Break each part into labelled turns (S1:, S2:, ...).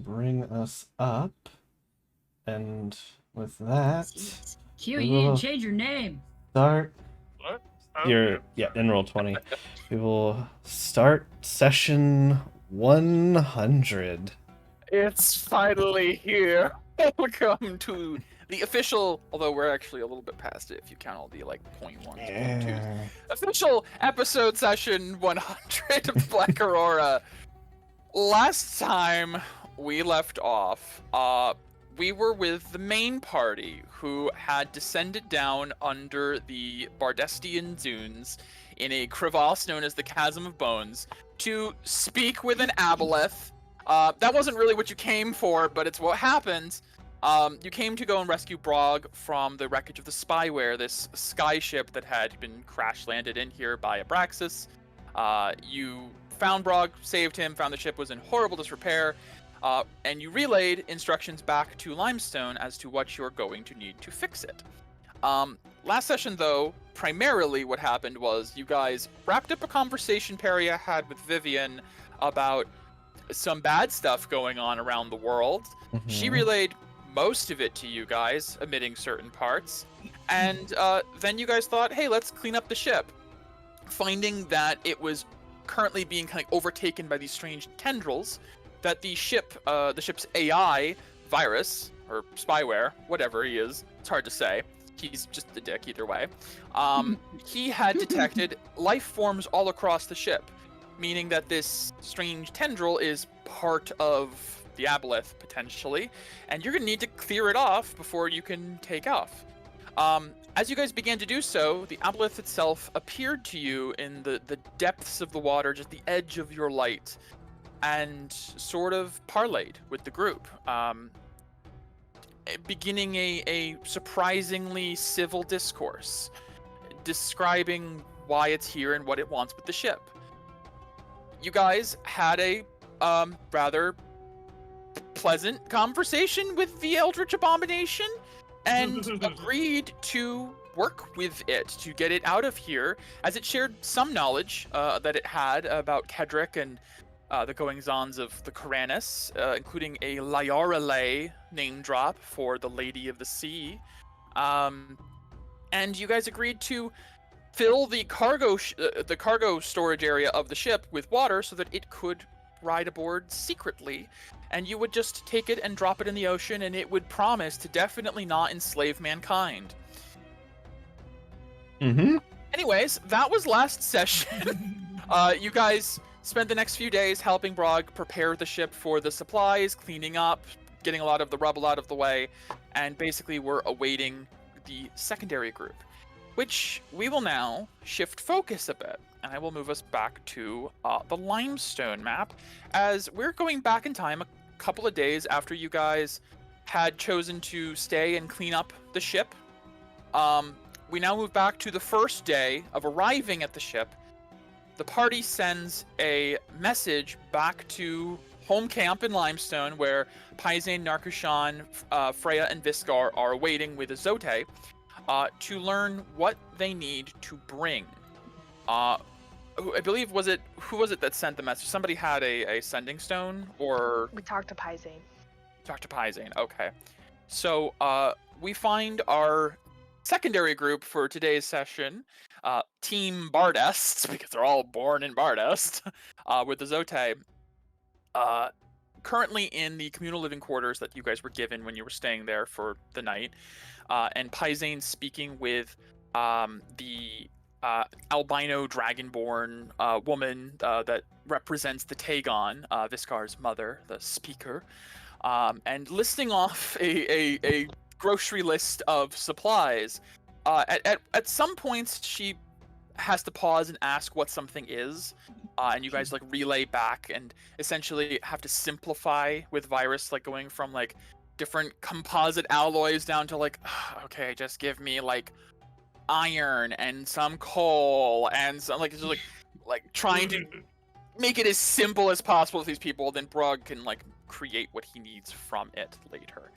S1: bring us up. And with that,
S2: Jeez. Q,
S1: we
S2: you need
S1: will
S2: to change your name.
S1: start
S3: What?
S1: in roll 20. We will start session 100.
S3: It's finally here. Welcome to the official, although we're actually a little bit past it if you count all the like 0.1s, 0.2s. Official episode session 100 of Black Aurora. Last time we left off, we were with the main party who had descended down under the Bardestian Dunes in a crevasse known as the Chasm of Bones to speak with an aboleth. That wasn't really what you came for, but it's what happened. You came to go and rescue Brog from the wreckage of the Spyware, this skyship that had been crash landed in here by Abraxas. You found Brog, saved him, found the ship was in horrible disrepair, and you relayed instructions back to Limestone as to what you're going to need to fix it. Last session, though, primarily what happened was you guys wrapped up a conversation Peria had with Vivian about some bad stuff going on around the world. She relayed most of it to you guys, omitting certain parts, and then you guys thought, hey, let's clean up the ship. Finding that it was currently being kind of overtaken by these strange tendrils, that the ship's AI virus or spyware, whatever he is, it's hard to say. He's just a dick either way. He had detected life forms all across the ship, meaning that this strange tendril is part of the aboleth potentially, and you're gonna need to clear it off before you can take off. As you guys began to do so, the aboleth itself appeared to you in the depths of the water, just the edge of your light, and sort of parlayed with the group, beginning a surprisingly civil discourse, describing why it's here and what it wants with the ship. You guys had a rather pleasant conversation with the Eldritch Abomination, and agreed to work with it to get it out of here, as it shared some knowledge that it had about Kedrick and the goings-ons of the Karanis, including a Lyarale name drop for the Lady of the Sea. And you guys agreed to fill the cargo storage area of the ship with water so that it could ride aboard secretly, and you would just take it and drop it in the ocean, and it would promise to definitely not enslave mankind. Anyways, that was last session. You guys spent the next few days helping Brog prepare the ship for the supplies, cleaning up, getting a lot of the rubble out of the way, and basically we're awaiting the secondary group, which we will now shift focus a bit, and I will move us back to the Limestone map, as we're going back in time a couple of days after you guys had chosen to stay and clean up the ship. We now move back to the first day of arriving at the ship. The party sends a message back to home camp in Limestone, where Paizane, Narkushan, Freya, and Viscar are awaiting with Azote, to learn what they need to bring. I believe who was it that sent the message? Somebody had a sending stone, or
S4: We talked to Paizane.
S3: Dr. Paizane. Okay, so we find our secondary group for today's session, Team Bardest, because they're all born in Bardest, with Azote. Currently in the communal living quarters that you guys were given when you were staying there for the night, and Paizane speaking with the albino dragonborn woman that represents the Tagon, Viscar's mother, the speaker, and listing off a grocery list of supplies. At some points, she has to pause and ask what something is, and you guys like relay back and essentially have to simplify with Virus, like going from like different composite alloys down to like, okay, just give me like iron and some coal and some like just like trying to make it as simple as possible with these people. Then Brog can like create what he needs from it later.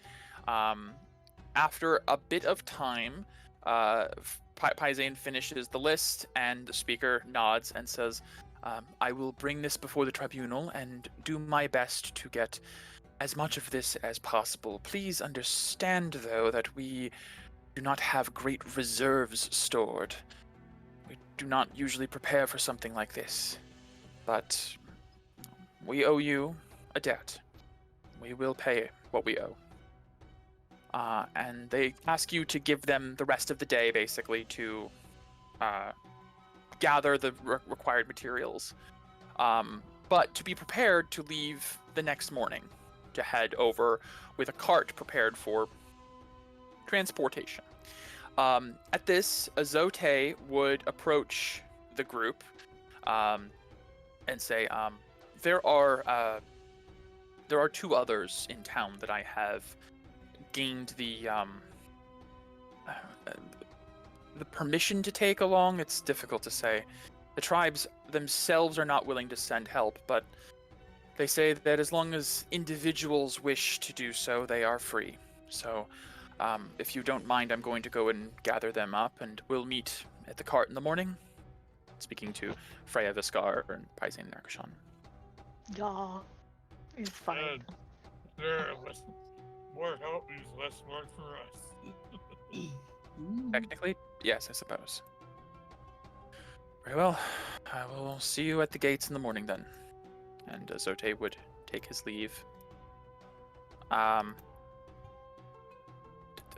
S3: After a bit of time, Paizane finishes the list, and the speaker nods and says, I will bring this before the tribunal and do my best to get as much of this as possible. Please understand, though, that we do not have great reserves stored. We do not usually prepare for something like this. But we owe you a debt. We will pay what we owe. And they ask you to give them the rest of the day, basically, to gather the required materials. But to be prepared to leave the next morning, to head over with a cart prepared for transportation. At this, Azote would approach the group and say, there are two others in town that I have gained the permission to take along. It's difficult to say. The tribes themselves are not willing to send help, but they say that as long as individuals wish to do so, they are free. So, if you don't mind, I'm going to go and gather them up, and we'll meet at the cart in the morning. Speaking to Freya Viscar and Paisan Narkashan.
S2: Yeah, it's fine.
S4: There, less more help means less work for us.
S3: Technically, yes, I suppose. Very well. I will see you at the gates in the morning then. And Zote would take his leave.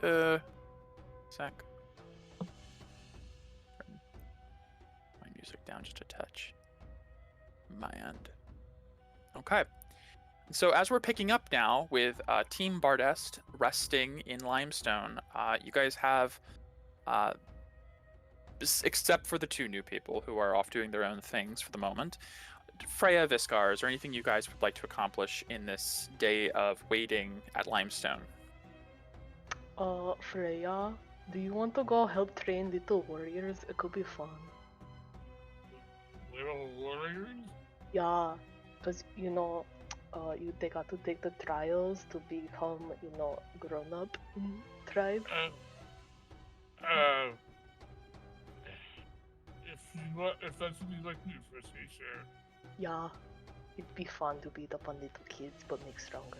S3: Sec. Turn my music down just a touch. My end. Okay. So as we're picking up now with Team Bardest resting in Limestone, you guys have, except for the two new people who are off doing their own things for the moment, Freya, Viscar, is there anything you guys would like to accomplish in this day of waiting at Limestone?
S2: Freya, do you want to go help train little warriors? It could be fun.
S4: Little warriors?
S2: Yeah, because they got to take the trials to become, grown up tribe.
S4: If that's what you'd like to do for us, sure.
S2: Yeah, it'd be fun to beat up on little kids, but make stronger.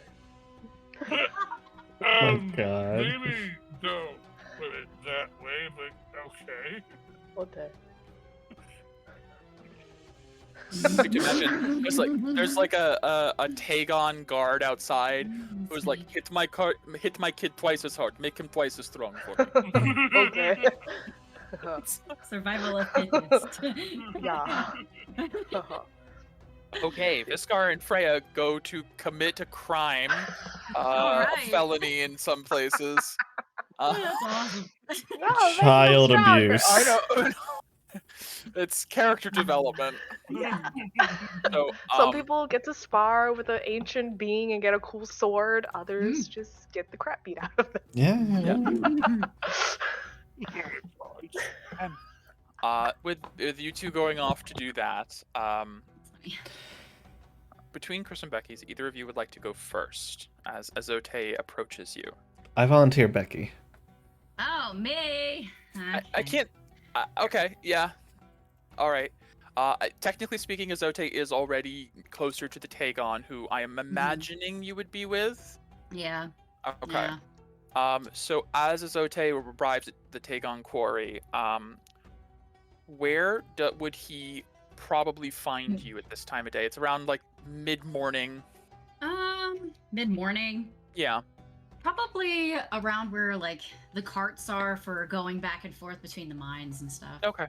S1: My God.
S4: Maybe don't put it that way, but okay.
S2: Okay.
S3: Could you imagine? There's like a Tagon guard outside who's like, hit my kid twice as hard, make him twice as strong for me.
S2: Okay.
S5: Survival of fittest.
S2: Yeah.
S3: Okay, Viscar and Freya go to commit a crime,
S5: Alright.
S3: a felony in some places.
S5: That's awesome.
S2: No,
S1: Child
S2: make them stronger.
S1: abuse.
S3: I know. It's character development.
S2: Yeah.
S3: So,
S2: Some people get to spar with an ancient being and get a cool sword. Others just get the crap beat out of them.
S1: Yeah.
S3: with you two going off to do that, between Chris and Becky's, either of you would like to go first as Azote approaches you?
S1: I volunteer Becky.
S5: Oh, me.
S3: I can't. Okay, yeah. All right. Technically speaking, Azote is already closer to the Tagon, who I am imagining you would be with.
S5: Yeah.
S3: Okay.
S5: Yeah.
S3: So as Azote arrives at the Tagon quarry, where would he probably find you at this time of day? It's around like mid-morning.
S5: Mid-morning.
S3: Yeah.
S5: Probably around where like the carts are for going back and forth between the mines and stuff.
S3: Okay.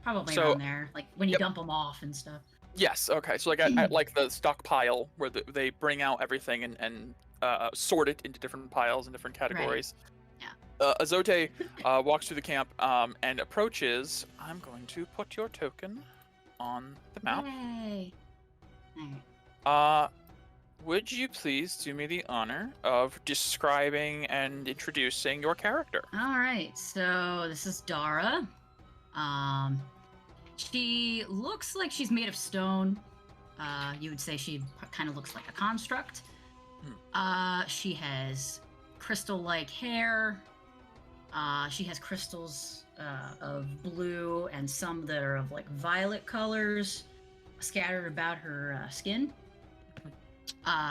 S5: Probably
S3: So-
S5: around there, like when you dump them off and stuff.
S3: Yes. Okay. So like at like the stockpile where they bring out everything and sort it into different piles and different categories.
S5: Yeah.
S3: Azote walks through the camp and approaches. I'm going to put your token on the map.
S5: Yay. Alright.
S3: Would you please do me the honor of describing and introducing your character?
S5: All right, so this is Dara. She looks like she's made of stone. You would say she kind of looks like a construct. She has crystal-like hair. She has crystals of blue and some that are of like violet colors scattered about her skin.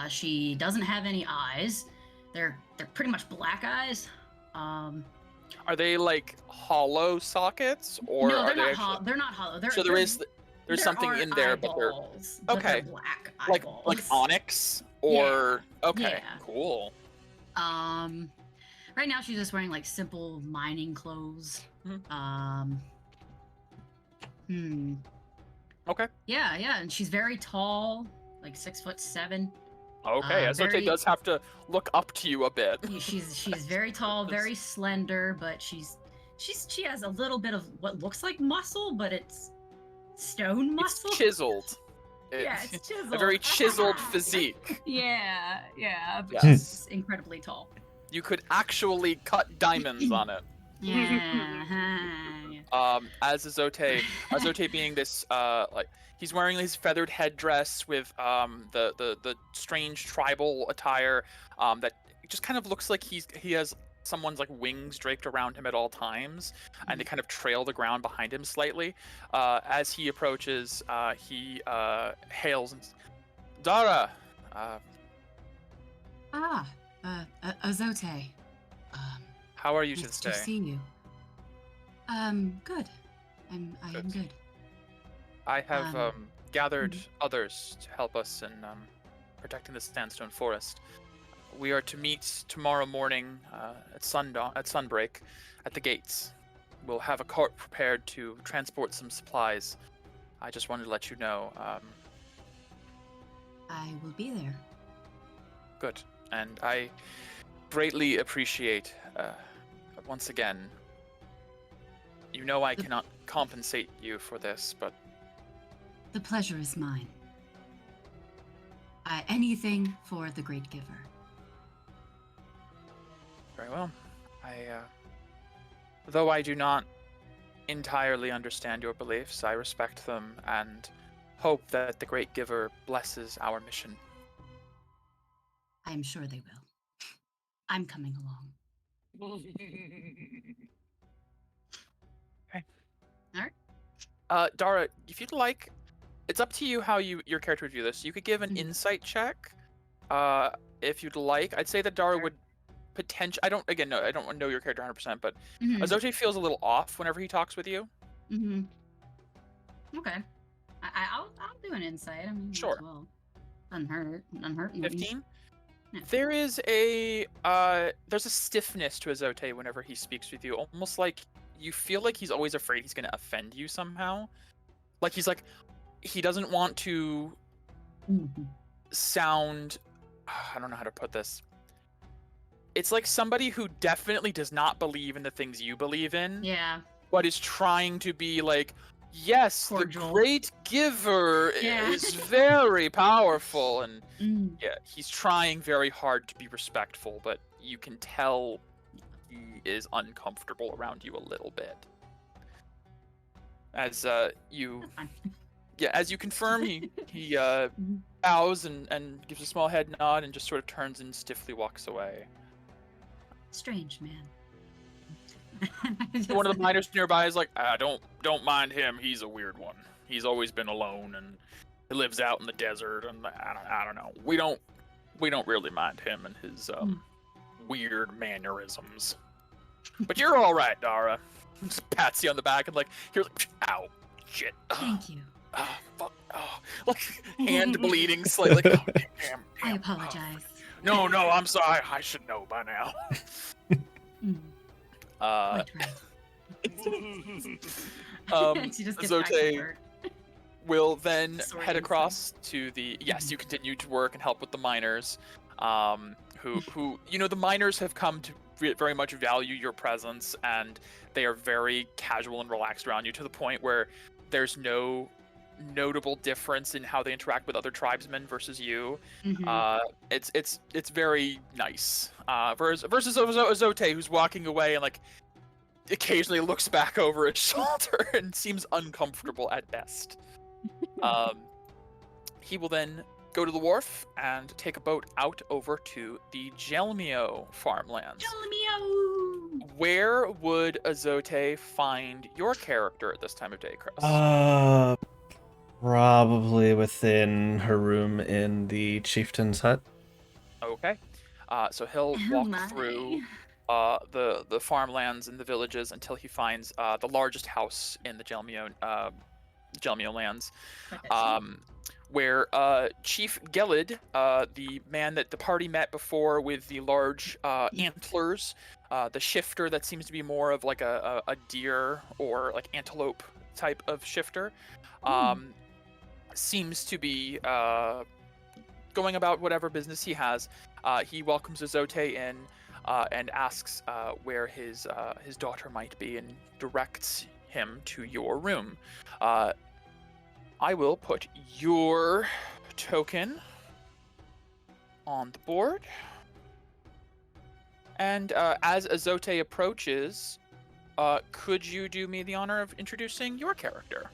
S5: She doesn't have any eyes. They're pretty much black eyes.
S3: Are they like hollow sockets, or
S5: No,
S3: are
S5: they're
S3: they
S5: not
S3: actually...
S5: hollow. They're not hollow.
S3: So there's
S5: there
S3: something
S5: are
S3: in there, but they're
S5: eyeballs, but they're
S3: okay.
S5: black
S3: like
S5: eyeballs.
S3: onyx, or okay,
S5: yeah.
S3: cool.
S5: Right now she's just wearing like simple mining clothes.
S3: Okay.
S5: Yeah, and she's very tall, like 6'7".
S3: Okay, Azote
S5: very-
S3: does have to look up to you a bit.
S5: She's very tall, very slender, but she has a little bit of what looks like muscle, but it's stone muscle.
S3: It's chiseled.
S5: Yeah, it's chiseled.
S3: A very chiseled physique.
S5: Yeah, but
S3: Yes.
S5: she's incredibly tall.
S3: You could actually cut diamonds on it.
S5: Yeah.
S3: As Azote being this like, he's wearing his feathered headdress with the strange tribal attire that just kind of looks like he has someone's like wings draped around him at all times, and they kind of trail the ground behind him slightly. As he approaches, he hails and Dara.
S6: Azote.
S3: How are you
S6: Nice
S3: today?
S6: to see you. Good. I am good.
S3: I have gathered
S6: mhm.
S3: others to help us in protecting the sandstone forest. We are to meet tomorrow morning at sunbreak at the gates. We'll have a cart prepared to transport some supplies. I just wanted to let you know.
S6: I will be there.
S3: Good, and I greatly appreciate. Once again, you know I cannot compensate you for this, but
S6: The pleasure is mine. Anything for the Great Giver.
S3: very well. Though I do not entirely understand your beliefs, I respect them and hope that the Great Giver blesses our mission.
S6: I am sure they will. I'm coming along.
S3: Okay.
S5: Alright.
S3: Dara, if you'd like, it's up to you how your character would view this. You could give an
S6: Mhm.
S3: insight check, if you'd like. I'd say that Dara
S5: Sure.
S3: would potentially. I don't know your character 100%, but
S5: Mhm.
S3: Azote feels a little off whenever he talks with you.
S5: Mhm. Okay. I'll do an insight. I mean, might as
S3: Sure.
S5: well. Unhurt.
S3: 15.
S5: Yeah.
S3: There is there's a stiffness to Azote whenever he speaks with you, almost like you feel like he's always afraid he's gonna offend you somehow. Like he doesn't want to
S5: Mhm.
S3: sound. I don't know how to put this. It's like somebody who definitely does not believe in the things you believe in,
S5: Yeah.
S3: but is trying to be like, yes,
S5: Cordial.
S3: the great giver
S5: Yeah.
S3: is very powerful, and
S5: Mm.
S3: yeah, he's trying very hard to be respectful, but you can tell he is uncomfortable around you a little bit. As you
S5: That's fine.
S3: as you confirm, he
S5: Mhm.
S3: bows and gives a small head nod and just sort of turns and stiffly walks away.
S6: Strange man.
S3: One of the miners nearby is like, don't mind him. He's a weird one. He's always been alone and he lives out in the desert. And I don't know. We don't really mind him and his weird mannerisms. But you're all right, Dara. Just pats you on the back and like, here's like, ow, shit.
S6: Thank you.
S3: Oh, fuck. Oh, like hand bleeding slightly. Like, oh, damn.
S6: I
S3: Oh,
S6: apologize.
S3: no, I'm sorry. I should know by now.
S6: Mm,
S3: Uh,
S6: quite right.
S5: She just gets back to
S3: Azote
S5: work.
S3: will then
S5: Sorry,
S3: head
S5: I'm
S3: across to the. Yes, you continue to work and help with the miners. Who the miners have come to very much value your presence, and they are very casual and relaxed around you to the point where there's no notable difference in how they interact with other tribesmen versus you.
S5: Mhm.
S3: It's very nice. Versus Azote, who's walking away and like occasionally looks back over his shoulder and seems uncomfortable at best. He will then go to the wharf and take a boat out over to the Gelmio farmlands.
S5: Gelmio!
S3: Where would Azote find your character at this time of day, Chris?
S1: Probably within her room in the chieftain's hut.
S3: Okay. So he'll
S5: Oh
S3: walk
S5: my.
S3: through the farmlands and the villages until he finds the largest house in the Gelmio lands,
S5: Like that
S3: where Chief Gelid, the man that the party met before with the large antlers, the shifter that seems to be more of like a deer or like antelope type of shifter, seems to be going about whatever business he has. He welcomes Azote in and asks where his daughter might be and directs him to your room. I will put your token on the board. And as Azote approaches, could you do me the honor of introducing your character?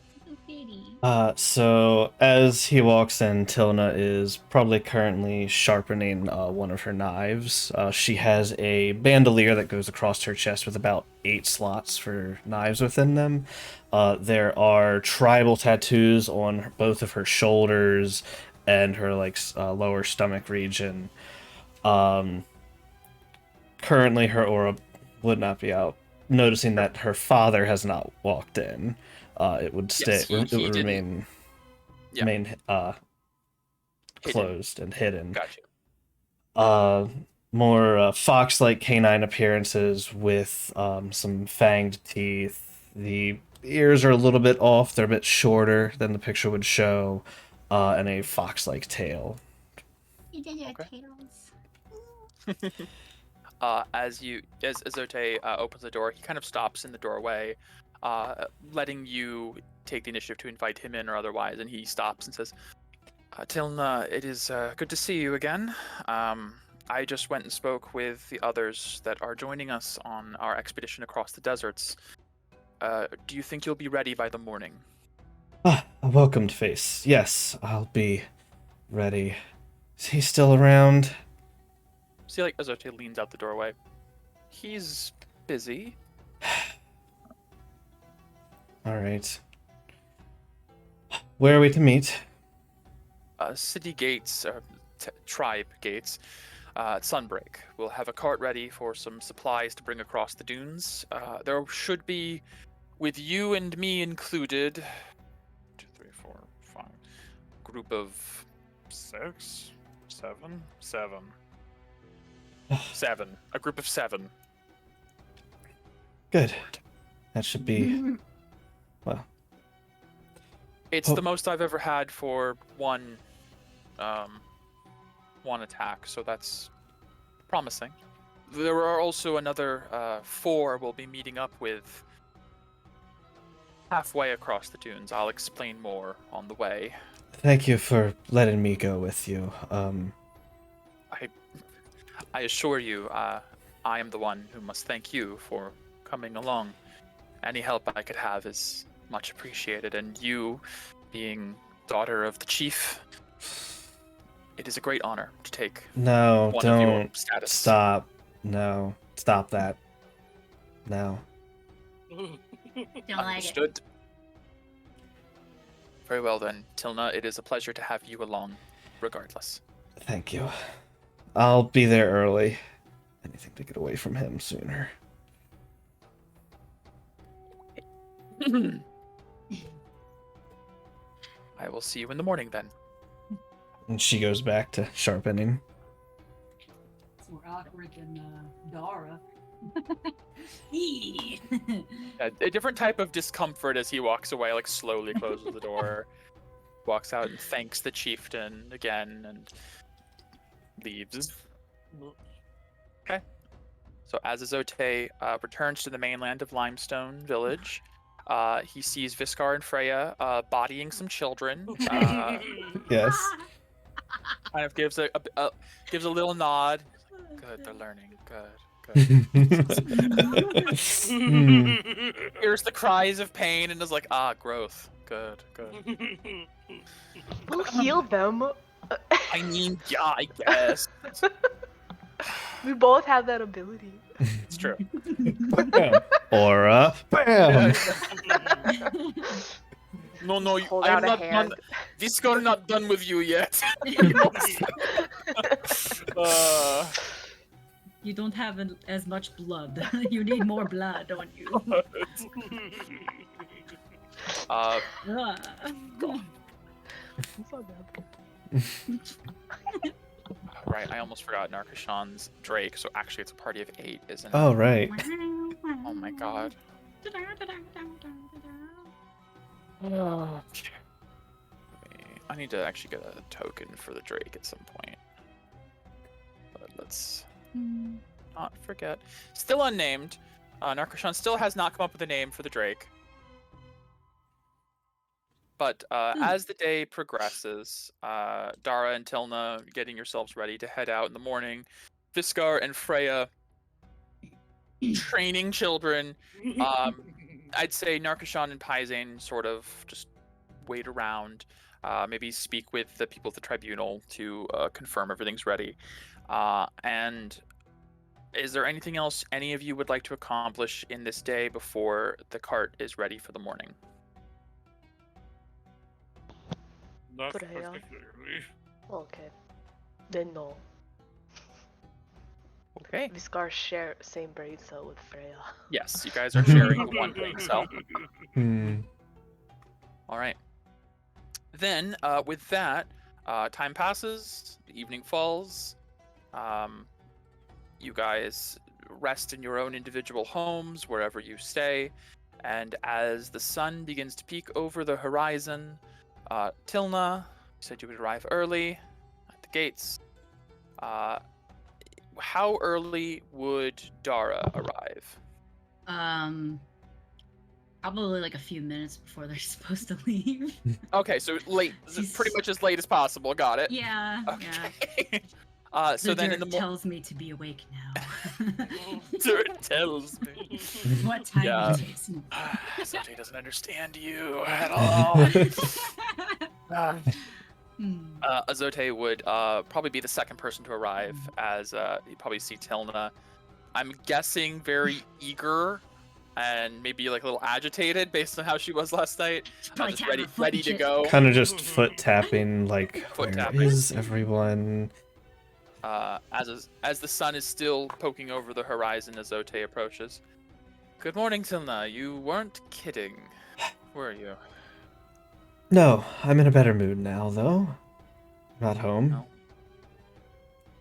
S1: So as he walks in, Tilna is probably currently sharpening one of her knives. She has a bandolier that goes across her chest with about 8 slots for knives within them. There are tribal tattoos on both of her shoulders and her lower stomach region. Currently, her aura would not be out. Noticing that her father has not walked in. It would stay.
S3: Yes,
S1: It
S3: he
S1: would
S3: didn't.
S1: remain
S3: Hidden.
S1: closed and hidden.
S3: Gotcha.
S1: More fox-like canine appearances with some fanged teeth. The ears are a little bit off; they're a bit shorter than the picture would show, and a fox-like tail.
S3: As Azote opens the door, he kind of stops in the doorway, letting you take the initiative to invite him in or otherwise, and he stops and says, Tilna, it is good to see you again. I just went and spoke with the others that are joining us on our expedition across the deserts. Do you think you'll be ready by the morning?
S1: A welcomed face. Yes, I'll be ready. Is he still around?
S3: See, like, Azote leans out the doorway. He's busy.
S1: All right. Where are we to meet?
S3: City gates, tribe gates, at Sunbreak. We'll have a cart ready for some supplies to bring across the dunes. There should be, with you and me included, 2, 3, 4, 5, group of 6, 7, 7. 7. A group of 7.
S1: Good. That should be... Well...
S3: It's the most I've ever had for one attack, so that's promising. There are also another 4 we'll be meeting up with halfway across the dunes. I'll explain more on the way.
S1: Thank you for letting me go with you.
S3: I assure you, I am the one who must thank you for coming along. Any help I could have is much appreciated, and you, being daughter of the chief, it is a great honor to take
S1: No,
S3: one of your
S1: don't.
S3: status.
S1: Stop. No. Stop that. No.
S5: Don't like it.
S3: Understood. Very well then, Tilna, it is a pleasure to have you along, regardless.
S1: Thank you. I'll be there early. Anything to get away from him sooner.
S3: I will see you in the morning then.
S1: And she goes back to sharpening.
S6: It's more awkward than Dara.
S3: A different type of discomfort as he walks away, like slowly closes the door, walks out and thanks the chieftain again, and leaves. Okay. So as Azote returns to the mainland of Limestone Village, he sees Viscar and Freya bodying some children.
S1: Yes.
S3: Kind of gives a little nod. Good, they're learning. Good. Hears the cries of pain and is like, growth. Good.
S2: Who healed them?
S3: I mean, yeah, I guess.
S2: We both have that ability.
S3: It's true.
S1: Bam. Aura. Bam.
S3: No, no,
S2: Hold
S3: I'm
S2: out a
S3: not
S2: hand.
S3: done. Viscar not done with you yet.
S5: You don't have as much blood. You need more blood, don't you?
S3: uh,
S5: Ah.
S2: So bad.
S3: right. I almost forgot Narkashan's Drake. So actually, it's a party of 8, isn't it?
S1: Oh, right.
S3: Oh my god. I need to actually get a token for the Drake at some point. But let's not forget. Still unnamed. Narkashan still has not come up with a name for the Drake. But as the day progresses, Dara and Tilna getting yourselves ready to head out in the morning. Viscar and Freya training children. I'd say Narkashan and Paizane sort of just wait around, maybe speak with the people at the tribunal to confirm everything's ready. And is there anything else any of you would like to accomplish in this day before the cart is ready for the morning?
S4: Not
S2: Freya.
S4: particularly.
S2: Okay. Then no.
S3: Okay.
S2: Viscar share same brain cell with Freya.
S3: Yes, you guys are sharing the one brain cell.
S1: Hmm.
S3: All right. Then, with that, time passes, the evening falls. You guys rest in your own individual homes, wherever you stay. And as the sun begins to peek over the horizon, Tilna, you said you would arrive early at the gates. How early would Dara arrive?
S5: Probably like a few minutes before they're supposed to leave.
S3: Okay, so late, pretty much as late as possible. Got it.
S5: Yeah, yeah.
S3: Okay. So
S5: The
S3: then in
S5: dirt
S3: the
S5: tells me to be awake now.
S3: dirt tells me.
S5: What time
S3: Yeah.
S5: it is.
S3: Zote doesn't understand you at all. Azote would probably be the second person to arrive, as you probably see Tilna. I'm guessing very eager and maybe like a little agitated based on how she was last night.
S5: Probably
S3: Just
S5: tapping
S3: ready,
S5: her foot
S3: ready
S5: and
S3: to
S5: shit.
S3: go.
S1: Kind of just foot tapping, like,
S3: Foot
S1: where
S3: tapping.
S1: is everyone?
S3: As the sun is still poking over the horizon, Azote approaches. Good morning, Tilna. You weren't kidding, were you?
S1: No, I'm in a better mood now, though. Not home.
S3: No.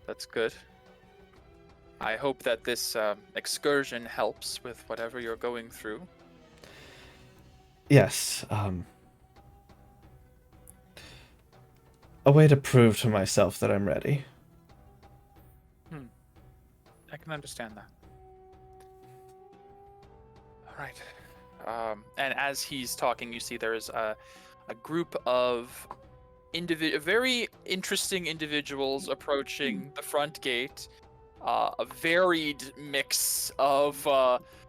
S3: That's good. I hope that this excursion helps with whatever you're going through.
S1: Yes, a way to prove to myself that I'm ready.
S3: I can understand that. All right. And as he's talking, you see there's a group of very interesting individuals approaching the front gate. A varied mix of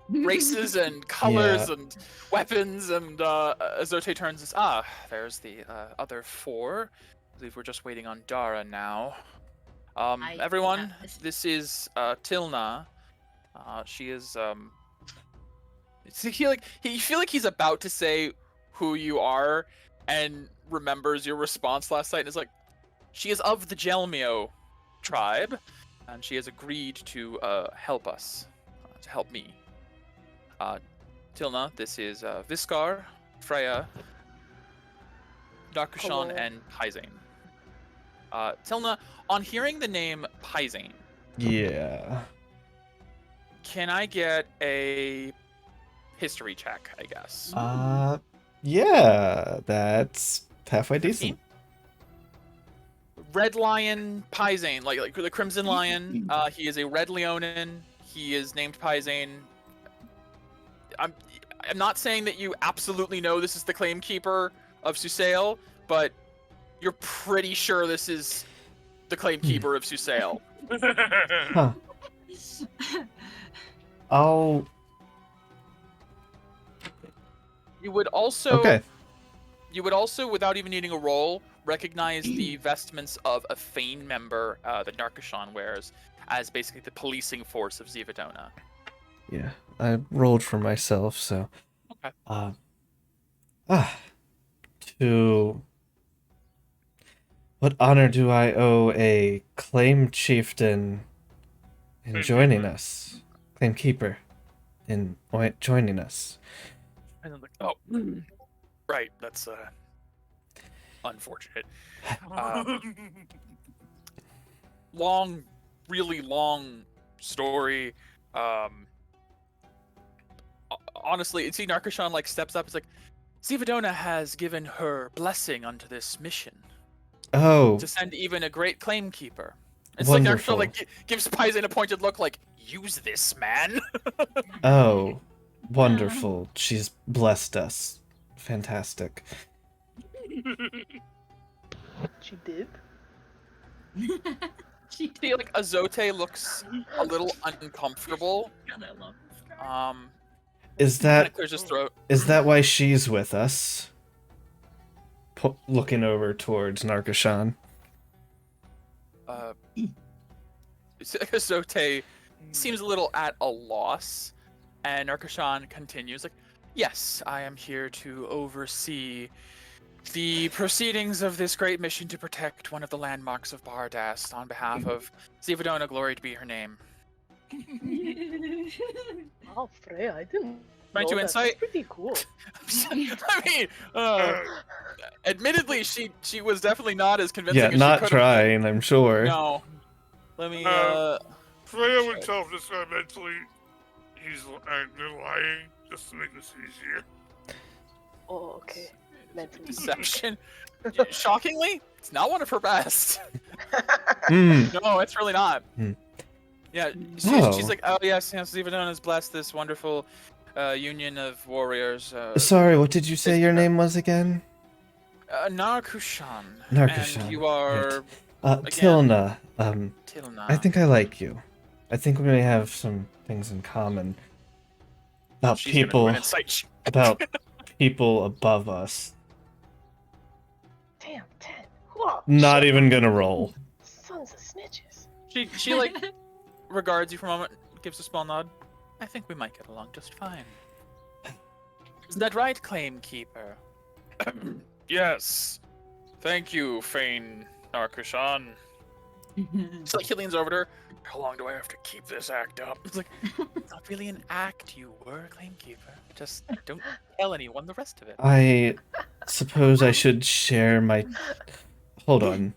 S3: races and colors and weapons. And Azote turns and says, there's the other 4. I believe we're just waiting on Dara now. Everyone, this is Tilna. She is you feel like he's about to say who you are and remembers your response last night and is like, she is of the Gelmio tribe, and she has agreed to help us, to help me. Tilna, this is Viscar, Freya, Narkashan, and Paizane. Tilna, on hearing the name Paizane,
S1: Yeah.
S3: can I get a history check, I guess?
S1: Yeah, that's halfway decent.
S3: Red Lion Paizane, like the Crimson Lion. He is a Red Leonin. He is named Paizane. I'm not saying that you absolutely know this is the claim keeper of Susail, but you're pretty sure this is the claim keeper of Susail.
S1: Huh.
S3: You would also,
S1: Okay.
S3: without even needing a roll, recognize the vestments of a Fane member that Narkashan wears as basically the policing force of Zivadona.
S1: Yeah, I rolled for myself, so.
S3: Okay.
S1: To what honor do I owe a claim chieftain in
S4: Claim
S1: joining
S4: keeper.
S1: us? Claim keeper in joining us.
S3: And I'm like, oh, right. That's unfortunate. Long, really long story. Honestly, see, Narkashan like steps up. It's like, Zivadona has given her blessing unto this mission
S1: Oh,
S3: to send even a great claim keeper. It's
S1: wonderful.
S3: like Narkashan like gives Paizen a pointed look, like, use this, man.
S1: Oh, wonderful. She's blessed us. Fantastic.
S2: She did.
S5: She
S3: See, like Azote looks a little uncomfortable.
S5: God, I love this guy.
S1: Is
S3: Kind
S1: that
S3: of clears his throat.
S1: why she's with us? Looking over towards Narkashan.
S3: Azote seems a little at a loss, and Narkashan continues like, yes, I am here to oversee the proceedings of this great mission to protect one of the landmarks of Bardast on behalf of Zivadona, glory to be her name.
S2: Wow, Freya, I didn't.
S3: Trying
S2: know
S3: to
S2: that.
S3: insight?
S2: That's pretty cool.
S3: I mean, admittedly, she was definitely not as convincing
S1: Yeah,
S3: as she
S1: not
S3: could have been.
S1: trying, I'm sure.
S3: No. Let me,
S4: Freya would tell this guy mentally they're lying just to make this easier.
S2: Oh, okay. Mentally.
S3: deception. Shockingly, it's not one of her best.
S1: Mm.
S3: No, it's really not.
S1: Hmm.
S3: Yeah,
S1: Oh.
S3: she's like, oh yes, Zivadona has blessed this wonderful union of warriors.
S1: Sorry, what did you say your name was again?
S3: Narkushan.
S1: Narkashan.
S3: And you are
S1: Right.
S3: again,
S1: Tilna.
S3: Tilna.
S1: I think I like you. I think we may have some things in common. About
S3: She's gonna do
S1: people.
S3: an insight.
S1: About people above us.
S2: Damn, 10. Whoa,
S1: Not
S2: shit.
S1: even gonna roll.
S2: Sons of snitches.
S3: She like regards you for a moment, gives a small nod. I think we might get along just fine. Isn't that right, Claim Keeper? Yes. Thank you, Fane Narkashan. It's like he leans over to her. How long do I have to keep this act up? It's like, it's not really an act, you were a Claim Keeper. Just don't tell anyone the rest of it.
S1: I suppose I should share my... Hold on.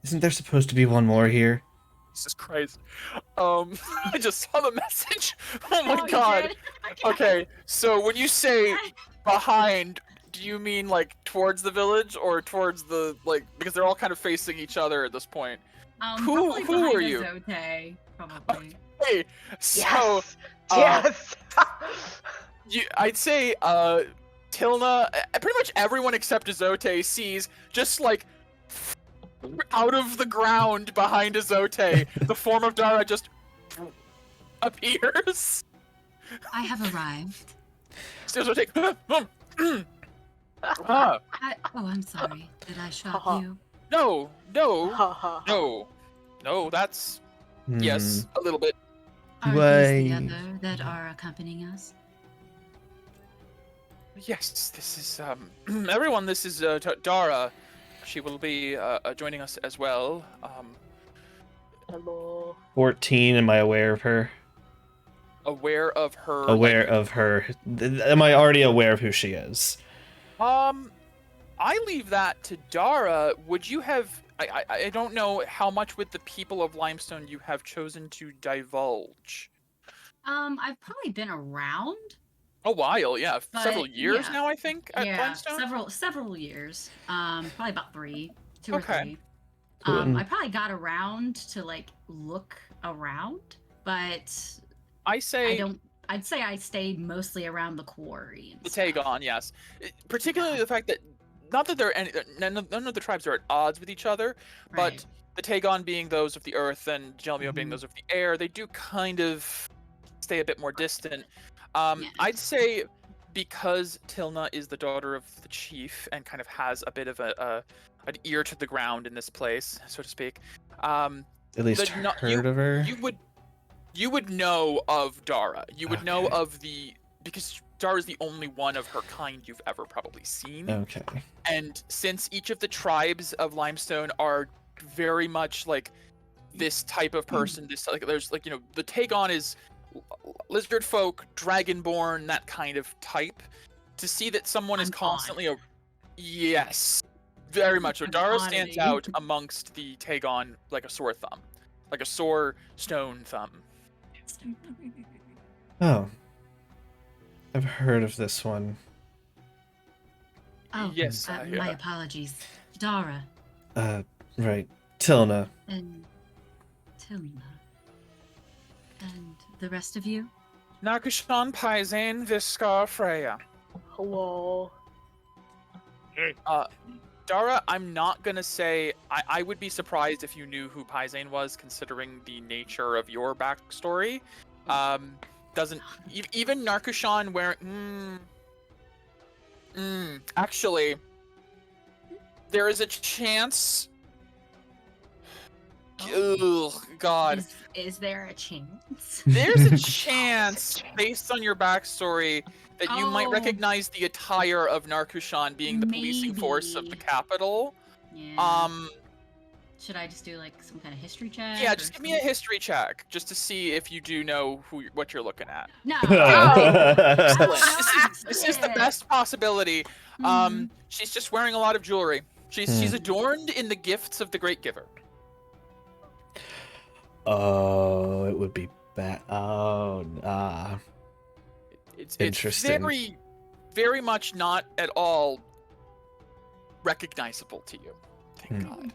S1: Isn't there supposed to be one more here?
S3: Jesus Christ. I just saw the message. Oh my
S5: Oh, you
S3: god.
S5: did?
S3: Okay, so when you say behind, do you mean like towards the village or towards the like because they're all kind of facing each other at this point? Who
S5: Probably
S3: are
S5: behind
S3: you?
S5: Azote, probably.
S3: Hey, so
S2: Yes!
S3: uh,
S2: Yes!
S3: I'd say Tilna, pretty much everyone except Azote sees just like out of the ground behind Azote, the form of Dara just appears.
S6: I have arrived.
S3: So Azote, ah,
S6: Oh, I'm sorry. Did I shock
S2: Haha.
S6: you?
S3: no,
S2: Ha ha.
S3: no, that's yes, a little bit.
S6: Are these
S1: Why?
S6: the other that are accompanying us?
S3: Yes, this is everyone. This is Dara. She will be joining us as well.
S2: Hello.
S1: 14, am I aware of her?
S3: Aware of her.
S1: Aware of her. Am I already aware of who she is?
S3: I leave that to Dara. Would you have? I don't know how much with the people of Limestone you have chosen to divulge.
S5: I've probably been around.
S3: A while, yeah,
S5: But,
S3: several years
S5: yeah.
S3: now, I think, at
S5: Yeah,
S3: Limestone.
S5: several years. Probably about 3, 2
S3: Okay.
S5: or 3.
S1: Cool.
S5: I probably got around to like look around, but
S3: I say
S5: I don't. I'd say I stayed mostly around the quarry. And
S3: the
S5: stuff.
S3: Tagon, yes. Particularly the fact that not that none of the tribes are at odds with each other,
S5: Right.
S3: but the Tagon being those of the earth and Jelmio being
S5: Mhm.
S3: those of the air, they do kind of stay a bit more distant.
S5: Yeah.
S3: I'd say because Tilna is the daughter of the chief and kind of has a bit of an ear to the ground in this place, so to speak.
S1: At least
S3: The- no,
S1: heard of her?
S3: You would know of Dara. You would know
S1: Okay.
S3: of the because Dara's the only one of her kind you've ever probably seen.
S1: Okay.
S3: And since each of the tribes of Limestone are very much like this type of person, this like there's like the Tagon is lizard folk, dragonborn, that kind of type. To see that someone is
S5: I'm
S3: constantly yes, very much so.
S5: An
S3: Dara stands
S5: oddity.
S3: out amongst the Tagon like a sore thumb, like a sore stone thumb.
S1: Oh. I've heard of this one.
S6: Oh,
S3: Yes,
S6: my apologies. Dara
S1: Right. Tilna.
S6: and Tilna. And the rest of you?
S3: Nakushan, Paisan, Viscar, Freya.
S2: Hello.
S4: Hey,
S3: Dara, I'm not gonna say I would be surprised if you knew who Paisan was, considering the nature of your backstory. Doesn't even Narkushan wearing actually there is a chance. Oh God.
S6: Is there a chance?
S3: There's a chance, based on your backstory, that you might
S5: Oh.
S3: recognize the attire of Narkushan being the policing force of the
S5: Maybe.
S3: capital.
S5: Yeah. Should I just do like some kind of history check?
S3: Yeah,
S5: or
S3: just give me a
S5: something?
S3: history check, just to see if you do know what you're looking at.
S5: No.
S3: Excellent.
S5: Oh,
S3: This is the
S5: shit.
S3: best possibility.
S5: Mhm.
S3: She's just wearing a lot of jewelry. She's adorned in the gifts of the Great Giver.
S1: Oh, it would be bad. Oh,
S3: It's
S1: Interesting.
S3: very, very much not at all recognizable to you. Thank God.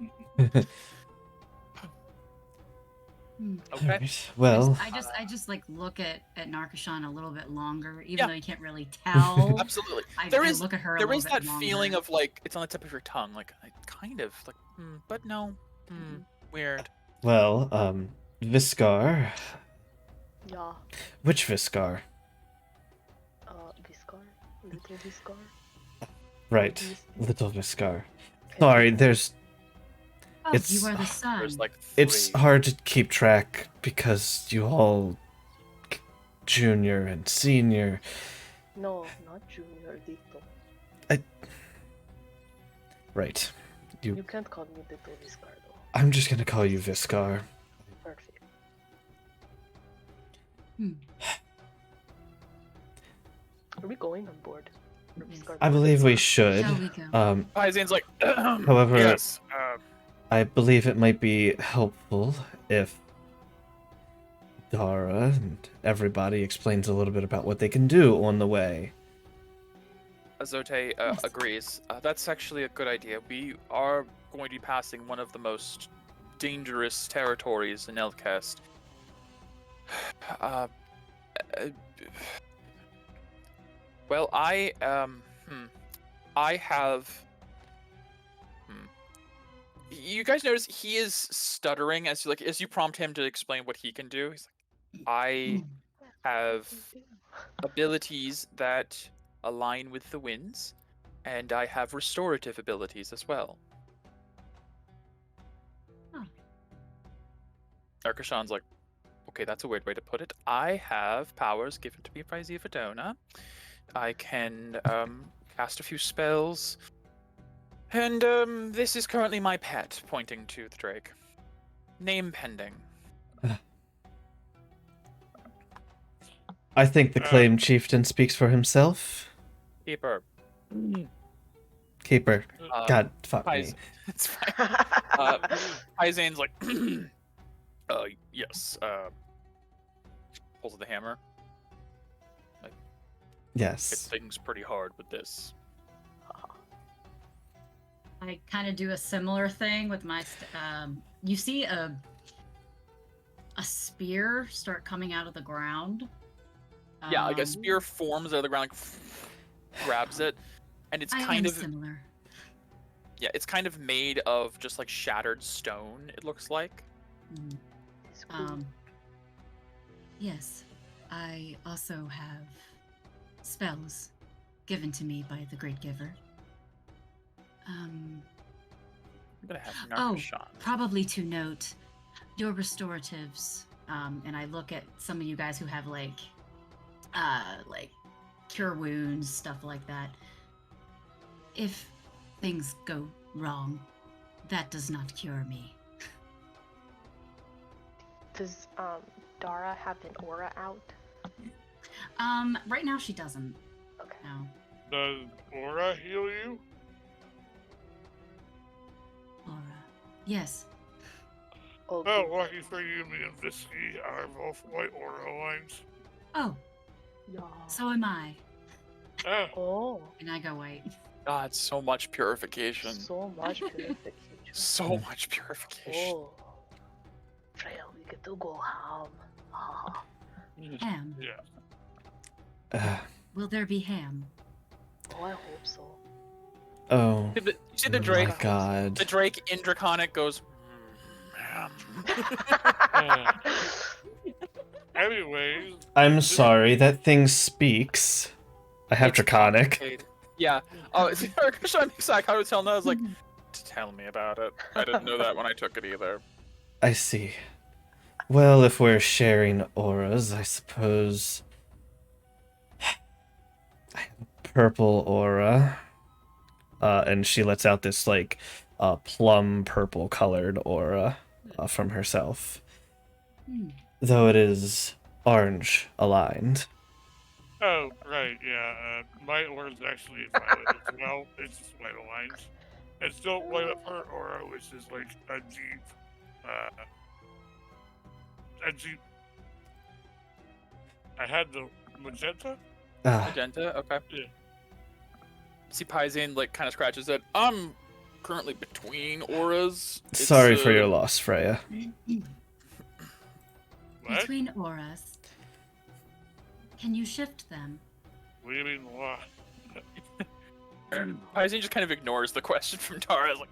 S6: Hmm.
S3: Okay.
S1: Alright, well,
S5: I just like look at Narkashan a little bit longer, even
S3: Yeah.
S5: though you can't really tell.
S3: Absolutely.
S5: I
S3: There
S5: I
S3: is
S5: look at her a
S3: there
S5: little
S3: is
S5: bit
S3: that
S5: longer.
S3: feeling of like it's on the tip of your tongue, like I kind of like, but no, weird.
S1: well, Viscar.
S2: Yeah.
S1: Which Viscar?
S2: Viscar? Little Viscar?
S1: Right,
S2: Vis-
S1: little Viscar. Sorry, there's.
S6: Oh,
S1: It's-
S6: you are the son.
S3: There's like
S1: It's
S3: three.
S1: hard to keep track because you all. Junior and senior.
S2: No, not Junior, Little.
S1: Right.
S2: You can't call me Little Viscar though.
S1: I'm just gonna call you Viscar.
S2: Perfect. Are we going on board? Or
S6: Yes.
S2: Viscar
S1: I
S2: board?
S1: believe we should.
S6: Shall we go?
S3: Paisan's like,
S1: However,
S4: yes.
S1: I believe it might be helpful if Dara and everybody explains a little bit about what they can do on the way.
S3: Azote
S6: Yes.
S3: agrees. That's actually a good idea. We are going to be passing one of the most dangerous territories in Elcast. Well, I have. You guys notice he is stuttering as you prompt him to explain what he can do. He's like, I have abilities that align with the winds, and I have restorative abilities as well.
S6: Huh.
S3: Arkashan's like, okay, that's a weird way to put it. I have powers given to me by Zivadona. I can cast a few spells. And this is currently my pet, pointing to the drake. Name pending.
S1: I think the claimed chieftain speaks for himself.
S3: Keeper.
S1: Keeper. God, fuck me.
S3: Paisan. It's fine. Paisan's like, yes. Pulls the hammer. Hit
S1: Yes.
S3: things pretty hard with this.
S5: I kind of do a similar thing with my. You see a spear start coming out of the ground.
S3: Yeah, like a spear forms out of the ground, like, grabs it, and it's
S6: I
S3: kind
S6: am
S3: of
S6: similar.
S3: yeah, it's kind of made of just like shattered stone. It looks like.
S6: Mm.
S2: It's cool.
S6: Yes, I also have spells given to me by the Great Giver.
S3: I'm gonna have
S6: Oh,
S3: Narkashan.
S6: probably to note, your restoratives, and I look at some of you guys who have like
S5: cure wounds, stuff like that. If things go wrong, that does not cure me.
S2: Does Dara have an aura out?
S5: Right now she doesn't.
S2: Okay.
S5: No.
S4: Does Aura heal you?
S5: Aura. Yes.
S2: Oh,
S4: Well,
S2: good.
S4: lucky for you, me and Visky are both white Aura lines.
S5: Oh,
S2: Yeah.
S5: so am I.
S4: Ah,
S2: Oh,
S5: And I go white.
S3: God, so much purification.
S2: so much purification.
S3: So much purification.
S2: Oh, Freya, we get to go ham. Ah.
S5: Ham.
S4: yeah.
S5: Will there be ham?
S2: Oh, I hope so.
S1: Oh,
S3: You see the
S1: my
S3: Drake?
S1: God.
S3: The Drake in Draconic goes.
S4: Anyways,
S1: I'm sorry, that thing speaks. I have
S3: It's
S1: Draconic.
S3: complicated. Yeah. Oh, it's I'm excited. I was telling her, I was like, tell me about it. I didn't know that when I took it either.
S1: I see. Well, if we're sharing auras, I suppose. I have a purple aura. And she lets out this, like, plum purple colored aura from herself.
S5: Hmm.
S1: Though it is orange aligned.
S4: oh, right, yeah. My aura is actually violet as well. It's just white lines. And still light up her aura, which is like a deep, I had the magenta.
S3: Magenta, okay.
S4: Yeah.
S3: See, Paizane like kind of scratches it. I'm currently between auras. It's,
S1: Sorry for your loss, Freya.
S4: What?
S5: Between auras. Can you shift them?
S4: What do you mean, what?
S3: Paizane just kind of ignores the question from Tara. Like,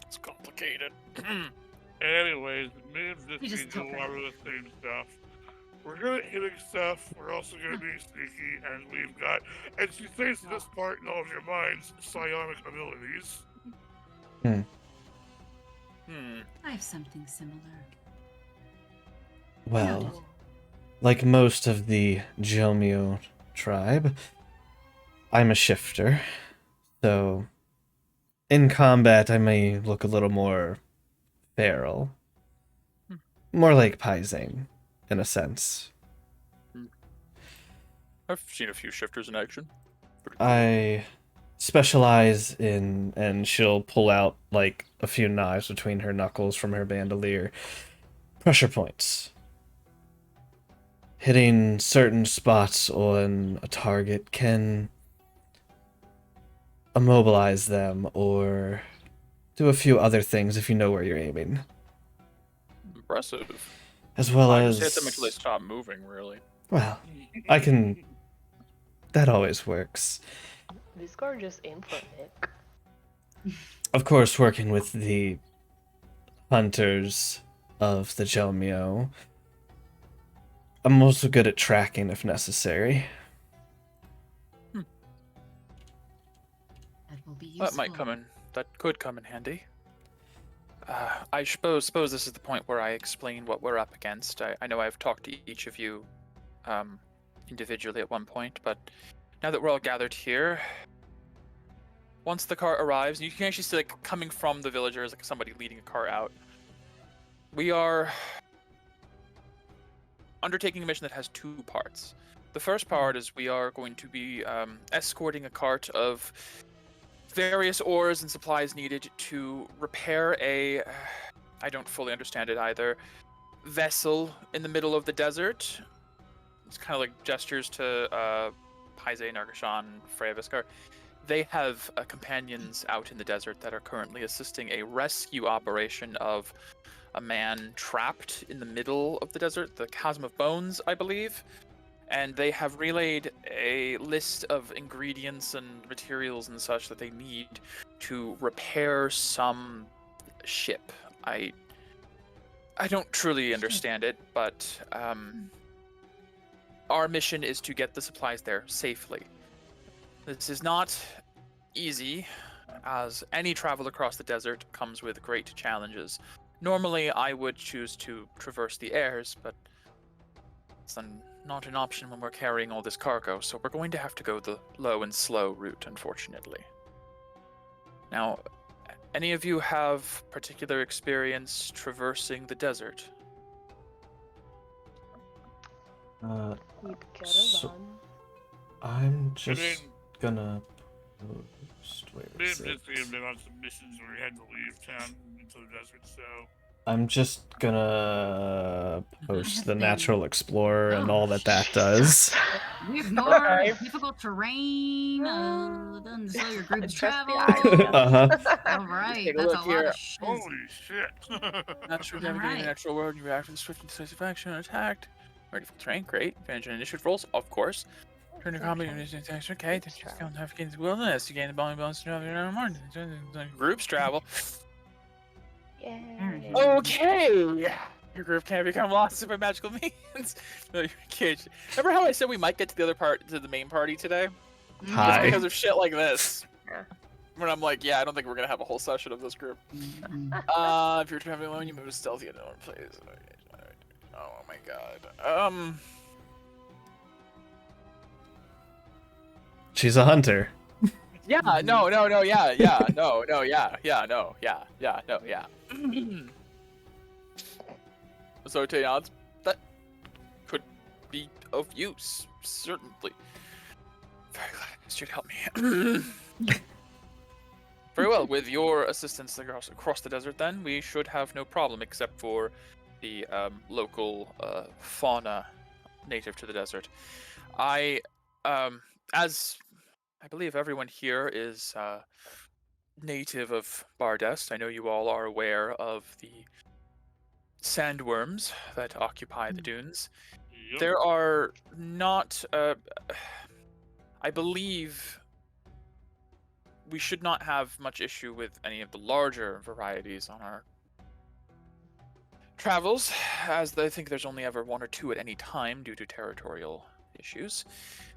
S3: it's complicated.
S4: Anyways, me and
S5: You just
S4: Visky do
S5: took
S4: a lot of the same stuff. We're good at hitting stuff, we're also gonna be sneaky, and we've got, and she says this part in all of your minds, psionic abilities.
S5: I have something similar.
S1: Well, like most of the Jomio tribe, I'm a shifter. So, in combat, I may look a little more feral. More like Paizane, in a sense.
S3: I've seen a few shifters in action.
S1: I specialize in, and she'll pull out like a few knives between her knuckles from her bandolier. Pressure points. Hitting certain spots on a target can immobilize them or do a few other things if you know where you're aiming.
S3: Impressive.
S1: As well
S3: I
S1: as...
S3: just hit them until they stop moving, really.
S1: Well, I can... That always works.
S2: This girl just aimed for Nick.
S1: Of course, working with the hunters of the Jomio, I'm also good at tracking if necessary.
S5: That will be useful.
S3: That might come in. That could come in handy. I suppose this is the point where I explain what we're up against. I know I've talked to each of you individually at one point, but now that we're all gathered here, once the cart arrives, you can actually see like coming from the villagers, like somebody leading a cart out. We are undertaking a mission that has two parts. The first part is we are going to be escorting a cart of various ores and supplies needed to repair a, I don't fully understand it either, vessel in the middle of the desert. It's kind of like gestures to Paizane, Nargashan, Freya Viskar. They have companions out in the desert that are currently assisting a rescue operation of a man trapped in the middle of the desert, the Chasm of Bones, I believe. And they have relayed a list of ingredients and materials and such that they need to repair some ship. I don't truly understand it, but our mission is to get the supplies there safely. This is not easy, as any travel across the desert comes with great challenges. Normally, I would choose to traverse the airs, but it's not an option when we're carrying all this cargo, so we're going to have to go the low and slow route, unfortunately. Now, any of you have particular experience traversing the desert?
S2: With
S1: So-
S2: caravan.
S1: I'm just
S4: mean-
S1: gonna post. Where
S4: Me
S1: is
S4: and
S1: it?
S4: Missy have been on some missions where we had to leave town into the desert, so
S1: I'm just gonna post
S5: have
S1: the
S5: been-
S1: Natural Explorer and
S5: Oh,
S1: all that does.
S5: You ignore
S3: Okay.
S5: difficult terrain, doesn't slow your group's
S2: Just the
S5: travel.
S2: idea.
S1: Uh-huh.
S5: All right,
S3: take a
S5: that's a
S3: look
S5: lot
S3: here.
S5: of shiz.
S4: holy shit.
S3: Natural
S5: All
S3: navigating the
S5: right.
S3: natural world, you react with swift and decisive action when attacked. Ready for terrain, great. Advantage on initiative rolls, of course. Turn your combat
S2: Okay.
S3: unit action, okay. Then just go and navigate the wilderness. You gain the volume bonus to travel your more. Groups travel.
S2: Yay.
S3: Okay! Your group can't become lost by magical means. No, you're engaged. Remember how I said we might get to the other part, to the main party today?
S1: Hi.
S3: It's because of shit like this.
S2: Yeah.
S3: When I'm like, yeah, I don't think we're gonna have a whole session of this group.
S5: Mm.
S3: If you're traveling alone, you move stealthy and don't please. Oh my god.
S1: She's a hunter.
S3: Yeah, no, yeah. So, Tayans, that could be of use, certainly. Very glad I asked you to help me. Very well, with your assistance across the desert, then, we should have no problem, except for the local fauna native to the desert. As I believe everyone here is native of Bardest, I know you all are aware of the sandworms that occupy the dunes.
S4: Yep.
S3: There are not, I believe, we should not have much issue with any of the larger varieties on our travels, as I think there's only ever one or two at any time due to territorial issues.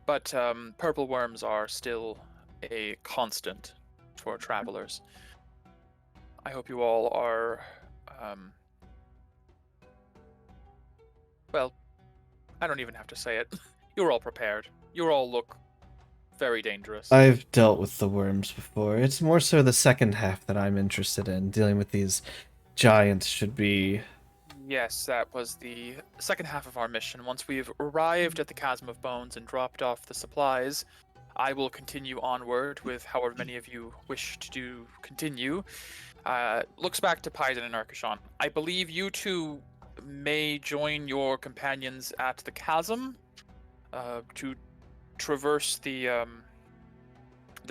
S3: But purple worms are still a constant for travelers. I hope you all are, well, I don't even have to say it. You're all prepared. You all look very dangerous.
S1: I've dealt with the worms before. It's more so the second half that I'm interested in. Dealing with these giants should be.
S3: Yes, that was the second half of our mission. Once we've arrived at the Chasm of Bones and dropped off the supplies, I will continue onward with however many of you wish to continue. Looks back to Paizen and Arkashan. I believe you two may join your companions at the chasm to traverse the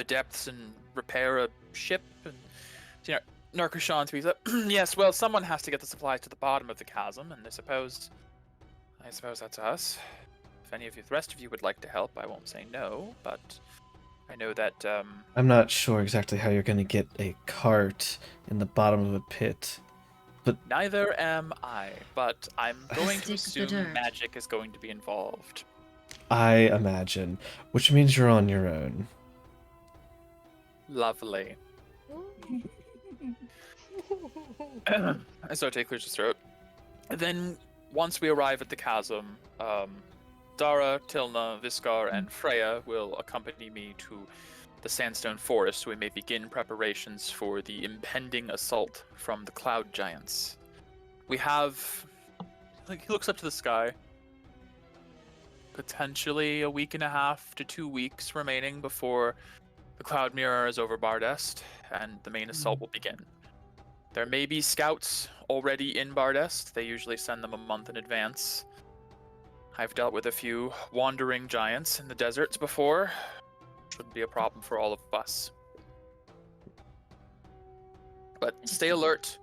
S3: depths and repair a ship. And Narkashan speaks up. Yes, well, someone has to get the supplies to the bottom of the chasm, and I suppose that's us. If any of you, the rest of you would like to help, I won't say no, but I know that
S1: I'm not sure exactly how you're going to get a cart in the bottom of a pit.
S3: neither am I, but I'm going to
S6: Stick the
S3: assume
S6: dirt.
S3: magic is going to be involved.
S1: I imagine. Which means you're on your own.
S3: Lovely. Azarte clears his throat. And then, once we arrive at the chasm, Dara, Tilna, Viscar, and Freya will accompany me to the sandstone forest so we may begin preparations for the impending assault from the cloud giants. We have... he looks up to the sky. Potentially a week and a half to 2 weeks remaining before the cloud mirror is over Bardest, and the main assault will begin. There may be scouts already in Bardest. They usually send them a month in advance. I've dealt with a few wandering giants in the deserts before. Shouldn't be a problem for all of us. But stay alert.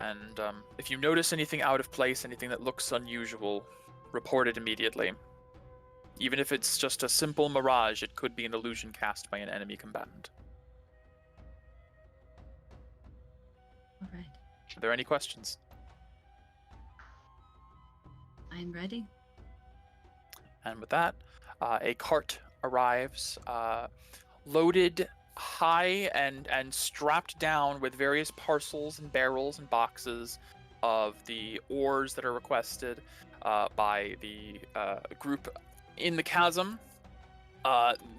S3: And if you notice anything out of place, anything that looks unusual, report it immediately. Even if it's just a simple mirage, it could be an illusion cast by an enemy combatant.
S6: All right.
S3: Are there any questions?
S6: I'm ready.
S3: And with that, a cart arrives, loaded high and strapped down with various parcels and barrels and boxes of the ores that are requested by the group in the chasm.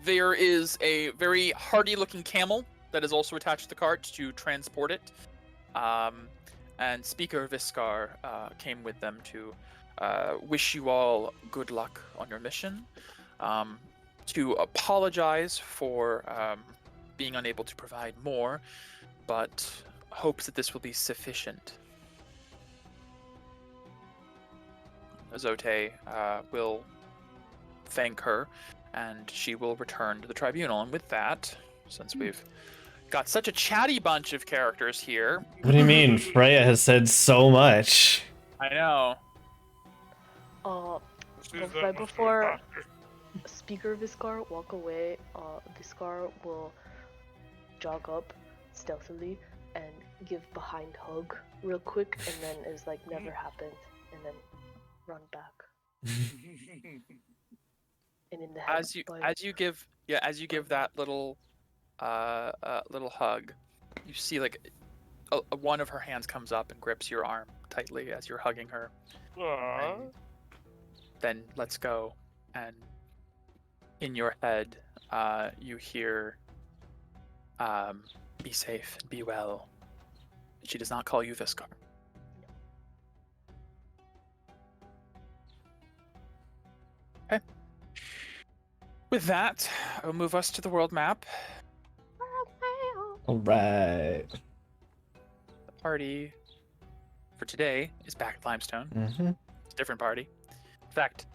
S3: There is a very hardy-looking camel that is also attached to the cart to transport it. And Speaker Viscar came with them to wish you all good luck on your mission, to apologize for being unable to provide more, but hopes that this will be sufficient. Azote will thank her, and she will return to the tribunal. And with that, since we've got such a chatty bunch of characters here...
S1: What do you mean? Freya has said so much.
S3: I know.
S4: She's
S2: Right
S4: that much of a
S2: before
S4: doctor.
S2: Speaker Viscar walk away, Viscar will jog up stealthily and give behind hug real quick, and then is like never happened, and then run back. And in the head,
S3: As you give that little little hug, you see like one of her hands comes up and grips your arm tightly as you're hugging her.
S4: Aw.
S3: And then lets go, and in your head, you hear, "Be safe, be well." She does not call you Viscar. Okay. With that, I'll move us to the world map.
S1: All right.
S3: The party for today is back at Limestone.
S1: Mm-hmm.
S3: It's a different party. In fact,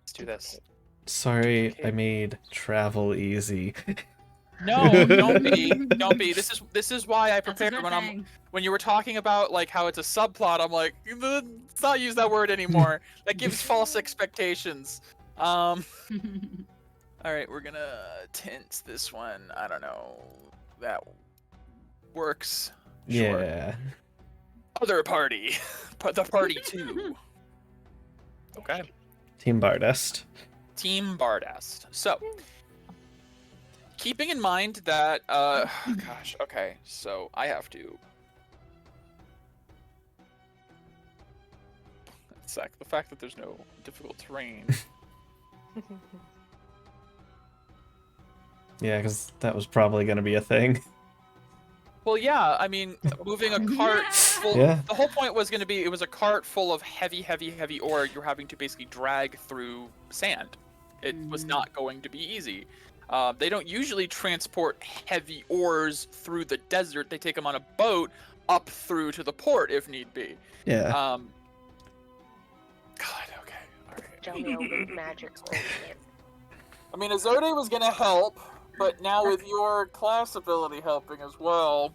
S3: let's do this.
S1: Sorry,
S3: Okay.
S1: I made travel easy.
S3: No, don't be. This is why I
S5: That's a
S3: prepared
S5: good
S3: when
S5: thing.
S3: when you were talking about like how it's a subplot. I'm like, let's not use that word anymore. That gives false expectations. All right, we're gonna tint this one. I don't know. That works. Sure.
S1: Yeah.
S3: Other party, the party 2. Okay.
S1: Team Bardest.
S3: Team Bardest. So, keeping in mind that, gosh, okay, so I have to. The fact that there's no difficult terrain.
S1: Yeah, because that was probably going to be a thing.
S3: Well, yeah, I mean, moving a cart full.
S1: Yeah.
S3: The whole point was going to be it was a cart full of heavy ore you're having to basically drag through sand. It was not going to be easy. They don't usually transport heavy ores through the desert. They take them on a boat up through to the port if need be.
S1: Yeah.
S3: God, okay. All right.
S2: Tell me a weak magic.
S3: I mean, Azode was going to help, but now with your class ability helping as well.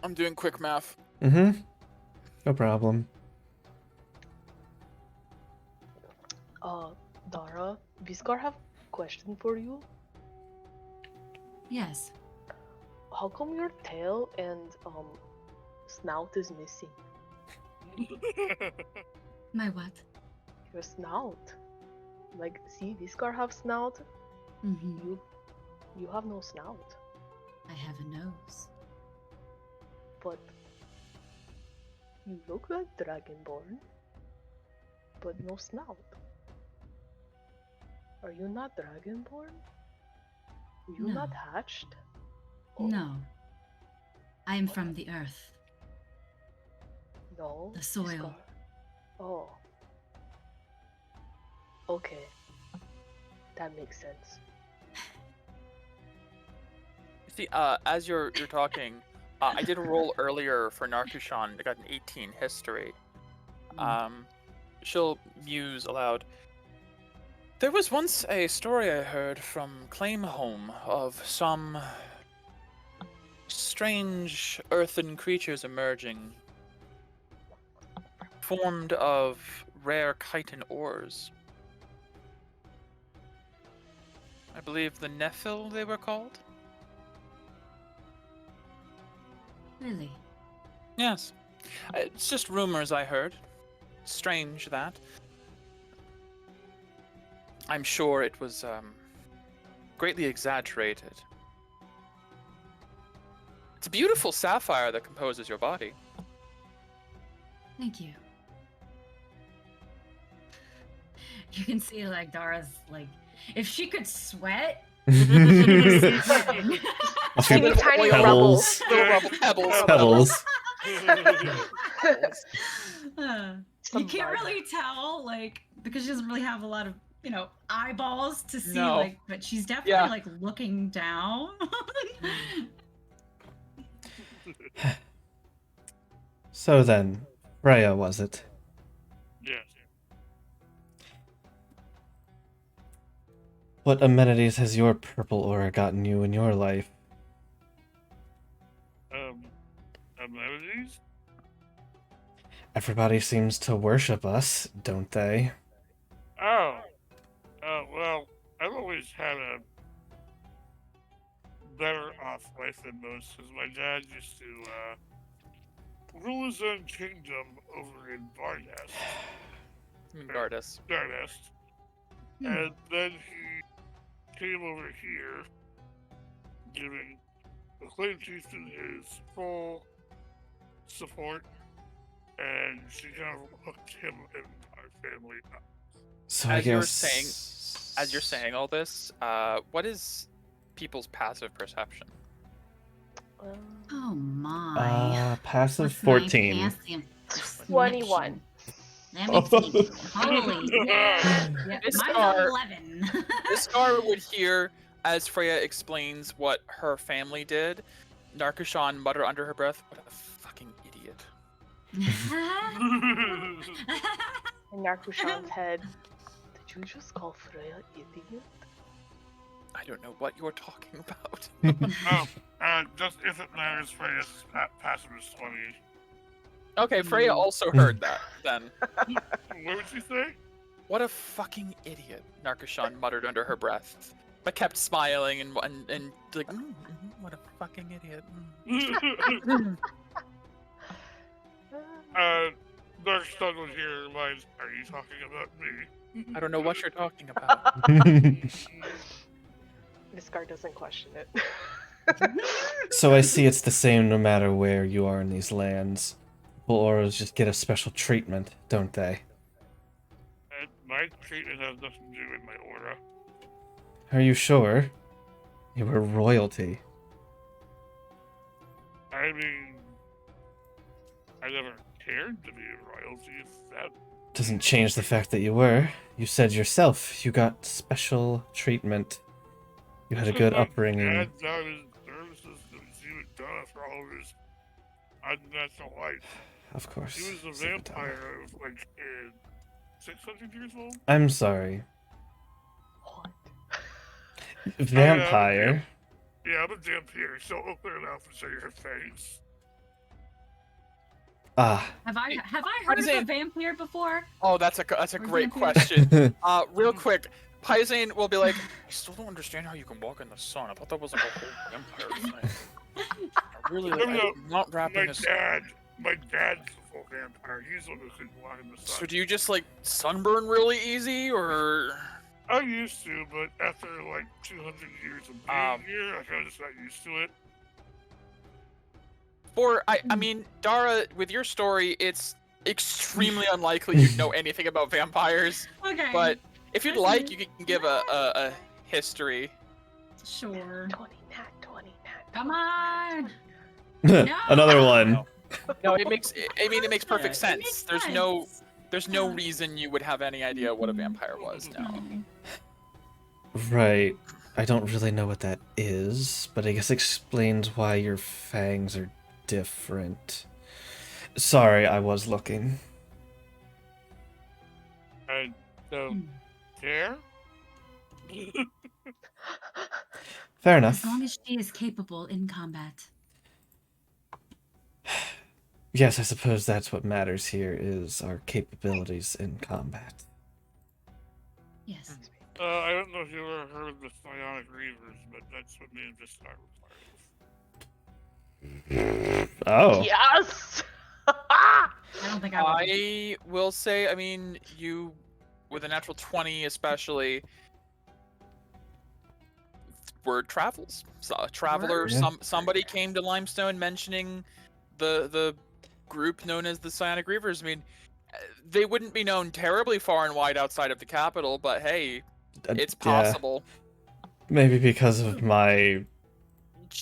S3: I'm doing quick math.
S1: Mm-hmm. No problem.
S2: Dara, Viscar have a question for you.
S6: Yes.
S2: How come your tail and snout is missing?
S6: My what?
S2: Your snout. Like, see, Viscar have snout.
S6: Mm-hmm.
S2: You have no snout.
S6: I have a nose.
S2: But you look like Dragonborn, but no snout. Are you not Dragonborn? Were you not
S6: No.
S2: hatched? Oh,
S6: No. I am from the earth.
S2: No.
S6: The soil.
S2: Viscar. Oh. Okay. That makes sense.
S3: See, as you're talking, I did a roll earlier for Narkushan. I got an 18 history. She'll muse aloud. There was once a story I heard from Claimhome of some strange earthen creatures emerging, formed of rare chitin ores. I believe the Nephil they were called?
S6: Really?
S3: Yes. It's just rumors I heard. Strange that. I'm sure it was greatly exaggerated. It's a beautiful sapphire that composes your body.
S6: Thank you. You can see like Dara's like, if she could sweat, she's sweating.
S2: Teeny tiny
S1: Pebbles.
S2: rubble.
S3: Little pebbles.
S1: Pebbles.
S6: You can't really tell, like, because she doesn't really have a lot of, eyeballs to see,
S3: No.
S6: like, but she's definitely like looking down.
S1: So then, Freya, was it?
S4: Yes.
S1: What amenities has your purple aura gotten you in your life?
S4: Amenities?
S1: Everybody seems to worship us, don't they?
S4: Oh. Well, I've always had a better off life than most, because my dad used to, rule his own kingdom over in Barnest.
S3: Gardus.
S4: Darnest. And then he came over here, giving the Claim Chieftain his full support, and she kind of hooked him and our family up.
S1: So
S3: As
S1: I
S3: you're
S1: guess...
S3: As you're saying all this, what is people's passive perception?
S6: Oh my.
S1: Passive
S6: What's my
S1: 14.
S6: passive
S2: 21.
S6: Let me see. Holy. Yeah.
S3: This
S6: Mine's
S3: star-
S6: 11.
S3: Iskar would hear as Freya explains what her family did. Narkushan mutter under her breath, "What a fucking idiot."
S2: In Narkushan's head, did you just call Freya idiot?
S3: I don't know what you're talking about.
S4: Just if it matters, Freya's passive is 20.
S3: Okay, Freya also heard that then.
S4: What would she say?
S3: What a fucking idiot, Narkushan muttered under her breath, but kept smiling and like, what a fucking idiot.
S4: Dark Sun was here reminds, are you talking about me?
S3: I don't know what you're talking about.
S2: Niskar doesn't question it.
S1: So I see it's the same no matter where you are in these lands. Purple auras just get a special treatment, don't they?
S4: And my treatment has nothing to do with my aura.
S1: Are you sure? You were royalty.
S4: I mean, I never cared to be royalty. If that
S1: Doesn't change the fact that you were. You said yourself you got special treatment. You had a good upbringing.
S4: Dad got his services that he was done for all of his unnatural life.
S1: Of course.
S4: He was a
S1: Super dumb.
S4: vampire of like 600 years old.
S1: I'm sorry.
S2: What?
S1: Vampire?
S4: Yeah, I'm a vampire, so open it up and show your face.
S1: Ah.
S6: Have I heard of
S3: Partisan.
S6: a vampire before?
S3: Oh, that's a
S6: Or
S3: great
S6: vampire?
S3: question. Real quick, Paisan will be like, I still don't understand how you can walk in the sun. I thought that was like a whole vampire thing. I really like,
S4: No,
S3: I'm not wrapping this.
S4: My dad's a full vampire. He's the one who couldn't walk in the sun.
S3: So do you just like sunburn really easy, or?
S4: I used to, but after like 200 years of being here, I kind of just got used to it.
S3: I mean, Dara, with your story, it's extremely unlikely you'd know anything about vampires.
S6: Okay.
S3: But if you'd like, you can give a history.
S6: Sure.
S2: 20, nat 20, nat 20.
S6: Come on.
S1: Another one.
S3: No, it makes. I mean, it makes perfect
S6: It
S3: sense.
S6: makes
S3: There's
S6: sense.
S3: no reason you would have any idea what a vampire was. No.
S1: Right. I don't really know what that is, but I guess explains why your fangs are different. Sorry, I was looking.
S4: I don't care.
S1: Fair
S6: As
S1: enough.
S6: long as she is capable in combat.
S1: Yes, I suppose that's what matters here, is our capabilities in combat.
S6: Yes.
S4: I don't know if you ever heard of the Psionic Reavers, but that's what me and Vistar were part of.
S1: Oh.
S2: Yes!
S6: I don't think I would.
S3: I will say, I mean, you with a natural 20 especially, word travels. So a traveler,
S1: Word? Yeah.
S3: somebody came to Limestone mentioning the group known as the Psionic Reavers. I mean, they wouldn't be known terribly far and wide outside of the capital, but hey, it's
S1: Yeah,
S3: possible.
S1: maybe because of my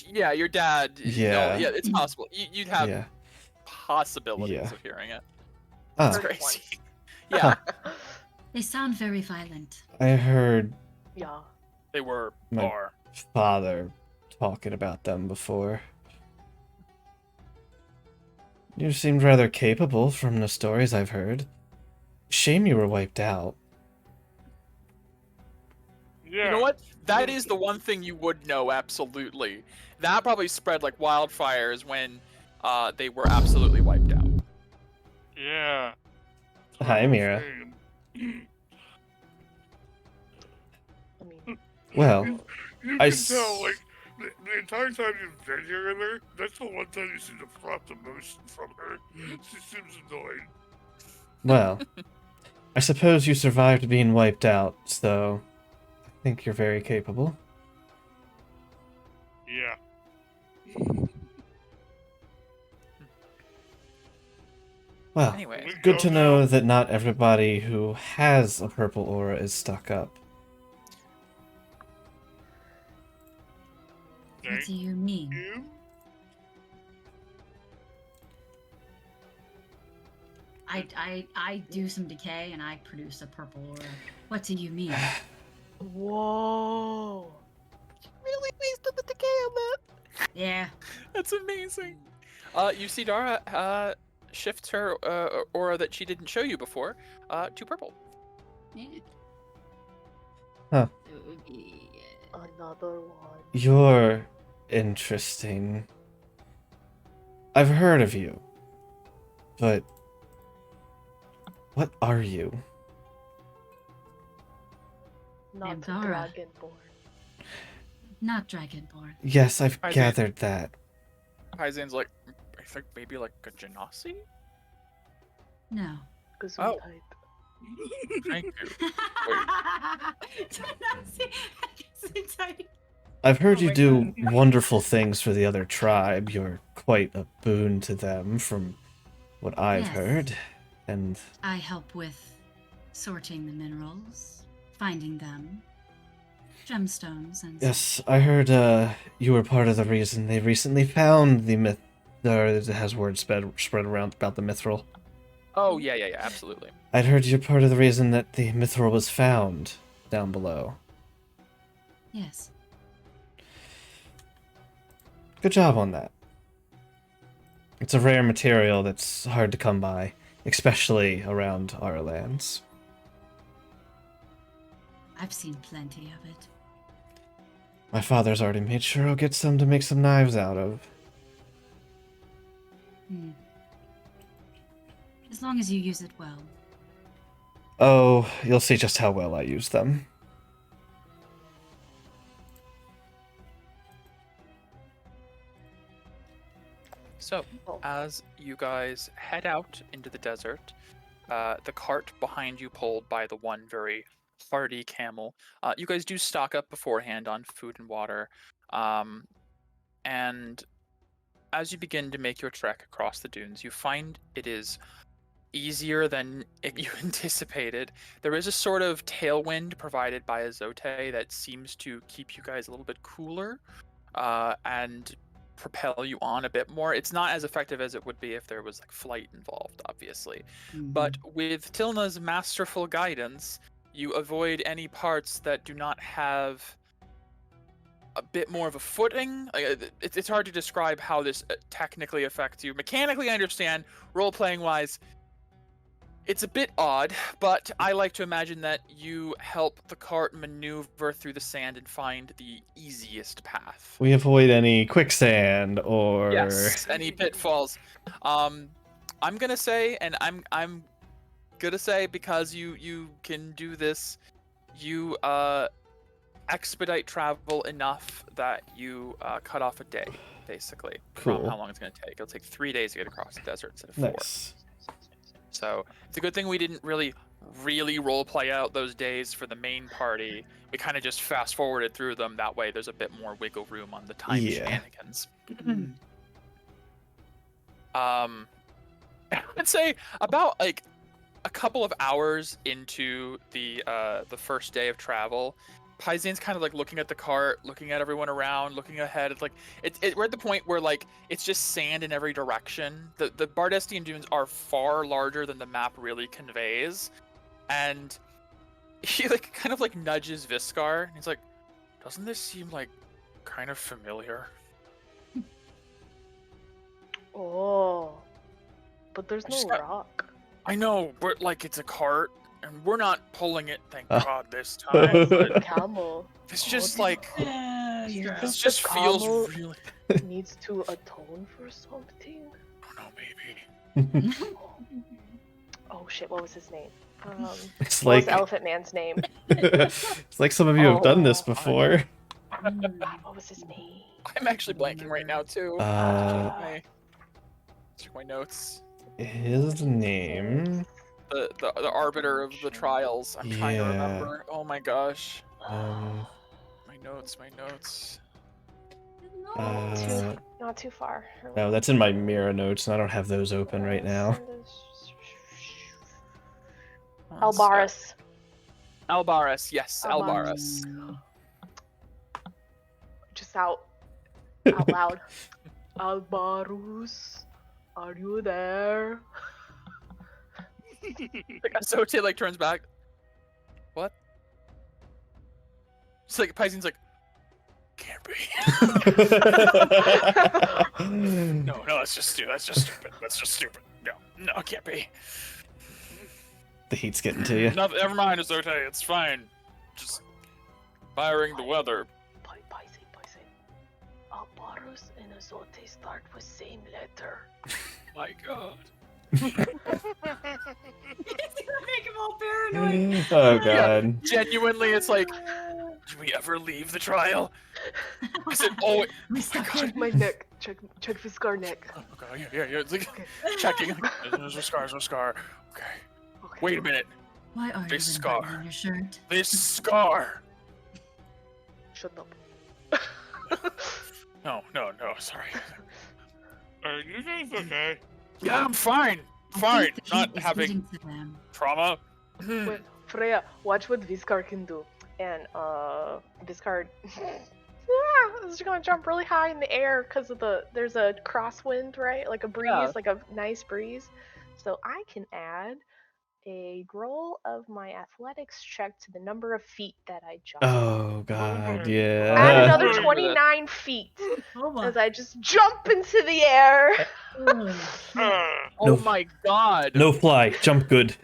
S3: Yeah, your dad. No,
S1: yeah
S3: yeah, it's possible. You'd have
S1: yeah
S3: possibilities
S1: yeah.
S3: of hearing it.
S1: Ah,
S3: It's
S2: Heard it
S3: crazy.
S2: once.
S3: Yeah,
S6: They sound very violent.
S1: I heard
S2: Yeah.
S3: they were.
S1: My-
S3: Are.
S1: father talking about them before. You seemed rather capable from the stories I've heard. Shame you were wiped out.
S4: Yeah.
S3: You know what? That is the one thing you would know, absolutely. That probably spread like wildfires when they were absolutely wiped out.
S4: Yeah.
S1: Hi, Mira.
S2: I mean,
S1: Well,
S4: You
S1: I
S4: can tell,
S1: s-
S4: like, the entire time you've been here with her, that's the one time you seem to prompt emotion from her. She seems annoyed.
S1: Well, I suppose you survived being wiped out, so I think you're very capable.
S4: Yeah.
S1: Well,
S3: Anyway,
S4: We
S1: good
S4: go
S1: to
S4: now?
S1: know that not everybody who has a purple aura is stuck up.
S6: What
S4: Thank
S6: do you mean?
S4: you.
S6: I do some decay and I produce a purple aura. What do you mean?
S2: whoa.
S3: really wasted the decay on that.
S6: Yeah.
S3: That's amazing. You see Dara shifts her aura that she didn't show you before to purple.
S6: Yeah.
S1: Huh.
S6: It would be,
S2: Another one.
S1: You're interesting. I've heard of you, but what are you?
S2: Not
S6: Andorra.
S2: dragonborn.
S6: not dragonborn.
S1: Yes, I've
S3: I did.
S1: gathered that.
S3: Kaizen's like, I think maybe like a Genasi?
S6: No.
S2: Gesundheit.
S3: Oh. Thank you.
S1: I've heard
S5: Oh
S1: you
S5: my
S1: do wonderful things for the other tribe. You're quite a boon to them, from what I've
S6: Yes.
S1: heard. And
S6: I help with sorting the minerals, finding them, gemstones, and
S1: yes, I heard you were part of the reason they recently found the myth. It has word spread around about the mithril.
S3: Oh yeah, absolutely.
S1: I'd heard you're part of the reason that the mithril was found down below.
S6: Yes.
S1: Good job on that. It's a rare material that's hard to come by, especially around our lands.
S6: I've seen plenty of it.
S1: My father's already made sure I'll get some to make some knives out of.
S6: Hmm. As long as you use it well.
S1: Oh, you'll see just how well I use them.
S3: So,
S2: Oh.
S3: as you guys head out into the desert, the cart behind you pulled by the one very hardy camel, you guys do stock up beforehand on food and water. And as you begin to make your trek across the dunes, you find it is easier than you anticipated. There is a sort of tailwind provided by Azote that seems to keep you guys a little bit cooler and propel you on a bit more. It's not as effective as it would be if there was like flight involved, obviously. But with Tilna's masterful guidance, you avoid any parts that do not have a bit more of a footing. It's hard to describe how this technically affects you. Mechanically, I understand. Role-playing wise, it's a bit odd, but I like to imagine that you help the cart maneuver through the sand and find the easiest path.
S1: We avoid any quicksand or
S3: Yes, any pitfalls. I'm gonna say, and I'm gonna say because you can do this, you expedite travel enough that you cut off a day, basically, from
S1: Cool.
S3: how long it's gonna take. It'll take 3 days to get across the desert instead of 4.
S1: Nice.
S3: So it's a good thing we didn't really really role play out those days for the main party, we kind of just fast forwarded through them. That way, there's a bit more wiggle room on the time shenanigans. I'd say about like a couple of hours into the first day of travel, Paizian's kind of like looking at the cart, looking at everyone around, looking ahead. It's like we're at the point where like it's just sand in every direction. The Bardestian dunes are far larger than the map really conveys, and he like kind of like nudges Viscar, and he's like, "Doesn't this seem like kind of familiar?"
S2: Oh, but there's
S3: I
S2: no
S3: just got-
S2: rock.
S3: I know, but like it's a cart, and we're not pulling it, thank God, this time. But
S2: Camel
S3: it's just like
S2: think
S3: this
S2: the
S3: just feels
S2: camel-
S3: really.
S2: needs to atone for something.
S3: Oh no, maybe.
S2: Oh shit, what was his name?
S1: It's
S2: What was
S1: like
S2: Elephant Man's name?
S1: it's like some of you have done this before.
S2: What was his name?
S3: I'm actually blanking right now too. Check my notes.
S1: His name.
S3: The arbiter of the trials. I'm trying to
S1: Yeah.
S3: remember. Oh my gosh.
S1: Um.
S3: My notes.
S2: Not too far.
S1: No, that's in my Mira notes, and I don't have those open right now.
S2: Albaris.
S3: Albaris, yes,
S2: Albaris.
S3: Albaris.
S2: Just out loud. Albarus, are you there?
S3: Like Azote like turns back. What? It's like Paizian's like, can't be. No, that's just stupid. That's just stupid. No, it can't be.
S1: The heat's getting to you.
S3: Never mind, Azote. It's fine. Just firing the weather.
S2: Paise. Albarus and Azote start with same letter.
S3: My God.
S6: Make him all paranoid.
S1: Oh God.
S3: Genuinely, it's like, do we ever leave the trial? Is it always?
S6: We
S3: Oh
S6: stuck
S3: my
S6: him.
S2: Check my neck. Check Viscar neck.
S3: Oh God, yeah. It's like
S2: Okay.
S3: checking. There's a scar. Okay.
S2: Okay.
S3: Wait a minute.
S6: Why are you
S3: This
S6: unbuttoning
S3: scar.
S6: your shirt?
S3: This scar.
S2: Shut up.
S3: No. Sorry.
S4: Are you guys okay?
S3: Yeah, I'm fine.
S6: I
S3: Fine.
S6: think the
S3: Not
S6: heat is
S3: having
S6: getting to them.
S3: trauma.
S2: Wait, Freya, watch what Viscar can do. And Viscar is just gonna jump really high in the air because of there's a crosswind, right? Like a breeze,
S3: Yeah.
S2: like a nice breeze. So I can add a roll of my athletics check to the number of feet that I jump.
S1: Oh God.
S2: Add
S1: Yeah.
S2: another
S3: Remember that.
S2: 29 feet
S6: Oh my.
S2: as I just jump into the air.
S4: Uh,
S3: Oh
S1: No.
S3: my God.
S1: No fly. Jump good.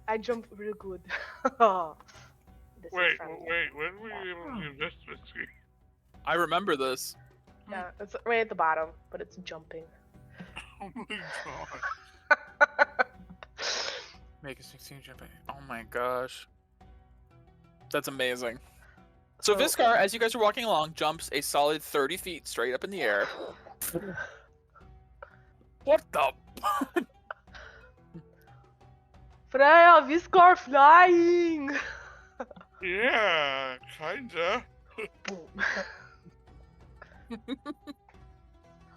S2: I jump real good. This is
S4: wait,
S2: from-
S4: when were you able to do this, Misty?
S3: I remember this.
S2: Yeah, it's right at the bottom, but it's jumping.
S4: Oh my God.
S3: Make a 16 jumping. Oh my gosh. That's amazing. So Viscar, as you guys are walking along, jumps a solid 30 feet straight up in the air. What the?
S2: Freya, Viscar flying!
S4: Yeah, kinda.
S2: Boom.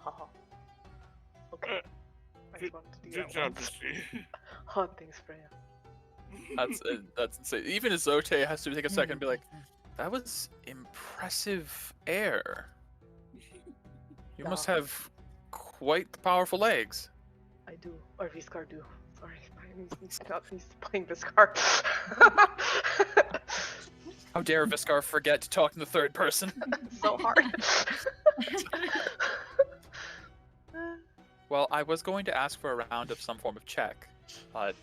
S2: Haha. Okay. I just wanted to do
S4: Good
S2: that
S4: job,
S2: once.
S4: Misty.
S2: Oh, thanks, Freya.
S3: That's insane. Even Azote has to take a second and be like, that was impressive air. You must have quite the powerful legs.
S2: I do. Or Viscar do. Sorry, he's playing Viscar.
S3: How dare Viscar forget to talk in the third person?
S2: So hard.
S3: Well, I was going to ask for a round of some form of check, but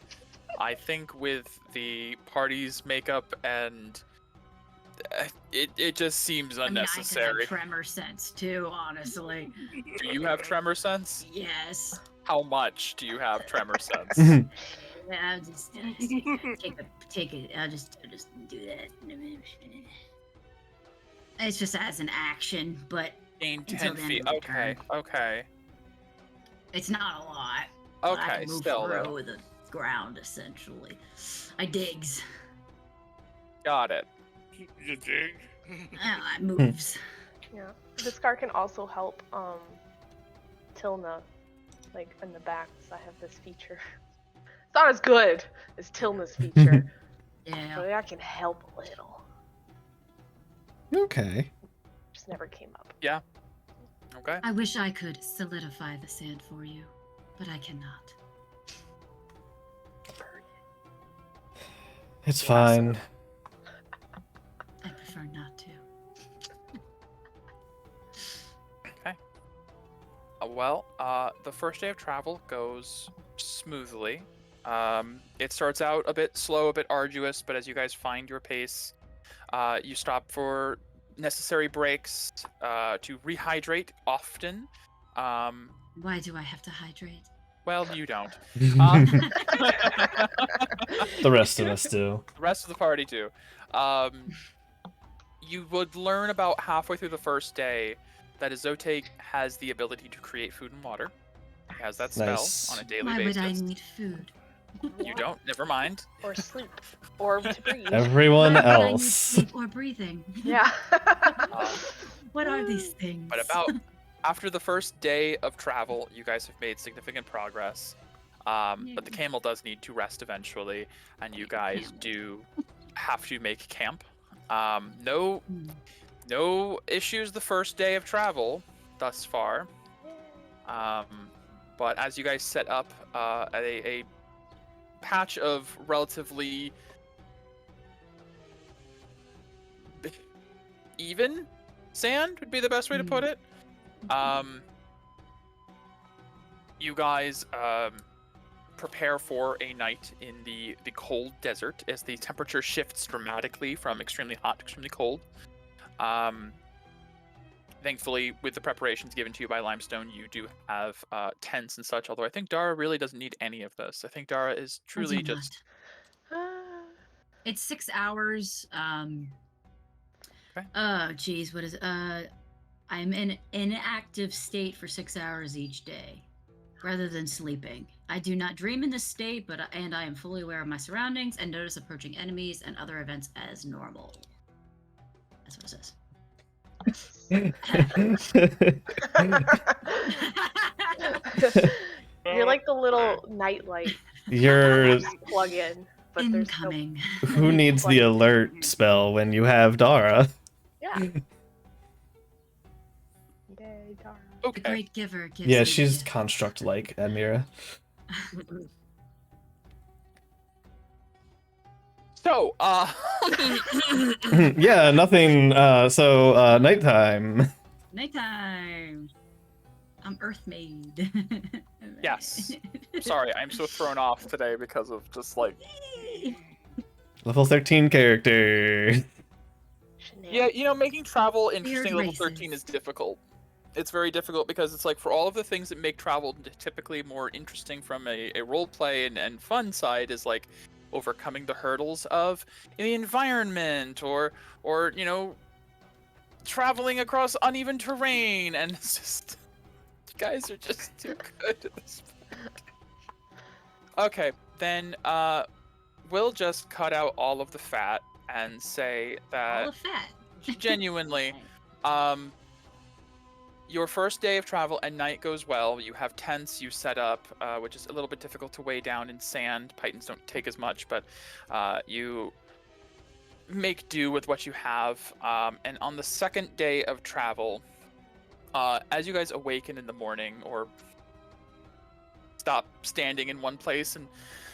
S3: I think with the party's makeup and it just seems unnecessary.
S6: I mean, I could have tremor sense too, honestly.
S3: Do you have tremor sense?
S6: Yes.
S3: How much do you have tremor sense?
S6: Yeah, I'll just take it. I'll just do that. It's just as an action, but
S3: Gain
S6: Until
S3: 10
S6: the end
S3: feet.
S6: of the
S3: Okay,
S6: turn.
S3: okay.
S6: it's not a lot. But I
S3: Okay,
S6: can move
S3: still
S6: through
S3: though.
S6: with a
S5: ground, essentially. I digs.
S3: Got it.
S4: You dig?
S5: It moves.
S2: Yeah. The scar can also help Tilna, like in the back. So I have this feature. It's not as good as Tilna's feature,
S5: Yeah.
S2: but I can help a little.
S1: Okay.
S2: Just never came up.
S3: Yeah. Okay.
S6: I wish I could solidify the sand for you, but I cannot.
S1: It's fine.
S6: I prefer not to.
S3: The first day of travel goes smoothly. It starts out a bit slow, a bit arduous, but as you guys find your pace, you stop for necessary breaks to rehydrate often.
S6: Why do I have to hydrate?
S3: Well, you don't.
S1: The rest of us do.
S3: The rest of the party do. You would learn about halfway through the first day that Azote has the ability to create food and water. He has that spell
S1: Nice.
S3: on a daily
S6: Why
S3: basis.
S6: would I need food?
S3: You don't. Never mind.
S2: Or sleep. Or to breathe.
S1: Everyone
S6: Why would I need
S1: else.
S6: sleep or breathing?
S2: Yeah.
S6: What are these things?
S3: But about after the first day of travel, you guys have made significant progress. But the camel does need to rest eventually, and you guys do have to make camp. No issues the first day of travel thus far. But as you guys set up at a patch of relatively even sand would be the best way to put it. You guys prepare for a night in the cold desert as the temperature shifts dramatically from extremely hot to extremely cold. Thankfully, with the preparations given to you by Limestone, you do have tents and such, although I think Dara really doesn't need any of this. I think Dara is
S6: I
S3: truly
S6: do
S3: just...
S5: It's 6 hours.
S3: Okay.
S5: Oh, geez, what is it? I'm in an inactive state for 6 hours each day, rather than sleeping. I do not dream in this state, and I am fully aware of my surroundings and notice approaching enemies and other events as normal. That's what it says.
S2: You're like the little nightlight
S1: You're.
S2: plug in. But there's no...
S6: Incoming.
S1: Who needs the alert spell when you have Dara?
S2: Yeah. Yay, Dara.
S6: The
S3: Okay.
S6: great giver gives
S1: Yeah,
S6: me
S1: she's
S6: gift.
S1: construct like Admira.
S3: So,
S1: Yeah, nothing. So, nighttime.
S5: Nighttime. I'm Earth made.
S3: Yes. Sorry, I'm so thrown off today because of just like...
S1: Level 13 character.
S3: Yeah, you know, making travel
S6: Weird
S3: interesting level 13
S6: races.
S3: is difficult. It's very difficult because it's like for all of the things that make travel typically more interesting from a roleplay and fun side is like overcoming the hurdles of the environment or you know, traveling across uneven terrain, and it's just... You guys are just too good at this point. Okay, then we'll just cut out all of the fat and say
S5: All
S3: that
S5: the fat.
S3: genuinely, your first day of travel and night goes well. You have tents you set up, which is a little bit difficult to weigh down in sand. Pythons don't take as much, but you make do with what you have. And on the second day of travel, as you guys awaken in the morning, or stop standing in one place and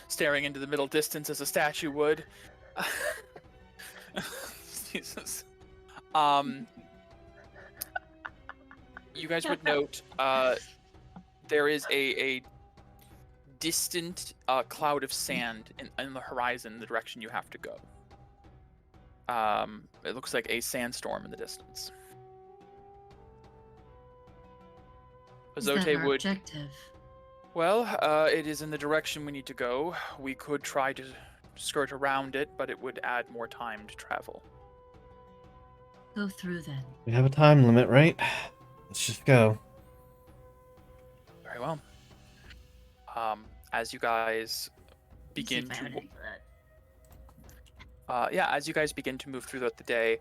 S3: staring into the middle distance as a statue would, Jesus. You guys would note there is a distant cloud of sand in the horizon in the direction you have to go. It looks like a sandstorm in the distance.
S6: Is that
S3: Azote
S6: our
S3: would...
S6: objective?
S3: Well, it is in the direction we need to go. We could try to skirt around it, but it would add more time to travel.
S6: Go through then.
S1: We have a time limit, right? Let's just go.
S3: Very well. As you guys begin
S5: See if I
S3: to
S5: had any for that.
S3: yeah, as you guys begin to move throughout the day,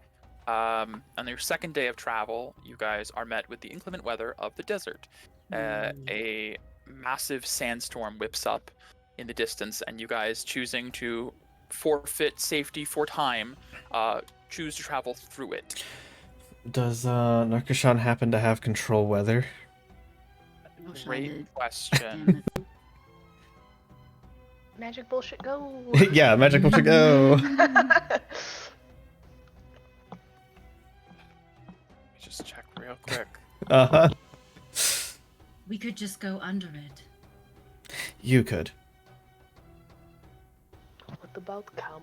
S3: on your second day of travel, you guys are met with the inclement weather of the desert. A massive sandstorm whips up in the distance, and you guys, choosing to forfeit safety for time, choose to travel through it.
S1: Does Narkashan happen to have control weather?
S5: Wish I
S3: Great
S5: did.
S3: question.
S5: Damn it.
S2: Magic bullshit, go!
S1: Yeah, magic will go.
S3: Just check real quick.
S1: Uh-huh.
S6: We could just go under it.
S1: You could.
S2: What about camel?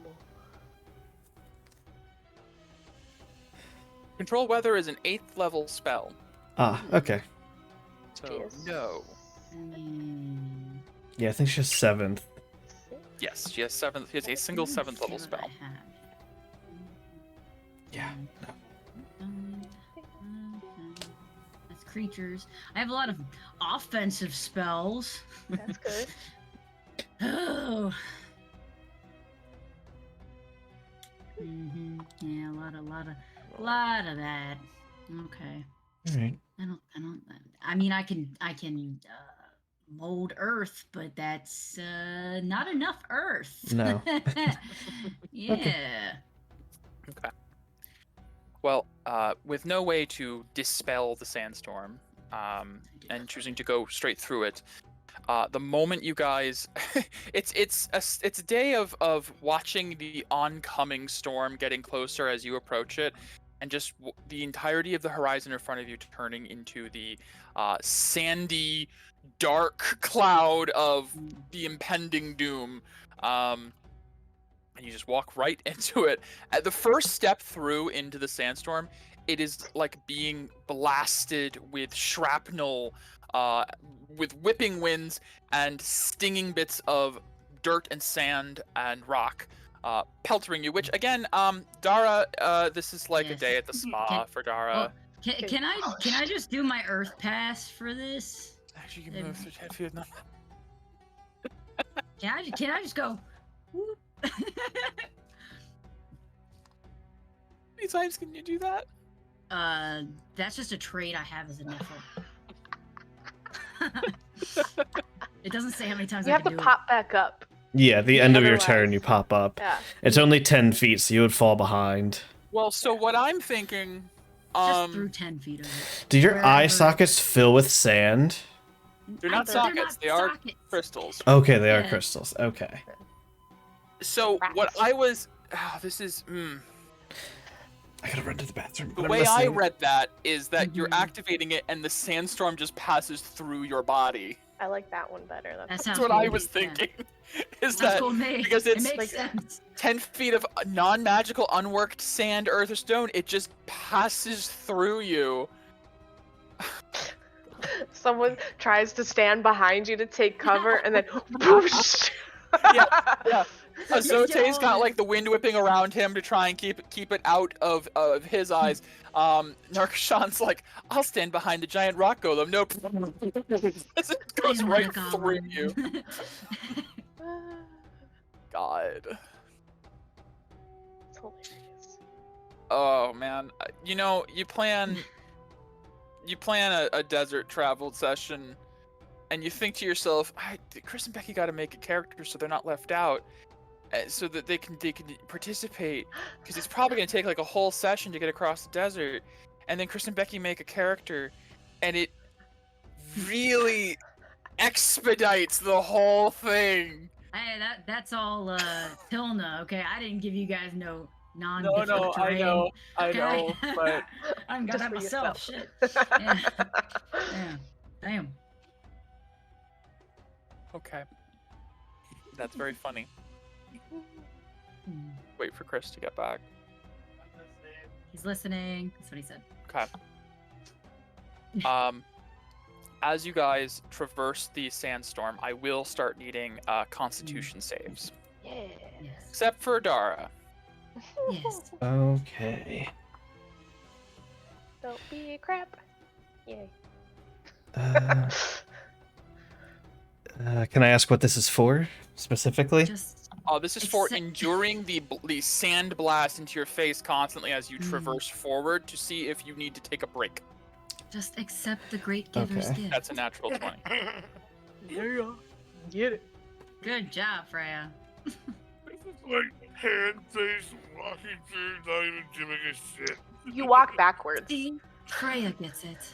S3: Control weather is an 8th level spell,
S1: Ah, okay.
S3: so
S2: Yes.
S3: no.
S6: Mm,
S1: Yeah, I think she's 7th.
S3: Yes, she has 7th. She has a single
S6: let me
S3: 7th
S6: see
S3: level
S6: what
S3: spell.
S6: I have.
S1: Yeah.
S6: That's creatures. I have a lot of offensive spells.
S2: That's good.
S6: Oh. Yeah, a lot of that. Okay.
S1: Alright.
S6: I mean, I can mold earth, but that's not enough earth.
S1: No.
S6: Yeah.
S3: Okay. Well, with no way to dispel the sandstorm, and choosing to go straight through it, the moment you guys, it's a day of watching the oncoming storm getting closer as you approach it, and just the entirety of the horizon in front of you turning into the sandy, dark cloud of the impending doom. And you just walk right into it. At the first step through into the sandstorm, it is like being blasted with shrapnel, with whipping winds and stinging bits of dirt and sand and rock, peltering you. Which again, Dara, this is like a
S6: Yes.
S3: day at the spa for Dara.
S6: Can I just do my earth pass for this?
S3: Actually, you can move through 10 feet.
S6: Can I just go? Whoop?
S3: How many times can you do that?
S6: That's just a trait I have as a Nephil. It doesn't say how many times
S2: You
S6: I
S2: have
S6: can
S2: to
S6: do
S2: pop back up.
S1: Yeah, the end of your
S2: Otherwise-
S1: turn, you pop up.
S2: Yeah.
S1: It's only 10 feet, so you would fall behind.
S3: Well, so what I'm thinking,
S6: it. Just through 10 feet of it.
S1: Do your eye
S6: Wherever-
S1: sockets fill with sand?
S3: they're not
S6: They're
S3: sockets,
S6: not
S3: they are
S6: sockets.
S3: crystals.
S1: Okay, they are
S6: Yeah.
S1: crystals. Okay.
S3: So what
S2: Rats.
S3: I was, this is
S1: I gotta run to the bathroom.
S3: the
S1: but I'm
S3: way I
S1: listening.
S3: read that is that you're
S6: Mhm.
S3: activating it and the sandstorm just passes through your body.
S2: I like that one better.
S6: That
S2: That's
S6: sounds
S3: That's what
S6: cool
S3: I
S6: to
S3: was
S6: me, yeah.
S3: thinking. Is
S6: Sounds
S3: that
S6: cool to me.
S3: because
S6: It
S3: it's
S6: makes
S2: like-
S6: sense.
S3: 10 feet of non-magical, unworked sand, earth, or stone, it just passes through you.
S2: someone tries to stand behind you to take cover, and then whoosh.
S3: Yeah. Azote's got
S6: Yo.
S3: like the wind whipping around him to try and keep it out of his eyes. Narkashan's like, I'll stand behind the giant rock golem. Nope. It goes
S6: I'm
S3: right
S6: not a
S3: through
S6: goblin.
S3: you. God.
S2: It's hilarious.
S3: Oh man. You know, you plan a desert travel session, and you think to yourself, Chris and Becky got to make a character so they're not left out, so that they can participate, because it's probably gonna take like a whole session to get across the desert, and then Chris and Becky make a character, and it really expedites the whole thing.
S6: Hey, that's all Tilna, okay? I didn't give you guys no non
S3: No, I know, but
S6: I'm
S2: Just
S6: gonna
S2: for
S6: myself.
S2: yourself.
S6: Shit. Yeah. Damn.
S3: okay. That's very funny.
S6: Hmm.
S3: Wait for Chris to get back.
S6: He's listening. That's what he said.
S3: Okay. As you guys traverse the sandstorm, I will start needing Constitution saves,
S2: Yeah.
S6: Yes.
S3: except for Dara.
S6: Yes.
S1: Okay.
S2: Don't be a crap. Yay.
S1: Can I ask what this is for? specifically?
S6: Just
S3: This is for
S6: Except-
S3: enduring the sand blast into your face constantly as you
S6: Mm.
S3: traverse forward to see if you need to take a break.
S6: just accept the great giver's
S1: Okay.
S6: gift.
S3: That's a natural 20.
S2: Yeah. Get it.
S6: Good job, Freya.
S4: This is like hand face walking through, not even giving a shit.
S2: You walk backwards.
S6: See? Freya gets it.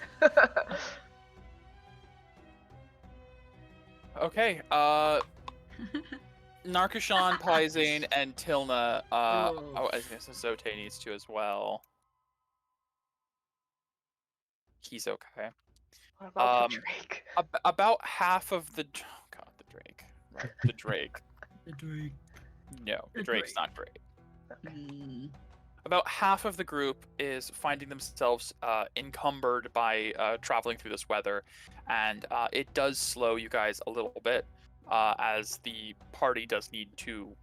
S3: Okay, Narkishan, Pyzane, and Tilna, oh, I guess Zote needs to as well. He's okay.
S2: What about the
S3: Um,
S2: Drake?
S3: About half of the... Oh god, the Drake. Right, the Drake.
S6: The Drake.
S3: No, the
S6: The
S3: Drake's
S6: Drake.
S3: not great.
S6: Mm.
S3: About half of the group is finding themselves encumbered by traveling through this weather, and it does slow you guys a little bit, as the party does need to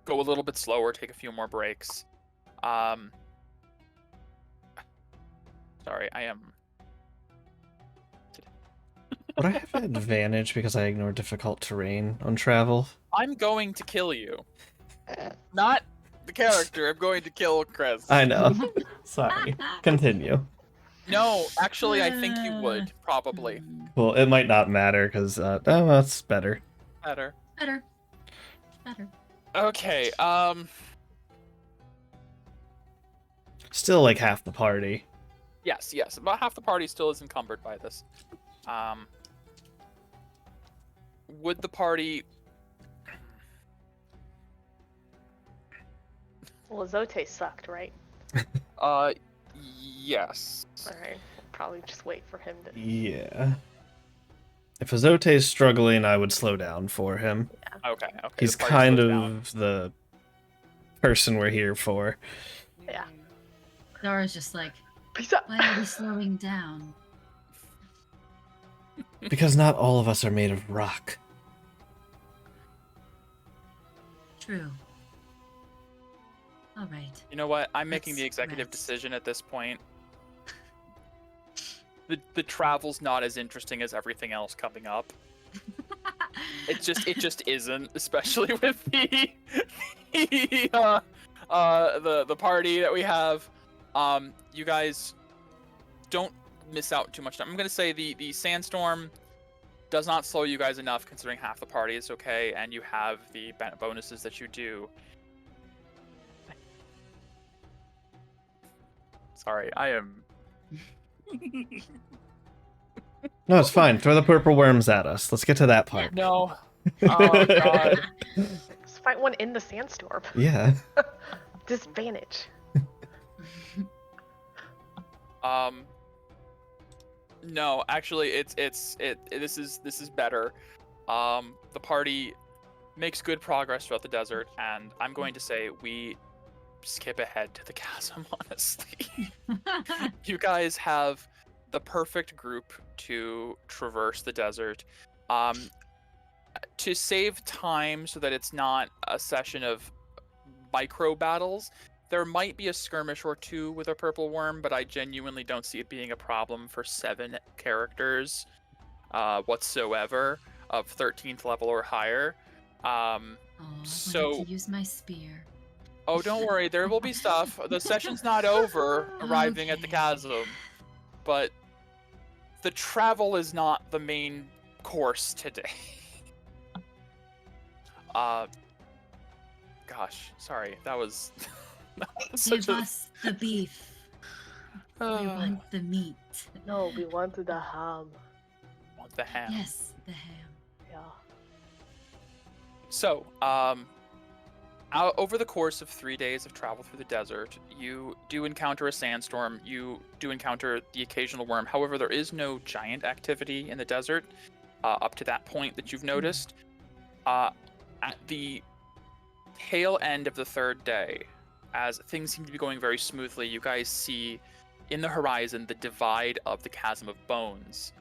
S3: go a little bit slower, take a few more breaks. Sorry, I am...
S1: Would I have an advantage because I ignore difficult terrain on travel?
S3: I'm going to kill you. Not the character, I'm going to kill Chris.
S1: I know. Sorry. Continue.
S3: No, actually, I think you would, probably.
S6: Mm.
S1: Well, it might not matter because oh, that's better.
S3: Better.
S6: Better. Better.
S3: Okay,
S1: Still like half the party.
S3: yes, about half the party still is encumbered by this. Would the party...
S2: Well, Zote sucked, right?
S3: Yes.
S2: Alright. We'll probably just wait for him to.
S1: Yeah. If Azote's struggling, I would slow down for him.
S3: Okay.
S1: He's
S3: the party
S1: kind
S3: slows
S1: of
S3: down.
S1: the person we're here for.
S2: Yeah.
S6: Dora's just like,
S2: Peace out.
S6: why are we slowing down?
S1: Because not all of us are made of rock.
S6: True. All right.
S3: You know what? I'm making the
S6: Let's
S3: executive
S6: rest.
S3: decision at this point. The travel's not as interesting as everything else coming up. It just isn't, especially with the the party that we have. You guys don't miss out too much time. I'm gonna say the sandstorm does not slow you guys enough, considering half the party is okay, and you have the bonuses that you do. Sorry, I am.
S1: No, it's fine. Throw the purple worms at us. Let's get to that part.
S3: No. Oh god.
S2: Let's fight one in the sandstorm.
S1: Yeah.
S2: Disadvantage.
S3: No, actually, this is better. The party makes good progress throughout the desert, and I'm going to say we skip ahead to the chasm. Honestly, you guys have the perfect group to traverse the desert. To save time so that it's not a session of micro battles, there might be a skirmish or two with a purple worm, but I genuinely don't see it being a problem for 7 characters whatsoever of 13th level or higher.
S6: Oh, I
S3: So-
S6: wanted to use my spear.
S3: Oh, don't worry, there will be stuff. The session's not over arriving at the
S6: Okay.
S3: chasm, but the travel is not the main course today. Gosh, sorry, that was, that was such
S6: Give
S3: a...
S6: us the beef. We want the meat.
S2: No, we wanted the ham.
S3: want the ham.
S6: Yes, the ham.
S2: Yeah.
S3: So, over the course of 3 days of travel through the desert, you do encounter a sandstorm. You do encounter the occasional worm. However, there is no giant activity in the desert up to that point that you've noticed. At the tail end of the 3rd day, as things seem to be going very smoothly, you guys see in the horizon the divide of the Chasm of Bones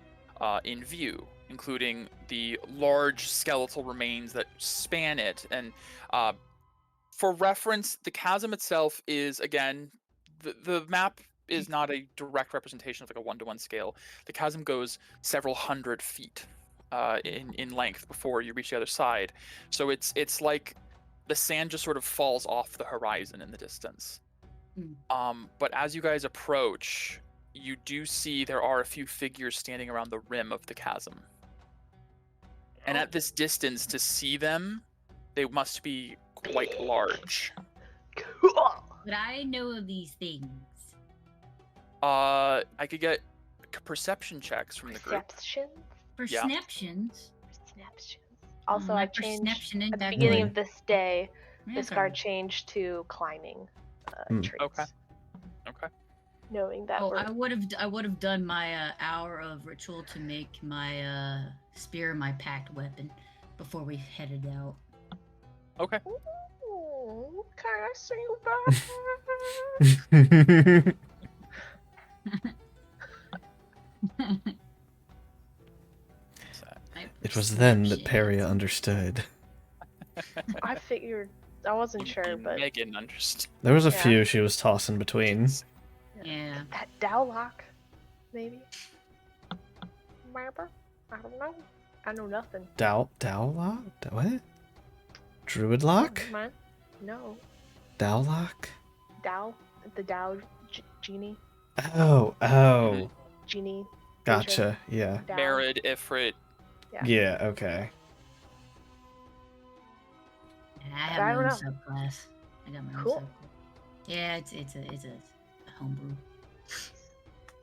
S3: in view, including the large skeletal remains that span it. And for reference, the chasm itself is, again, the map is not a direct representation of like a 1-to-1 scale. The chasm goes several hundred feet in length before you reach the other side. So it's like the sand just sort of falls off the horizon in the distance. But as you guys approach, you do see there are a few figures standing around the rim of the chasm. And at this distance, to see them, they must be quite large.
S5: But I know of these things.
S3: I could get perception checks from the group.
S2: Perceptions?
S5: Perceptions.
S2: Also, I
S5: not
S2: changed
S5: perceptioning
S2: at the
S5: back
S2: beginning
S1: then.
S2: of this day. This
S5: Okay.
S2: card changed to climbing traits.
S3: Okay.
S2: Knowing that
S5: Oh,
S2: we're
S5: I would have done my hour of ritual to make my spear my packed weapon before we headed out.
S3: Okay.
S2: Ooh, can I see you back?
S1: It was then that Peria understood.
S2: I figured. I wasn't sure, but
S3: Megan understood.
S1: There was a
S2: Yeah.
S1: few she was tossing between.
S5: Yeah.
S2: that Dowlock, maybe. Maybe. I don't know. I know nothing.
S1: Dowlock? What? Druidlock?
S2: Man. No.
S1: Dowlock?
S2: Dow. The Dow genie.
S1: Oh.
S2: Genie.
S1: Gotcha. Yeah.
S2: Dow.
S3: Merid, Ifrit.
S1: Yeah, okay.
S5: And I
S2: I
S5: have my own
S2: don't know.
S5: subclass. I got my own
S2: Cool.
S5: subclass. Yeah, it's a homebrew.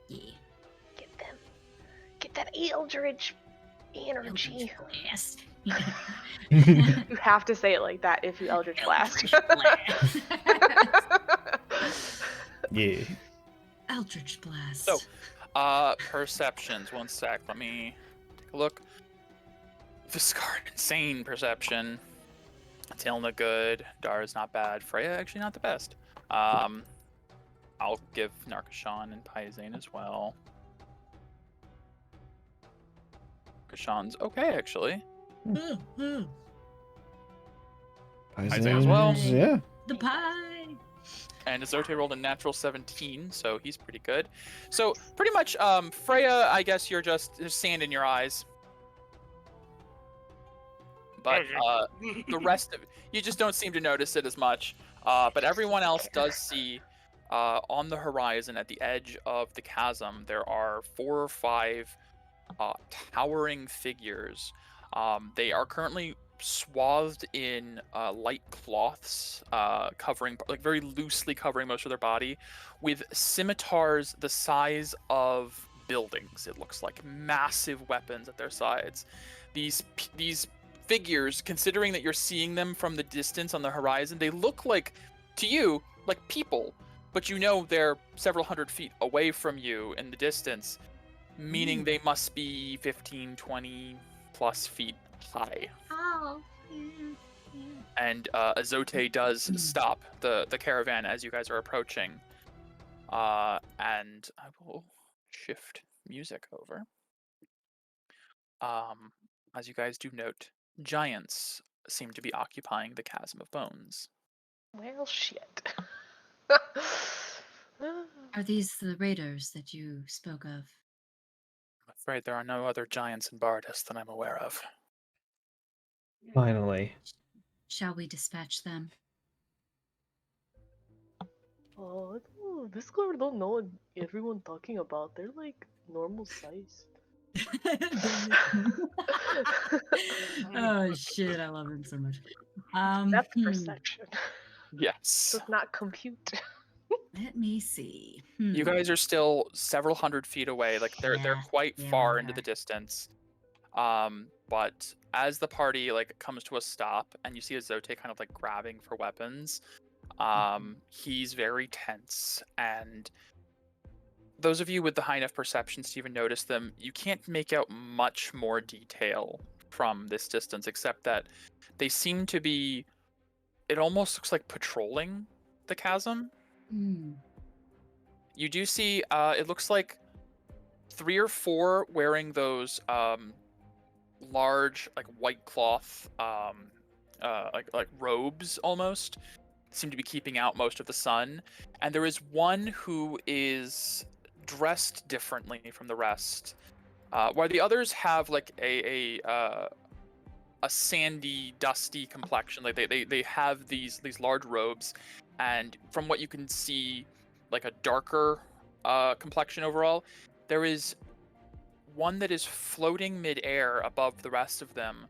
S5: Yeah.
S2: Get that Eldritch energy.
S5: Blast.
S2: You have to say it like that if you Eldritch Blast.
S5: Blast.
S1: Yeah.
S5: Eldritch Blast.
S3: So, perceptions. One sec. Let me take a look. Viscard, insane perception. Tilna good. Dara's not bad. Freya actually not the best. I'll give Narkashan and Pyzane as well. Narkashan's okay actually.
S1: Isaiah
S3: as well.
S1: Yeah.
S5: The pie.
S3: And Azote rolled a natural 17, so he's pretty good. So pretty much, Freya, I guess you're there's sand in your eyes. But the rest of you just don't seem to notice it as much. But everyone else does see on the horizon at the edge of the chasm, there are 4 or 5 towering figures. They are currently swathed in light cloths, covering, like very loosely covering most of their body, with scimitars the size of buildings. It looks like massive weapons at their sides. These figures, considering that you're seeing them from the distance on the horizon, they look like, to you, like people, but you know they're several hundred feet away from you in the distance, meaning they must be 15, 20 plus feet high.
S5: Oh.
S3: And Azote does stop the caravan as you guys are approaching. And I will shift music over. As you guys do note, giants seem to be occupying the Chasm of Bones.
S2: Well, shit.
S6: Are these the raiders that you spoke of?
S3: I'm afraid there are no other giants in Bardis that I'm aware of.
S1: Finally.
S6: Shall we dispatch them?
S2: Oh, this girl don't know what everyone talking about. They're like normal size.
S6: Oh shit, I love him so much.
S2: That's perception.
S3: Yes.
S2: Does not compute.
S6: Let me see.
S3: You guys are still several hundred feet away. Like they're
S6: Yeah,
S3: quite
S6: yeah,
S3: far
S6: we
S3: into
S6: are.
S3: the distance. But as the party like comes to a stop and you see Azote kind of like grabbing for weapons, he's very tense, and those of you with the high enough perceptions to even notice them, you can't make out much more detail from this distance except that they seem to be, it almost looks like patrolling the chasm. You do see it looks like 3 or 4 wearing those large like white cloth like robes almost, seem to be keeping out most of the sun, and there is one who is dressed differently from the rest. While the others have like a sandy, dusty complexion, like they have these large robes, and from what you can see, like a darker complexion overall. There is one that is floating midair above the rest of them,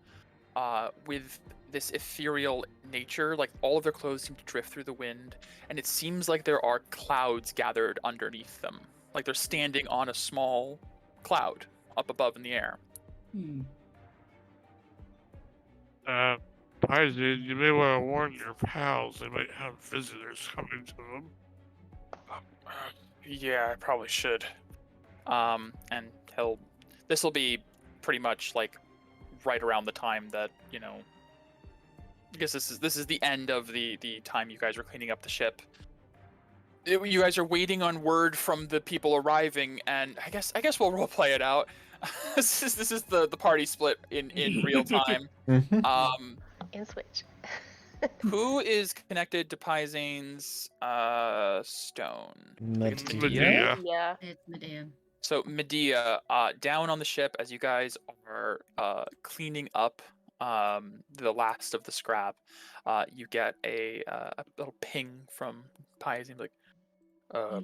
S3: with this ethereal nature. Like all of their clothes seem to drift through the wind, and it seems like there are clouds gathered underneath them. Like they're standing on a small cloud up above in the air.
S6: Hmm.
S4: Paisley, you may want to warn your pals. They might have visitors coming to them.
S3: Yeah, I probably should. And this will be pretty much like right around the time that, I guess this is the end of the time you guys are cleaning up the ship. You guys are waiting on word from the people arriving, and I guess we'll roleplay it out. This is the party split in real time.
S1: Mhm.
S2: And switch.
S3: Who is connected to Paizane's stone?
S1: Medea?
S2: Yeah.
S6: It's Medea.
S3: So Medea, down on the ship as you guys are cleaning up the last of the scrap, you get a little ping from Paizen, like,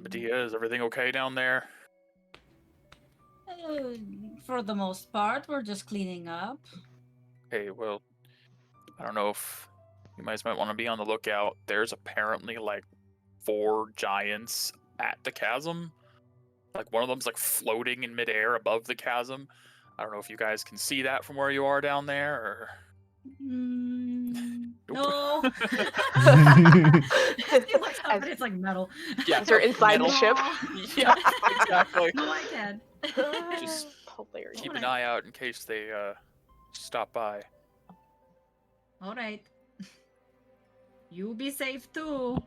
S3: Medea, is everything okay down there?
S6: For the most part, we're just cleaning up.
S3: Okay, well, I don't know if you guys might want to be on the lookout. There's apparently like 4 giants at the chasm. Like one of them's like floating in midair above the chasm. I don't know if you guys can see that from where you are down there, or
S6: No. It looks up and it's like metal.
S3: Yeah,
S2: They're inside the
S3: metal.
S2: ship.
S3: Yeah, exactly.
S6: No, I can.
S3: Just
S2: Hilarious.
S3: keep an eye out in case they stop by.
S6: All right. You be safe too.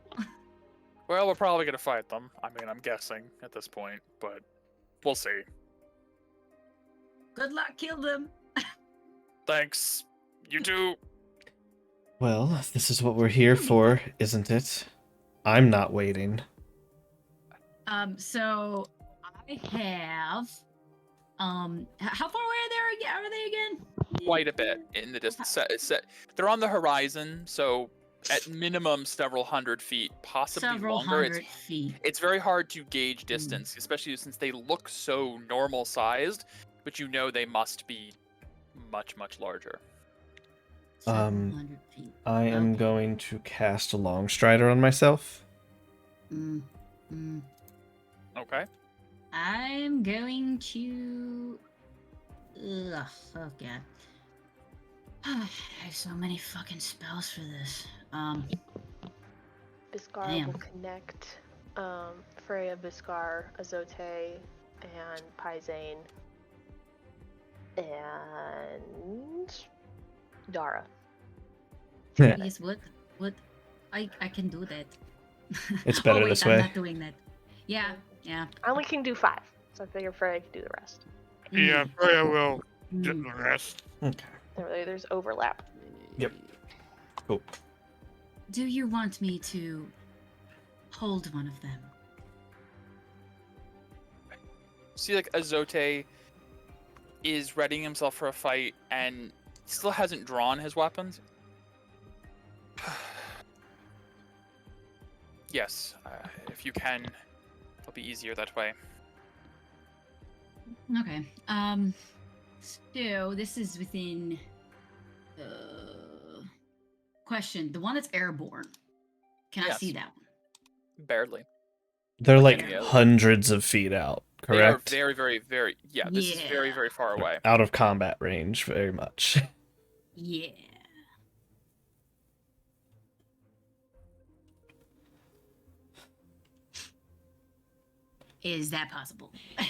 S3: Well, we're probably gonna fight them. I mean, I'm guessing at this point, but we'll see.
S6: Good luck, kill them.
S3: Thanks. You too.
S1: Well, this is what we're here for, isn't it? I'm not waiting.
S6: So I have how far away are they again?
S3: Quite a bit in the distance. They're on the horizon, so at minimum several hundred feet, possibly
S6: Several
S3: longer.
S6: hundred feet.
S3: It's very hard to gauge distance, especially since they look so normal sized, but they must be much, much larger.
S6: Several hundred feet.
S1: I am
S6: Okay.
S1: going to cast a long strider on myself.
S3: Okay.
S6: I'm going to. Ugh, oh god. I have so many fucking spells for this.
S2: Biscar
S6: Damn.
S2: will connect Freya, Biscar, Azote, and Paizane, and Dara.
S6: Please, what? I can do that.
S1: It's better
S6: oh, wait,
S1: this
S6: I'm
S1: way.
S6: not doing that. Yeah.
S2: I only can do 5, so I figure Freya can do the rest.
S4: Yeah, Freya will get
S6: Mm.
S4: the rest.
S1: Okay.
S2: There's overlap.
S1: Yep. Cool.
S6: Do you want me to hold one of them?
S3: See, like, Azote is readying himself for a fight and still hasn't drawn his weapons. Yes, if you can, it'll be easier that way.
S6: Okay. So this is within. Question: the one that's airborne. Can I
S3: Yes.
S6: see that one?
S3: Barely.
S1: They're like
S3: Yeah.
S1: hundreds of feet out, correct?
S3: They are very, very, very. Yeah, this is very,
S6: Yeah.
S3: very far away.
S1: Out of combat range, very much.
S6: Yeah. Is that possible? Is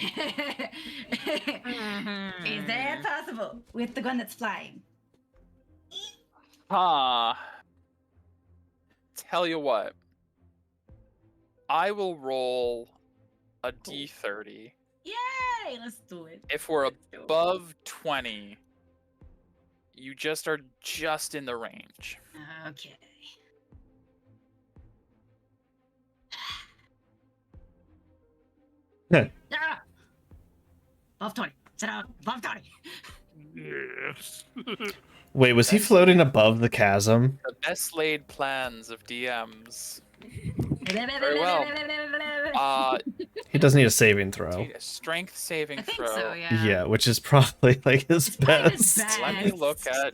S6: that possible with the gun that's flying?
S3: Tell you what. I will roll a d30.
S6: Yay! Let's do it.
S3: If we're
S6: Let's do it.
S3: above 20, you are just in the range.
S6: Okay. Ah! Above 20.
S5: Sit out. Love Donnie.
S4: Yes.
S1: Wait, was he floating above the chasm?
S3: The best laid plans of DMs. Very well.
S1: He does need a saving throw.
S3: Need a strength saving
S5: I think
S3: throw.
S5: so, yeah.
S1: Yeah, which is probably like his
S5: It's probably his
S1: best.
S3: Let me look at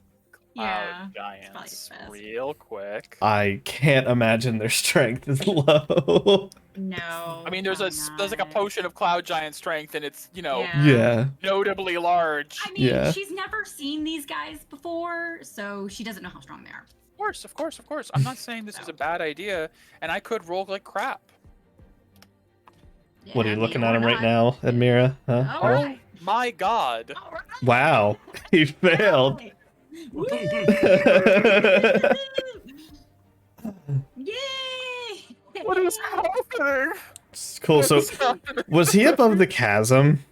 S5: Yeah.
S3: Cloud
S5: it's probably his
S3: Giants
S5: best.
S3: real quick.
S1: I can't imagine their strength is low.
S5: No.
S3: I mean, there's like a
S5: not.
S3: potion of Cloud Giant strength, and it's
S1: Yeah.
S3: notably large.
S5: I mean,
S1: Yeah.
S5: she's never seen these guys before, so she doesn't know how strong they are.
S3: Of course. I'm not saying this is a bad idea, and I could roll like crap.
S1: What are
S5: Yeah,
S1: you
S5: I
S1: looking
S5: mean,
S1: at
S5: or
S1: him right
S5: not.
S1: now, Admira? Huh?
S5: All
S1: Huh?
S5: right.
S3: My God.
S5: All right.
S1: Wow, he failed.
S5: Woo! Yay!
S3: What is happening?
S1: Cool. So,
S3: What is happening?
S1: was he above the chasm?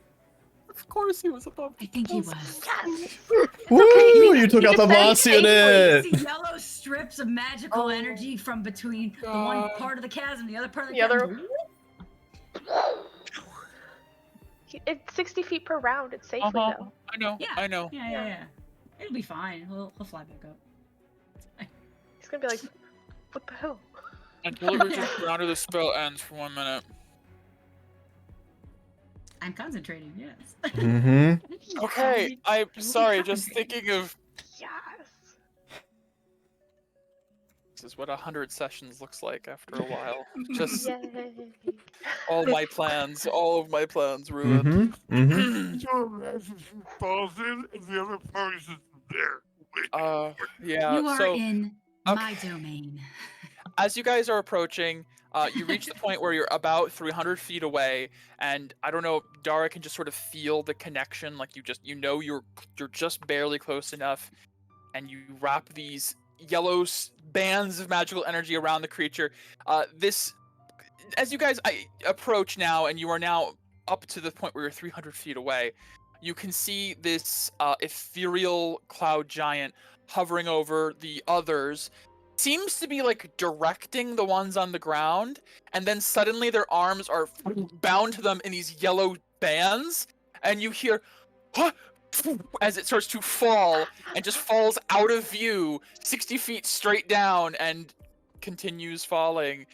S3: Of course he was above.
S5: I think he was.
S2: Yes.
S1: Woo! You took out the
S2: can
S1: boss
S2: say
S1: unit.
S5: See yellow strips of magical
S3: Oh,
S5: energy from between the one
S3: God.
S5: part of the chasm, the other part of the
S2: The other-
S5: chasm.
S2: It's 60 feet per round. It's safely
S3: Uh-huh.
S2: though.
S3: I know.
S5: Yeah.
S3: I know.
S5: Yeah. It'll be fine. He'll fly back up.
S2: He's gonna be like, what the hell?
S3: Until the original round of the spell ends for 1 minute.
S5: I'm concentrating, yes.
S1: Mm-hmm.
S3: Okay, I'm sorry. Just thinking of
S2: Yes.
S3: this is what 100 sessions looks like after a while. Just
S2: Yay.
S3: all my plans, all of my plans ruined.
S1: Mm-hmm. Mm-hmm.
S4: So imagine she falls in and the other party's just there. waiting.
S3: Yeah.
S5: You are
S3: So
S5: in
S3: okay.
S5: my domain.
S3: as you guys are approaching, you reach the point where you're about 300 feet away, and I don't know, Dara can just sort of feel the connection. Like you're just barely close enough, and you wrap these yellow bands of magical energy around the creature. As you guys approach now, and you are now up to the point where you're 300 feet away, you can see this ethereal cloud giant hovering over the others. Seems to be like directing the ones on the ground, and then suddenly their arms are bound to them in these yellow bands, and you hear "Huh!" as it starts to fall and just falls out of view 60 feet straight down and continues falling.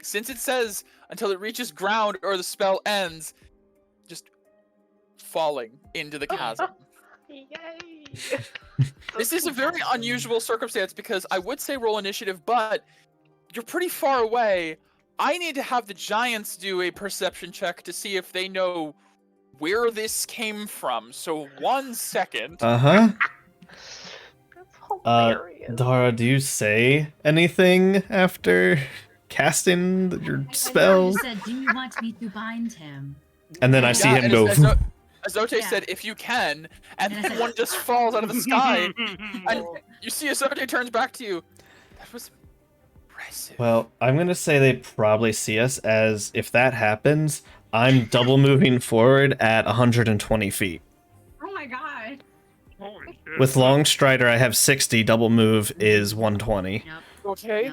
S3: Since it says until it reaches ground or the spell ends, just falling into the chasm.
S2: Yay.
S3: This is a very unusual circumstance because I would say roll initiative, but you're pretty far away. I need to have the giants do a perception check to see if they know where this came from. So 1 second.
S1: Uh-huh.
S2: That's hilarious.
S1: Dara, do you say anything after casting your spell?
S5: You said, do you want me to bind him?
S1: And then I see him
S3: and
S1: go.
S3: Azote
S5: Yeah.
S3: said, if you can, and
S5: And I
S3: then
S5: said-
S3: one just falls out of the sky, and you see Azote turns back to you. That was impressive.
S1: Well, I'm gonna say they probably see us as if that happens, I'm double moving forward at 120 feet.
S5: Oh my god.
S4: Holy shit.
S1: With long strider, I have 60. Double move is 120.
S5: Yep.
S3: Okay.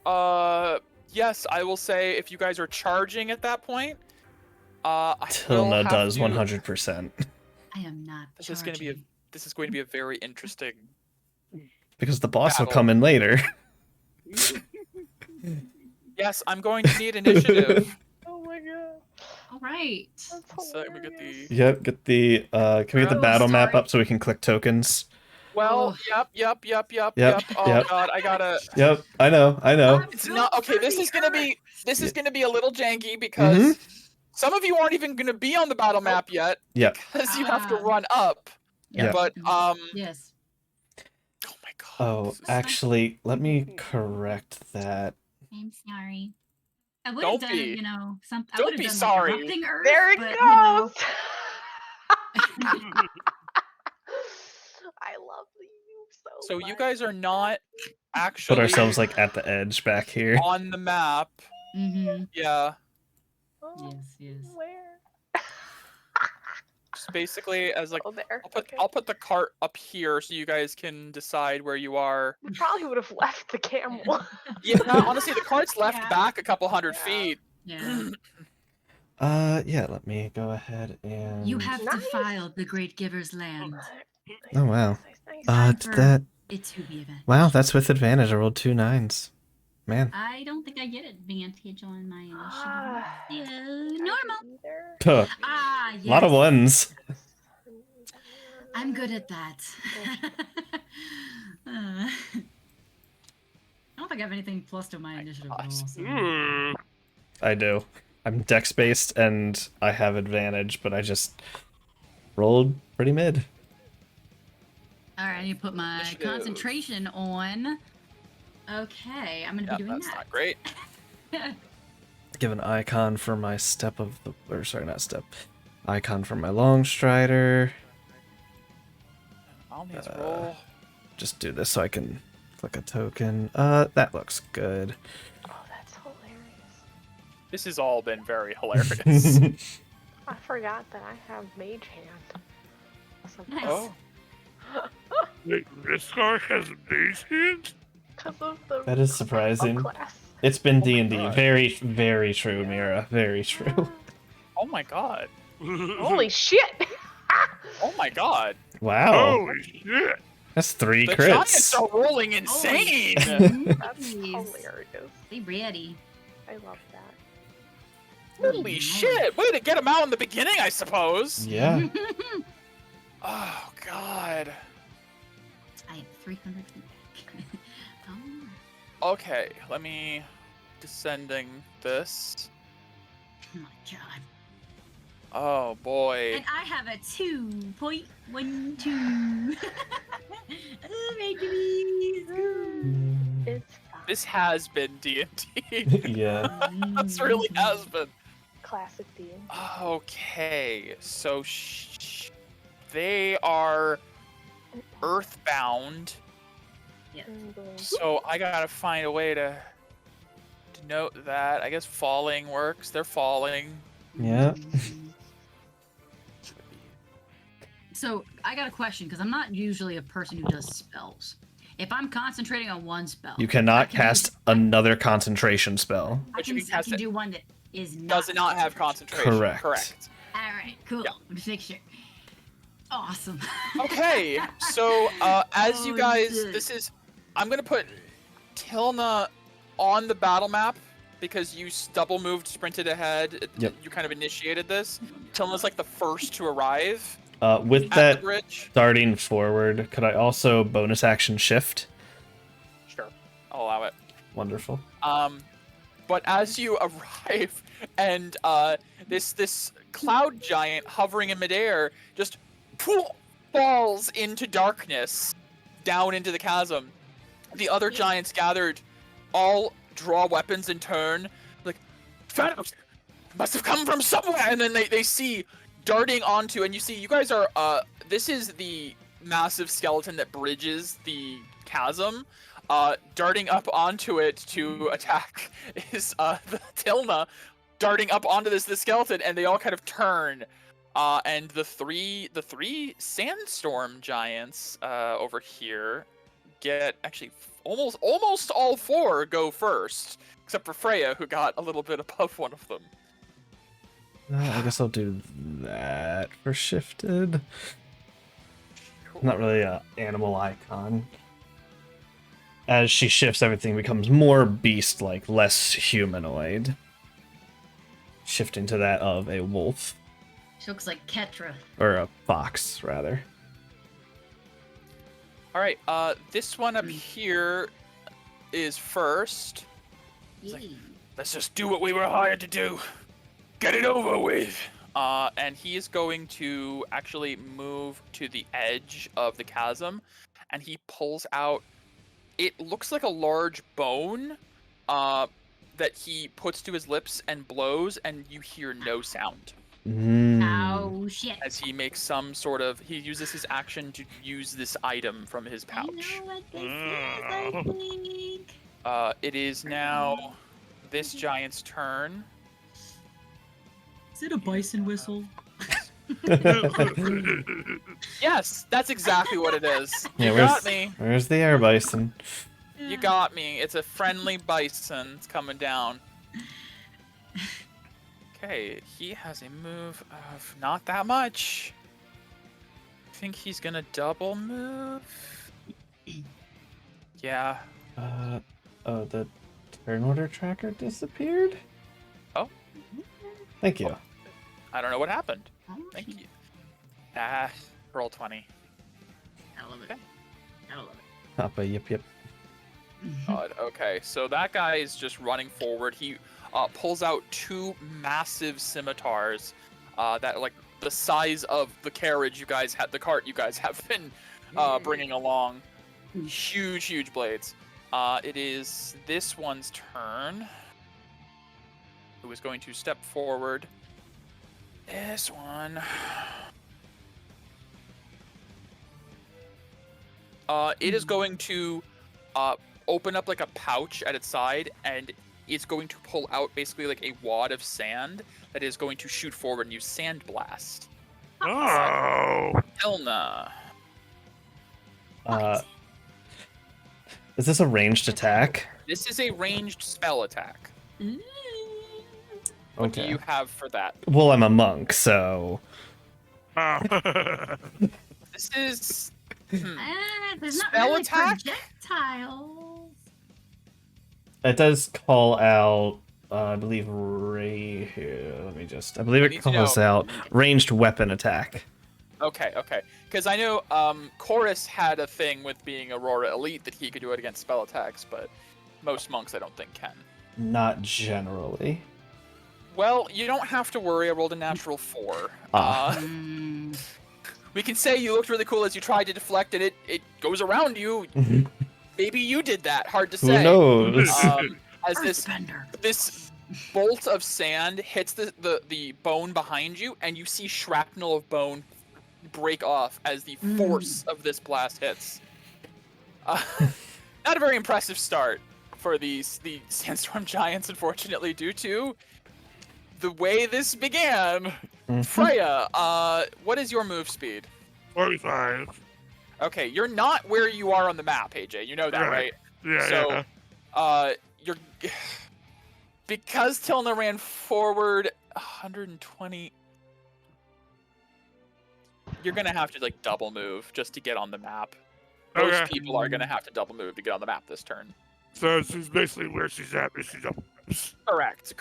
S5: Yep.
S3: Yes, I will say if you guys are charging at that point, I will
S1: Tilna
S3: have
S1: does
S3: to-
S1: 100%
S5: I am not
S3: This is going to be a very interesting.
S1: because the boss will
S3: Battle.
S1: come in later.
S3: Yes, I'm going to need initiative.
S2: Oh my god.
S5: All right.
S2: That's
S3: So let me get
S2: hilarious.
S3: the.
S1: Yep, get the can we get the
S5: Oh,
S1: battle map
S5: sorry.
S1: up so we can click tokens?
S3: Well,
S5: Oh.
S3: yep.
S1: Yep,
S3: Oh
S1: yep.
S3: god, I gotta.
S1: Yep, I know.
S3: It's not okay. This is gonna be
S1: Yeah.
S3: gonna be a little janky because some of you aren't even gonna be on the battle map yet
S1: Yep.
S3: because you have to
S5: Ah.
S3: run up.
S1: Yeah.
S3: But
S5: Yes.
S3: oh my god.
S1: Oh,
S3: this is-
S1: actually, let me correct that.
S5: I'm sorry. I would
S3: Don't
S5: have done,
S3: be.
S5: you know, something. I
S3: Don't
S5: would have
S3: be
S5: done
S3: sorry.
S5: Like erupting earth,
S2: There it
S5: but,
S2: goes. I love you so
S3: So you
S2: much.
S3: guys are not actually
S1: Put ourselves like at the edge back here.
S3: on the map.
S5: Mm-hmm.
S3: Yeah.
S2: Oh,
S5: Yes.
S2: Where?
S3: Just basically as like
S2: Oh, there. Okay.
S3: I'll put the cart up here so you guys can decide where you are.
S2: We probably would have left the camel.
S3: Yeah, honestly, the cart's left
S5: Yeah.
S3: back a couple hundred
S2: Yeah.
S3: feet.
S5: Yeah.
S1: Yeah, let me go ahead and...
S5: You have
S2: Nice.
S5: defiled the great giver's land.
S1: Oh, wow.
S2: Nice.
S5: Time
S1: Did
S5: for
S1: that...
S5: it to be avenged.
S1: Wow, that's with advantage. I rolled 2 9s. Man.
S5: I don't think I get advantage on my initiative.
S2: Ah,
S5: Yeah,
S2: I
S5: normal.
S2: don't either.
S1: Huh.
S5: Ah, yes.
S1: A lot of ones.
S5: I'm good at that. I don't think I have anything plus to my initiative
S3: God.
S5: roll. So.
S4: Ooh.
S1: I do. I'm dex based and I have advantage, but I just rolled pretty mid.
S5: Alright, I need to put my
S3: Initiative.
S5: concentration on. Okay, I'm gonna
S3: Yeah,
S5: be doing
S3: that's
S5: that.
S3: not great.
S1: Give an icon for my step of the... Or sorry, not step. Icon for my long strider.
S3: I'll need to roll.
S1: Just do this so I can click a token. That looks good.
S2: Oh, that's hilarious.
S3: This has all been very hilarious.
S2: I forgot that I have Mage Hand. Awesome.
S5: Nice.
S3: Oh,
S4: Wait, this guy has a base hand?
S2: Because of the
S1: That is surprising.
S2: class.
S1: It's been
S3: Oh my
S1: D&D.
S3: God.
S1: Very, very true, Mira. Very true.
S3: oh my god.
S2: Holy shit!
S3: Oh my god.
S1: Wow.
S4: Holy shit!
S1: That's 3
S3: The giants
S1: crits.
S3: are rolling insane.
S2: That's
S5: Jeez.
S2: hilarious.
S5: Be ready.
S2: I love that.
S3: Holy
S5: Nice.
S3: shit. Way to get them out in the beginning, I suppose.
S1: Yeah.
S3: Oh god.
S5: I have 300 feet back.
S3: Okay, let me descending this.
S5: Oh my god.
S3: Oh boy.
S5: And I have a 2.12. Oh, my goodness.
S2: It's fine.
S3: This has been D&D.
S1: Yeah.
S3: This really has been.
S2: Classic D&D.
S3: Okay, so they are earthbound,
S5: Yes.
S3: so I gotta find a way to note that. I guess falling works. They're falling.
S1: Yeah.
S5: So I got a question because I'm not usually a person who does spells. If I'm concentrating on one spell,
S1: You
S5: I
S1: cannot
S5: can do-
S1: cast another concentration spell.
S5: I
S3: But you
S5: can,
S3: can
S5: I
S3: cast
S5: can
S3: it.
S5: do one that is not.
S3: Does it not have concentration?
S1: Correct.
S3: Correct.
S5: All right, cool.
S3: Yeah.
S5: Just make sure. Awesome.
S3: Okay, so as you
S5: Oh,
S3: guys,
S5: good.
S3: this is, I'm gonna put Tilna on the battle map because you double moved, sprinted ahead.
S1: Yep.
S3: You kind of initiated this. Tilna's like the first to arrive
S1: With
S3: at the
S1: that
S3: bridge.
S1: starting forward, could I also bonus action shift?
S3: Sure, I'll allow it.
S1: Wonderful.
S3: But as you arrive, and this cloud giant hovering in midair just falls into darkness, down into the chasm. The other giants gathered all draw weapons in turn, like, Phantoms must have come from somewhere, and then they see darting onto, and you see, you guys are, this is the massive skeleton that bridges the chasm. Darting up onto it to attack is the Tilna, darting up onto this skeleton, and they all kind of turn. And the three sandstorm giants over here get actually almost all 4 go first, except for Freya, who got a little bit above one of them.
S1: I guess I'll do that for shifted. Not really a animal icon. As she shifts, everything becomes more beast-like, less humanoid. Shifting to that of a wolf.
S5: She looks like Ketra.
S1: Or a fox, rather.
S3: All right, this one up here is first. like,
S5: Yee.
S3: Let's just do what we were hired to do. Get it over with. And he is going to actually move to the edge of the chasm, and he pulls out. It looks like a large bone, that he puts to his lips and blows, and you hear no sound.
S5: Oh shit.
S3: As he makes some sort of, he uses his action to use this item from his
S5: I
S3: pouch.
S5: know what this is, I think.
S3: It is now this giant's turn.
S5: Is it a bison whistle?
S3: Yes, that's exactly what it is.
S1: Yeah,
S3: You got me.
S1: Where's the air bison?
S3: You got me. It's a friendly bison. It's coming down. Okay, he has a move of not that much. I think he's gonna double move. Yeah.
S1: Oh, the turn order tracker disappeared?
S3: Oh.
S1: Thank you.
S3: I don't know what happened.
S5: Oh,
S3: Thank
S5: shit.
S3: you. Roll 20.
S5: I love it. I love it.
S1: Papa, yep.
S3: God, okay, so that guy is just running forward. He pulls out 2 massive scimitars that like the size of the carriage you guys had, the cart you guys have been bringing along. Huge blades. It is this one's turn. Who is going to step forward. This one. It is going to open up like a pouch at its side, and it's going to pull out basically like a wad of sand that is going to shoot forward and use Sand Blast.
S4: Oh.
S3: Elna.
S1: Is this a ranged attack?
S3: This is a ranged spell attack.
S5: Ooh.
S3: What do you have for that?
S1: Well, I'm a monk, so...
S4: Oh.
S3: This is...
S5: There's not
S3: Spell
S5: really
S3: attack?
S5: projectiles.
S1: It does call out, I believe, here. I believe
S3: I
S1: it
S3: need to
S1: calls
S3: know.
S1: out ranged weapon attack.
S3: Okay. Because I know Chorus had a thing with being Aurora Elite that he could do it against spell attacks, but most monks I don't think can.
S1: Not generally.
S3: Well, you don't have to worry. I rolled a natural 4.
S5: Mm.
S3: We can say you looked really cool as you tried to deflect and it goes around you. Maybe you did that. Hard to
S1: Who
S3: say.
S1: knows?
S3: As
S5: Earthbender.
S3: this bolt of sand hits the bone behind you, and you see shrapnel of bone break off as the force of this blast hits. Not a very impressive start for the sandstorm giants, unfortunately, due to the way this began. Freya, what is your move speed?
S4: 45.
S3: Okay, you're not where you are on the map, AJ. You know that, right?
S4: Yeah,
S3: So,
S4: yeah.
S3: you're because Tilna ran forward 120. You're gonna have to like double move just to get on the map. Most
S4: Okay.
S3: people are gonna have to double move to get on the map this turn.
S4: So she's basically where she's at, but she's up.
S3: Correct.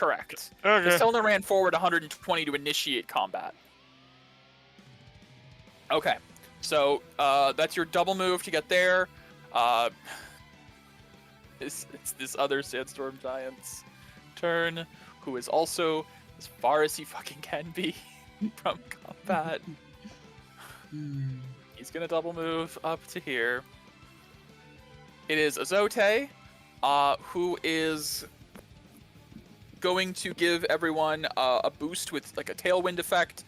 S4: Okay.
S3: Tilna ran forward 120 to initiate combat. Okay, so that's your double move to get there. It's this other sandstorm giant's turn, who is also as far as he fucking can be from combat. He's gonna double move up to here. It is Azote, who is going to give everyone a boost with like a tailwind effect.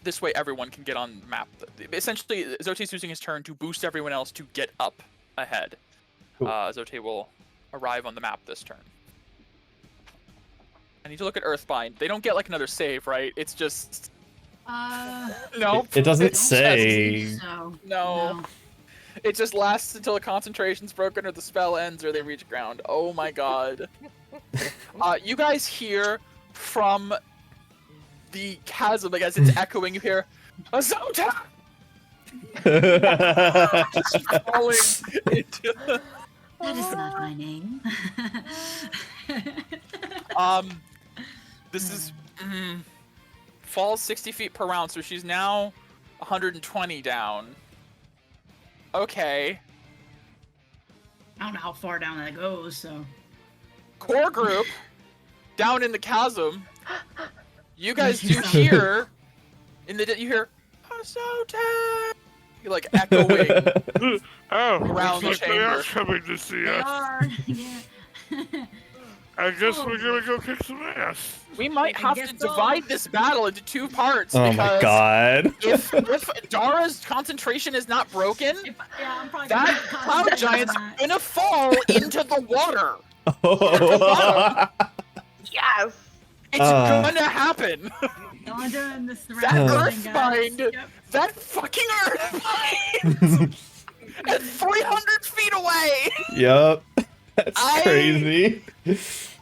S3: This way everyone can get on the map. Essentially, Azote is using his turn to boost everyone else to get up ahead.
S1: Cool.
S3: Azote will arrive on the map this turn. I need to look at Earthbind. They don't get like another save, right? It's just... No.
S1: It doesn't
S3: It's
S1: say.
S5: So,
S3: No. It just lasts until the concentration's broken or the spell ends or they reach ground. Oh my god. You guys hear from the chasm, like as it's echoing, you hear Azota falling into the...
S5: that is not my name.
S3: This is falls 60 feet per round, so she's now 120 down. Okay.
S5: I don't know how far down that goes, so.
S3: Core group down in the chasm. You guys do hear you hear Azota. You're like echoing.
S4: Oh,
S3: Around
S4: looks
S3: the
S4: like they are
S3: chamber.
S4: coming to see
S5: They
S4: us.
S5: are, yeah.
S4: I guess we're gonna go kick some ass.
S3: We might
S5: I
S3: have
S5: guess
S3: to
S5: so.
S3: divide this battle into 2 parts
S1: Oh
S3: because
S1: my god.
S3: if Dara's concentration is not broken,
S5: I'm probably
S3: that
S5: gonna
S3: cloud
S5: concentrate on
S3: giant's
S5: that.
S3: gonna fall into the water.
S1: Oh.
S2: Yes!
S3: It's
S1: Ah.
S3: gonna happen.
S5: Y'all are doing this the
S3: That
S5: right thing, guys.
S3: Earthbind,
S5: Yep.
S3: that fucking Earthbind, at 300 feet away.
S1: Yup. That's
S3: I-
S1: crazy.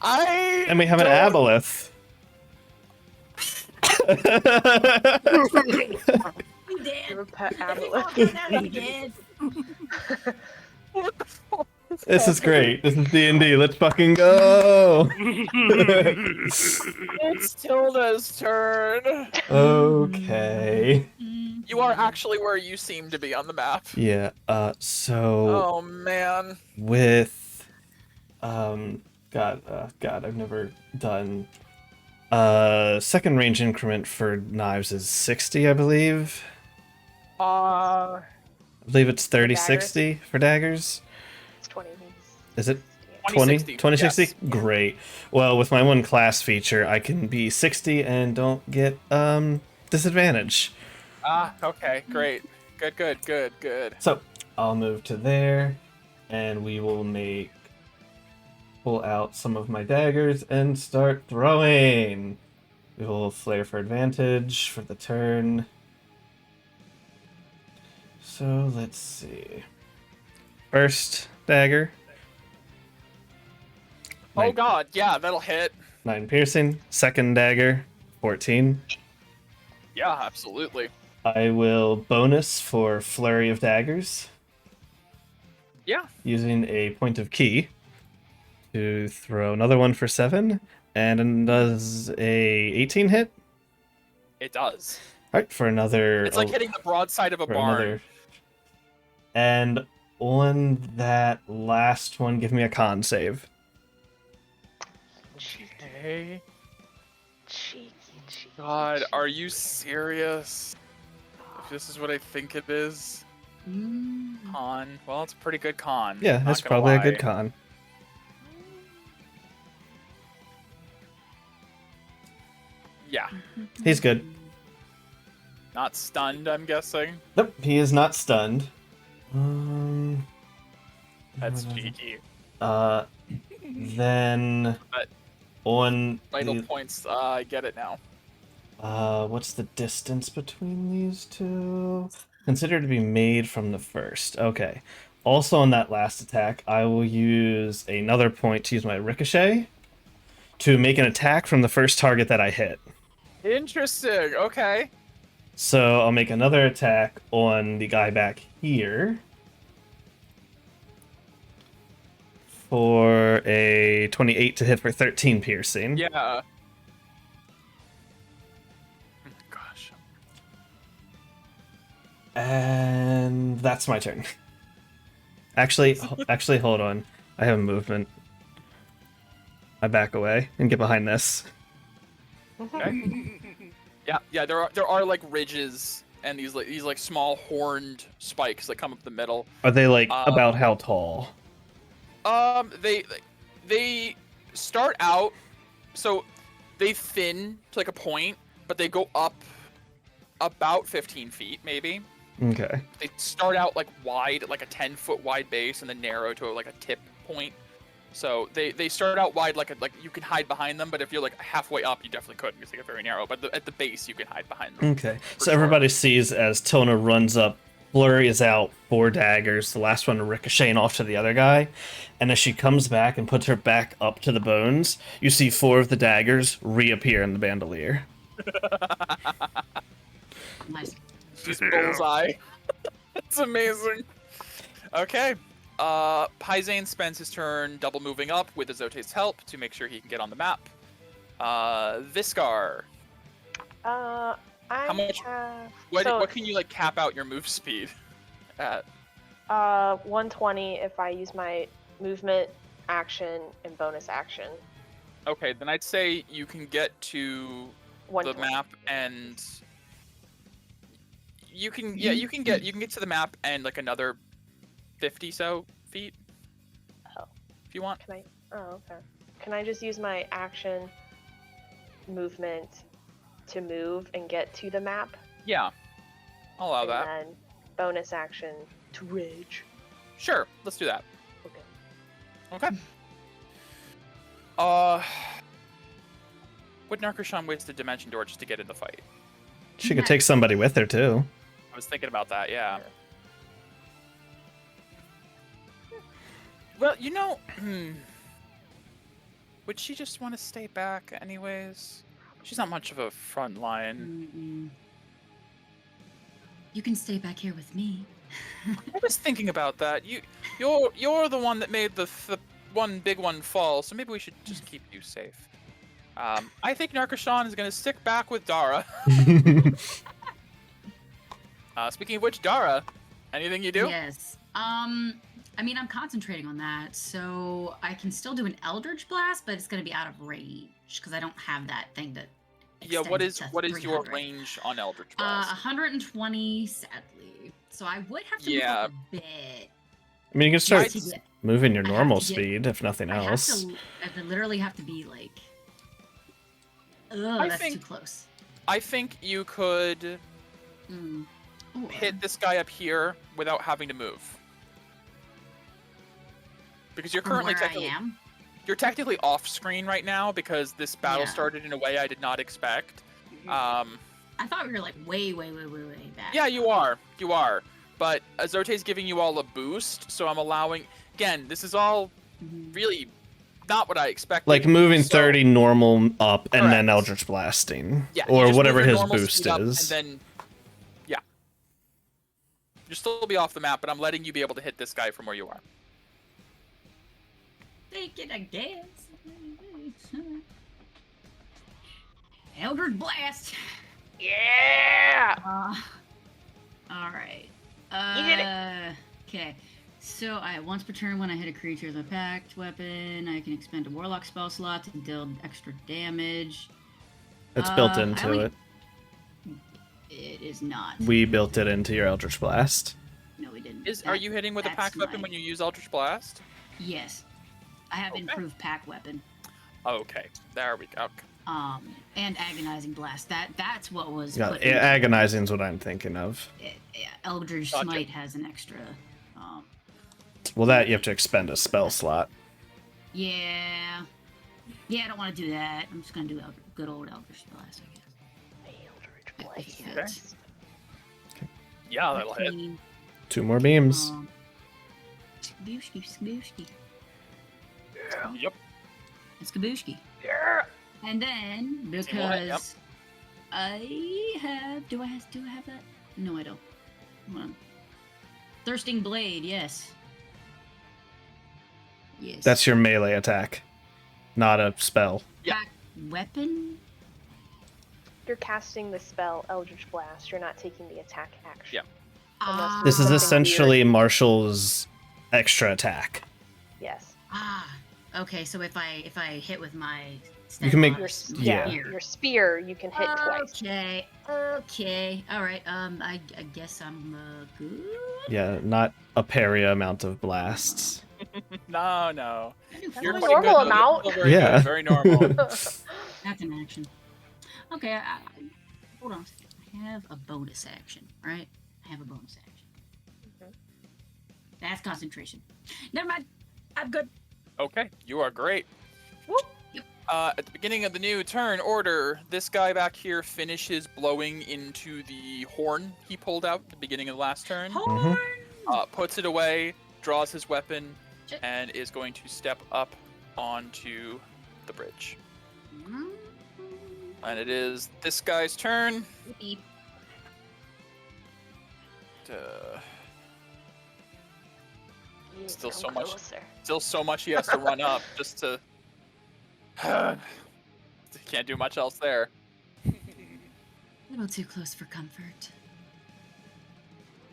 S1: And we have an
S3: don't-
S1: aboleth.
S5: You did.
S2: Your pet
S5: You
S2: amulet.
S5: fucked that up again.
S3: What the fuck
S1: This is
S3: happening?
S1: great. This is D&D. Let's fucking go.
S3: It's Tilda's turn.
S1: Okay.
S3: You are actually where you seem to be on the map.
S1: Yeah. So
S3: Oh man.
S1: with God, I've never done. Second range increment for knives is 60, I believe.
S3: Uh,
S1: I believe it's 30,
S2: daggers?
S1: 60 for daggers.
S2: It's 20.
S1: Is it
S3: 2060.
S1: 2060?
S3: Yes.
S1: Great. Well, with my one class feature, I can be 60 and don't get disadvantage.
S3: Okay, great. Good.
S1: So I'll move to there, and we will pull out some of my daggers and start throwing. We will flare for advantage for the turn. So let's see. First dagger.
S3: Oh
S1: Nine-
S3: god, yeah, that'll hit.
S1: 9 piercing. Second dagger, 14.
S3: Yeah, absolutely.
S1: I will bonus for flurry of daggers
S3: Yeah.
S1: using a point of key to throw another one for 7. And does a 18 hit?
S3: It does.
S1: All right, for another.
S3: It's like hitting the broadside of a
S1: for
S3: barn.
S1: another. And on that last one, give me a con save.
S3: Okay.
S2: Cheeky.
S3: God, are you serious? If this is what I think it is. Con. Well, it's a pretty good con.
S1: Yeah,
S3: not
S1: that's
S3: gonna
S1: probably a
S3: lie.
S1: good con.
S3: Yeah.
S1: He's good.
S3: Not stunned, I'm guessing.
S1: Nope, he is not stunned.
S3: That's cheeky.
S1: Then
S3: But-
S1: on
S3: Vital
S1: the,
S3: points, I get it now.
S1: what's the distance between these two? Considered to be made from the first. Okay. Also on that last attack, I will use another point to use my ricochet to make an attack from the first target that I hit.
S3: Interesting, okay.
S1: So I'll make another attack on the guy back here for a 28 to hit for 13 piercing.
S3: Yeah. Gosh.
S1: And that's my turn. Actually, hold on. I have a movement. I back away and get behind this.
S3: Okay. Yeah, there are like ridges and these like small horned spikes that come up the middle.
S1: Are they like about how tall?
S3: They start out, so they thin to like a point, but they go up about 15 feet maybe.
S1: Okay.
S3: They start out like wide, like a 10-foot wide base, and then narrow to like a tip point. So they start out wide, like you can hide behind them, but if you're like halfway up, you definitely couldn't because they get very narrow. But at the base, you can hide behind them.
S1: Okay.
S3: For
S1: So
S3: sure.
S1: everybody sees as Tona runs up, Flurry is out, 4 daggers, the last one ricocheting off to the other guy. And as she comes back and puts her back up to the bones, you see 4 of the daggers reappear in the bandolier.
S5: Nice.
S3: Just bullseye. It's amazing. Okay. Paizane spends his turn double moving up with Azote's help to make sure he can get on the map. Viscar.
S2: I
S3: How much-
S2: have...
S3: What can you like cap out your move speed at?
S2: 120 if I use my movement, action, and bonus action.
S3: Okay, then I'd say you can get to the
S2: 120.
S3: map and you can get to the map and like another 50 so feet.
S2: Oh.
S3: If you want.
S2: Can I? Oh, okay. Can I just use my action, movement, to move and get to the map?
S3: Yeah. I'll allow
S2: and
S3: that.
S2: then bonus action to rage.
S3: Sure, let's do that.
S2: Okay.
S3: Okay. Would Narcoshan waste the dimension door just to get in the fight?
S1: She could take somebody with her, too.
S3: I was thinking about that, yeah. Well, would she just want to stay back anyways? She's not much of a front line.
S5: Mm-mm. You can stay back here with me.
S3: I was thinking about that. You're the one that made the one big one fall, so maybe we should just keep you safe. I think Narkashan is gonna stick back with Dara. Speaking of which, Dara, anything you do?
S5: Yes. I mean, I'm concentrating on that, so I can still do an Eldritch Blast, but it's gonna be out of range because I don't have that thing that.
S3: Yeah. What is
S5: extends to
S3: your
S5: 300.
S3: range on Eldritch Blast?
S5: 120, sadly. So I would have to
S3: Yeah.
S5: move up a bit.
S1: I mean, you can start
S5: to get-
S1: moving your
S5: I have
S1: normal
S5: to get-
S1: speed, if nothing
S5: I have
S1: else.
S5: to. I literally have to be like. Ugh,
S3: I
S5: that's
S3: think-
S5: too close.
S3: I think you could
S5: Mm. Or-
S3: hit this guy up here without having to move. Because you're
S5: from
S3: currently
S5: where I
S3: technically
S5: am.
S3: you're technically off screen right now because this battle
S5: Yeah.
S3: started in a way I did not expect.
S5: I thought we were like way back.
S3: Yeah, you are. You are. But Azote's giving you all a boost, so I'm allowing. Again, this is all
S5: Mhm.
S3: really not what I expected.
S1: Like moving
S3: So-
S1: 30 normal up and then
S3: Correct.
S1: Eldritch Blasting.
S3: Yeah, you
S1: Or
S3: just
S1: whatever
S3: move your
S1: his
S3: normal
S1: boost
S3: speed up,
S1: is.
S3: And then, yeah. You'll still be off the map, but I'm letting you be able to hit this guy from where you are.
S5: Take it, I guess. Eldritch Blast.
S2: Yeah!
S5: All right.
S2: You did it.
S5: Okay. So once per turn, when I hit a creature with a packed weapon, I can expend a warlock spell slot to deal extra damage.
S1: It's built
S5: I
S1: into
S5: only-
S1: it.
S5: It is not.
S1: We built it into your Eldritch Blast.
S5: No, we didn't.
S3: Are you hitting with a
S5: that's
S3: pack weapon
S5: my-
S3: when you use Eldritch Blast?
S5: Yes. I have
S3: Okay.
S5: improved pack weapon.
S3: Okay, there we go.
S5: And agonizing blast. That's what was.
S1: Yeah,
S5: put in-
S1: agonizing is what I'm thinking of.
S5: Eldritch
S3: Gotcha.
S5: Smite has an extra.
S1: Well, that you have to expend a spell slot.
S5: Yeah. Yeah, I don't want to do that. I'm just gonna do good old Eldritch Blast, I guess.
S2: Eldritch
S5: Okay.
S2: Blast.
S3: Yeah, that'll hit.
S5: 15,
S1: 2 more beams.
S5: Skabooshki, skabooshki.
S3: Yep.
S5: It's Skabooshki.
S2: Yeah!
S5: And then,
S3: Yep.
S5: because I have... Do I have that? No, I don't. Hold on. Thirsting Blade, yes. Yes.
S1: That's your melee attack, not a spell.
S5: Pack weapon?
S2: You're casting the spell Eldritch Blast. You're not taking the attack action.
S3: Yeah.
S5: Ah,
S1: This is
S2: Something
S1: essentially Marshall's extra attack.
S2: Yes.
S5: Okay, so if I hit with my...
S1: You can make-
S2: Your,
S5: Steadfast
S1: yeah.
S5: spear.
S2: your spear, you can hit twice.
S5: Okay, alright, I guess I'm, good?
S1: Yeah, not a parry amount of blasts.
S3: No.
S2: That's
S3: You're
S2: a
S3: quite
S2: normal
S3: good.
S2: amount.
S3: Still very
S1: Yeah.
S3: good, very normal.
S5: That's an action. Okay, hold on a second. I have a bonus action, right? I have a bonus action.
S2: Mhm.
S5: That's concentration. Never mind. I'm good.
S3: Okay, you are great.
S2: Whoop.
S5: Yep.
S3: At the beginning of the new turn order, this guy back here finishes blowing into the horn he pulled out at the beginning of the last turn.
S5: Horn!
S3: Puts it away, draws his weapon,
S5: Shit.
S3: and is going to step up onto the bridge. And it is this guy's turn.
S5: Yippee.
S3: Still
S2: Come
S3: so much-
S2: closer.
S3: Still so much he has to run up just to. Can't do much else there.
S5: A little too close for comfort.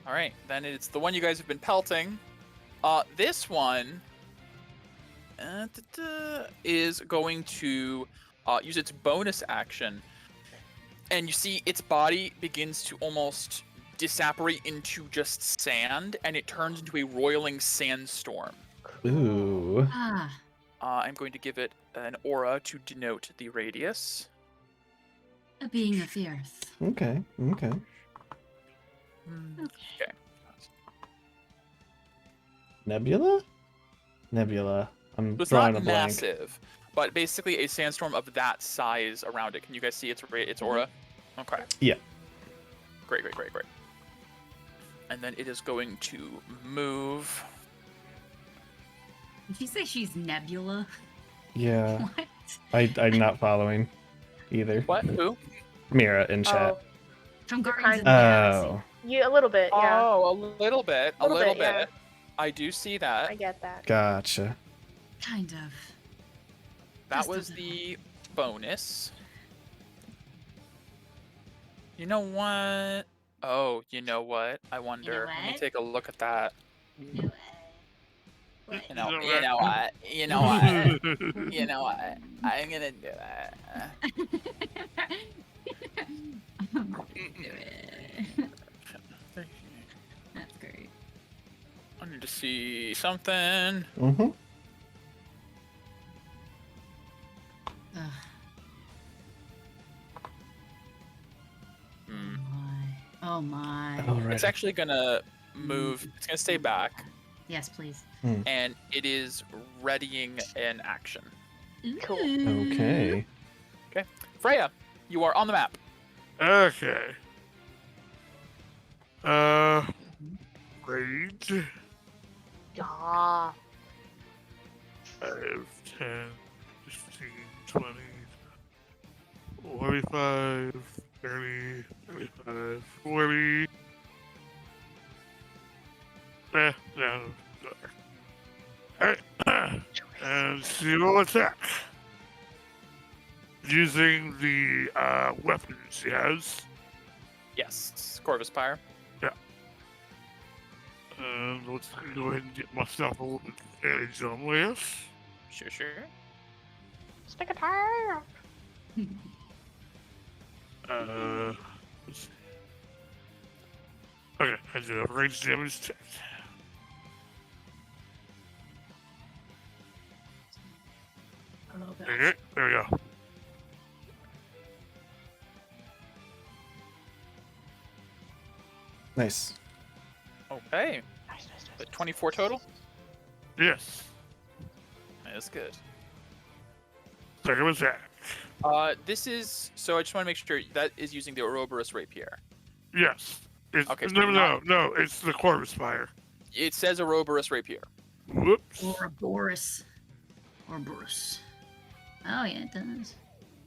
S3: All right, then it's the one you guys have been pelting. This one is going to use its bonus action, and you see its body begins to almost disapparate into just sand, and it turns into a roiling sandstorm.
S1: Ooh.
S3: I'm going to give it an aura to denote the radius.
S5: A being of the earth.
S1: Okay.
S3: Okay.
S1: Nebula? Nebula. I'm
S3: So it's
S1: drawing
S3: not
S1: a blank.
S3: massive, but basically a sandstorm of that size around it. Can you guys see its aura? Okay.
S1: Yeah.
S3: Great. And then it is going to move.
S5: Did you say she's Nebula?
S1: Yeah.
S5: What?
S1: I'm not following. either.
S3: What? Who?
S1: Mira in chat.
S2: Oh,
S5: From
S2: You're
S5: Guardians of
S2: kind
S5: the
S2: of-
S5: Galaxy.
S1: Oh,
S2: yeah, a little bit. Yeah,
S3: Oh, a little bit. A
S2: Little
S3: little
S2: bit, yeah.
S3: bit. I do see that.
S2: I get that.
S1: gotcha.
S5: Kind of.
S3: That
S5: Just a
S3: was
S5: little.
S3: the bonus. You know what? Oh, you know what? I wonder. Let me
S5: what?
S3: take a look at that.
S5: What?
S3: You know,
S4: know
S3: you know
S4: what?
S3: what? You know what? You know what? I'm gonna do it.
S5: That's great.
S3: I need to see something.
S1: Mm-hmm.
S5: Ugh.
S3: Hmm.
S5: Oh my.
S1: All right.
S3: It's actually gonna move. It's gonna stay back,
S5: Yes, please.
S3: and it is readying an action.
S2: Cool.
S1: Okay.
S3: Freya, you are on the map.
S4: Okay. Rage.
S2: Yeah.
S4: 5, 10, 15, 20, 45, 30, 35, 40. No. Alright. And she will attack. Using the weapon she has.
S3: Yes, Corvus Pyre.
S4: And let's go ahead and get myself a little advantage on this.
S3: Sure, sure.
S2: Stick a tire.
S4: Let's see. Okay, I did a range damage check. Okay, there we go.
S1: Nice.
S3: Okay.
S2: Nice, nice,
S3: But
S2: nice.
S3: 24 total?
S4: Yes.
S3: That's good.
S4: Second attack.
S3: This is so. I just want to make sure that is using the Ouroboros rapier.
S4: Yes. It's,
S3: Okay, so
S4: no, it's the Corvus Fire.
S3: It says Ouroboros rapier.
S4: Whoops.
S5: Ouroboros. Ouroboros. Oh yeah, it does.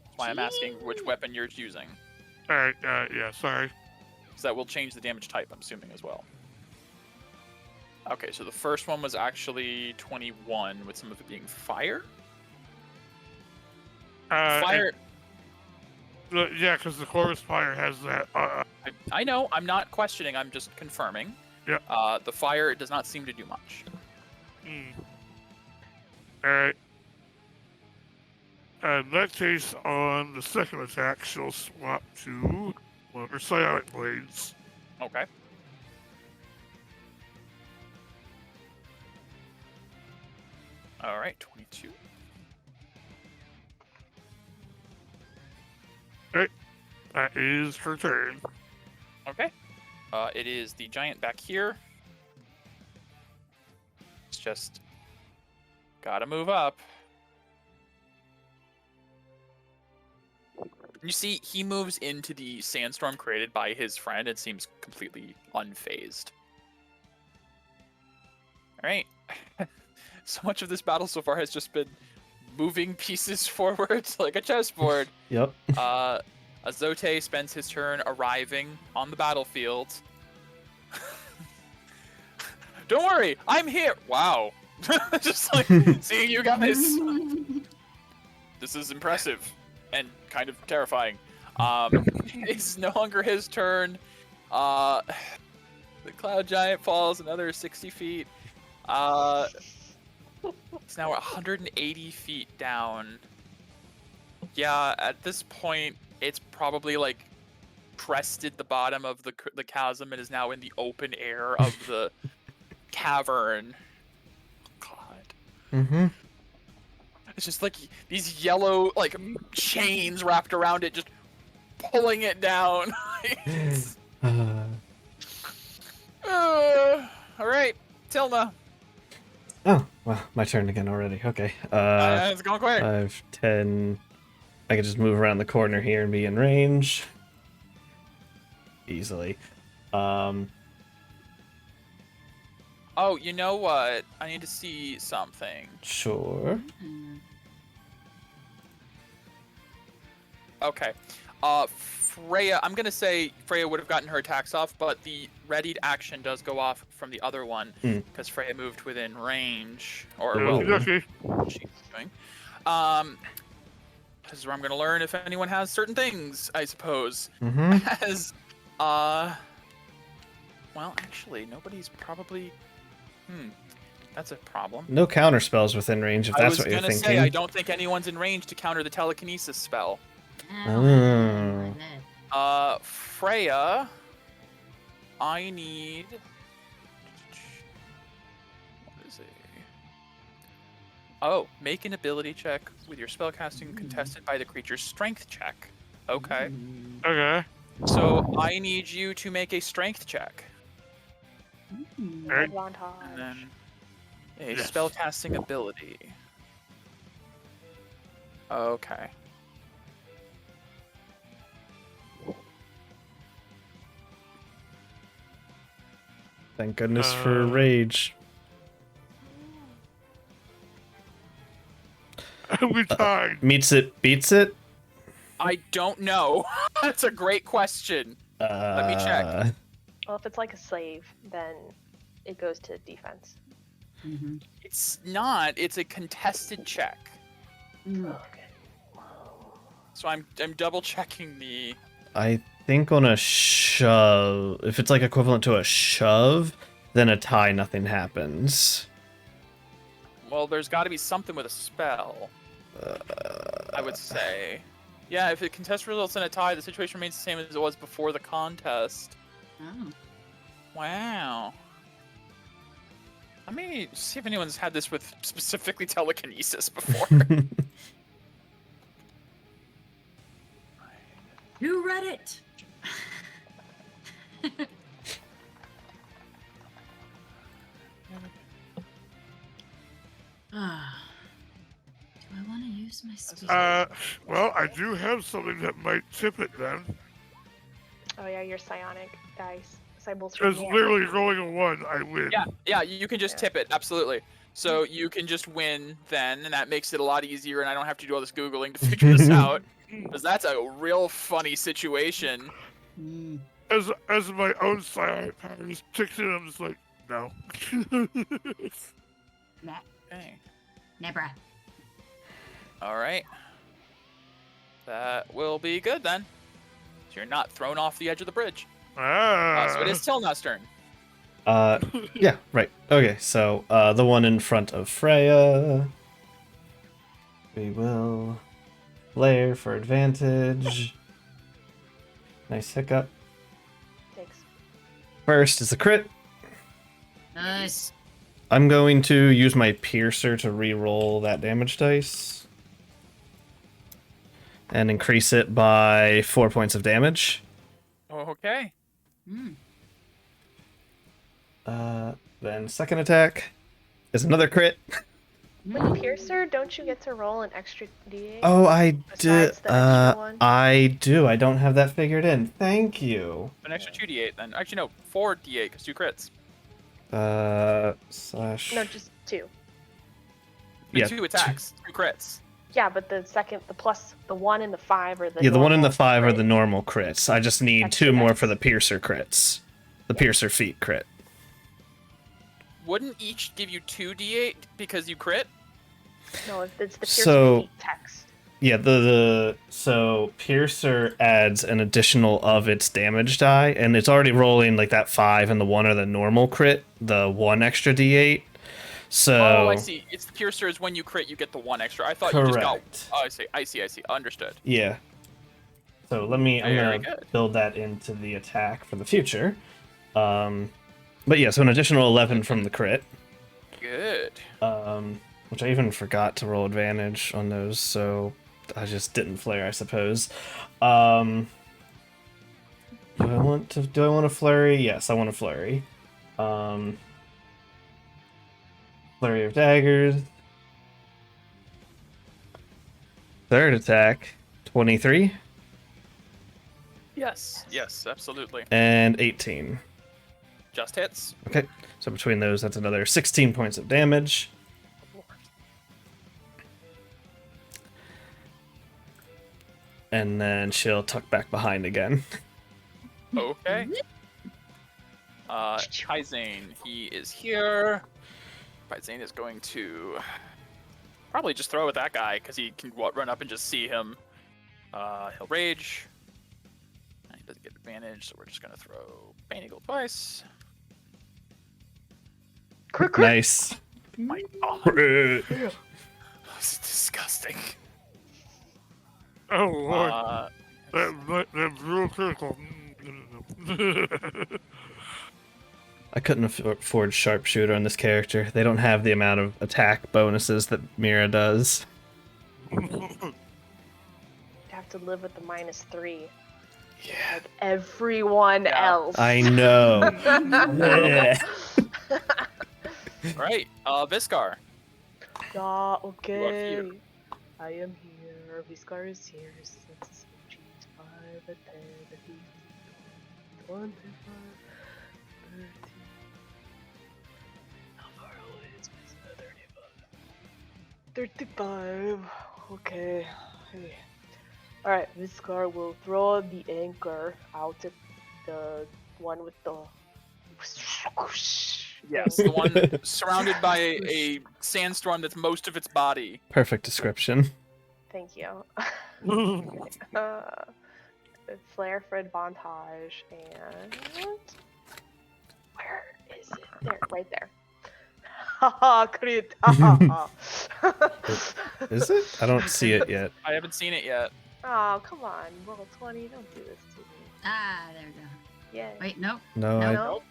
S3: That's why I'm asking which weapon you're using.
S4: Alright, yeah, sorry.
S3: Because that will change the damage type, I'm assuming, as well. Okay, so the first one was actually 21, with some of it being fire. Fire.
S4: Yeah, because the Corvus Fire has that.
S3: I know. I'm not questioning. I'm just confirming.
S4: Yep.
S3: The fire does not seem to do much.
S4: Alright. In that case, on the second attack, she'll swap to one of her psionic blades.
S3: Okay. All right, 22.
S4: That is her turn.
S3: Okay. It is the giant back here. It's just gotta move up. You see, he moves into the sandstorm created by his friend and seems completely unfazed. All right. So much of this battle so far has just been moving pieces forward like a chessboard.
S1: Yep.
S3: Azote spends his turn arriving on the battlefield. Don't worry, I'm here. Wow. Just like seeing you guys. This is impressive and kind of terrifying. It's no longer his turn. The cloud giant falls another 60 feet. It's now 180 feet down. Yeah, at this point, it's probably like crested the bottom of the chasm and is now in the open air of the cavern. God.
S1: Mm-hmm.
S3: It's just like these yellow like chains wrapped around it, just pulling it down. All right, Tilna.
S1: Oh, well, my turn again already. Okay.
S3: It's going quick.
S1: 5, 10. I can just move around the corner here and be in range. Easily.
S3: Oh, you know what? I need to see something.
S1: Sure.
S3: Okay. Freya, I'm gonna say Freya would have gotten her attacks off, but the readied action does go off from the other one because Freya moved within range, or well,
S4: Okay.
S3: she's doing. This is where I'm gonna learn if anyone has certain things, I suppose. As, well, actually, nobody's probably. That's a problem.
S1: No counter spells within range, if that's what you're thinking.
S3: I was gonna say, I don't think anyone's in range to counter the telekinesis spell.
S1: Oh.
S3: Freya, I need. What is it? Oh, make an ability check with your spellcasting contested by the creature's strength check. Okay.
S4: Okay.
S3: So I need you to make a strength check.
S4: Alright.
S2: Advantage.
S3: And then a
S4: Yes.
S3: spellcasting ability. Okay.
S1: Thank goodness for rage.
S4: We tied.
S1: Meets it, beats it.
S3: I don't know. That's a great question. Let me check.
S2: Well, if it's like a slave, then it goes to defense.
S3: It's not. It's a contested check.
S2: Okay.
S3: So I'm double checking the.
S1: I think on a shove, if it's like equivalent to a shove, then a tie, nothing happens.
S3: Well, there's got to be something with a spell. I would say. Yeah, if the contest results in a tie, the situation remains the same as it was before the contest.
S5: Oh.
S3: Wow. Let me see if anyone's had this with specifically telekinesis before.
S5: Who read it? Ah. Do I want to use my speed?
S4: Well, I do have something that might tip it then.
S2: Oh yeah, your psionic dice. Cybles
S4: Because literally rolling a 1, I win.
S3: Yeah, you can just tip it, absolutely. So you can just win then, and that makes it a lot easier, and I don't have to do all this Googling to figure this out. Because that's a real funny situation.
S4: As my own psionic powers kicks in, I'm just like, no.
S5: Nah.
S3: Okay.
S5: Nebra.
S3: Alright. That will be good then. So you're not thrown off the edge of the bridge. So it is Tilna's turn.
S1: Yeah, right. Okay, so the one in front of Freya. We will layer for advantage. Nice hiccup.
S2: Thanks.
S1: First is a crit.
S5: Nice.
S1: I'm going to use my piercer to re-roll that damage dice. And increase it by 4 points of damage.
S3: Okay.
S1: Then second attack is another crit.
S2: With Piercer, don't you get to roll an extra d8?
S1: Oh, I do.
S2: Besides the extra one?
S1: I do. I don't have that figured in. Thank you.
S3: An extra 2d8 then. Actually, no, 4d8 because 2 crits.
S1: Slash.
S2: No, just 2.
S1: Yeah,
S3: 2 attacks, 2 crits.
S2: Yeah, but the second, the plus, the 1 and the 5 are the
S1: Yeah, the 1 and the
S2: normal
S1: 5 are the
S2: crit.
S1: normal crits. I just need
S2: Extra
S1: 2 more
S2: dice.
S1: for the piercer crits. The piercer feat crit.
S3: Wouldn't each give you 2d8 because you crit?
S2: No, it's the Piercer
S1: So-
S2: feat text.
S1: Yeah, so piercer adds an additional of its damage die, and it's already rolling like that 5 and the 1 are the normal crit, the 1 extra d8. So
S3: Oh, I see. It's the piercer is when you crit, you get the 1 extra. I thought you just got.
S1: Correct.
S3: Oh, I see. Understood.
S1: Yeah. So I'm
S3: Very
S1: gonna
S3: good.
S1: build that into the attack for the future. But yeah, so an additional 11 from the crit.
S3: Good.
S1: Which I even forgot to roll advantage on those, so I just didn't flare, I suppose. Do I want a flurry? Yes, I want a flurry. Flurry of daggers. Third attack, 23
S3: Yes, absolutely.
S1: and 18.
S3: Just hits.
S1: Okay, so between those, that's another 16 points of damage. and then she'll tuck back behind again.
S3: Okay. Kaizane, he is here. Kaizane is going to probably just throw at that guy because he can run up and just see him. He'll rage. And he doesn't get advantage, so we're just gonna throw Bane Eagle twice.
S1: Nice.
S3: My God,
S1: Crit.
S3: this is disgusting.
S4: Oh lord,
S3: Uh,
S4: that's real critical.
S1: I couldn't afford sharpshooter on this character. They don't have the amount of attack bonuses that Mira does.
S2: You have to live with the -3,
S1: Yeah,
S2: like everyone
S3: Yeah.
S2: else.
S1: I know. Yeah.
S3: Right, Viscar.
S2: Yeah, okay.
S3: here.
S2: I am here. Viscar is here. Since she's 5 at 10, 25, 30. How far away is 35? 35. Okay. Hey. Alright, Viscar will throw the anchor out at the one with the.
S3: Yes, the one surrounded by a sandstorm that's most of its body.
S1: Perfect description.
S2: Thank you. Flare for advantage and where is it? There, right there. Haha, crit.
S1: Is it? I don't see it yet.
S3: I haven't seen it yet.
S2: Oh, come on, roll 20. Don't do this to me.
S6: Ah, there we go.
S2: Yeah.
S6: Wait, nope.
S1: No,
S2: No.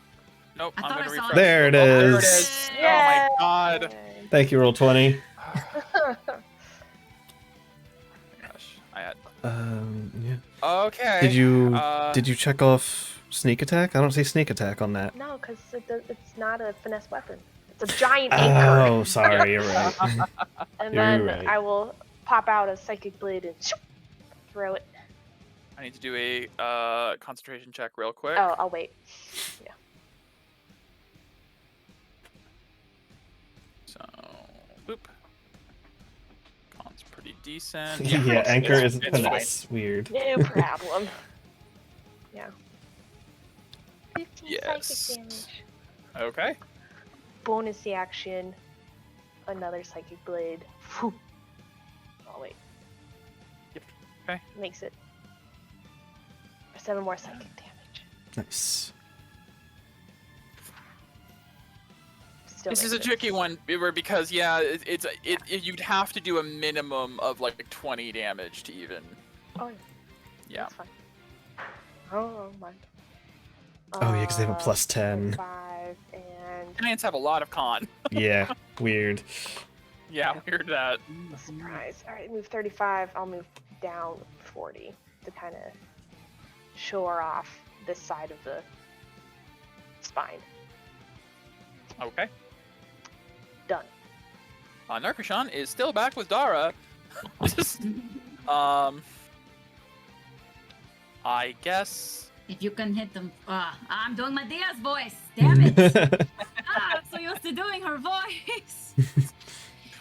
S3: Nope,
S6: I
S3: I'm
S6: thought
S3: gonna
S6: I saw
S3: refresh.
S6: it.
S1: There it
S3: Oh, there it
S1: is.
S3: is. Oh my God.
S2: Yay.
S1: Thank you, roll 20.
S3: Gosh, I had.
S1: Yeah.
S3: Okay.
S1: Did you check off sneak attack? I don't see sneak attack on that.
S2: No, because it's not a finesse weapon. It's a giant anchor.
S1: Oh, sorry, you're right.
S2: And
S1: you're
S2: then
S1: right.
S2: I will pop out a psychic blade and throw it.
S3: I need to do a concentration check real quick.
S2: Oh, I'll wait. Yeah.
S3: So, boop. Con's pretty decent.
S1: Yeah, anchor
S3: it's-
S1: isn't
S3: it's fine.
S1: finesse. Weird.
S2: No problem. Yeah. 15
S3: Yes.
S2: psychic damage.
S3: Okay.
S2: Bonus action. Another psychic blade. Phew. Oh wait.
S3: Yep. Okay.
S2: Makes it 7 more psychic damage.
S1: Nice.
S2: Still
S3: This is a
S2: makes it.
S3: tricky one because you'd have to do a minimum of like 20 damage to even.
S2: Oh,
S3: Yeah.
S2: that's fine. Oh, mind.
S1: Oh, yeah, 'cause they have a plus 10.
S2: 5 and
S3: Giants have a lot of con.
S1: Yeah, weird.
S3: Yeah, weird that.
S2: surprise. All right, move 35. I'll move down 40 to kind of shore off this side of the spine.
S3: Okay.
S2: Done.
S3: Narkashan is still back with Dara. I guess.
S6: If you can hit them. I'm doing my Diaz voice. Damn it. I'm so used to doing her voice.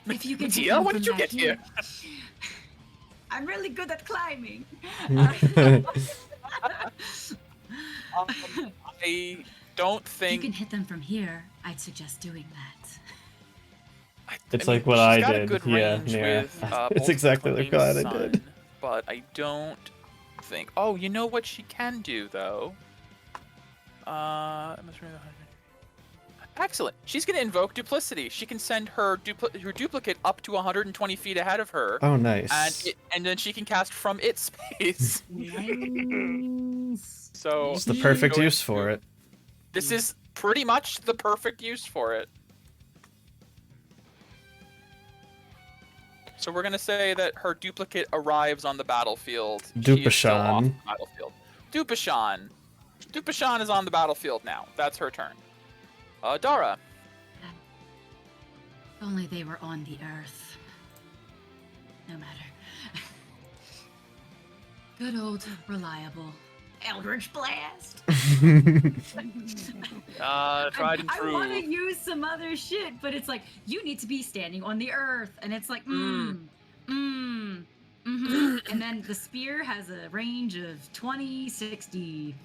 S6: If you can hit
S3: Tia,
S6: them
S3: when did
S6: from
S3: you get
S6: back
S3: here?
S6: I'm really good at climbing.
S3: I don't
S6: If you
S3: think.
S6: can hit them from here, I'd suggest doing that.
S1: It's
S3: I mean,
S1: like what
S3: she's
S1: I
S3: got
S1: did.
S3: A good
S1: Yeah,
S3: range
S1: yeah.
S3: with,
S1: It's
S3: both
S1: exactly like
S3: Flame's
S1: what I did.
S3: Son, but I don't think. Oh, you know what she can do though. Excellent. She's gonna invoke duplicity. She can send her duplicate up to 120 feet ahead of her,
S1: Oh, nice.
S3: and then she can cast from its space.
S6: Nice.
S3: So
S1: It's the perfect
S3: going
S1: use for
S3: to-
S1: it.
S3: This is pretty much the perfect use for it. So we're gonna say that her duplicate arrives on the battlefield. She is still off the
S1: Dupashan.
S3: battlefield. Dupashan. Dupashan is on the battlefield now. That's her turn. Dara.
S6: If only they were on the earth. No matter. Good old, reliable Eldritch Blast.
S3: Tried and
S6: I want to
S3: true.
S6: use some other shit, but it's like, you need to be standing on the earth. And it's like,
S5: And then the spear has a range of 20, 60.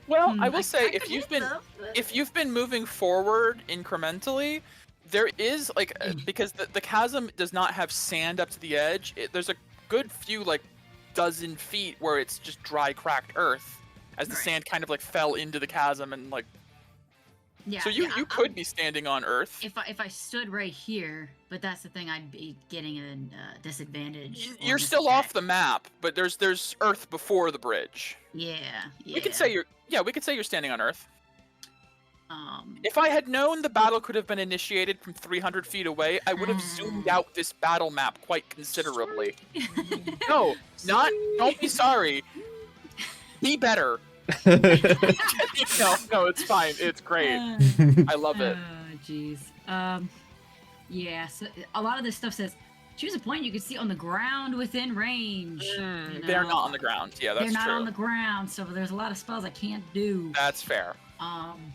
S3: Well, I will
S5: I
S3: say
S5: could hit them, but-
S3: if you've been moving forward incrementally, there is like because the chasm does not have sand up to the edge. There's a good few like dozen feet where it's just dry, cracked earth, as the
S5: Right.
S3: sand kind of like fell into the chasm and like.
S5: Yeah,
S3: So you
S5: yeah,
S3: could be standing on earth.
S5: if I stood right here, but that's the thing, I'd be getting a disadvantage. on
S3: You're
S5: this
S3: still
S5: attack.
S3: off the map, but there's earth before the bridge.
S5: Yeah, yeah.
S3: We could say you're standing on earth.
S5: Um,
S3: If I had known the battle could have been initiated from 300 feet away, I would have zoomed out this battle map quite considerably. No, don't be sorry. Be better. No, it's fine. It's great. I love it.
S5: Oh, jeez. Yeah. So a lot of this stuff says choose a point you can see on the ground within range. You
S3: They're
S5: know?
S3: not on the ground. Yeah, that's
S5: They're not
S3: true.
S5: on the ground, so there's a lot of spells I can't do.
S3: That's fair.
S5: And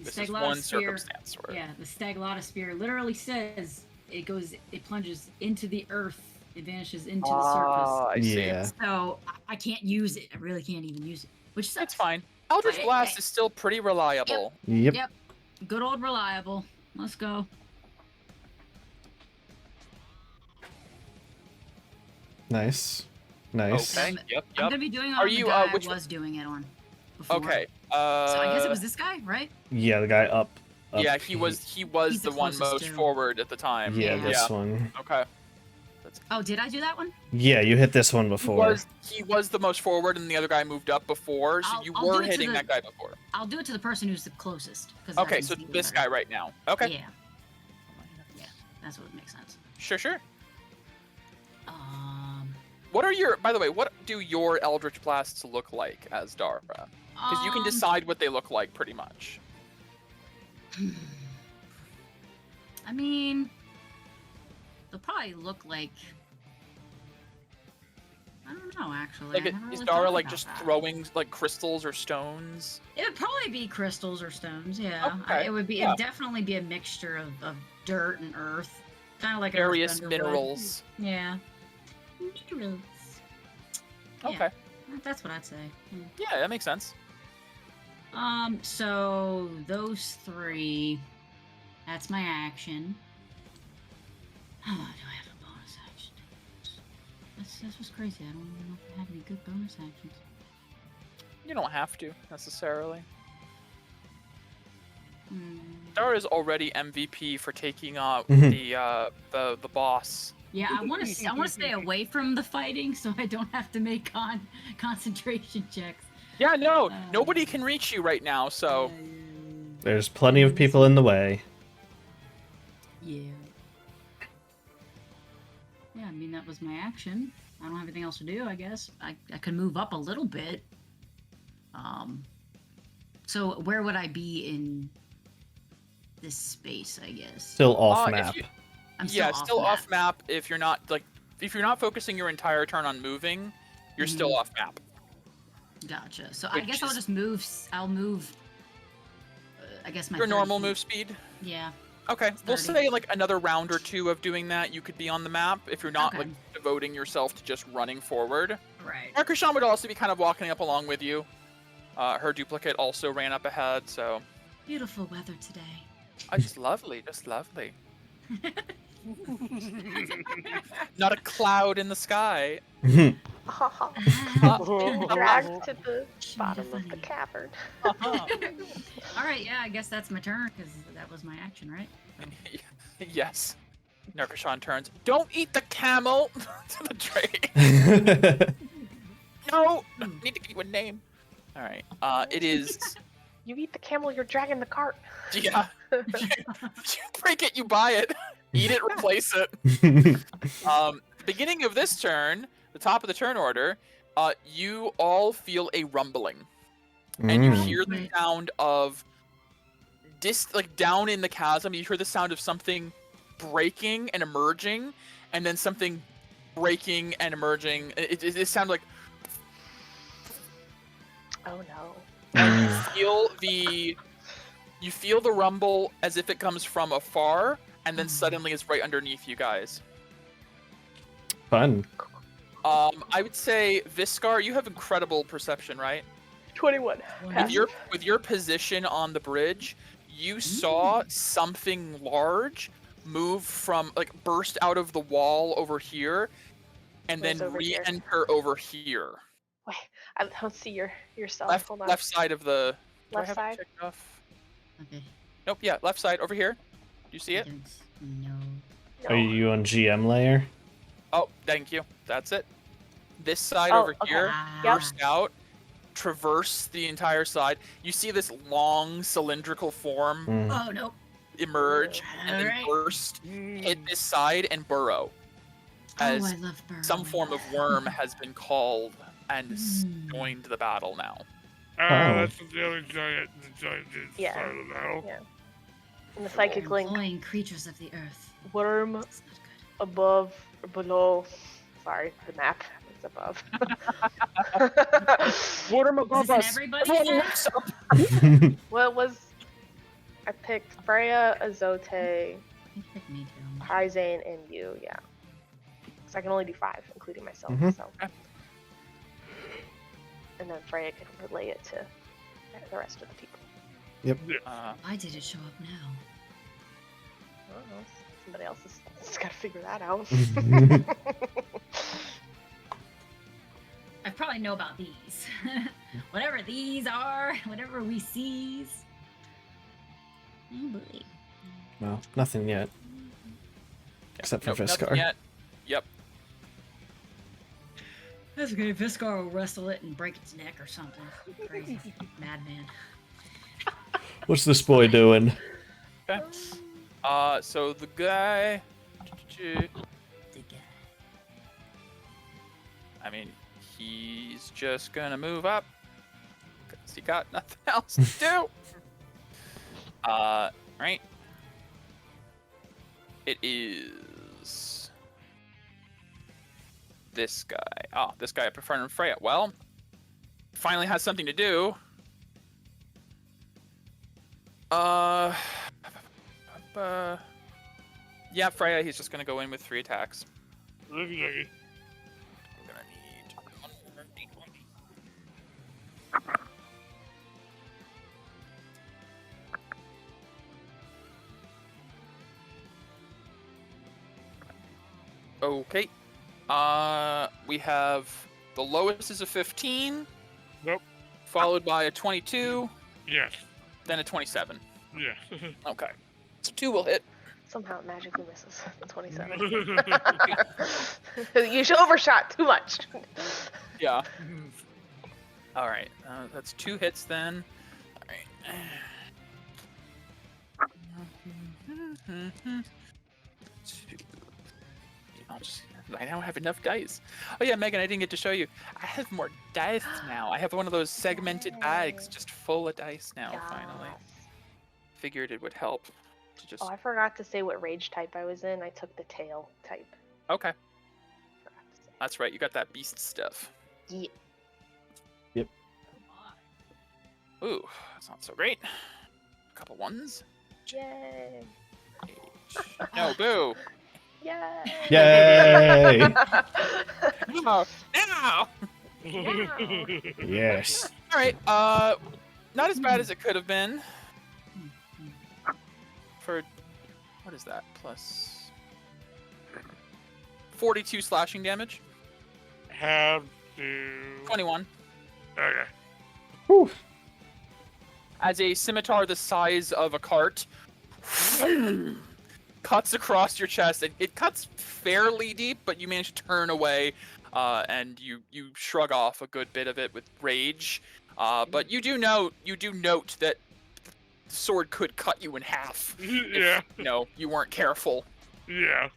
S3: This is
S5: Staglata
S3: one
S5: Spear,
S3: circumstance where.
S5: yeah, the Staglata Spear literally says it plunges into the earth, it vanishes into the surface.
S3: I see.
S1: Yeah.
S5: So I can't use it. I really can't even use it, which sucks.
S3: It's fine. Eldritch
S5: But
S3: Blast is still pretty reliable.
S1: Yep.
S5: Yep. Good old reliable. Let's go.
S1: Nice. Nice.
S3: Okay.
S5: Um,
S3: Yep.
S5: I'm
S3: Yep.
S5: gonna be doing it
S3: Are
S5: on
S3: you,
S5: the guy
S3: which
S5: I
S3: one-
S5: was doing it on before.
S3: Okay.
S5: So I guess it was this guy, right?
S1: Yeah, the guy up.
S3: Yeah, he was
S5: He's
S3: the
S5: the
S3: one
S5: closest
S3: most
S5: to-
S3: forward at the time.
S1: Yeah,
S5: Yeah.
S1: this one.
S3: Okay.
S5: Oh, did I do that one?
S1: Yeah, you hit this one
S3: He
S1: before.
S3: was the most forward, and the other guy moved up before, so
S5: I'll
S3: you
S5: do
S3: were
S5: it to
S3: hitting
S5: the-
S3: that guy before.
S5: I'll do it to the person who's the closest. 'Cause
S3: Okay,
S5: that
S3: so
S5: makes me
S3: this
S5: better.
S3: guy right now. Okay.
S5: Yeah. Yeah, that's what makes sense.
S3: Sure.
S5: Um,
S3: What are your? By the way, what do your Eldritch Blasts look like as Dara? Because you can decide what they look like pretty much.
S5: I mean, they'll probably look like. I don't know, actually.
S3: Like,
S5: I never
S3: is
S5: really
S3: Dara
S5: thought
S3: like
S5: about
S3: just
S5: that.
S3: throwing like crystals or stones?
S5: It would probably be crystals or stones. Yeah,
S3: Okay,
S5: it would be.
S3: yeah.
S5: It'd definitely be a mixture of dirt and earth, kind of like an earth
S3: Various
S5: underwood.
S3: minerals.
S5: Yeah. Minerals. Yeah.
S3: Okay.
S5: That's what I'd say.
S3: Yeah, that makes sense.
S5: So those three. That's my action. Oh, do I have a bonus action? That's what's crazy. I don't even know if I have any good bonus actions.
S3: You don't have to necessarily.
S5: Hmm.
S3: Dara is already MVP for taking out
S1: Mhm.
S3: the boss.
S5: Yeah, I want to stay away from the fighting so I don't have to make concentration checks.
S3: Yeah, no, nobody can reach you right now, so
S1: There's plenty of people in the way.
S5: Yeah. Yeah, I mean that was my action. I don't have anything else to do, I guess. I could move up a little bit. So where would I be in this space, I guess?
S1: Still off
S3: if
S1: map.
S3: you-
S5: I'm
S3: yeah, still
S5: map.
S3: off map. If you're not focusing your entire turn on moving, you're still off map.
S5: Gotcha. So I
S3: Which
S5: guess I'll
S3: is-
S5: just move. I'll move. I guess my
S3: Your
S5: 30
S3: normal
S5: feet.
S3: move speed.
S5: Yeah.
S3: Okay, we'll
S5: 30.
S3: say like another round or two of doing that, you could be on the map if you're not
S5: Okay.
S3: like devoting yourself to just running forward.
S5: Right.
S3: Arkashan would also be kind of walking up along with you. Her duplicate also ran up ahead, so
S5: Beautiful weather today.
S3: just lovely, just lovely. Not a cloud in the sky.
S2: Being
S5: Oh,
S2: dragged to the
S5: Should be
S2: bottom of the
S5: funny.
S2: cavern.
S5: All right. Yeah, I guess that's my turn because that was my action, right?
S3: Yes. Narkashan turns. Don't eat the camel to the tree. No, I need to give you a name. All right. It is.
S2: You eat the camel, you're dragging the cart.
S3: Yeah. You break it, you buy it. Eat it, replace it. Beginning of this turn, the top of the turn order, you all feel a rumbling, and you hear the sound of like down in the chasm. You hear the sound of something breaking and emerging, and then something breaking and emerging. It sounds like.
S2: Oh no.
S3: And you feel the rumble as if it comes from afar, and then suddenly it's right underneath you guys.
S1: Fun.
S3: I would say Viscar, you have incredible perception, right?
S2: 21.
S3: With your position on the bridge, you saw something large move from burst out of the wall over here, and
S2: Where's
S3: then
S2: over here?
S3: re-enter over here.
S2: Wait, I don't see yourself. Hold on.
S3: Left side of the. Do I
S2: Left
S3: have
S2: side?
S3: it checked off?
S5: Okay.
S3: Nope. Yeah, left side over here. Do you see
S5: I
S3: it?
S5: don't know.
S2: No.
S1: Are you on GM layer?
S3: Oh, thank you. That's it. This side
S2: Oh,
S3: over
S2: okay.
S3: here,
S2: Yep.
S3: burst out, traverse the entire side. You see this long cylindrical form
S1: Mm.
S5: Oh, nope.
S3: emerge and then
S5: Alright.
S3: burst, hit this side, and burrow. As
S5: Oh, I love burrowing.
S3: some form of worm has been called and joined the battle now.
S1: Oh.
S4: That's the other giant. The giant is
S2: Yeah.
S4: silent now.
S2: Yeah. And the psychic link
S5: Employing creatures of the earth.
S2: worm
S5: That's not good.
S2: above or below. Sorry, the map is above.
S3: Worm
S5: Is this an everybody map?
S2: What was? I picked Freya, Azote,
S5: You picked me too.
S2: Hyzane, and you. Yeah. Because I can only do 5, including myself.
S1: Mhm.
S2: So. And then Freya can relay it to the rest of the people.
S5: Why did it show up now?
S2: I don't know. Somebody else has got to figure that out.
S5: I probably know about these. Whatever these are, whatever we seize. Oh boy.
S1: Well, nothing yet. Except for
S3: Nope, nothing
S1: Viscar.
S3: yet. Yep.
S5: That's okay. Viscar will wrestle it and break its neck or something. Crazy. Madman.
S1: What's this boy doing?
S3: Okay. So the guy.
S5: The guy.
S3: I mean, he's just gonna move up because he got nothing else to do. Right. It is this guy. Oh, this guy up in front of Freya. Well, finally has something to do. Yeah, Freya. He's just gonna go in with 3 attacks.
S4: Looky, looky.
S3: I'm gonna need one more D20. Okay. We have the lowest is a 15.
S4: Nope.
S3: Followed by a 22,
S4: Yes.
S3: then a 27.
S4: Yes.
S3: Okay. So 2 will hit.
S2: Somehow it magically misses the 27. You should overshot too much.
S3: Yeah. All right. That's 2 hits then. All right. I don't have enough dice. Oh yeah, Megan, I didn't get to show you. I have more dice now. I have one of those segmented bags just full of dice now. Finally, figured it would help to just.
S2: Oh, I forgot to say what rage type I was in. I took the tail type.
S3: Okay,
S2: Forgot to say.
S3: that's right. You got that beast stuff.
S2: Yeah.
S3: Ooh, that's not so great. A couple ones.
S2: Yay.
S3: No, boo.
S2: Yay.
S1: Yay!
S3: No, no.
S1: Yes.
S3: All right. Not as bad as it could have been. For what is that? Plus 42 slashing damage.
S4: Have to.
S3: 21.
S4: Okay.
S1: Whew.
S3: As a scimitar the size of a cart cuts across your chest. It cuts fairly deep, but you manage to turn away, and you shrug off a good bit of it with rage. But you do note that the sword could cut you in half.
S4: Yeah.
S3: If, you weren't careful.
S4: Yeah.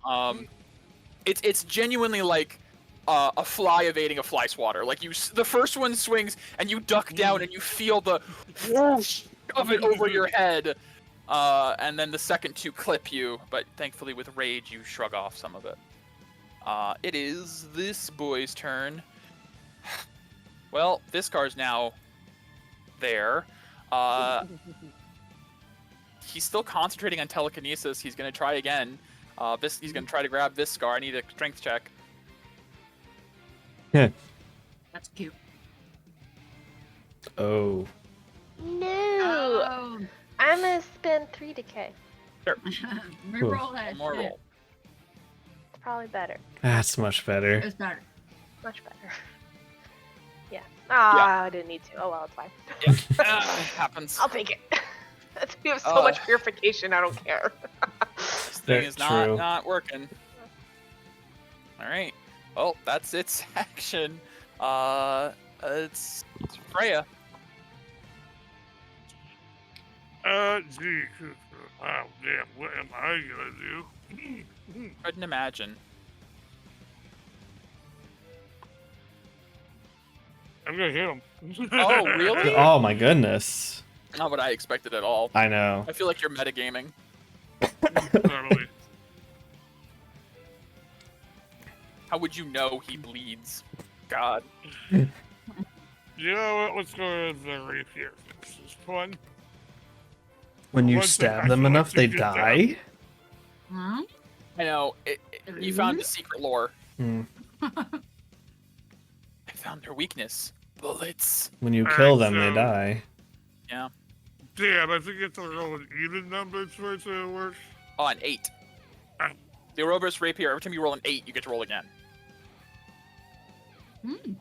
S3: It's genuinely like a fly evading a fly swatter. Like the first one swings and you duck down and you feel the whoosh of it over your head, and then the second 2 clip you. But thankfully, with rage, you shrug off some of it. It is this boy's turn. Well, this car's now there. He's still concentrating on telekinesis. He's gonna try again. He's gonna try to grab this scar. I need a strength check.
S5: That's cute.
S1: Oh.
S2: No!
S5: Oh.
S2: I'm gonna spend 3 decay.
S5: Reroll that
S3: One more
S5: shit.
S3: roll.
S2: It's probably better.
S1: That's much better.
S5: It's better.
S2: Much better. Yeah. Ah, I didn't need to. Oh well, it's fine.
S3: It happens.
S2: I'll take it. We have so much
S3: Uh.
S2: purification, I don't care.
S3: This thing
S1: That's
S3: is not
S1: true.
S3: working. All right. Well, that's its action. It's Freya.
S4: Gee. Oh, damn. What am I gonna do?
S3: Couldn't imagine.
S4: I'm gonna hit him.
S3: Oh, really?
S1: Oh my goodness.
S3: Not what I expected at all.
S1: I know.
S3: I feel like you're metagaming.
S4: Totally.
S3: How would you know he bleeds? God.
S4: You know what? Let's go with the rapier. This is fun.
S1: When you
S4: Once they
S1: stab them
S4: actually
S1: enough, they
S4: get down.
S1: die?
S5: Huh?
S3: I know. You found the secret lore.
S1: Hmm.
S3: I found their weakness. Bullets.
S1: When you kill
S4: Alright,
S1: them, they
S4: so-
S1: die.
S3: Yeah.
S4: Damn, I think it's a roll an even number for it to work.
S3: Oh, an 8.
S4: Ah.
S3: The Ouroboros rapier, every time you roll an 8, you get to roll again.
S5: Hmm.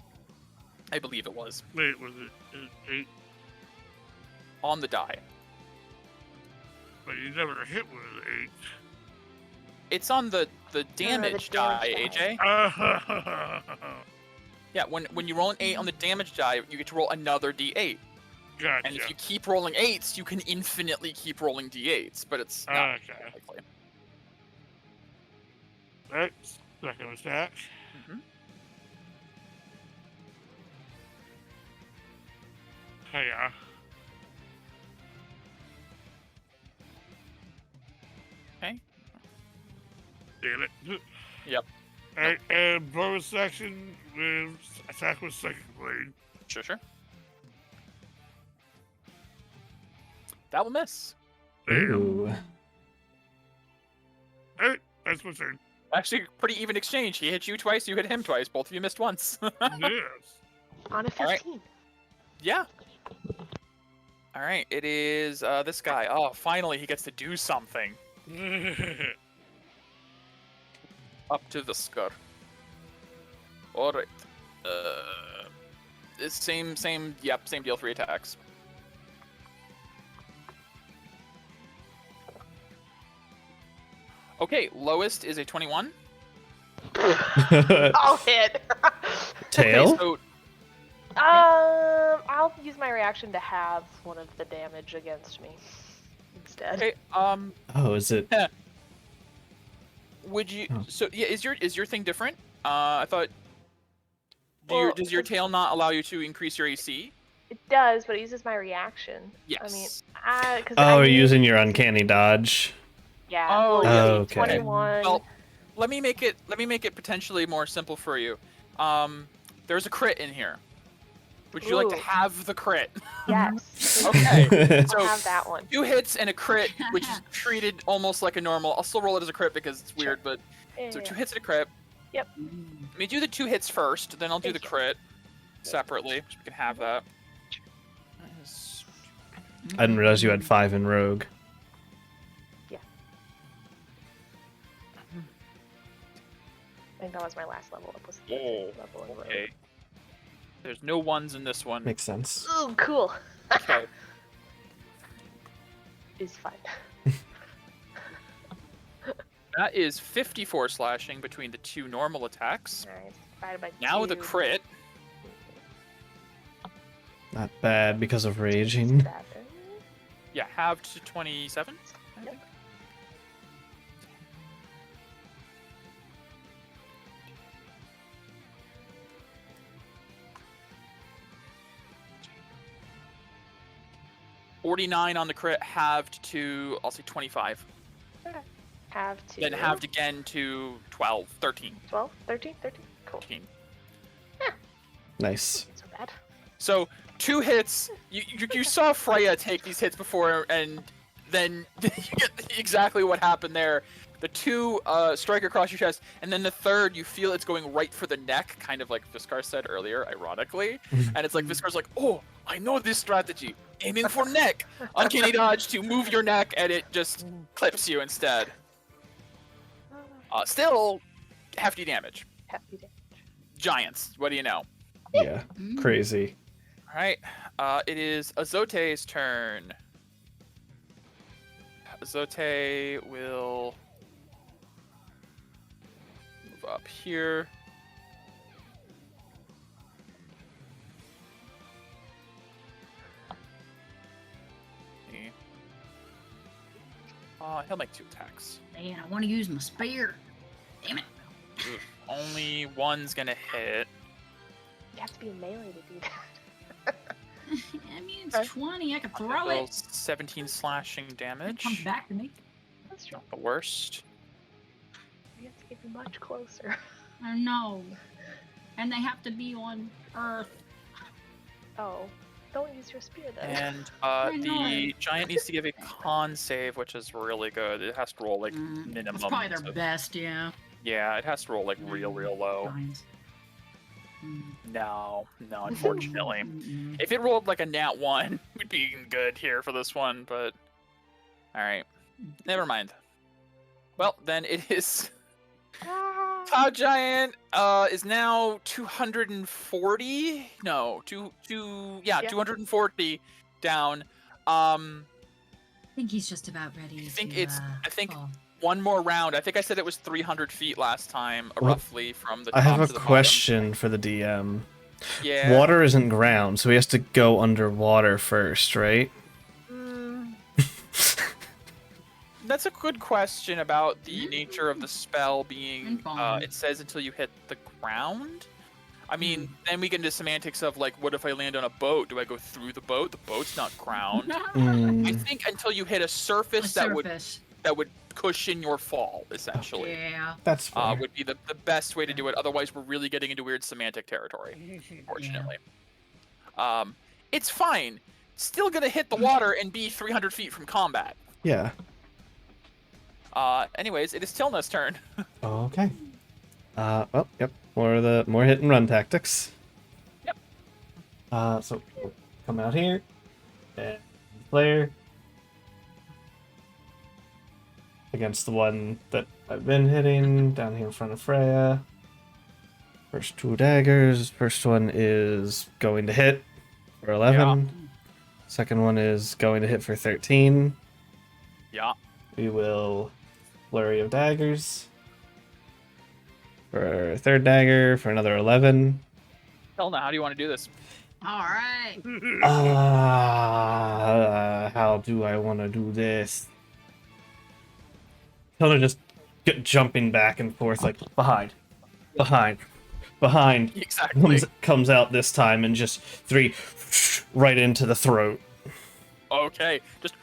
S3: I believe it was.
S4: Wait, was it 8?
S3: On the die.
S4: But you never hit with an 8.
S3: It's on the damage die,
S2: damage
S3: AJ.
S4: Ah,
S3: Yeah, when you roll an 8 on the damage die, you get to roll another d8.
S4: gotcha.
S3: And if you keep rolling 8s, you can infinitely keep rolling d8s, but it's not
S4: Okay.
S3: likely.
S4: Right, second attack.
S3: Mhm.
S4: Hiya.
S3: Okay.
S4: Damn it.
S3: Yep.
S4: Alright, and bonus action with attack with second blade.
S3: Sure. That will miss.
S1: Ooh.
S4: Alright, that's my turn.
S3: Actually, pretty even exchange. He hit you twice, you hit him twice. Both of you missed once.
S4: Yes.
S2: On a
S3: All right.
S2: 15.
S3: Yeah. All right, it is this guy. Oh, finally he gets to do something. Up to the scar. All right. It's same deal. 3 attacks. Okay, lowest is a 21.
S2: I'll hit.
S1: Tail?
S3: Okay, so
S2: I'll use my reaction to have one of the damage against me instead.
S3: okay,
S1: Oh, is it?
S3: would you?
S1: Oh.
S3: So yeah, is your thing different? I thought.
S2: Well,
S3: Does your tail not allow you to increase your AC?
S2: It does, but it uses my reaction.
S3: Yes.
S2: I mean, cause
S1: Oh,
S2: I
S1: you're
S2: need-
S1: using your uncanny dodge.
S2: Yeah.
S3: Oh,
S2: well,
S3: yeah.
S2: you
S1: Oh,
S2: need
S1: okay.
S2: 21.
S3: Well, let me make it potentially more simple for you. There's a crit in here. Would you like to
S2: Ooh.
S3: have the crit?
S2: Yes.
S3: Okay.
S2: I'll
S3: So
S2: have that one.
S3: 2 hits and a crit, which is treated almost like a normal. I'll still roll it as a crit because it's weird, but so 2 hits and a crit.
S2: Yep.
S3: Let me do the 2 hits first, then I'll do the
S2: Thank you.
S3: crit separately, so we can have that.
S1: I didn't realize you had 5 in Rogue.
S2: I think that was my last level up. Was the
S3: Oh,
S2: level in Rogue.
S3: Okay. There's no 1s in this one.
S1: Makes sense.
S2: Ooh, cool.
S3: Okay.
S2: Is fine.
S3: That is 54 slashing between the 2 normal attacks.
S2: Nice. Divided by
S3: Now the
S2: 2.
S3: crit.
S1: Not bad because of raging.
S2: 7.
S3: Yeah, halved to 27. I
S2: Yep.
S3: think. $49 on the crit, halved to, I'll say 25.
S2: Have to.
S3: Then halved again to 12, 13.
S2: 12, 13, 13. Cool.
S3: 13.
S1: Nice.
S2: Not so bad.
S3: So 2 hits. You saw Freya take these hits before, and then you get exactly what happened there. The two strike across your chest, and then the third, you feel it's going right for the neck, kind of like Viscar said earlier, ironically. And it's like Viscar's like, oh, I know this strategy. Aiming for neck. Uncanny dodge to move your neck, and it just clips you instead. Still, hefty damage.
S2: Happy day.
S3: Giants. What do you know?
S1: Yeah, crazy.
S3: All right. It is Azote's turn. Azote will move up here. He'll make 2 attacks.
S5: Man, I want to use my spear. Damn it.
S3: Only one's gonna hit.
S2: You have to be in melee to do that.
S5: I mean, it's
S3: Okay.
S5: 20. I could throw
S3: Roll
S5: it.
S3: 17 slashing
S5: It
S3: damage.
S5: comes back to me.
S2: That's true.
S3: Not the worst.
S2: You have to get much closer.
S5: I know. And they have to be on Earth.
S2: Oh, don't use your spear then.
S3: And
S5: I know.
S3: the giant needs to give a con save, which is really good. It has to roll like
S5: Mm,
S3: minimum.
S5: That's probably their
S3: of-
S5: best, yeah.
S3: Yeah, it has to roll like real low.
S5: Giants.
S3: No, unfortunately.
S5: Mm-mm.
S3: If it rolled like a nat 1, we'd be good here for this one, but... Alright. Never mind. Well, then it is... Cloud Giant is now 240? No, 240 down.
S5: I think he's just about ready.
S3: I think
S5: fall.
S3: one more round. I think I said it was 300 feet last time,
S1: Well,
S3: roughly, from the
S1: I
S3: top
S1: have
S3: to
S1: a
S3: the bottom.
S1: question for the DM.
S3: Yeah.
S1: Water isn't ground, so he has to go underwater first, right?
S3: That's a good question about the nature of the spell being,
S5: Fine.
S3: it says until you hit the ground. I mean, then we get into semantics of, like, what if I land on a boat? Do I go through the boat? The boat's not ground. I
S1: Mm,
S3: think until you hit a surface, that would cushion your fall, essentially.
S5: Yeah.
S1: that's fair.
S3: Would be the best way to do it. Otherwise, we're really getting into weird semantic territory, unfortunately. It's fine. Still gonna hit the water and be 300 feet from combat.
S1: Yeah.
S3: Anyways, it is Tilna's turn.
S1: Okay. Well, yep. More hit and run tactics.
S3: Yep.
S1: So we'll come out here and player against the one that I've been hitting down here in front of Freya. First 2 daggers. First one is going to hit for 11. Second one is going to hit for 13.
S3: Yeah.
S1: We will flurry of daggers for a 3rd dagger for another 11.
S3: Tilna, how do you want to do this?
S5: All right.
S1: How do I want to do this? Tilda just jumping back and forth like behind.
S3: Exactly.
S1: Comes out this time and just 3 right into the throat.
S3: Okay. Just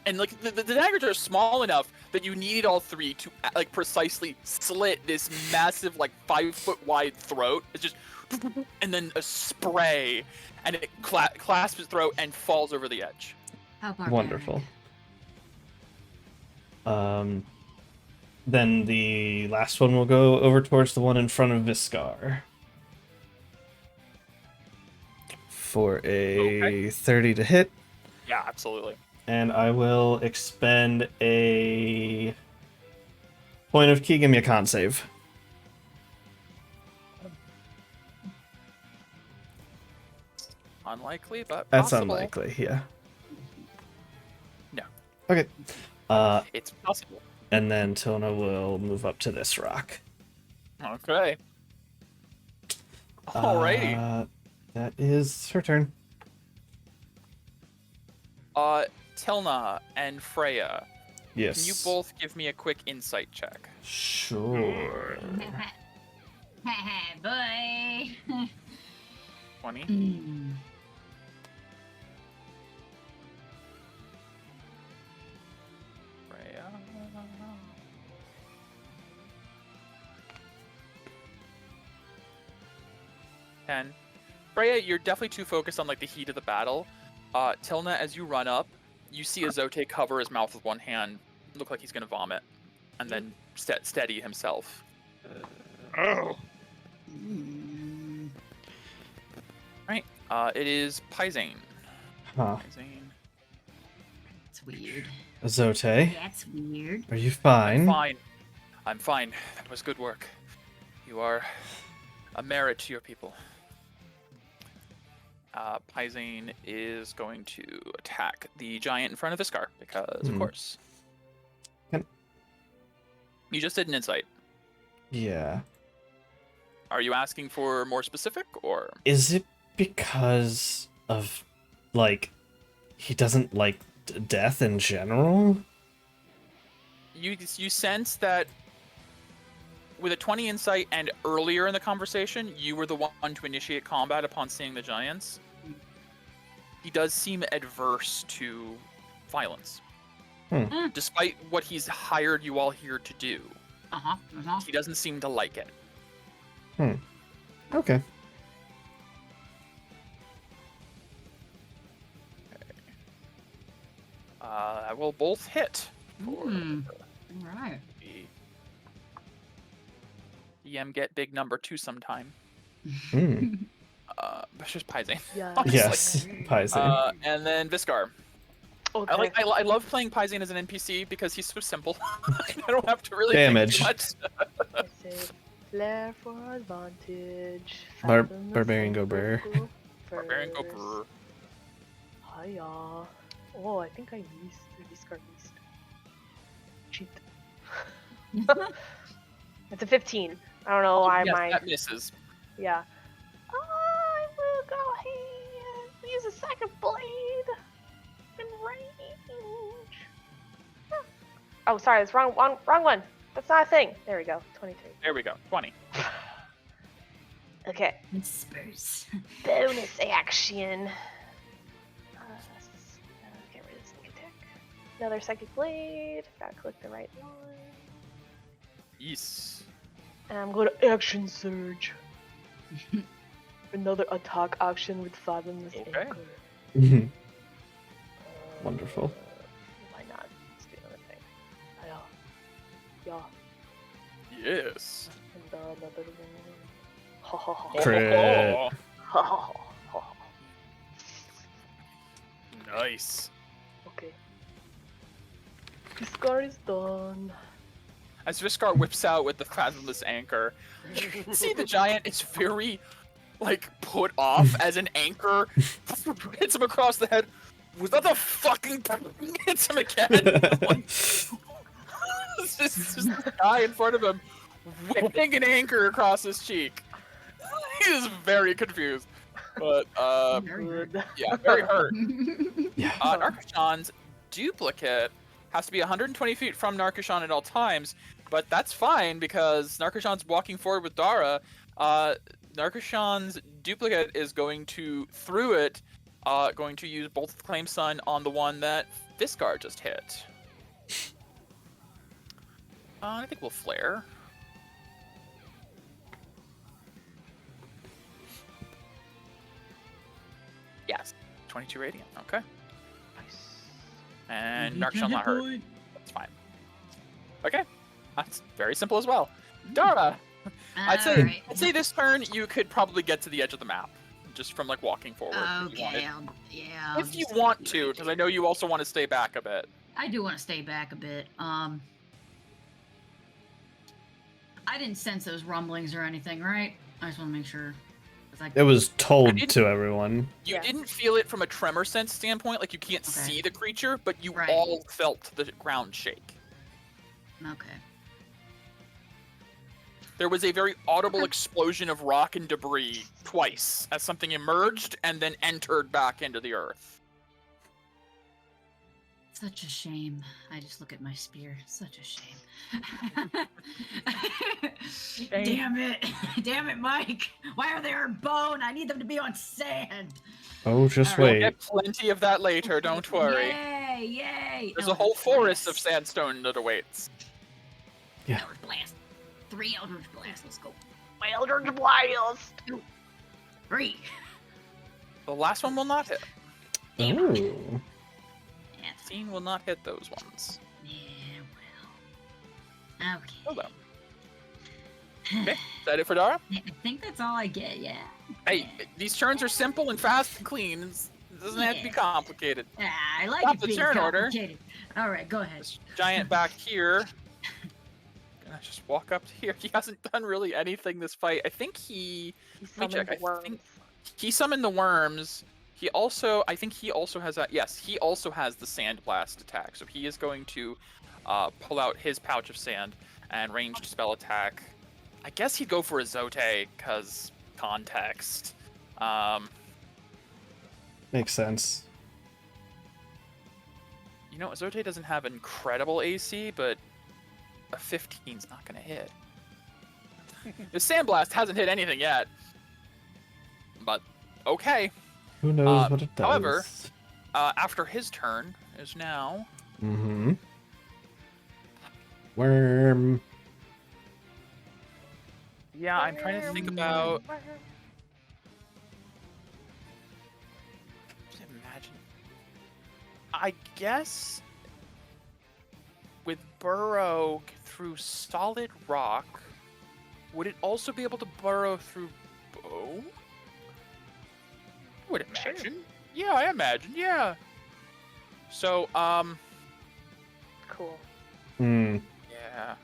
S3: and like the daggers are small enough that you need all 3 to like precisely slit this massive like 5-foot wide throat. It's just and then a spray and it clasps his throat and falls over the edge.
S5: How barbaric.
S1: Wonderful. Then the last one will go over towards the one in front of Viscar. For a 30 to hit.
S3: Yeah, absolutely.
S1: And I will expend a point of key. Give me a con save.
S3: Unlikely, but
S1: That's
S3: possible.
S1: unlikely, yeah.
S3: No.
S1: Okay.
S3: It's possible.
S1: And then Tilna will move up to this rock.
S3: Okay. Alrighty.
S1: That is her turn.
S3: Tilna and Freya,
S1: Yes.
S3: can you both give me a quick insight check?
S1: Sure.
S5: Boy.
S3: 20?
S5: Mm.
S3: Freya. 10. Freya, you're definitely too focused on like the heat of the battle. Tilna, as you run up, You see Azote cover his mouth with one hand, look like he's gonna vomit, and then steady himself.
S4: Oh,
S5: Mm.
S3: Right. It is Pizane.
S1: Huh.
S3: Pizane.
S5: It's weird.
S1: Azote,
S5: That's weird.
S1: are you
S3: I'm
S1: fine?
S3: fine. I'm fine. That was good work. You are a merit to your people. Pizane is going to attack the giant in front of Iskar, because of course.
S1: Can-
S3: You just did an insight.
S1: Yeah.
S3: Are you asking for more specific, or?
S1: Is it because of, like, he doesn't like death in general?
S3: You sense that with a 20 insight and earlier in the conversation, you were the one to initiate combat upon seeing the giants. He does seem adverse to violence. Despite what he's hired you all here to do. He doesn't seem to like it.
S1: Okay.
S3: I will both hit. For
S5: Alright.
S3: the DM get big number 2 sometime. But just Pizane.
S2: Yeah.
S1: Yes, Pizane.
S3: And then Viscar.
S2: Okay.
S3: I love playing Pizane as an NPC because he's so simple. I don't have to really
S1: Damage.
S3: think too much.
S2: I say flare for advantage.
S1: Barbarian go brr.
S3: Barbarian go brr.
S2: Hiya. Oh, I think I used the discard list. Cheat. It's a 15. I don't know why
S3: Yes,
S2: my.
S3: that misses.
S2: Yeah. I will go ahead and use a second blade in range. Oh, sorry, it's wrong one. That's not a thing. There we go. 23.
S3: There we go. 20.
S2: Okay.
S5: Whispers.
S2: Bonus action. Get rid of sneak attack. Another psychic blade. Gotta click the right one.
S3: Yes.
S2: And I'm going to action surge. Another attack action with fathomless
S3: Okay.
S2: anchor.
S1: Wonderful.
S2: Why not? Let's do another thing. Yeah.
S3: Yes.
S2: And another one. Ha ha ha.
S1: Crit.
S3: Oh,
S2: Ha ha ha ha.
S3: nice.
S2: Okay. This scar is done.
S3: As Viscar whips out with the fathomless anchor, you can see the giant is very, like, put off as an anchor hits him across the head. Was that the fucking hits him again? Like, it's just this guy in front of him whipping an anchor across his cheek. He is very confused. But,
S2: Good.
S3: yeah, very hurt.
S1: Yeah.
S3: Narkashan's duplicate has to be 120 feet from Narkashan at all times, but that's fine because Narkashan's walking forward with Dara. Narkashan's duplicate is going to, through it, going to use Bolt of the Claim Sun on the one that Viscar just hit. I think we'll flare. Yes, 22 radiant. Okay. And Narkashan not hurt. That's fine. Okay, that's very simple as well. Dara, I'd say this turn you could probably get to the edge of the map, just from like walking forward. If you
S5: Okay,
S3: wanted.
S5: I'll
S3: If you
S5: just
S3: want
S5: do
S3: to,
S5: it.
S3: because I know you also want to stay back a bit.
S5: I do want to stay back a bit. I didn't sense those rumblings or anything, right? I just want to make sure. 'Cause I-
S1: It was
S3: I
S1: told
S3: didn't-
S1: to everyone.
S3: You
S2: Yeah.
S3: didn't feel it from a tremor sense standpoint, like you can't
S5: Okay.
S3: see the creature, but you
S5: Right.
S3: all felt the ground shake.
S5: Okay.
S3: There was a very audible explosion of rock and debris twice as something emerged and then entered back into the earth.
S5: Such a shame. I just look at my spear. Such a shame. Damn it. Damn it, Mike. Why are they on bone? I need them to be on sand.
S1: Oh, just
S5: Alright.
S1: wait.
S3: Get plenty of that later, don't worry.
S5: Yay, yay.
S3: There's a whole
S5: Eldritch
S3: forest of
S5: Blast.
S3: sandstone that awaits.
S1: Yeah.
S5: Eldritch Blast. 3 Eldritch Blasts. Let's go.
S2: My Eldritch Blast!
S5: 3.
S3: The last one will not hit.
S5: Damn it.
S1: Ooh.
S5: Yeah, it's
S3: 16 will not hit those ones.
S6: Yeah, well. Okay.
S3: Hold on. Okay, is that it for Dara?
S6: I think that's all I get, yeah.
S3: Hey, these turns are simple and fast and clean. It doesn't have to be
S6: Yeah.
S3: complicated.
S6: I like
S3: Stop
S6: it
S3: the
S6: being
S3: turn order.
S6: complicated. All right, go ahead.
S3: This giant back here. Gonna just walk up to here. He hasn't done really anything this fight. I think
S2: He
S3: Let me check,
S2: summoned the
S3: I
S2: worms.
S3: think- he summoned the worms. I think he also has that. Yes, he also has the sand blast attack. So he is going to pull out his pouch of sand and ranged spell attack. I guess he'd go for a Zote because context.
S1: Makes sense.
S3: You know, Zote doesn't have incredible AC, but a 15's not going to hit. The Sandblast hasn't hit anything yet. But, okay.
S1: Who knows what it does?
S3: However, after his turn is now...
S1: Mm-hmm. Worm.
S3: Yeah, I'm trying to think about... Just imagine. I guess... with burrow through solid rock, would it also be able to burrow through bone? I would imagine. Yeah, I imagine, yeah. So,
S2: Cool.
S1: Hmm.
S3: yeah.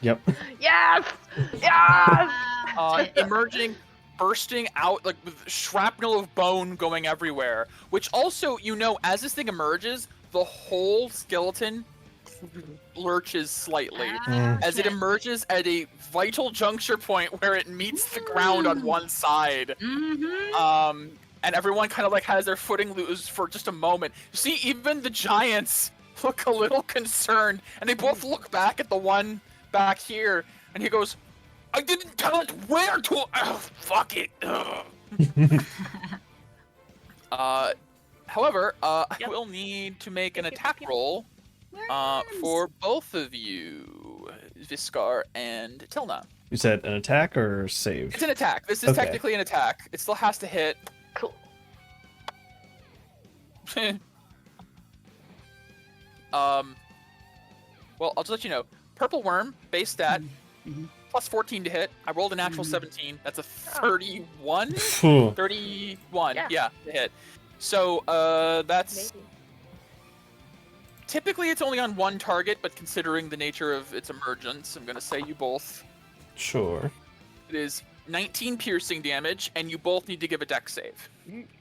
S1: Yep.
S2: Yes! Yes!
S3: Emerging, bursting out, like, with shrapnel of bone going everywhere. Which also, you know, as this thing emerges, the whole skeleton lurches slightly. As it
S6: Okay.
S3: emerges at a vital juncture point where it meets the ground on one side.
S6: Mm-hmm.
S3: And everyone kind of like has their footing loose for just a moment. You see, even the giants look a little concerned, and they both look back at the one back here, and he goes, "I didn't tell it where to. Oh, fuck it." Ugh." However, I
S2: Yep.
S3: will need to make an
S2: Yep, yep,
S3: attack
S2: yep.
S3: roll
S6: Worms.
S3: for both of you, Viscar and Tilna.
S1: You said an attack or save?
S3: It's an attack. This is
S1: Okay.
S3: technically an attack. It still has to hit.
S2: Cool.
S3: Well, I'll just let you know. Purple Worm, base stat,
S6: Mhm.
S3: plus 14 to hit. I rolled a natural
S6: Mhm.
S3: 17. That's a 31?
S1: Phew.
S3: 31,
S2: Yeah.
S3: yeah, to hit. So, that's...
S2: Maybe.
S3: Typically, it's only on one target, but considering the nature of its emergence, I'm going to say you both.
S1: Sure.
S3: It is 19 piercing damage, and you both need to give a dex save.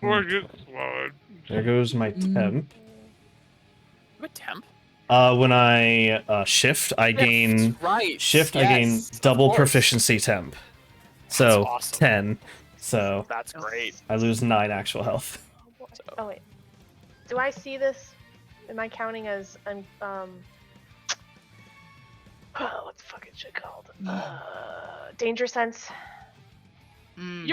S4: Or get slide.
S1: There goes my temp.
S3: You have a temp?
S1: When I shift, I gain
S3: Right.
S1: shift. I gain
S3: yes, of
S1: double
S3: course.
S1: proficiency temp. So
S3: awesome.
S1: 10. So
S3: That's great.
S1: I lose 9 actual health.
S2: Oh wait. Do I see this? Am I counting as what's the fucking shit called? Danger sense.
S6: Mm.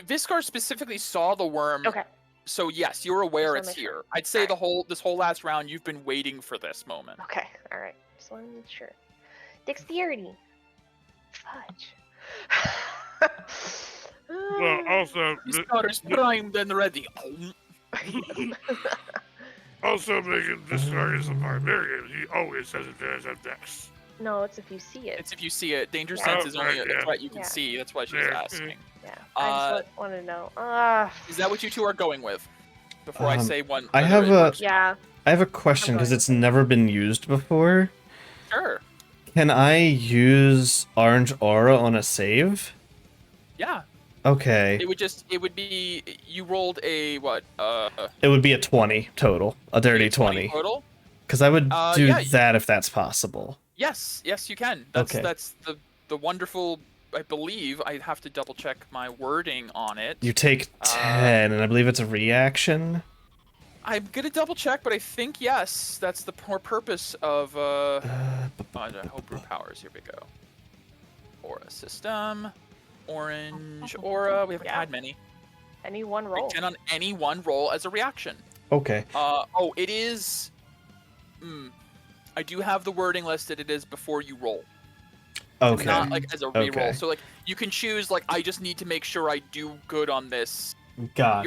S3: Viscar specifically saw the worm.
S2: Okay.
S3: So yes, you're aware
S2: Just wanna
S3: it's
S2: make sure.
S3: here. I'd say
S2: Alright.
S3: this whole last round you've been waiting for this moment.
S2: Okay. All right. Just wanted to make sure. Dexterity. Fudge.
S4: Well, also,
S3: Viscar is primed and ready.
S4: also making this target a barbarian, he always has advantage on dex.
S2: no, it's if you see it.
S3: It's if you see it. Danger
S4: Wow,
S3: sense is only a
S4: yeah.
S3: threat you can
S2: Yeah.
S3: see. That's why she was
S4: Yeah.
S3: asking.
S2: Yeah. I just wanted to know.
S3: Is that what you two are going with? Before I say one.
S1: I
S3: whether
S1: have
S3: it
S1: a-
S3: works?
S2: Yeah.
S1: I have a question because
S2: going
S1: it's never been used before.
S3: Sure.
S1: Can I use Orange Aura on a save?
S3: Yeah.
S1: Okay.
S3: It would be you rolled a what?
S1: It would be a 20 total. A dirty 20.
S3: total.
S1: Because I would do
S3: yeah.
S1: that if that's possible.
S3: Yes, you can. That's
S1: Okay.
S3: that's the wonderful. I believe I have to double check my wording on it.
S1: You take 10, and I believe it's a reaction.
S3: I'm gonna double check, but I think yes. That's the purpose of homebrew powers. Here we go. Aura system, orange aura. We haven't
S2: Yeah.
S3: had many.
S2: Any one
S3: Take
S2: roll.
S3: 10 on any one roll as a reaction.
S1: Okay.
S3: It is. I do have the wording listed. It is before you roll. It's
S1: Okay.
S3: not like as a reroll.
S1: Okay.
S3: So like you can choose like I just need to make sure I do good on this
S1: Gotcha.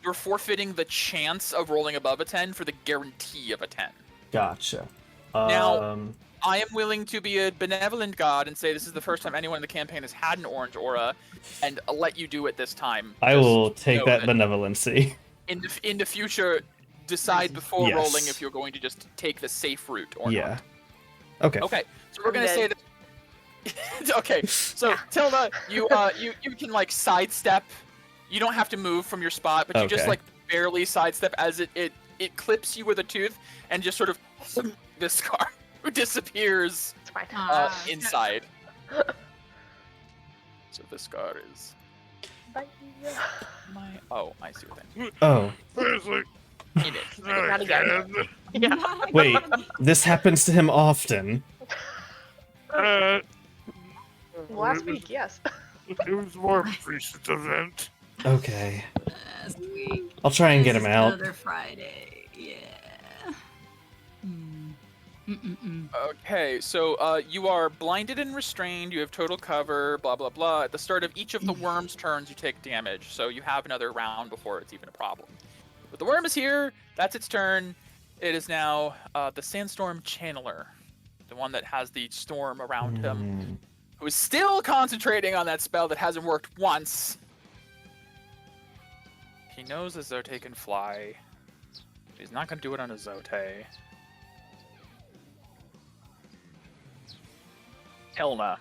S3: You're forfeiting the chance of rolling above a 10 for the guarantee of a 10.
S1: Gotcha.
S3: Now, I am willing to be a benevolent god and say this is the first time anyone in the campaign has had an orange aura, and I'll let you do it this time.
S1: I
S3: Just
S1: will take
S3: know
S1: that benevolency.
S3: In the future, decide before
S1: Yes.
S3: rolling if you're going to just take the safe route or
S1: Yeah.
S3: not.
S1: Okay.
S3: Okay, so we're
S2: And
S3: gonna say
S2: then-
S3: that. Okay, so Tilda, you can like sidestep. You don't have to move from your spot, but you just
S1: Okay.
S3: like barely sidestep as it clips you with a tooth and just sort of this scar disappears
S2: It's fine.
S3: inside. So the scar is
S2: Bye.
S3: my. Oh, I see what that
S1: Oh,
S4: Seriously,
S3: in it.
S2: Not again.
S4: again.
S2: Yeah.
S1: wait. This happens to him often.
S4: Uh,
S2: Last week, yes.
S4: it was more of a recent event.
S1: Okay.
S6: Last week.
S1: I'll try and get
S6: This
S1: him
S6: is
S1: out.
S6: Another Friday. Yeah. Mm-mm-mm.
S3: Okay, so you are blinded and restrained. You have total cover. Blah blah blah. At the start of each of the worm's turns, you take damage. So you have another round before it's even a problem. But the worm is here. That's its turn. It is now the Sandstorm Channeler, the one that has the storm around him, who is still concentrating on that spell that hasn't worked once. He knows a Zote can fly. He's not going to do it on a Zote. Helna.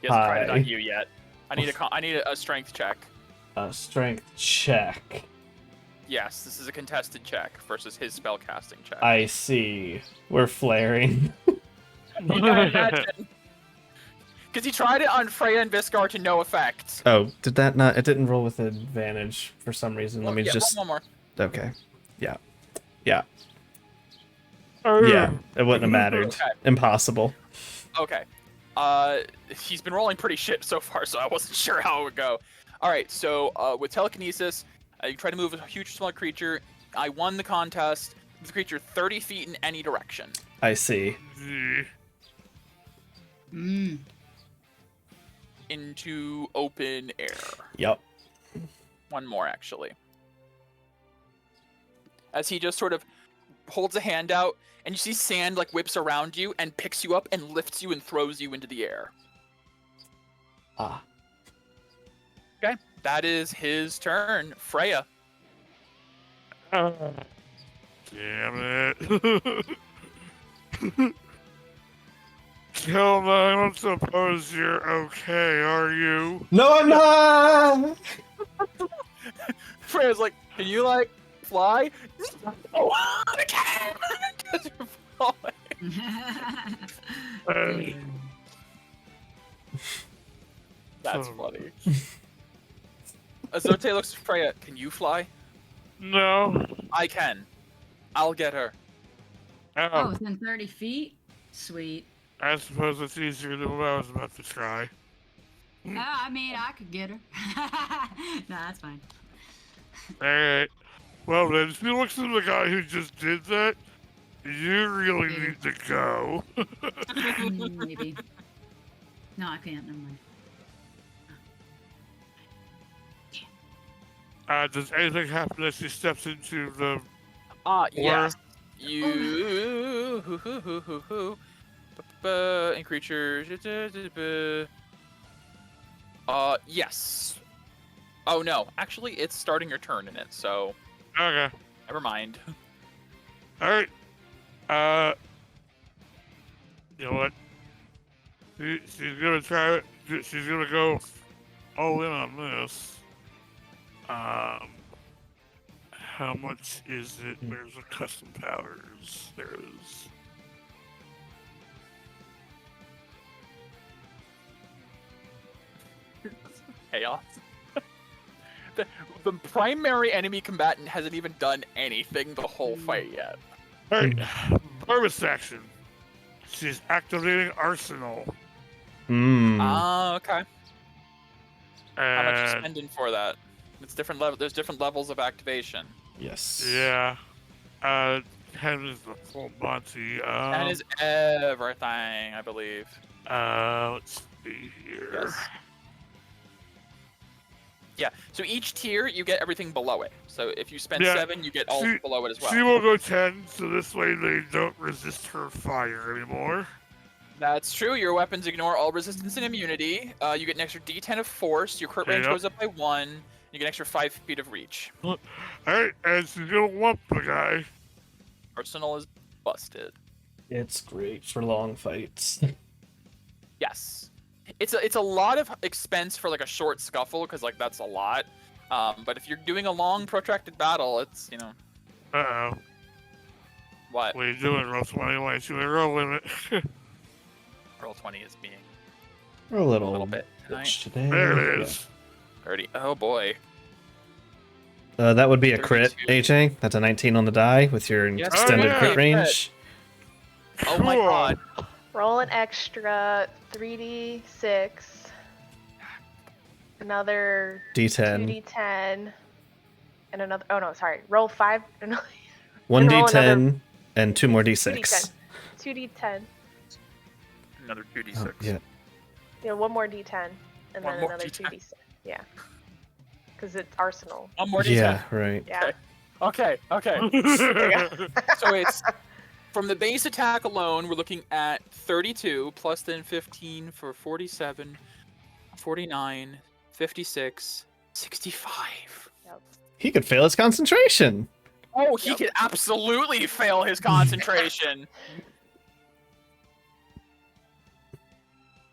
S3: He hasn't tried it on
S1: Hi.
S3: you yet. I need a strength check.
S1: Strength check.
S3: Yes, this is a contested check versus his spellcasting check.
S1: I see. We're flaring.
S3: You can imagine. Because he tried it on Freya and Viscar to no effect.
S1: Oh, did that not? It didn't roll with advantage for some reason. Let me
S3: Yeah,
S1: just.
S3: one more.
S1: Okay. Yeah. Yeah.
S4: Oh,
S1: Yeah. It wouldn't have mattered.
S3: Okay.
S1: Impossible.
S3: Okay. He's been rolling pretty shit so far, so I wasn't sure how it would go. All right, so with telekinesis, you try to move a huge small creature. I won the contest. Move the creature 30 feet in any direction.
S1: I see.
S6: Mm.
S3: Into open air.
S1: Yep.
S3: One more, actually. As he just sort of holds a hand out, and you see sand like whips around you and picks you up and lifts you and throws you into the air.
S1: Ah.
S3: Okay, that is his turn. Freya.
S4: Damn it. Tilda, I don't suppose you're okay, are you?
S1: No, I'm not.
S3: Freya's like, can you like fly? Oh, I can't. 'Cause you're falling. That's funny. Azote looks at Freya. Can you fly?
S4: No.
S3: I can. I'll get her.
S6: Oh,
S4: Oh,
S6: within 30 feet? Sweet.
S4: I suppose it's easier than what I was about to try.
S6: I mean, I could get her. No, that's fine.
S4: Alright. Well then, if you look at the guy who just did that, you really need to go.
S6: Maybe. No, I can't. Never mind.
S4: Does anything happen as he steps into the...
S3: Yes. You. And creatures. Yes. Oh no. Actually, it's starting your turn in it, so
S4: Okay.
S3: never mind.
S4: Alright. You know what? She's gonna try it. She's gonna go all in on this. How much is it? Where's the custom powers? There it is.
S3: Chaos. The primary enemy combatant hasn't even done anything the whole fight yet.
S4: Alright. Bonus action. She's activating Arsenal.
S3: Okay. How much you
S4: And
S3: spending for that? It's different level. There's different levels of activation.
S1: Yes.
S4: yeah. 10 is the full Monty.
S3: That is everything, I believe.
S4: Let's see here.
S3: Yes. Yeah. So each tier, you get everything below it. So if you spend
S4: Yeah,
S3: 7, you get all
S4: she-
S3: below it as well.
S4: She will go 10, so this way they don't resist her fire anymore.
S3: That's true. Your weapons ignore all resistance and immunity. You get an extra D10 of force. Your crit range
S4: Yep.
S3: goes up by 1. You get an extra 5 feet of reach.
S4: Alright, and she's gonna lump the guy.
S3: Arsenal is busted.
S1: It's great for long fights.
S3: Yes. It's a lot of expense for like a short scuffle, because like that's a lot. But if you're doing a long protracted battle, it's, you know,
S4: Uh-oh.
S3: what?
S4: What are you doing, Roll 20? Why don't you roll limit?
S3: Roll 20 is being
S1: We're a
S3: a
S1: little,
S3: little bit
S1: bitch
S3: tonight.
S1: today.
S4: There it is.
S3: 30. Oh boy.
S1: That would be a crit,
S3: 32.
S1: AJ. That's a 19 on the die with your
S3: Yes,
S1: extended
S4: yeah.
S1: crit
S3: Crit.
S1: range.
S3: Oh my
S4: Cool.
S3: god.
S2: Roll an extra 3d6. Another
S1: D10.
S2: 2d10. And another. Oh no, sorry. Roll 5. No,
S1: One
S2: roll
S1: D10 and 2 more D6.
S2: 2d10. 2d10.
S3: Another 2d6.
S1: Oh, yeah.
S2: Yeah, one more d10. And
S3: One
S2: then
S3: more
S2: another
S3: D10.
S2: 2d6. Yeah. Because it's Arsenal.
S3: One more D10.
S1: Yeah, right.
S2: Yeah.
S3: Okay. So it's from the base attack alone, we're looking at 32 plus then 15 for 47, 49, 56, 65.
S1: He could fail his concentration.
S3: Oh, he could absolutely fail his concentration.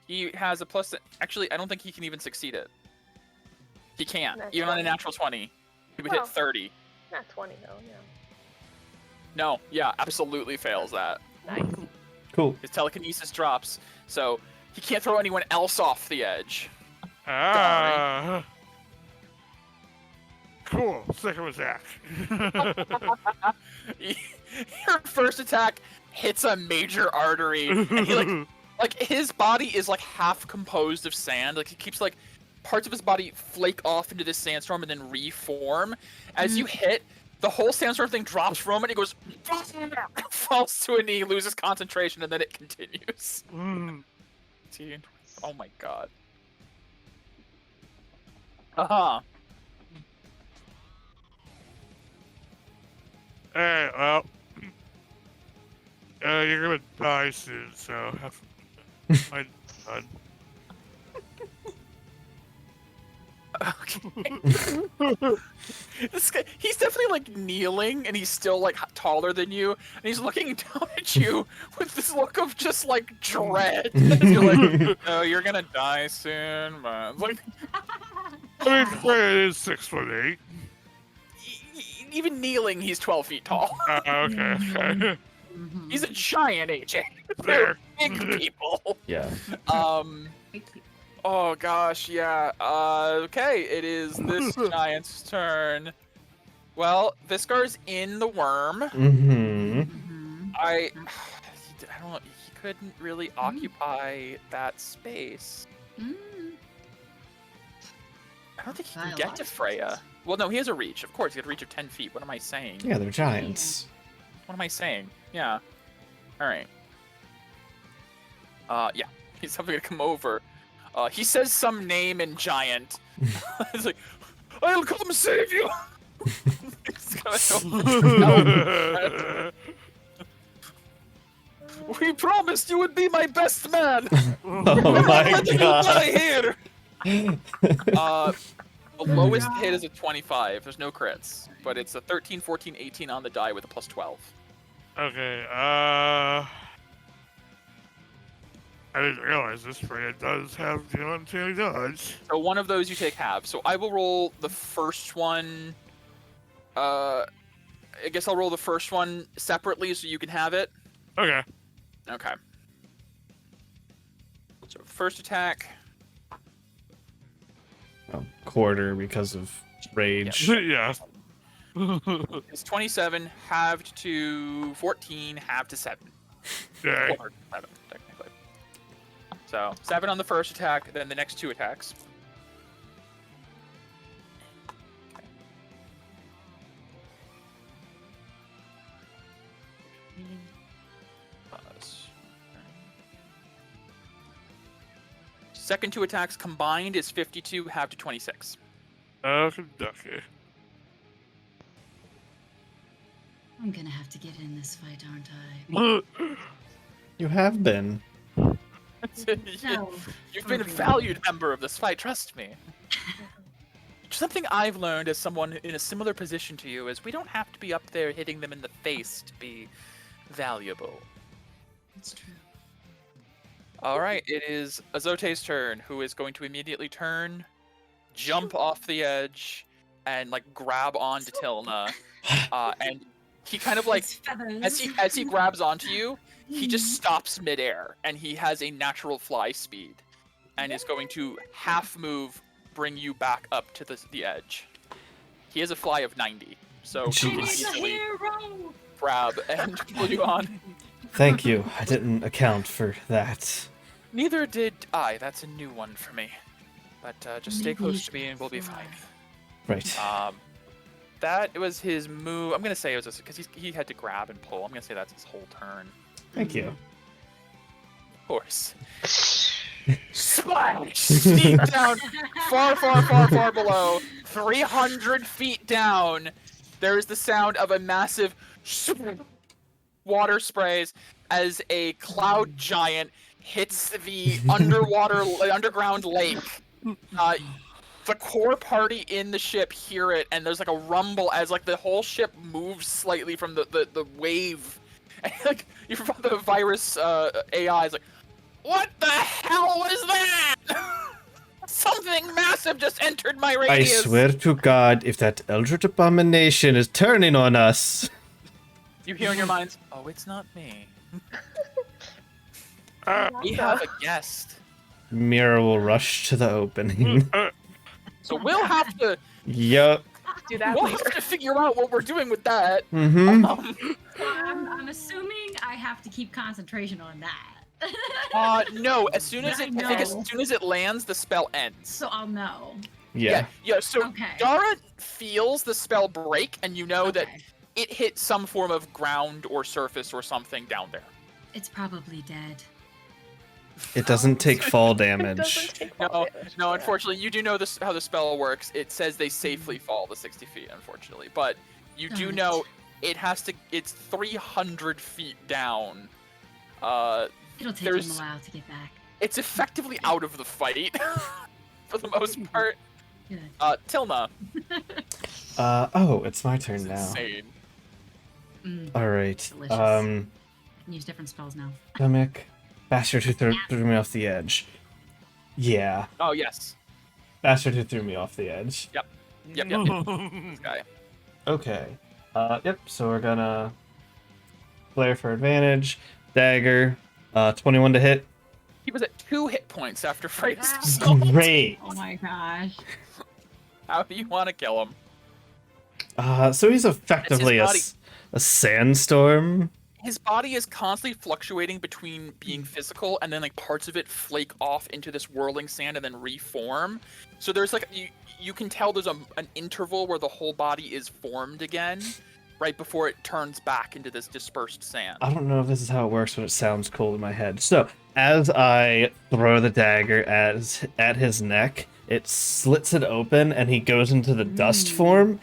S3: He has a plus. Actually, I don't think he can even succeed it. He can't.
S2: Natural
S3: Even on a
S2: 20.
S3: natural 20. He would
S2: Well.
S3: hit 30.
S2: Not 20 though, yeah.
S3: No, yeah, absolutely fails that.
S2: Nice.
S1: Cool.
S3: His telekinesis drops, so he can't throw anyone else off the edge.
S4: Ah. Cool. Second attack.
S3: Your first attack hits a major artery, and he like his body is like half composed of sand. Like he keeps like parts of his body flake off into this sandstorm and then reform. As you hit, the whole sandstorm thing drops from him, and he goes falls to a knee, loses concentration, and then it continues. Oh my god.
S4: Alright, well. You're gonna die soon, so have fun.
S3: This guy, he's definitely like kneeling, and he's still like taller than you, and he's looking down at you with this look of just like dread. You're like, oh, you're gonna die soon, man. It's like,
S4: I mean, Freya is 6'8".
S3: even kneeling, he's 12 feet tall.
S4: Okay.
S3: He's a giant, AJ.
S4: There.
S3: They're big people.
S1: Yeah.
S3: Oh gosh, yeah. Okay, it is this giant's turn. Well, Viscar's in the worm.
S1: Mm-hmm.
S3: I don't know. He couldn't really occupy that space. I don't think he can get to Freya. Well, no, he has a reach. Of course, he has a reach of 10 feet. What am I saying?
S1: Yeah, they're giants.
S3: What am I saying? Yeah. All right. Yeah. He's definitely gonna come over. He says some name in giant. He's like, "I'll come save you." He's gonna we promised you would be my best man.
S1: Oh my god.
S3: Die here. The lowest hit is a 25. There's no crits, but it's a 13, 14, 18 on the die with a plus 12.
S4: Okay, I didn't realize this Freya does have the uncanny dodge.
S3: So one of those you take half. So I will roll the first one. I guess I'll roll the first one separately so you can have it.
S4: Okay.
S3: Okay. So first attack.
S1: Quarter because of rage.
S4: Yeah.
S3: It's 27, halved to 14, halved to 7.
S4: Okay.
S3: Or 7, technically. So 7 on the first attack, then the next 2 attacks. Pause. Second 2 attacks combined is 52, halved to 26.
S4: Okie
S6: I'm gonna have to get in this fight, aren't I?
S1: You have been.
S6: No.
S3: You've
S6: for
S3: been a
S6: real.
S3: valued member of this fight, trust me. Something I've learned as someone in a similar position to you is we don't have to be up there hitting them in the face to be valuable.
S6: It's true.
S3: All right, it is Azote's turn, who is going to immediately turn, jump off the edge, and like grab onto Tilna. And he kind of like
S6: It's feathers.
S3: as he grabs onto you, he just stops midair, and he has a natural fly speed, and is going to half move, bring you back up to the edge. He has a fly of 90, so he can
S1: Jeez.
S6: He's a
S3: easily
S6: hero.
S3: grab and pull you on.
S1: Thank you. I didn't account for that.
S3: Neither did I. That's a new one for me. But just stay
S6: Maybe
S3: close
S6: you
S3: to me and we'll be fine.
S1: Right.
S3: That was his move. I'm gonna say it was because he had to grab and pull. I'm gonna say that's his whole turn.
S1: Thank you.
S3: Of course. Splash! Deep down, far below, 300 feet down. There is the sound of a massive water sprays as a cloud giant hits the underground lake. The core party in the ship hear it, and there's like a rumble as like the whole ship moves slightly from the wave. And like the virus AI is like, what the hell was that? Something massive just entered my
S1: I
S3: radius.
S1: swear to God, if that Eldritch abomination is turning on us.
S3: You hear in your minds, oh, it's not me.
S4: dokie.
S3: We have a guest.
S1: Mira will rush to the opening.
S3: So we'll have to
S1: Yup.
S2: Do that
S3: we'll
S2: later.
S3: have to figure out what we're doing with that.
S1: Mm-hmm.
S6: I'm assuming I have to keep concentration on that.
S3: No, as soon as
S6: I
S3: it I think as
S6: know.
S3: soon as it lands, the spell ends.
S6: So I'll know.
S1: Yeah.
S3: Yeah, so
S6: Okay.
S3: Dara feels the spell break, and you know that
S6: Okay.
S3: it hit some form of ground or surface or something down there.
S6: It's probably dead.
S1: It doesn't take fall
S2: It doesn't
S1: damage.
S2: take
S3: No,
S2: all damage.
S3: no,
S2: Yeah.
S3: unfortunately, you do know this how the spell works. It says they safely fall the 60 feet, unfortunately. But you do
S6: Got it.
S3: know it's 300 feet down.
S6: It'll take
S3: There's-
S6: him a while to get back.
S3: It's effectively out of the fight, for the most part.
S6: Good.
S3: Tilna.
S1: Oh, it's my turn
S3: It's
S1: now.
S3: insane.
S1: Alright.
S6: Delicious. Use different spells now.
S1: Stomach. Bastard who threw me off the edge. Yeah.
S3: Oh, yes.
S1: Bastard who threw me off the edge.
S3: Yep. This guy.
S1: Okay. Yep, so we're gonna flare for advantage. Dagger. 21 to hit.
S3: He was at 2 hit points after Freya's
S6: Wow.
S3: assault.
S1: Great.
S6: Oh my gosh.
S3: How do you want to kill him?
S1: So he's effectively
S3: body.
S1: a sandstorm.
S3: His body is constantly fluctuating between being physical and then like parts of it flake off into this whirling sand and then reform. So there's like you can tell there's an interval where the whole body is formed again, right before it turns back into this dispersed sand.
S1: I don't know if this is how it works, but it sounds cool in my head. So as I throw the dagger at his neck, it slits it open and he goes into the dust form,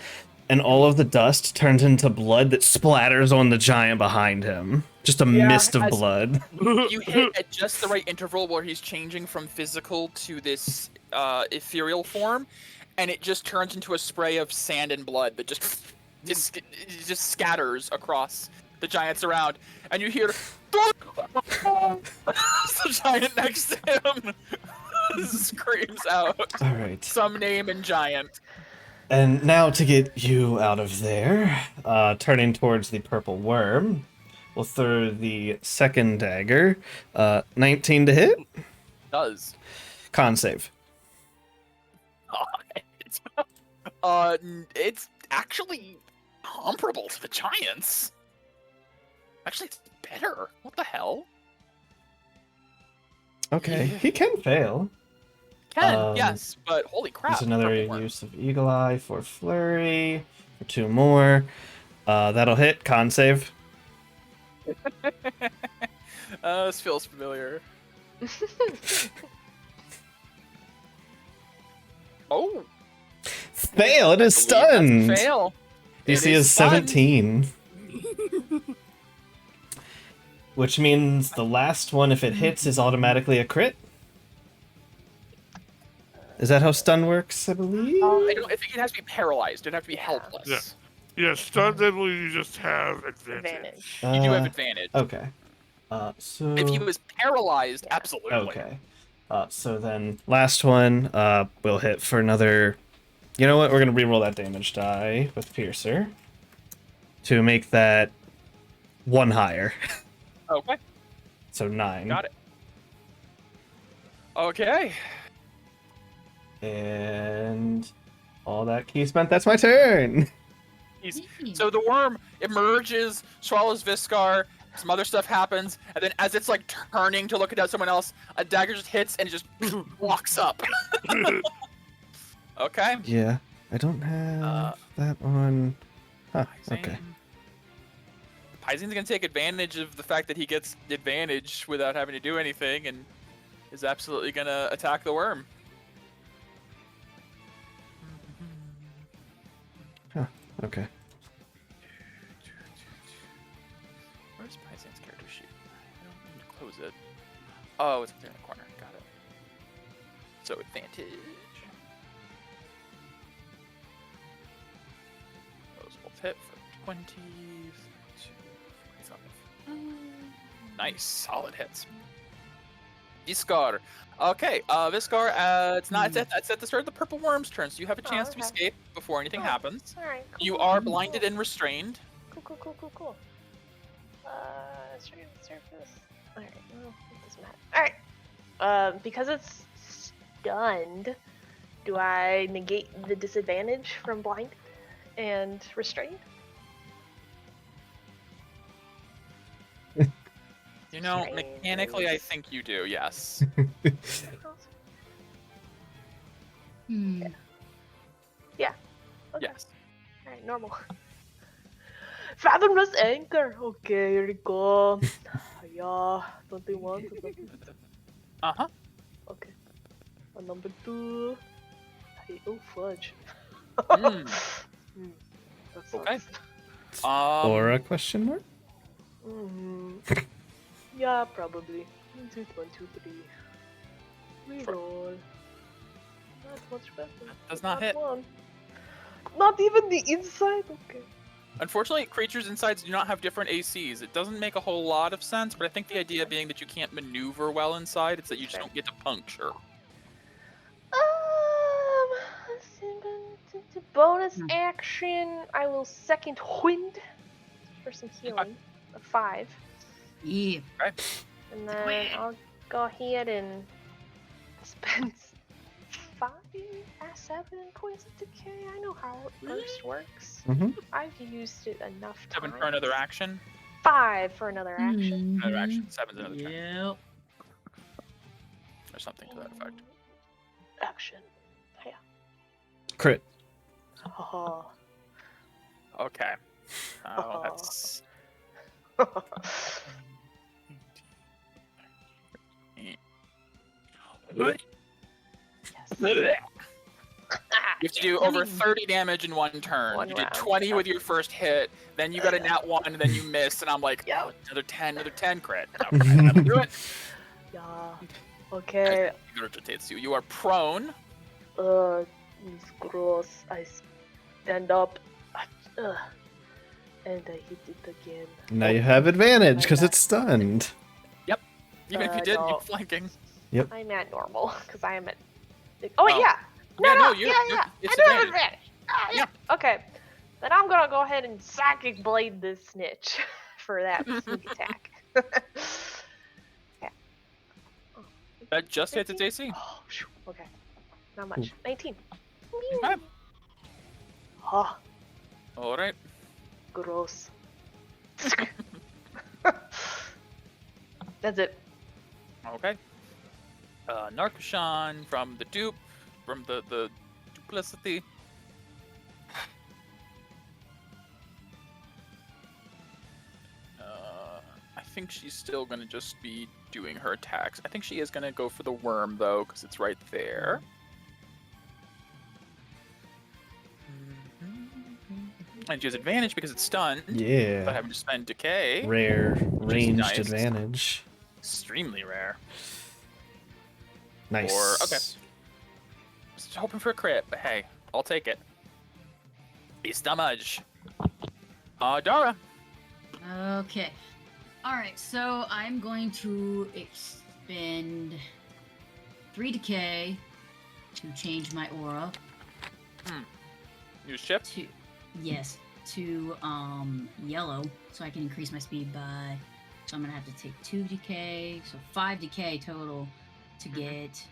S1: and all of the dust turns into blood that splatters on the giant behind him. Just a mist of
S3: as-
S1: blood.
S3: You hit at just the right interval where he's changing from physical to this ethereal form, and it just turns into a spray of sand and blood that just scatters across the giants around, and you hear the giant next to him screams out
S1: Alright.
S3: some name and giant.
S1: And now to get you out of there, turning towards the purple worm, we'll throw the second dagger. 19 to hit.
S3: Does
S1: Con save.
S3: it's actually comparable to the giants. Actually, it's better. What the hell?
S1: Okay,
S3: Yeah.
S1: he can fail.
S3: Can, yes, but holy crap.
S1: There's another
S3: purple worm.
S1: use of Eagle Eye for Flurry, for 2 more. That'll hit. Con save.
S3: This feels familiar. Oh,
S1: Fail. It
S3: I
S1: is
S3: believe that's a
S1: stunned.
S3: fail.
S1: DC
S3: It
S1: is
S3: stunned.
S1: 17. Which means the last one, if it hits, is automatically a crit. Is that how stun works, I believe?
S3: I don't. I think it has to be paralyzed. It has to be
S2: Yeah.
S3: helpless.
S4: Yeah, stunned, I believe you just have advantage.
S2: Advantage.
S3: You do have advantage.
S1: Okay. So...
S3: If he was paralyzed,
S2: Yeah.
S3: absolutely.
S1: Okay. So then, last one, we'll hit for another... You know what? We're going to reroll that damage die with Piercer to make that one higher.
S3: Okay.
S1: So 9.
S3: Got it. Okay.
S1: And all that key spent, that's my turn!
S3: So the worm emerges, swallows Viscar, some other stuff happens, and then as it's like turning to look at someone else, a dagger just hits and it just walks up. Okay.
S1: Yeah, I don't have that on... Huh, okay.
S3: Paizin's gonna take advantage of the fact that he gets advantage without having to do anything, and is absolutely gonna attack the worm.
S1: Huh, okay.
S3: Where's Paizin's character sheet? I don't need to close it. Oh, it's up there in the corner. Got it. So advantage. Those both hit for 20. 45. Nice, solid hits. Viscar. Okay, Viscar, it's at the start of the purple worm's turn, so you have a chance to
S2: okay.
S3: escape before anything happens.
S2: Alright, cool.
S3: You are blinded and restrained.
S2: Cool. Straight to the surface. Alright, well, it doesn't matter. Alright. Because it's stunned, do I negate the disadvantage from blinded and restrained?
S3: You know,
S2: Strange.
S3: mechanically, I think you do, yes.
S6: Hmm.
S2: Yeah. Okay.
S3: Yes.
S2: Alright, normal. Fathomless anchor. Okay, here we go. Yeah, don't they want to?
S3: Uh-huh.
S2: Okay. Number 2. Hey, oh fudge.
S3: Mm.
S2: That sucks.
S3: Okay.
S1: Aura question mark?
S2: Yeah, probably. 1, 2, 3. Reroll. Not much better.
S3: Does not hit.
S2: One. Not even the inside? Okay.
S3: Unfortunately, creatures' insides do not have different ACs. It doesn't make a whole lot of sense, but I think the idea being that you can't maneuver well inside, it's that you just don't get to puncture.
S2: Bonus action, I will second wind for some healing of 5.
S6: Yeah.
S2: And then I'll go ahead and spend 7 points of decay. I know how burst works.
S1: Mm-hmm.
S2: I've used it enough times.
S3: 7 for another action.
S2: 5 for another action.
S3: Another action. 7's another turn.
S6: Yep.
S3: Or something to that effect.
S2: Action. Yeah.
S1: Crit.
S2: Oh.
S3: Okay. Oh, that's...
S2: Yes.
S3: You have to do over 30 damage in one turn.
S2: One
S3: You did
S2: round.
S3: 20 with your first hit, then you got a nat 1, and then you missed, and I'm like,
S2: Yeah.
S3: oh, another 10 crit. Okay, that'll do it.
S2: Yeah. Okay.
S3: Regurgitates you. You are prone.
S2: It's gross. I stand up. And I hit it again.
S1: Now you have advantage because it's stunned.
S3: Even if you didn't,
S2: no.
S3: you're flanking.
S2: I'm at normal because I am at. Oh wait,
S3: Oh.
S2: yeah.
S3: Yeah, no,
S2: yeah,
S3: you're-
S2: yeah.
S3: it's
S2: I do have
S3: advantage.
S2: advantage. Yeah. Okay. Then I'm gonna go ahead and psychic blade this snitch for that sneak attack.
S3: That just hits its AC.
S2: Oh, phew, okay. Not much. 19.
S3: Okay.
S2: Oh,
S3: Alright.
S2: gross. That's it.
S3: Okay. Narcoshan from the dupe, from the duplicity. I think she's still gonna just be doing her attacks. I think she is gonna go for the worm though, because it's right there. And she has advantage because it's stunned. Without
S1: Yeah.
S3: having to spend decay.
S1: Rare ranged
S3: nice.
S1: advantage.
S3: Extremely rare.
S1: Nice.
S3: Or okay. Just hoping for a crit, but hey, I'll take it. Beast damage. Dara.
S5: Okay. All right. So I'm going to expend 3 decay to change my aura
S3: Use chip.
S5: to to yellow, so I can increase my speed by. So I'm gonna have to take 2 decay, so 5 decay total to get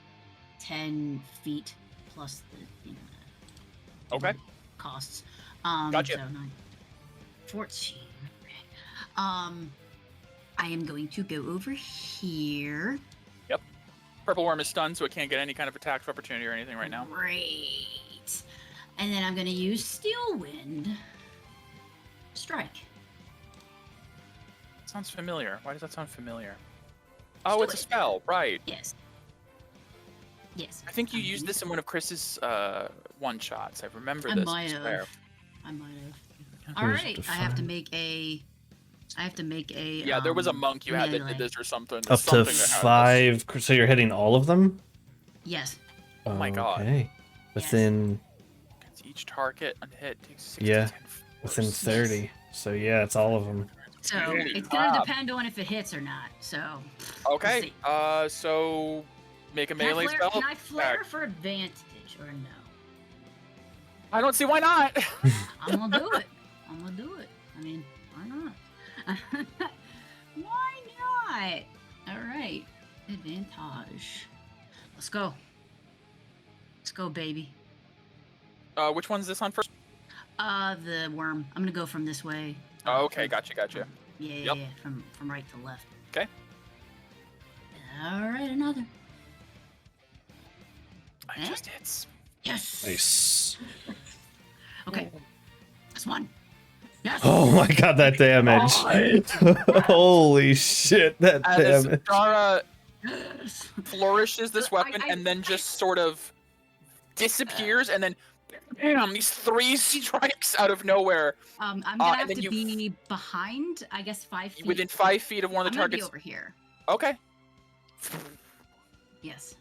S5: 10 feet plus the
S3: Okay.
S5: costs.
S3: Gotcha.
S5: So 9, 14. Okay. I am going to go over here.
S3: Purple worm is stunned, so it can't get any kind of attack of opportunity or anything right now.
S5: Great. And then I'm going to use Steel Wind. Strike.
S3: Sounds familiar. Why does that sound familiar? Oh,
S5: do
S3: it's a
S5: it.
S3: spell, right?
S5: Yes. Yes.
S3: I think you used this in one of Chris's one-shots. I remember
S5: I
S3: this.
S5: might
S3: I
S5: have.
S3: swear.
S5: I might have. All
S1: Here's
S5: right.
S1: the
S5: I have to
S1: fun.
S5: make a.
S3: Yeah, there was a monk you had that
S5: melee.
S3: did this or something.
S1: Up
S3: something
S1: to
S3: that had
S1: 5. So you're hitting all of them?
S5: Yes.
S3: Oh my god.
S1: Okay. Within
S3: this. Each target unhit takes 6
S1: Yeah.
S3: to 10
S1: within
S3: force.
S1: 30. So yeah, it's all of them.
S5: So
S3: Holy
S5: it's gonna
S3: crap.
S5: depend on if it hits or not. So.
S3: Okay.
S5: see.
S3: So make a melee
S5: Can I
S3: spell.
S5: flare, can I flare
S3: attack.
S5: for advantage or no?
S3: I don't see why not.
S5: I'm gonna do it. I'm gonna do it. I mean, why not? Why not? All right, advantage. Let's go. Let's go, baby.
S3: Which one's this on first?
S5: The worm. I'm gonna go from this way.
S3: Oh, okay, gotcha.
S5: Yeah,
S3: Yep.
S5: yeah, from right to left.
S3: Okay.
S5: All right, another.
S3: I just hits.
S5: Yes.
S1: Nice.
S5: Okay. That's one. Yes.
S1: Oh my god, that damage. Holy shit, that
S3: As
S1: damage.
S3: Dara
S5: Yes.
S3: flourishes this
S5: I-
S3: weapon
S5: I-
S3: and then just sort of disappears and then bam, these 3 strikes out of nowhere
S5: I'm gonna have
S3: and then
S5: to
S3: you-
S5: be behind. I guess 5 feet.
S3: within 5 feet of one of
S5: I'm
S3: the
S5: gonna be
S3: targets.
S5: over here.
S3: Okay.
S5: Yes.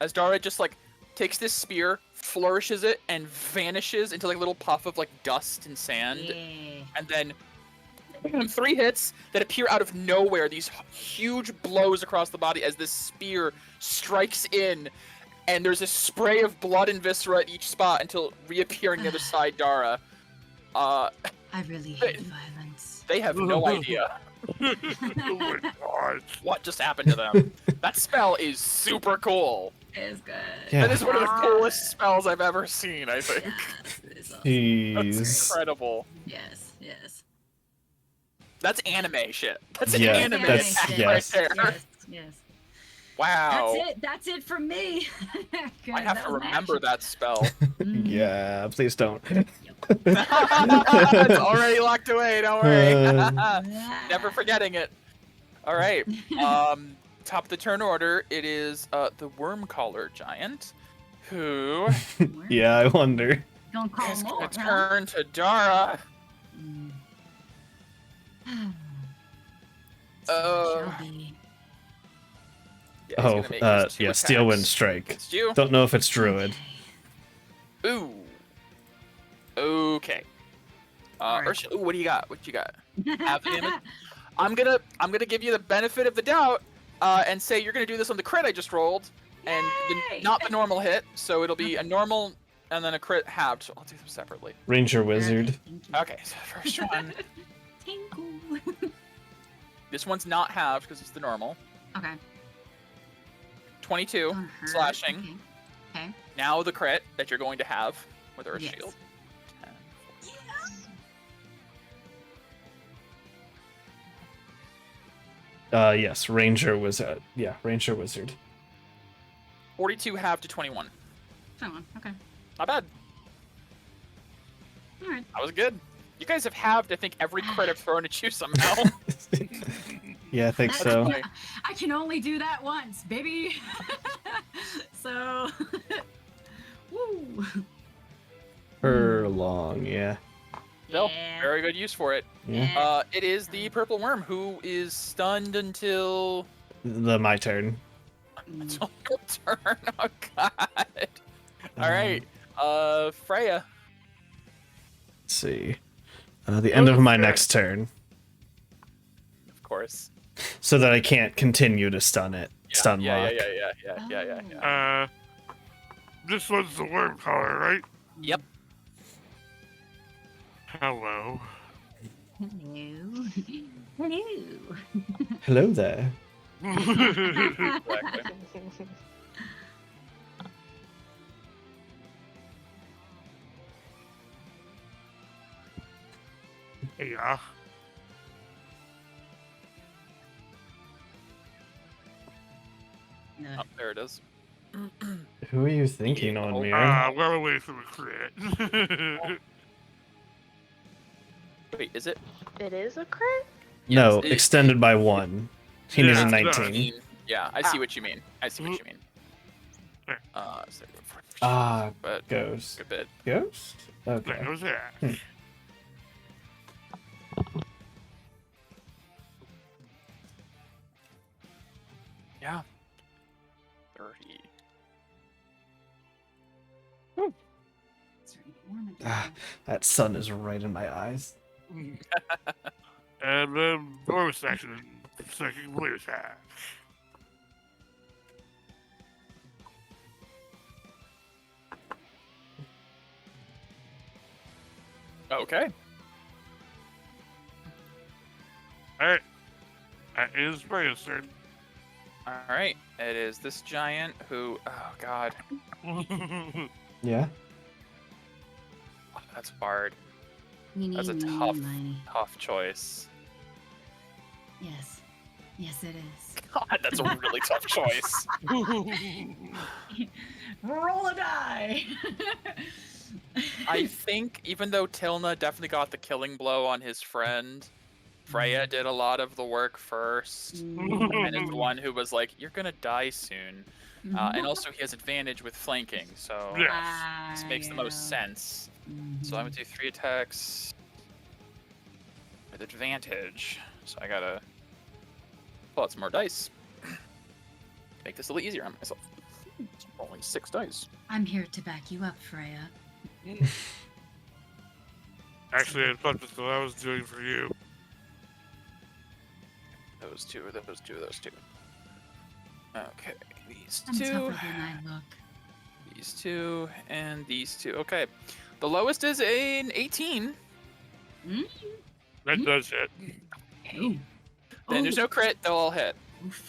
S3: As Dara just like takes this spear, flourishes it, and vanishes into like a little puff of like dust and sand,
S5: Yeah.
S3: and then 3 hits that appear out of nowhere. These huge blows across the body as this spear strikes in, and there's a spray of blood and viscera at each spot until reappearing the other side. Dara,
S5: I really hate violence.
S3: they have no idea
S4: Oh my god.
S3: what just happened to them. That spell is super cool.
S5: It's good.
S1: Yeah.
S3: That is one of the coolest spells I've ever seen, I think.
S5: Yes, it's awesome.
S3: That's
S1: Jeez.
S3: incredible.
S5: Yes, yes.
S3: That's anime shit. That's
S1: Yeah,
S3: anime
S1: that's-
S3: attack
S1: yes.
S3: right there.
S5: Yes, yes.
S3: Wow.
S5: That's it. That's it from me.
S3: I have to remember that spell.
S5: Mm-hmm.
S1: Yeah, please don't.
S3: It's already locked away, don't worry.
S5: that.
S3: Never forgetting it. Alright. Top of the turn order, it is the worm collar giant, who
S1: Yeah, I wonder.
S5: Don't call
S3: is
S5: more.
S3: gonna turn to Dara.
S5: Mm.
S3: Uh,
S5: Shall be.
S3: Yeah, he's
S1: Oh,
S3: gonna make his 2
S1: yeah, Steel Wind
S3: attacks
S1: Strike.
S3: against you.
S1: Don't know if it's Druid.
S5: Okay.
S3: Ooh. Okay.
S5: Alright.
S3: Ursula, ooh, what do you got? What you got? Have the damage? I'm gonna give you the benefit of the doubt, and say you're gonna do this on the crit I just rolled, and
S5: Yay!
S3: not the normal hit. So it'll be a normal and then a crit halved. So I'll do them separately.
S1: Ranger Wizard.
S5: Thank you.
S3: Okay, so first one.
S5: Tinkle.
S3: This one's not halved because it's the normal.
S5: Okay.
S3: 22
S5: Don't hurt.
S3: slashing.
S5: Okay. Okay.
S3: Now the crit that you're going to have with Earth
S5: Yes.
S3: Shield. 10.
S1: Yes, Ranger Wizard. Yeah, Ranger Wizard.
S3: 42 halved to 21.
S5: Come on. Okay.
S3: Not bad.
S5: All right.
S3: That was good. You guys have halved, I think, every crit I've thrown at you somehow.
S1: Yeah, I think
S5: That's-
S1: so.
S3: Okay.
S5: I can only do that once, baby. So. Woo.
S1: Furlong, yeah.
S3: Still,
S6: Yeah.
S3: very good use for it.
S1: Yeah.
S3: It is the purple worm who is stunned until
S1: My turn.
S3: until your turn. Oh god. All right. Freya.
S1: Let's see. The end of my next turn,
S3: Of course.
S1: so that I can't continue to stun it. Stun lock.
S3: Yeah.
S4: This one's the worm collar, right?
S3: Yep.
S4: Hello.
S6: Hello. Hello.
S1: Hello there.
S3: Exactly.
S4: Yeah.
S3: Oh, there it is.
S1: Who are you thinking
S3: Yeah.
S1: on, Mirror?
S4: Well away from a crit.
S3: Wait, is it?
S2: It is a crit?
S1: No,
S3: Yes,
S1: extended by 1. He needs a
S4: Yeah,
S1: 19.
S3: Yeah, I see what you mean. So
S1: Ah,
S3: but
S1: ghost.
S3: good bit.
S1: Ghost? Okay.
S4: That was that.
S1: Hmm.
S3: Yeah. 30.
S1: Ah, that sun is right in my eyes.
S4: And then bonus action, second blade attack.
S3: Okay.
S4: Alright. That is Freya's turn.
S3: All right. It is this giant who. Oh God.
S1: Yeah?
S3: Oh, that's hard. That's a
S6: Meeny,
S3: tough,
S6: miny.
S3: tough choice.
S6: Yes. Yes, it is.
S3: God, that's a really tough choice.
S6: Roll a die.
S3: I think even though Tilna definitely got the killing blow on his friend, Freya did a lot of the work first, and is the one who was like, "You're gonna die soon," and also he has advantage with flanking, so
S4: Yeah.
S3: this makes the most sense. So I'm gonna do 3 attacks with advantage. So I gotta pull out some more dice. Make this a little easier on myself. Rolling 6 dice.
S6: I'm here to back you up, Freya.
S4: Actually, I thought that's what I was doing for you.
S3: Those two. Okay, these
S6: I'm
S3: 2.
S6: tougher than I look.
S3: These 2 and these 2. Okay, the lowest is an 18.
S4: That does hit.
S6: Ooh.
S3: Then there's no crit. They'll all hit.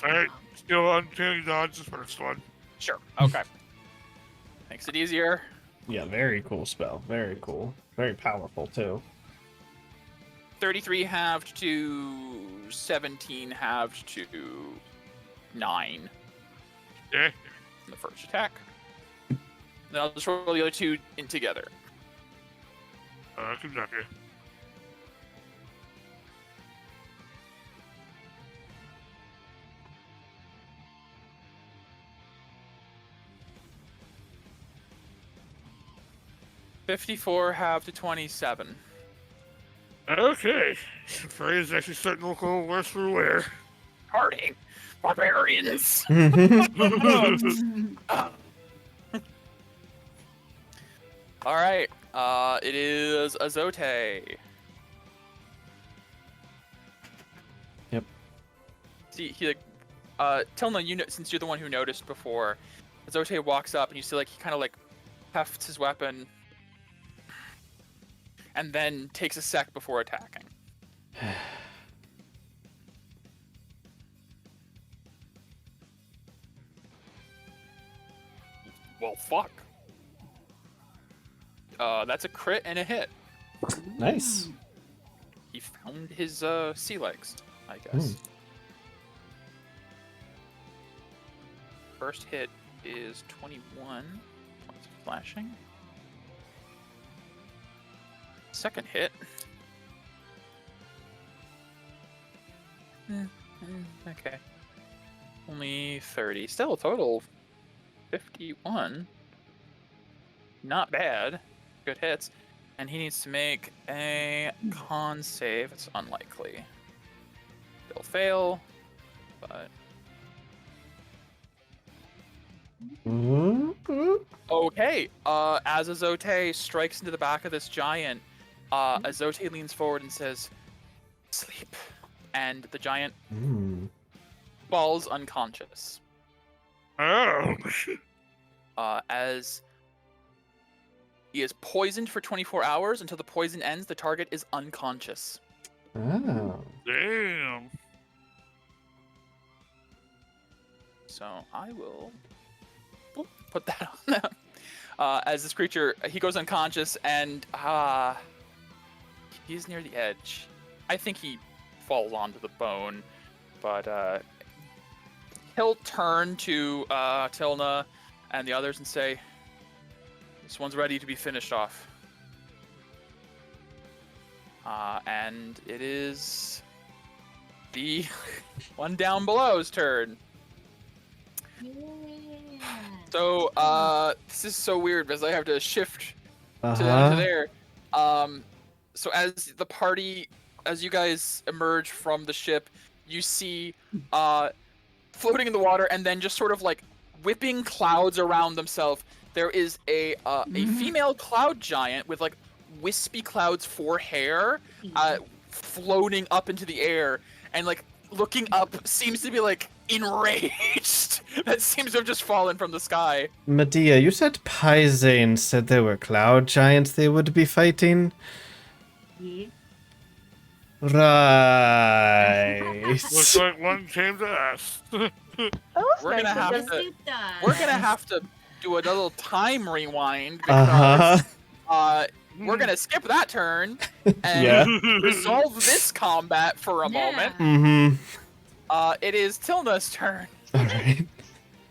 S4: Alright, still uncanny dodge the first one.
S3: Sure. Okay. Makes it easier.
S1: Yeah, very cool spell. Very cool. Very powerful, too.
S3: 33 halved to 17 halved to 9
S4: Yeah.
S3: in the first attack. Then I'll just roll the other 2 in together.
S4: Good job, yeah.
S3: $54 halved to 27.
S4: Okay. Freya's actually starting to look a little worse for wear.
S3: Harding. Barbarians. All right. It is Azote.
S1: Yep.
S3: See, Tilna, you know, since you're the one who noticed before, Azote walks up and you see like he kind of like hefts his weapon and then takes a sec before attacking. Well, fuck. That's a crit and a hit.
S1: Nice.
S3: He found his sea legs, I guess. First hit is 21 points of flashing. Second hit. Okay. Only 30. Still a total 51. Not bad. Good hits. And he needs to make a con save. It's unlikely. He'll fail, but... Okay, as Azote strikes into the back of this giant, Azote leans forward and says, "Sleep." And the giant falls unconscious.
S4: Oh.
S3: As he is poisoned for 24 hours. Until the poison ends, the target is unconscious.
S1: Oh.
S4: Damn.
S3: So I will put that on them. As this creature, he goes unconscious, and he's near the edge. I think he falls onto the bone, but he'll turn to Tilna and the others and say, "This one's ready to be finished off." And it is the one down below's turn. So, this is so weird because I have to shift to there. So as the party, as you guys emerge from the ship, you see, floating in the water and then just sort of like whipping clouds around themselves. There is a female cloud giant with like wispy clouds for hair, floating up into the air and like looking up, seems to be like enraged. That seems to have just fallen from the sky.
S1: Medea, you said Paisane said there were cloud giants they would be fighting?
S6: Yeah.
S1: Right.
S4: Looks like one came to us.
S2: That was
S3: We're gonna
S2: nice of
S3: have
S2: them.
S3: to. We're gonna have to do a little time rewind because we're gonna skip that turn and
S1: Yeah.
S3: resolve this combat for a moment. It is Tilna's turn.
S1: Alright.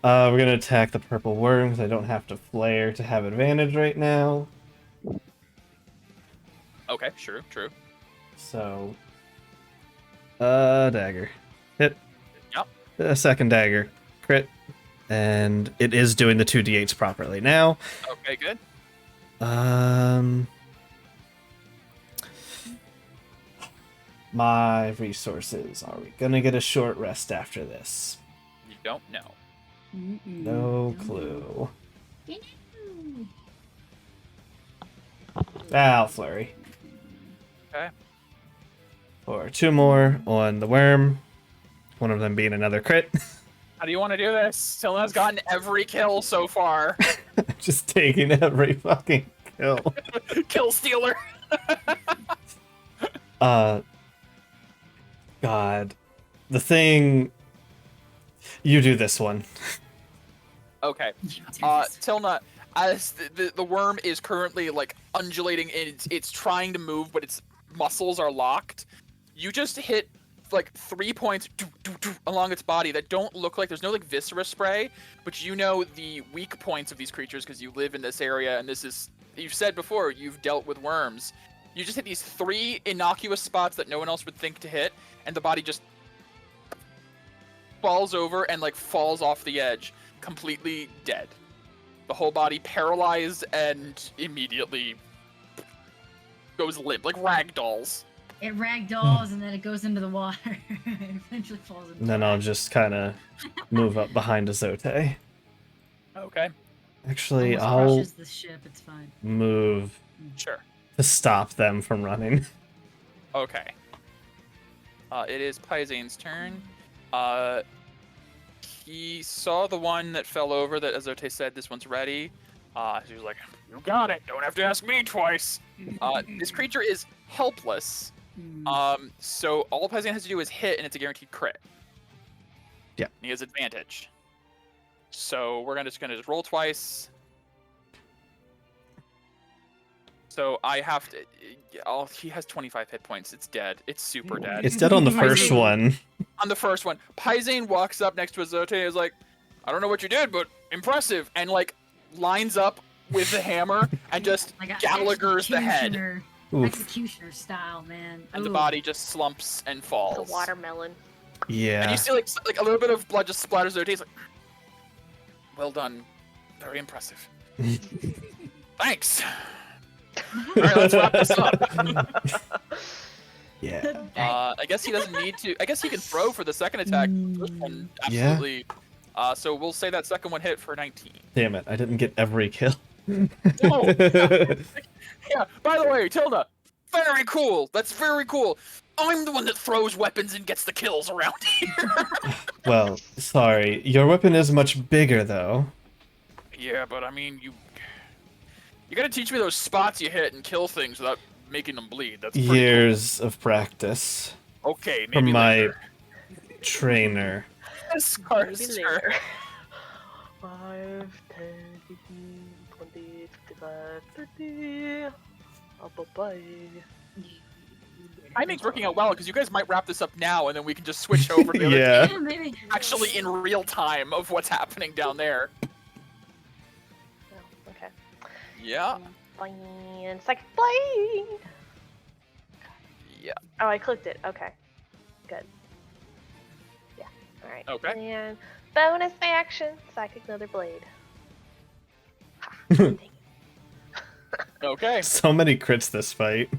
S1: We're gonna attack the purple worm because I don't have to flare to have advantage right now.
S3: Okay, true.
S1: So, dagger. Hit.
S3: Yep.
S1: A second dagger. Crit. And it is doing the 2d8s properly now.
S3: Okay, good.
S1: My resources. Are we gonna get a short rest after this?
S3: You don't know.
S1: No clue. I'll flurry.
S3: Okay.
S1: For 2 more on the worm. One of them being another crit.
S3: How do you want to do this? Tilna's gotten every kill so far.
S1: Just taking every fucking kill.
S3: Kill stealer.
S1: God. The thing... You do this one.
S3: Okay. Tilna, as the worm is currently like undulating and it's trying to move, but its muscles are locked. You just hit like 3 points along its body that don't look like, there's no like viscera spray, but you know the weak points of these creatures because you live in this area and this is, you've said before, you've dealt with worms. You just hit these 3 innocuous spots that no one else would think to hit, and the body just falls over and like falls off the edge, completely dead. The whole body paralyzed and immediately goes limp, like ragdolls.
S5: It ragdolls and then it goes into the water. It eventually falls into
S1: And then I'll just kind of move up behind Azote.
S3: Okay,
S1: Actually,
S5: Almost
S1: I'll
S5: crushes the ship. It's fine.
S1: move
S3: sure.
S1: to stop them from running.
S3: Okay. It is Paizane's turn. He saw the one that fell over that Azote said this one's ready. He was like, "You got it. Don't have to ask me twice." This creature is helpless. So all Paisane has to do is hit, and it's a guaranteed crit.
S1: Yeah.
S3: He has advantage. So we're just gonna roll twice. So I have to. He has 25 hit points. It's dead. It's super dead.
S1: It's dead on the first one.
S3: On the first one, Paisane walks up next to Azote and is like, "I don't know what you did, but impressive," and like lines up with the hammer and just
S5: Like a
S3: Gallagher's the head,
S1: Oof.
S5: Executioner style, man.
S3: and the
S5: Ooh.
S3: body just slumps and falls.
S2: The watermelon.
S3: And
S1: Yeah.
S3: you see like a little bit of blood just splatters Azote. He's like, "Well done, very impressive. Thanks." All right, let's wrap this up.
S1: Yeah.
S3: I guess he doesn't need to. I guess he can throw for the second attack. First one,
S1: Yeah.
S3: absolutely. So we'll say that second one hit for 19.
S1: Damn it! I didn't get every kill.
S3: No. Yeah. By the way, Tilda, very cool. That's very cool. I'm the one that throws weapons and gets the kills around here.
S1: Well, sorry. Your weapon is much bigger, though.
S3: Yeah, but I mean, you gotta teach me those spots you hit and kill things without making them bleed. That's pretty
S1: Years of practice
S3: cool. Okay, maybe
S1: from my
S3: later.
S1: trainer.
S3: Scars,
S2: Maybe
S3: sir.
S2: later. 5, 10, 15, 20, 25, 30. Oh, bye-bye.
S3: Timing's working out well because you guys might wrap this up now, and then we can just switch over to the other
S1: Yeah.
S5: Yeah, maybe.
S3: actually in real time of what's happening down there.
S2: Oh, okay.
S3: Yeah.
S2: And psychic blade.
S3: Yeah.
S2: Oh, I clicked it. Okay. Good. Yeah. All right.
S3: Okay.
S2: And bonus action, psychic another blade. Ha, dang it.
S3: Okay.
S1: So many crits this fight.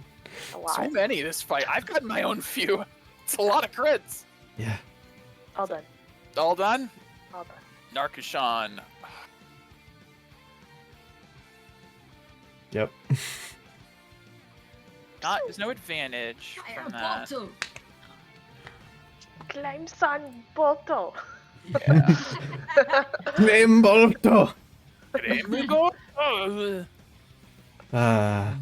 S2: A lot.
S3: So many this fight. I've got my own few. It's a lot of crits.
S1: Yeah.
S2: All done.
S3: All done?
S2: All done.
S3: Narkishan.
S1: Yep.
S3: There's no advantage from that.
S5: Airporto.
S2: Climb San Boto.
S3: Yeah.
S1: Embolto.
S3: Gremgo? Oh.
S1: Ah.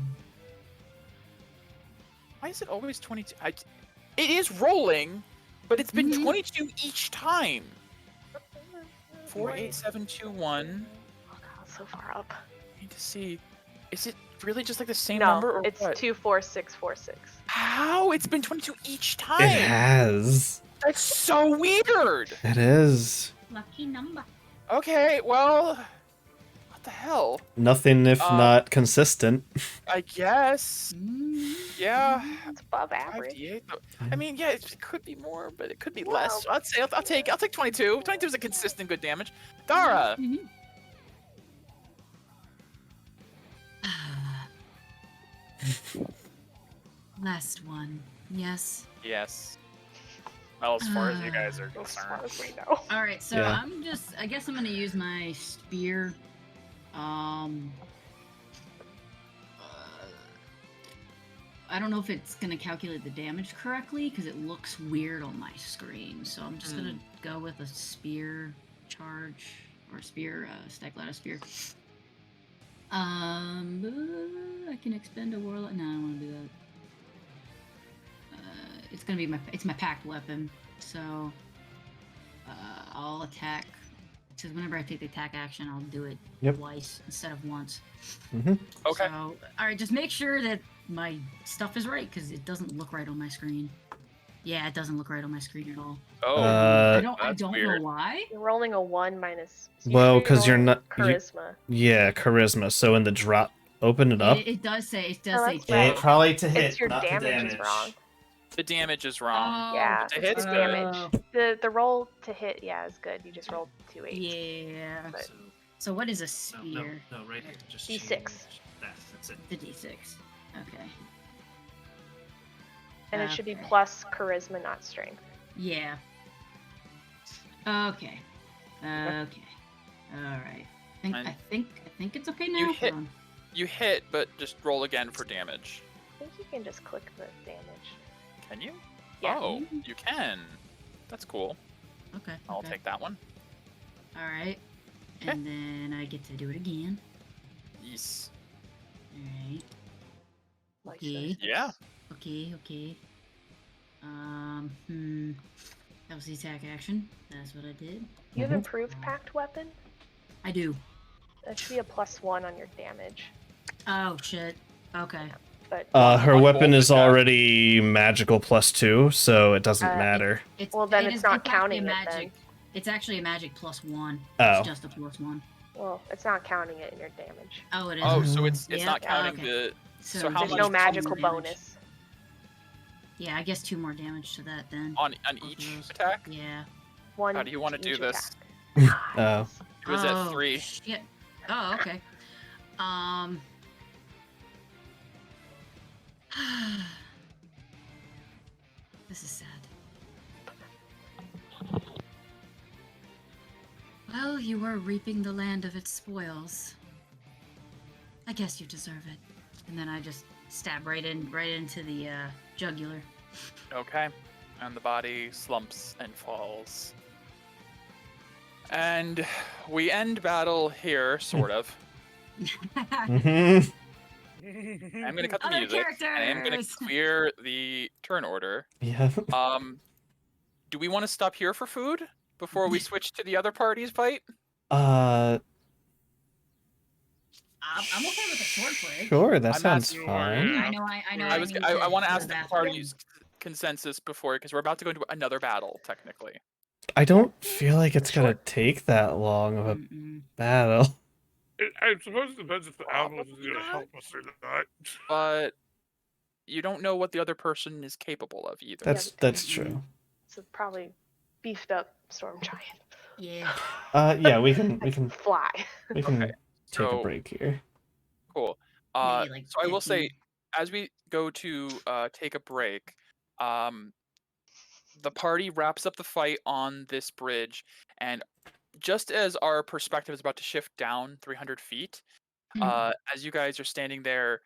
S3: Why is it always 22? It is rolling, but it's been
S5: Mhm.
S3: 22 each time. 4, 8, 7, 2, 1.
S2: Oh god, so far up.
S3: I need to see. Is it really just like the same
S2: No,
S3: number or
S2: it's
S3: what?
S2: 2, 4, 6, 4, 6.
S3: How? It's been 22 each time.
S1: It has.
S3: That's so weird.
S1: It is.
S5: Lucky number.
S3: Okay, well, what the hell?
S1: Nothing if not consistent.
S3: I guess. Yeah.
S2: It's above average.
S3: 5d8. I mean, yeah, it could be more, but it could be
S2: Well-
S3: less. I'll take 22. 22 is a consistent good damage. Dara.
S5: Mhm. Last one. Yes.
S3: Yes. Well, as far as you guys are
S2: As far
S3: concerned.
S2: as we know.
S5: All right, so
S1: Yeah.
S5: I guess I'm gonna use my spear. I don't know if it's gonna calculate the damage correctly because it looks weird on my screen. So I'm just gonna go with a spear charge or spear, stack ladder spear. I can expend a warlock. No, I don't want to do that. It's gonna be my packed weapon. So I'll attack. Because whenever I take the attack action, I'll do it
S1: Yep.
S5: twice instead of once.
S3: Okay.
S5: So, all right, just make sure that my stuff is right because it doesn't look right on my screen. Yeah, it doesn't look right on my screen at all.
S3: Oh.
S5: I don't
S3: that's
S5: know
S3: weird.
S5: why.
S2: You're rolling a 1 minus.
S1: Well, 'cause you're not- you-
S2: Charisma.
S1: Yeah, charisma. So in the drop, open it up.
S5: It does say. It
S2: Oh,
S5: does say.
S2: that's right.
S1: Probably to
S2: It's your damage is wrong.
S3: The damage is wrong.
S2: Yeah,
S3: To hit?
S2: it's damage. The roll to hit, yeah, is good. You just rolled 2 8s.
S5: Yeah.
S2: But-
S5: So what is a spear?
S7: No, right here. Just
S2: D6.
S7: change that's it.
S5: The D6. Okay.
S2: And it should be
S5: Okay.
S2: plus charisma, not strength.
S5: Yeah. Okay. Okay. All right. I think it's okay now.
S3: You hit-
S5: Hold on.
S3: You hit, but just roll again for damage.
S2: I think you can just click the damage.
S3: Can you?
S2: Yeah.
S3: Oh, you can. That's cool.
S5: Okay.
S3: I'll
S5: okay.
S3: take that one.
S5: All right.
S3: Okay.
S5: And then I get to do it again.
S3: Yes.
S5: All right.
S2: Like
S5: Okay.
S2: this.
S3: Yeah.
S5: Okay. That was the attack action. That's what I did.
S2: You have
S1: Mhm.
S2: improved packed weapon?
S5: I do.
S2: That should be a +1 on your damage.
S5: Oh shit. Okay.
S2: But
S1: Her
S3: One
S1: weapon
S3: bolt
S1: is
S3: attack.
S1: already magical +2, so it doesn't matter.
S5: It's,
S2: Well, then
S5: it
S2: it's
S5: is-
S2: not
S5: actually
S2: counting
S5: a
S2: it, then.
S5: magic. It's actually a magic +1.
S1: Oh.
S5: It's just a +1.
S2: well, it's not counting it in your damage.
S5: Oh, it is.
S3: Oh, so it's
S5: Yeah.
S3: not counting
S5: Okay.
S3: the.
S5: So
S3: how
S2: There's
S3: much
S2: no
S3: is
S2: magical
S5: damage?
S2: bonus.
S5: Yeah, I guess 2 more damage to that then.
S3: on
S5: Both
S3: each
S5: of those.
S3: attack.
S5: Yeah.
S2: 1
S3: How do you wanna
S2: to
S3: do
S2: each
S3: this?
S2: attack.
S1: Oh.
S3: It was at 3.
S5: Shit. Oh, okay.
S6: This is sad. Well, you were reaping the land of its spoils. I guess you deserve it. And then I just stab right into the jugular.
S3: Okay. And the body slumps and falls. And we end battle here, sort of.
S1: Mhm.
S3: I'm gonna cut the
S6: Other
S3: music. And I am gonna
S6: characters!
S3: clear the turn order.
S1: Yeah.
S3: Do we want to stop here for food before we switch to the other party's fight?
S1: Uh,
S6: I'm okay with a short break.
S1: sure, that
S3: I'm
S1: sounds
S3: asking-
S1: fine.
S6: I know I
S3: I
S6: need
S3: I want to
S6: go
S3: ask the
S6: bathroom.
S3: party's consensus before, because we're about to go into another battle, technically.
S1: I don't feel like it's gonna
S3: Sure.
S1: take that long of a
S6: Mm-mm.
S1: battle.
S4: I suppose it depends if the ambulance is
S3: Probably
S4: going to
S3: not.
S4: help us or not.
S3: But you don't know what the other person is capable of either.
S1: That's true.
S2: It's a probably beefed up storm giant.
S6: Yeah.
S1: Yeah, we
S2: I
S1: can
S2: can fly.
S1: take a
S3: So-
S1: break here.
S3: Cool.
S6: Maybe like
S3: So I will say,
S6: 15.
S3: as we go to take a break, the party wraps up the fight on this bridge, and just as our perspective is about to shift down 300 feet, as you guys are standing there,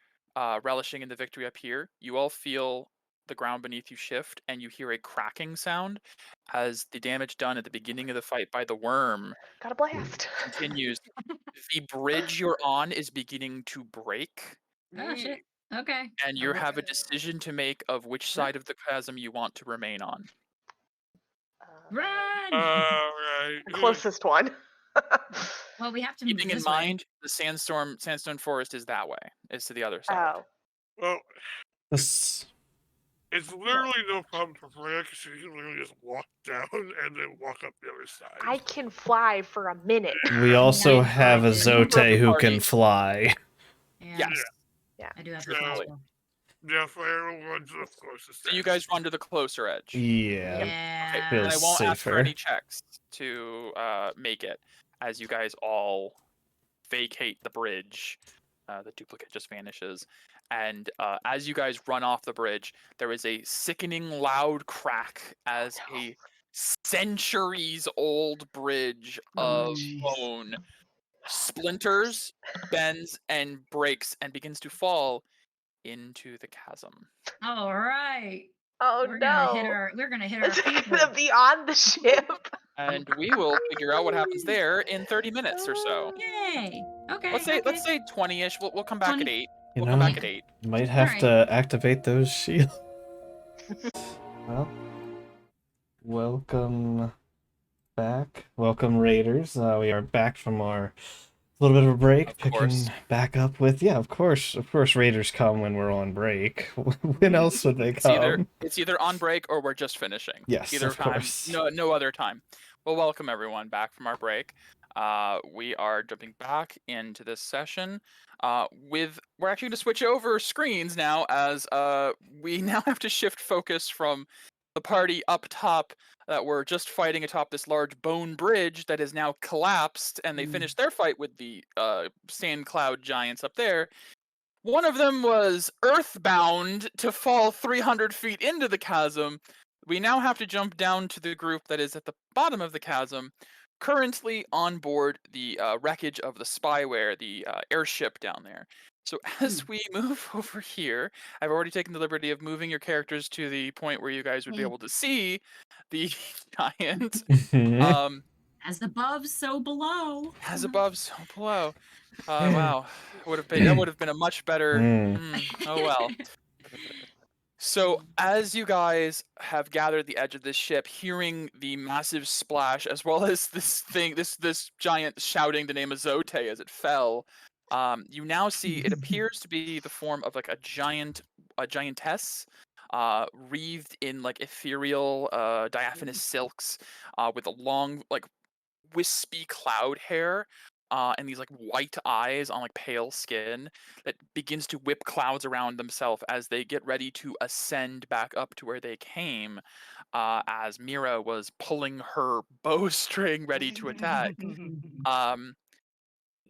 S3: relishing in the victory up here, you all feel the ground beneath you shift, and you hear a cracking sound as the damage done at the beginning of the fight by the worm
S2: Got a blast.
S3: continues. The bridge you're on is beginning to break,
S6: Oh shit. Okay.
S3: and you have a decision to make of which side of the chasm you want to remain on.
S6: Run!
S4: Right.
S2: The closest one.
S6: Well, we have to move
S3: Keeping in
S6: this way.
S3: mind, the sandstone forest is that way, is to the other side.
S2: Oh.
S4: Well,
S1: This
S4: it's literally no problem for Freya because she can literally just walk down and then walk up the other side.
S2: I can fly for a minute.
S1: we also
S6: Yeah,
S1: have a
S6: yeah.
S1: Zote who
S3: Party.
S1: can fly.
S6: Yeah.
S3: Yes.
S6: I do have
S4: Yeah.
S6: to fly as well.
S4: Yeah, Freya will run to the closest.
S3: So you
S4: edge.
S3: guys run to the closer edge.
S1: Yeah.
S6: Yeah.
S3: Okay,
S1: Feels
S3: and I won't ask for
S1: safer.
S3: any checks to make it, as you guys all vacate the bridge. The duplicate just vanishes. And as you guys run off the bridge, there is a sickening loud crack as a centuries-old bridge of
S6: Jeez.
S3: bone splinters, bends, and breaks, and begins to fall into the chasm.
S6: All right.
S2: Oh
S6: We're
S2: no.
S6: gonna hit our
S2: It's
S6: people.
S2: gonna be on the ship.
S3: And we will figure out what happens there in 30 minutes or so.
S6: Yay. Okay.
S3: Let's say
S6: okay.
S3: 20-ish. We'll come back
S6: 20.
S3: at 8.
S1: You
S3: We'll come
S1: know,
S3: back at 8.
S1: might have
S6: Alright.
S1: to activate those shields. Well, welcome back. Welcome, Raiders. We are back from our little bit of a break,
S3: Of
S1: picking
S3: course.
S1: back up with, of course, Raiders come when we're on break. When else would they come?
S3: It's either on break or we're just finishing.
S1: Yes,
S3: either
S1: of
S3: time.
S1: course.
S3: No other time. Well, welcome everyone back from our break. We are jumping back into this session. We're actually going to switch over screens now, as we now have to shift focus from the party up top that were just fighting atop this large bone bridge that is now collapsed, and they finished their fight with the sand cloud giants up there. One of them was earthbound to fall 300 feet into the chasm. We now have to jump down to the group that is at the bottom of the chasm, currently on board the wreckage of the spyware, the airship down there. So as we move over here, I've already taken the liberty of moving your characters to the point where you guys would be able to see the giant.
S6: As above, so below.
S3: As above, so below. Wow, that would have been a much better. Oh well. So as you guys have gathered the edge of this ship, hearing the massive splash, as well as this giant shouting the name of Zote as it fell, you now see it appears to be the form of like a giantess, wreathed in like ethereal, diaphanous silks, with a long like wispy cloud hair, and these like white eyes on like pale skin that begins to whip clouds around themselves as they get ready to ascend back up to where they came, as Mira was pulling her bowstring ready to attack.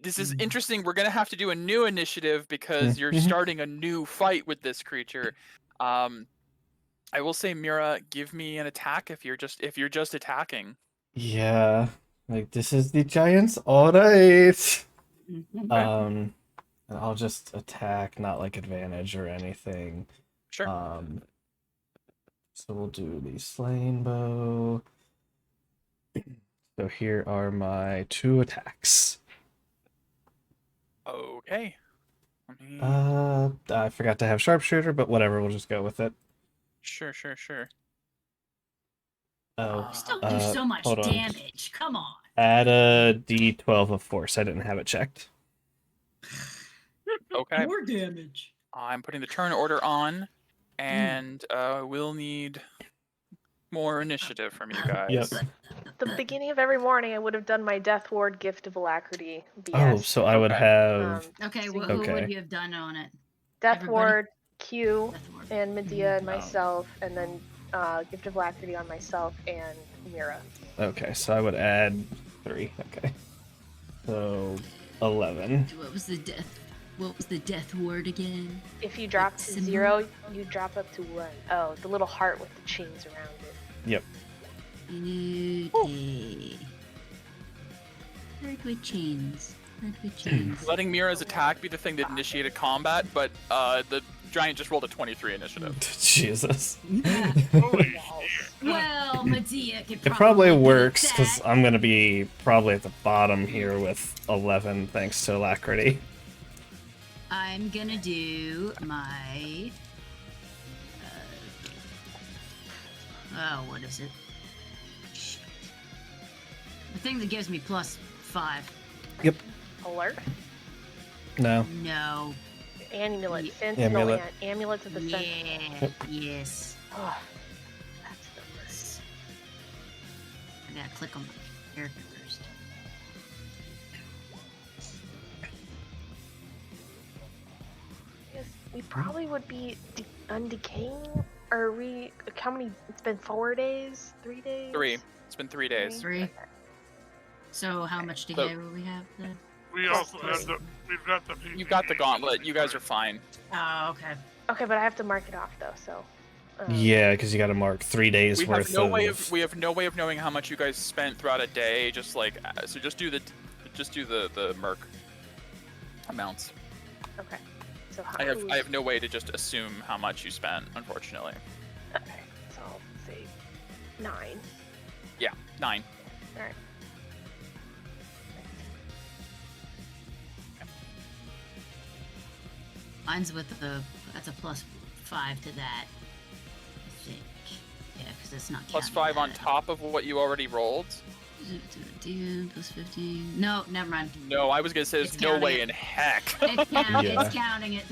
S3: This is interesting. We're gonna have to do a new initiative because you're starting a new fight with this creature. I will say, Mira, give me an attack if you're just attacking.
S1: Yeah, like this is the giants. All right. And I'll just attack, not like advantage or anything.
S3: Sure.
S1: So we'll do the slaying bow. So here are my 2 attacks.
S3: Okay.
S1: I forgot to have sharpshooter, but whatever, we'll just go with it.
S3: Sure.
S1: Oh,
S5: Still do so much
S1: hold on.
S5: damage. Come on.
S1: Add a d12 of force. I didn't have it checked.
S3: Okay.
S5: More damage.
S3: I'm putting the turn order on, and we'll need more initiative from you guys.
S1: Yep.
S2: The beginning of every morning, I would have done my Death Ward Gift of Alacrity. BS.
S1: Oh, so I would
S3: Okay.
S1: have.
S5: Okay,
S2: So
S5: who
S1: Okay.
S5: would you have done on it?
S2: Death
S5: everybody?
S2: Ward, Q,
S5: Death Ward.
S2: and Medea and
S1: Oh.
S2: myself, and then Gift of Alacrity on myself and Mira.
S1: Okay, so I would add 3. Okay. So 11.
S5: What was the death word again?
S2: If you drop to
S5: Symbol?
S2: 0, you drop up to 1. Oh, the little heart with the chains around it.
S1: Yep.
S5: Okay. Heart with chains. Heart with chains.
S3: Letting Mira's attack be the thing that initiated combat, but the giant just rolled a 23 initiative.
S1: Jesus.
S4: Holy
S5: Well, Medea could
S1: It probably
S5: beat
S1: works
S5: that.
S1: because I'm gonna be probably at the bottom here with 11 thanks to alacrity.
S5: I'm gonna do my. What is it? Shit. The thing that gives me +5.
S1: Yep.
S2: Alert?
S1: No.
S5: No.
S2: Amulet.
S5: Yeah.
S2: Sentinel
S1: Amulet.
S2: Amulet of the Sentinel.
S5: Yeah. Yes.
S2: Oh, that's the worst.
S5: I gotta click on my character first.
S2: Yes, we probably would be undecaying. Are we? How many? It's been 4 days, 3 days.
S3: 3. It's been 3 days.
S5: 3.
S2: Okay.
S5: So how much decay will we have then?
S4: We also have we've got the
S3: You've got the gauntlet. You guys are fine.
S5: Oh, okay.
S2: Okay, but I have to mark it off though. So.
S1: Yeah, because you got to mark 3 days
S3: We
S1: worth
S3: have no
S1: of.
S3: way of knowing how much you guys spent throughout a day. Just like so, just do the merc amounts.
S2: Okay. So how?
S3: I have no way to just assume how much you spent, unfortunately.
S2: Okay. So I'll say 9.
S3: Yeah, 9.
S2: All right.
S5: Mine's with that's a +5 to that. I think. Yeah, because it's not
S3: Plus
S5: counting
S3: 5 on
S5: that.
S3: top of what you already rolled.
S5: +15. No, never mind.
S3: No, I was gonna say there's
S5: It's
S3: no
S5: counting
S3: way
S5: it.
S3: in heck.
S1: Yeah.
S5: It's counting it.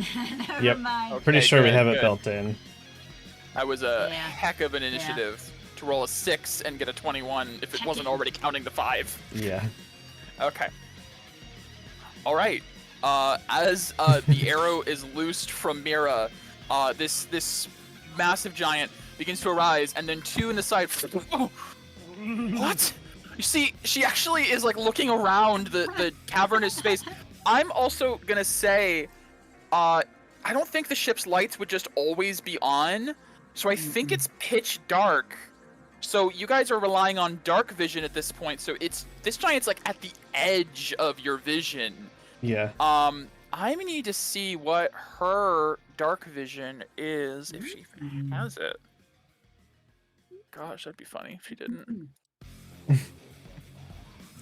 S5: Never
S1: Yep.
S5: mind.
S3: Okay.
S1: Pretty sure we
S3: good,
S1: have it
S3: good.
S1: built in.
S3: That was a
S5: Yeah.
S3: heck of an initiative to roll a 6 and get a 21 if it wasn't
S5: Heckin'.
S3: already counting the 5.
S1: Yeah.
S3: Okay. All right. As the arrow is loosed from Mira, this massive giant begins to arise, and then 2 in the side. What? You see, she actually is like looking around the cavernous space. I'm also gonna say, I don't think the ship's lights would just always be on, so I think it's pitch dark. So you guys are relying on dark vision at this point. So this giant's like at the edge of your vision.
S1: Yeah.
S3: I need to see what her dark vision is if she even has it. Gosh, that'd be funny if she didn't.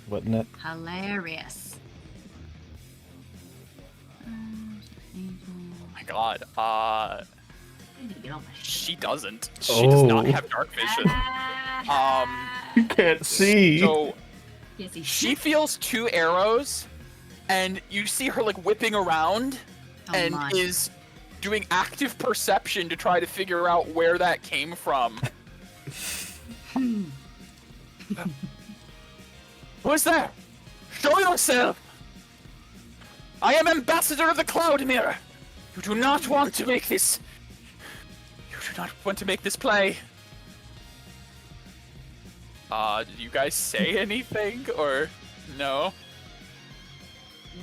S1: Wouldn't it?
S5: Hilarious.
S3: Oh my god.
S5: I need to get all my shit.
S3: She doesn't. She does not
S1: Oh.
S3: have dark vision.
S1: You can't see.
S3: So
S5: Yes, he-
S3: she feels 2 arrows, and you see her like whipping around
S5: Oh
S3: and
S5: my.
S3: is doing active perception to try to figure out where that came from. Who is there? Show yourself! I am Ambassador of the Cloud Mirror. You do not want to make this. You do not want to make this play. Did you guys say anything or no?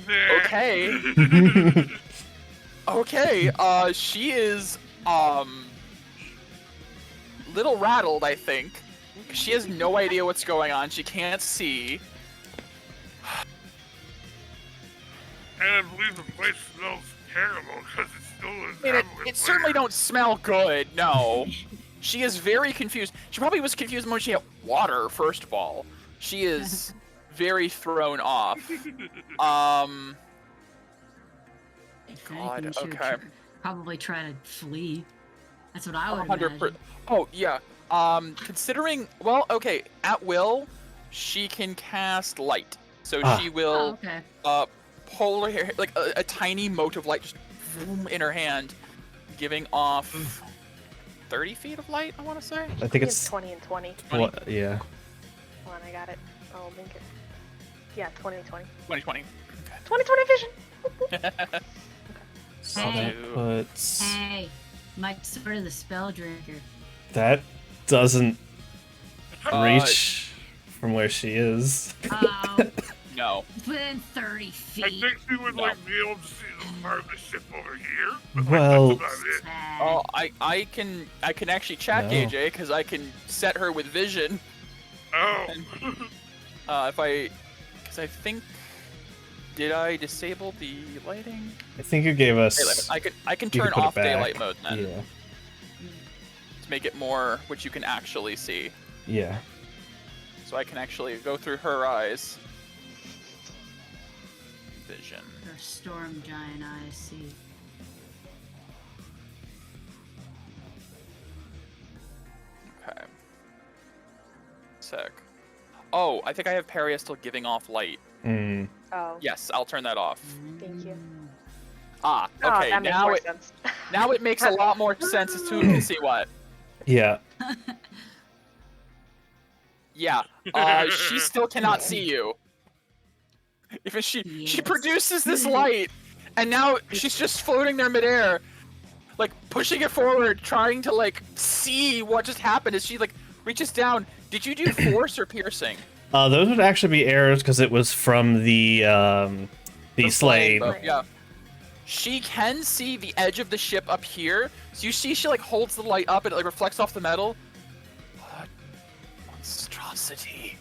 S4: Nah.
S3: Okay. Okay, she is, little rattled, I think. She has no idea what's going on. She can't see.
S4: And I believe the place smells terrible because it's still in
S3: I mean, it certainly don't smell good, no. She is very confused. She probably was confused when she had water, first of all. She is very thrown off.
S5: If
S3: God,
S5: anything, she would
S3: okay.
S5: probably try to flee. That's what I would
S3: 100%.
S5: imagine.
S3: Oh, yeah. Considering, well, okay, at will, she can cast light. So she
S5: Oh,
S3: will,
S5: okay.
S3: pull her hair, like a tiny mote of light just vroom in her hand, giving off 30 feet of light, I want to say.
S1: I think it's
S2: 20 and 20.
S1: what? Yeah.
S2: Hold on, I got it. I'll link it. Yeah, 20 and 20.
S3: 2020.
S2: 20/20 vision!
S1: So
S5: Hey.
S1: that puts
S5: Hey, Mike's sort of the spell drinker.
S1: that doesn't
S3: Uh,
S1: reach from where she is.
S3: No.
S5: Within 30
S4: I
S5: feet.
S4: think she would
S3: No.
S4: like be able to see the part of the ship over here. But
S1: Well-
S4: like, that's about it.
S5: Sad.
S3: Oh, I can actually chat
S1: No.
S3: AJ because I can set her with vision.
S4: Oh.
S3: Because I think, did I disable the lighting?
S1: I think you gave us.
S3: Daylight. I can
S1: you
S3: turn
S1: put it
S3: off daylight
S1: back.
S3: mode then
S1: Yeah.
S3: to make it more what you can actually see.
S1: Yeah.
S3: So I can actually go through her eyes. Vision.
S5: Her storm giant eyes see.
S3: Okay. Sick. Oh, I think I have Peria still giving off light.
S1: Mm.
S2: Oh.
S3: Yes, I'll turn that off.
S2: Thank you.
S3: Ah,
S2: Oh,
S3: okay.
S2: that makes
S3: now
S2: more
S3: it
S2: sense.
S3: now it makes a lot more sense as to who can see what.
S1: Yeah.
S3: Yeah. She still cannot see you. Even she
S5: Yes.
S3: produces this light, and now she's just floating there midair, like pushing it forward, trying to like see what just happened. As she like reaches down. Did you do force or piercing?
S1: Those would actually be arrows because it was from the slave.
S3: Flame, yeah. She can see the edge of the ship up here, so you see she like holds the light up and it like reflects off the metal. What monstrosity!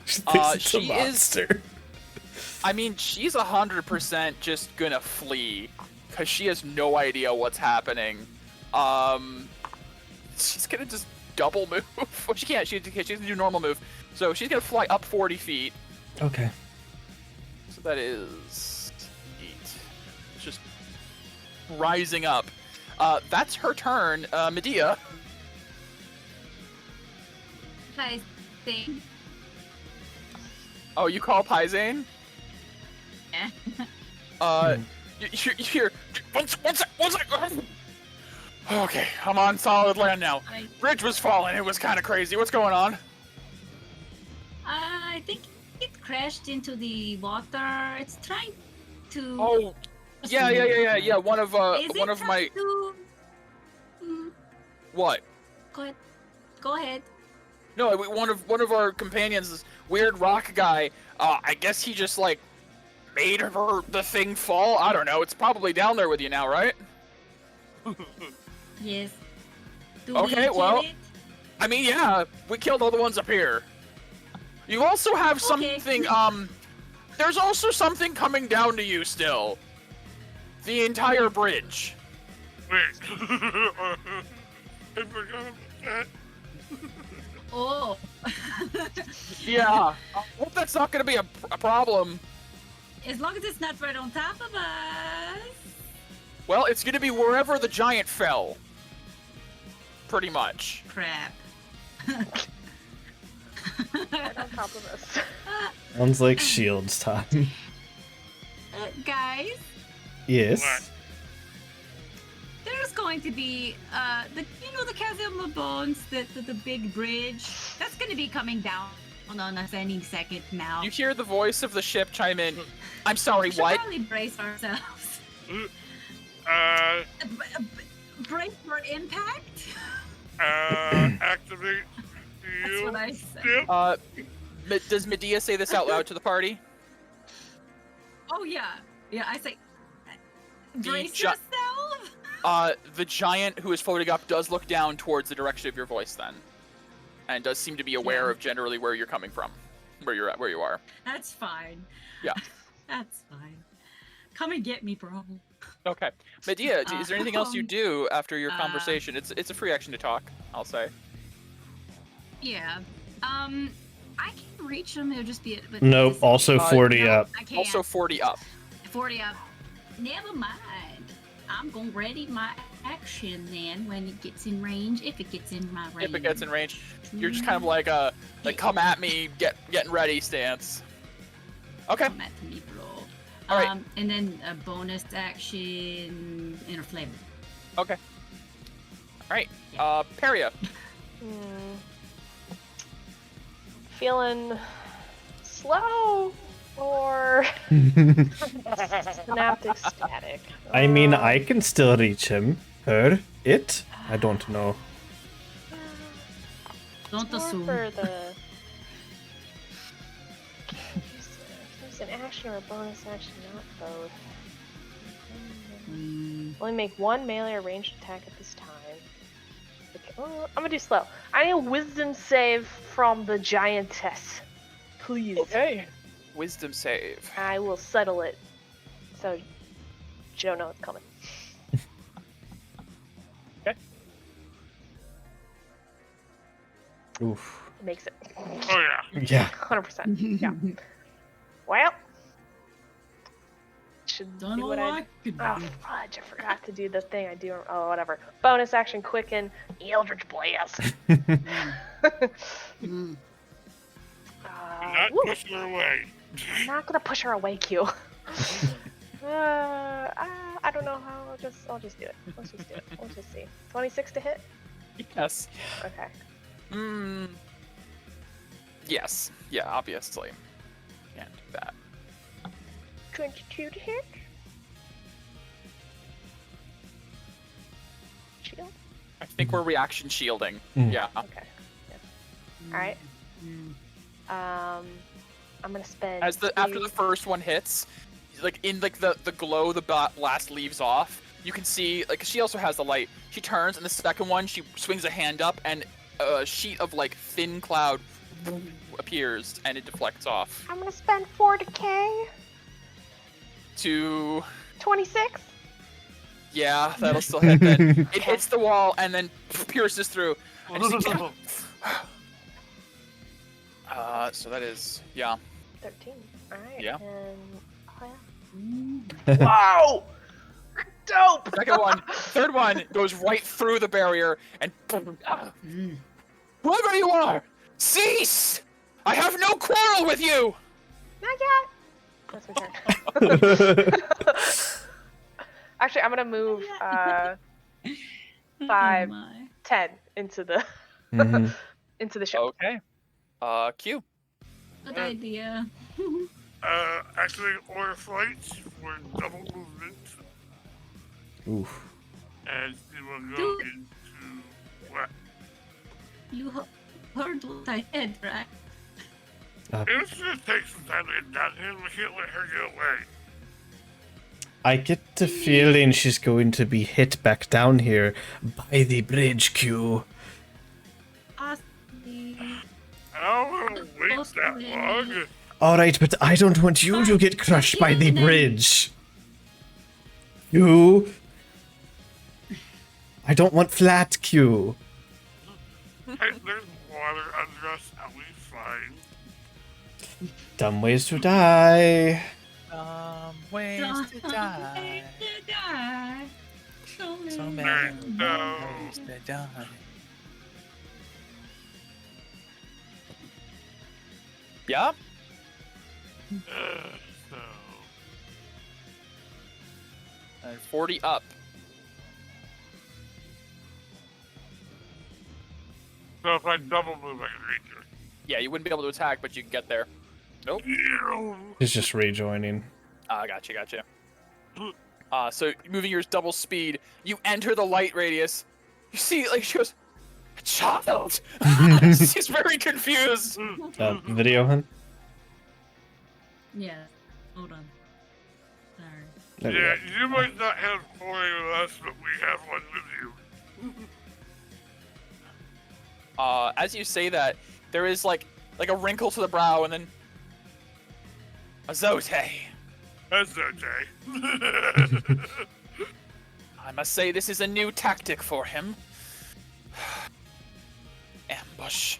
S1: She thinks it's a
S3: she is-
S1: monster.
S3: I mean, she's 100% just gonna flee, cause she has no idea what's happening. She's gonna just double move. Well, she can't. She doesn't do normal move, so she's gonna fly up 40 feet.
S1: Okay.
S3: So that is 8. It's just rising up. That's her turn. Medea.
S5: I think.
S3: Oh, you call Pizane?
S5: Yeah.
S3: You hear. One sec. Okay, I'm on solid land now. Bridge was falling. It was kind of crazy. What's going on?
S5: I think it crashed into the water. It's trying to.
S3: Oh, yeah. One of
S5: Is
S3: one
S5: it
S3: of my
S5: trying to... Mm,
S3: what?
S5: Go ahead. Go ahead.
S3: No, one of our companions, this weird rock guy. I guess he just like made the thing fall. I don't know. It's probably down there with you now, right?
S5: Yes. Do
S3: Okay,
S5: we
S3: well,
S5: kill it?
S3: I mean, yeah, we killed all the ones up here. You also have
S5: Okay.
S3: something. There's also something coming down to you still. The entire bridge.
S4: Wait. I forgot about that.
S5: Oh.
S3: Yeah. I hope that's not going to be a problem.
S5: As long as it's not right on top of us.
S3: Well, it's going to be wherever the giant fell. Pretty much.
S5: Crap.
S2: Right on top of us.
S1: Sounds like Shields time.
S5: Guys,
S1: Yes.
S4: What?
S5: there's going to be the chasm of bones, the big bridge. That's going to be coming down on us any second now.
S3: You hear the voice of the ship chime in. I'm sorry,
S5: We should
S3: what?
S5: probably brace ourselves. Brace for impact.
S4: Activate
S5: That's
S4: shield.
S5: what I said.
S4: Yep.
S3: Does Medea say this out loud to the party?
S5: Oh yeah, yeah. I say, brace
S3: gi-
S5: yourself.
S3: The giant who is floating up does look down towards the direction of your voice then, and does seem to be aware
S5: Yeah.
S3: of generally where you're coming from, where you're at, where you are.
S5: That's fine.
S3: Yeah.
S5: That's fine. Come and get me, bro.
S3: Okay, Medea, is there anything else you do after your
S5: uh,
S3: conversation? It's a free action to talk, I'll say.
S5: Yeah. I can reach him. It'll just be. But
S1: Nope,
S5: this-
S1: also 40
S5: no,
S1: up.
S5: I can't.
S3: Also 40 up.
S5: 40 up. Never mind. I'm gonna ready my action then when it gets in range. If it gets in my range.
S3: If it gets in range, you're just kind of like come at me, getting ready stance. Okay.
S5: Come at me, bro.
S3: All right.
S5: And then a bonus action, inner flame.
S3: Okay. All right. Peria.
S2: Feeling slow or synaptic static?
S1: I mean, I can still reach him. Her? It? I don't know.
S5: Don't
S2: More
S5: assume.
S2: for the use an action or a bonus action, not both. Only make one melee or ranged attack at this time. Okay, I'm gonna do slow. I need a wisdom save from the giantess. Please.
S3: Okay. Wisdom save.
S2: I will settle it. So Joe knows it's coming.
S3: Okay.
S1: Oof.
S2: It makes it.
S4: Oh yeah.
S1: Yeah.
S2: 100%. Yeah. Well. Should
S5: Don't
S2: do
S5: know
S2: what
S5: what
S2: I
S5: I could
S2: Oh,
S5: do.
S2: fudge, I forgot to do the thing I do. Oh, whatever. Bonus action, quicken, Eldritch Blast.
S5: Mm.
S4: Not
S2: Woo.
S4: pushing her away.
S2: I'm not gonna push her away, Q. I don't know how. I'll just do it. Let's just do it. Let's just see. 26 to hit.
S3: Yes.
S2: Okay.
S3: Yes. Yeah, obviously. Can't do that.
S2: 22 to hit. Shield.
S3: I think we're reaction shielding.
S1: Mm.
S3: Yeah.
S2: Okay. Yeah. All right. I'm gonna spend.
S3: After the first one hits, like in like the glow the blast leaves off, you can see like she also has the light. She turns and the second one she swings a hand up and a sheet of like thin cloud appears and it deflects off
S2: I'm gonna spend 4 decay.
S3: to
S2: 26.
S3: yeah, that'll still hit then. It hits the wall and then pierces through. And so that is yeah.
S2: 13. All right.
S3: Yeah.
S2: And Whoa! Dope.
S3: Second one, third one goes right through the barrier and whoever you are, cease! I have no quarrel with you!
S2: Not yet. That's my turn. Actually, I'm gonna move 5,
S5: Oh my.
S2: 10 into the
S1: Mhm.
S2: into the ship.
S3: Okay. Q.
S5: Good idea.
S4: Activate order flights for double movement,
S1: Oof.
S4: and it will go
S5: Do-
S4: into what?
S5: You heard what I said, right?
S4: It's gonna take some time to get down here. We can't let her get away.
S1: I get the feeling she's going to be hit back down here by the bridge, Q.
S5: Possibly.
S4: I don't want to wait that long.
S1: Alright, but I don't want you to get crushed by the bridge. Q. I don't want flat, Q.
S4: Hey, there's water under us. I'll be fine.
S1: Dumb ways to die.
S3: Ways to die. So many
S4: No.
S3: ways to die. Yeah?
S4: So,
S3: And 40 up.
S4: so if I double move, I can reach her.
S3: Yeah, you wouldn't be able to attack, but you can get there. Nope.
S4: Ew.
S1: He's just rejoining.
S3: Gotcha. So moving your double speed, you enter the light radius. You see, like, she goes, a child! She's very confused.
S1: Video, hun?
S5: Yeah. Hold on.
S1: There we
S4: Yeah,
S1: go.
S4: you might not have foray with us, but we have one with you.
S3: As you say that, there is like a wrinkle to the brow, and then Azote.
S4: That's okay.
S3: I must say this is a new tactic for him. Ambush.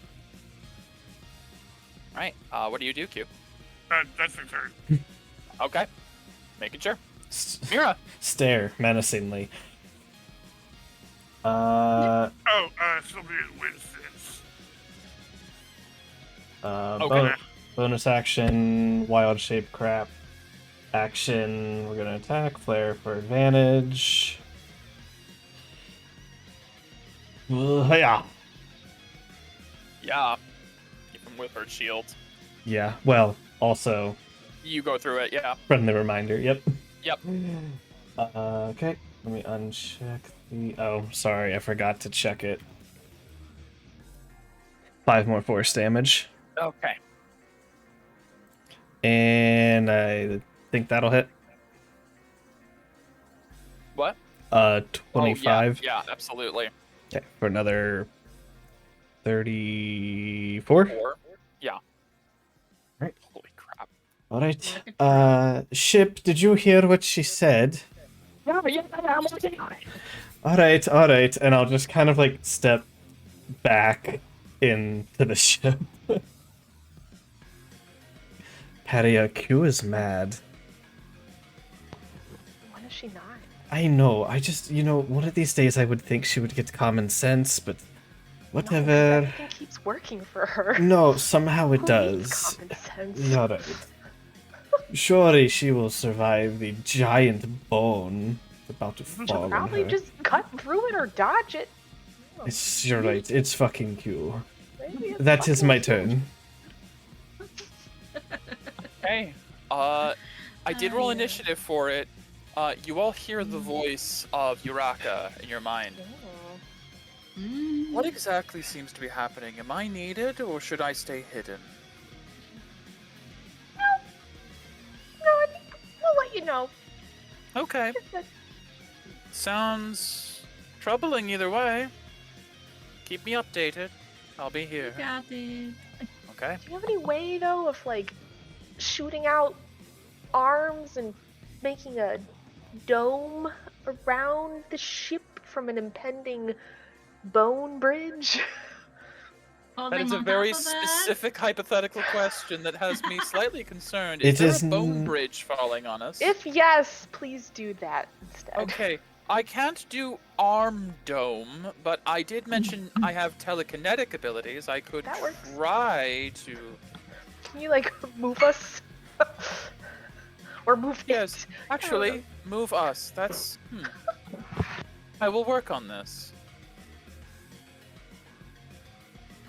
S3: Right. What do you do, Q?
S4: That's a turn.
S3: Okay. Making sure. Mira.
S1: Stare menacingly.
S4: Oh, somebody at Winston's.
S3: Okay.
S1: Bonus action, wild shape crap. Action, we're gonna attack, flare for advantage. Yeah.
S3: Yeah. Even with her shield.
S1: Yeah, well, also,
S3: You go through it, yeah.
S1: friendly reminder, yep.
S3: Yep.
S1: Okay, let me uncheck the... Oh, sorry, I forgot to check it. 5 more force damage.
S3: Okay.
S1: And I think that'll hit.
S3: What?
S1: 25.
S3: Oh, yeah, absolutely.
S1: Okay, for another 34.
S3: 4. Yeah.
S1: Right.
S3: Holy crap.
S1: All right. Ship, did you hear what she said?
S3: Yeah, I'm working on it.
S1: All right. And I'll just kind of like step back into the ship. Paria, Q is mad.
S2: When is she not?
S1: I know. I just, one of these days I would think she would get common sense, but
S2: No, 'cause
S1: whatever.
S2: everything keeps working for her.
S1: No, somehow it
S2: Who needs
S1: does.
S2: common sense?
S1: You're right. Surely she will survive the giant bone about to fall on
S2: Probably
S1: her.
S2: just cut through it or dodge it.
S1: You're right. It's fucking Q.
S2: Maybe it's
S1: That is
S2: fucking
S1: my
S2: cute.
S1: turn.
S3: Hey, I did roll initiative for it. You all hear the voice of Uraka in your mind.
S2: Oh.
S5: Mm.
S3: What exactly seems to be happening? Am I needed, or should I stay hidden?
S2: No, I think we'll let you know.
S3: Okay. Sounds troubling either way. Keep me updated. I'll be here.
S5: Got it.
S3: Okay.
S2: Do you have any way though of like shooting out arms and making a dome around the ship from an impending bone bridge?
S3: That
S5: Holding
S3: is a
S5: on
S3: very
S5: top of that?
S3: specific hypothetical question that has me slightly concerned.
S1: It
S3: Is there
S1: is
S3: a bone
S1: n-
S3: bridge falling on us?
S2: If yes, please do that instead.
S3: Okay, I can't do arm dome, but I did mention I have telekinetic abilities. I could
S2: That works.
S3: try to.
S2: Can you like move us? Or move
S3: Yes,
S2: it?
S3: actually, move us. That's. I will work on this.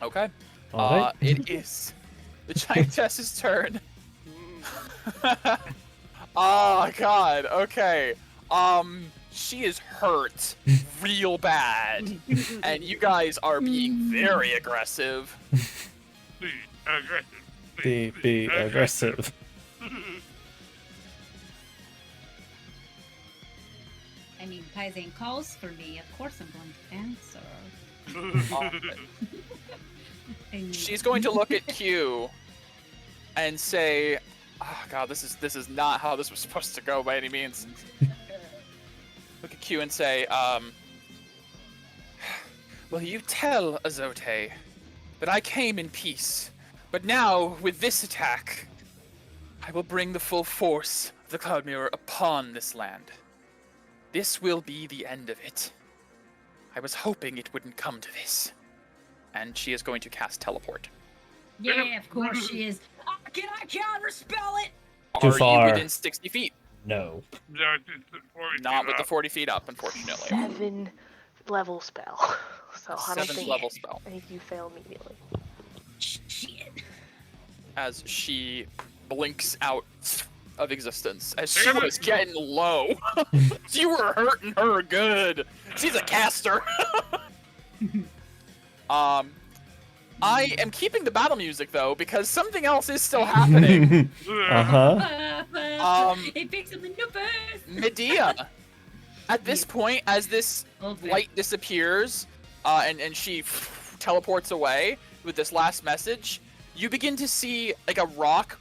S3: Okay.
S1: All right.
S3: It is the giantess's turn. Oh God. Okay. She is hurt real bad, and you guys are being very aggressive.
S4: Be aggressive.
S1: Be aggressive.
S6: I mean, Paizen calls for me. Of course, I'm going to answer. I mean,
S3: She's going to look at Q and say, "Oh God, this is not how this was supposed to go by any means." Look at Q and say, "Well, you tell Azote that I came in peace, but now with this attack, I will bring the full force of the Cloud Mirror upon this land. This will be the end of it. I was hoping it wouldn't come to this." And she is going to cast teleport.
S6: yeah, of course she is. I counterspell it.
S1: Too
S3: Are
S1: far.
S3: you within 60 feet?
S1: No.
S4: No, it's 40
S3: Not
S4: feet
S3: with the
S4: up.
S3: 40 feet up, unfortunately.
S2: 7 level spell. So I don't
S3: 7th
S2: think
S3: level spell.
S2: I think you fail immediately.
S6: Shit.
S3: As she blinks out of existence. As she was getting low. You were hurting her good. She's a caster. I am keeping the battle music though, because something else is still happening.
S1: Uh-huh.
S5: He picks him in the face.
S3: Medea. At this point, as this
S5: Okay.
S3: light disappears, and she teleports away with this last message, you begin to see like a rock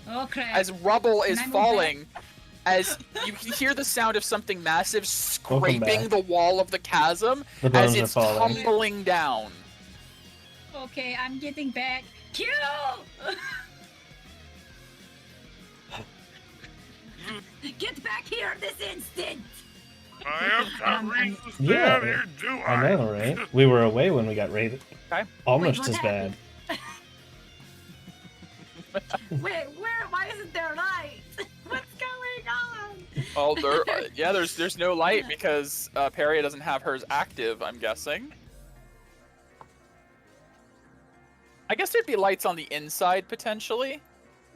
S5: Okay.
S3: as rubble is
S5: Can I move
S3: falling. As you hear the sound of something massive scraping
S1: back.
S3: the wall of the chasm
S1: The
S3: as
S1: bones are
S3: it's
S1: falling.
S3: tumbling down.
S5: Okay, I'm getting back. Q! Get back here this instant!
S4: I have
S5: I'm-
S4: got reasons to stay
S1: Yeah,
S4: out here, do I?
S1: I know, right? We were away when we got raided.
S3: Okay.
S1: Almost
S5: what
S1: as bad.
S5: happened? Wait, why isn't there light? What's going on?
S3: Oh, there's no light because Peria doesn't have hers active, I'm guessing. I guess there'd be lights on the inside potentially.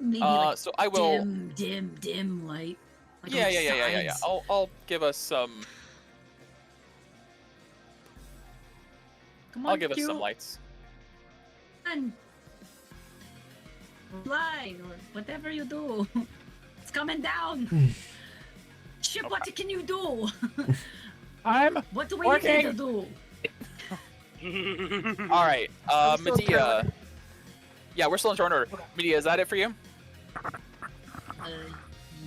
S5: Maybe like
S3: So I will.
S5: dim light. Like on
S3: Yeah.
S5: the sides.
S3: I'll give us some.
S5: Come
S3: I'll
S5: on,
S3: give us
S5: Q.
S3: some lights.
S5: And fly or whatever you do. It's coming down. Ship, what can you do?
S3: I'm
S5: What do we need
S3: working.
S5: to do?
S3: all right.
S2: I'm still in turn
S3: Medea.
S2: order.
S3: Yeah, we're still in turn order. Medea, is that it for you?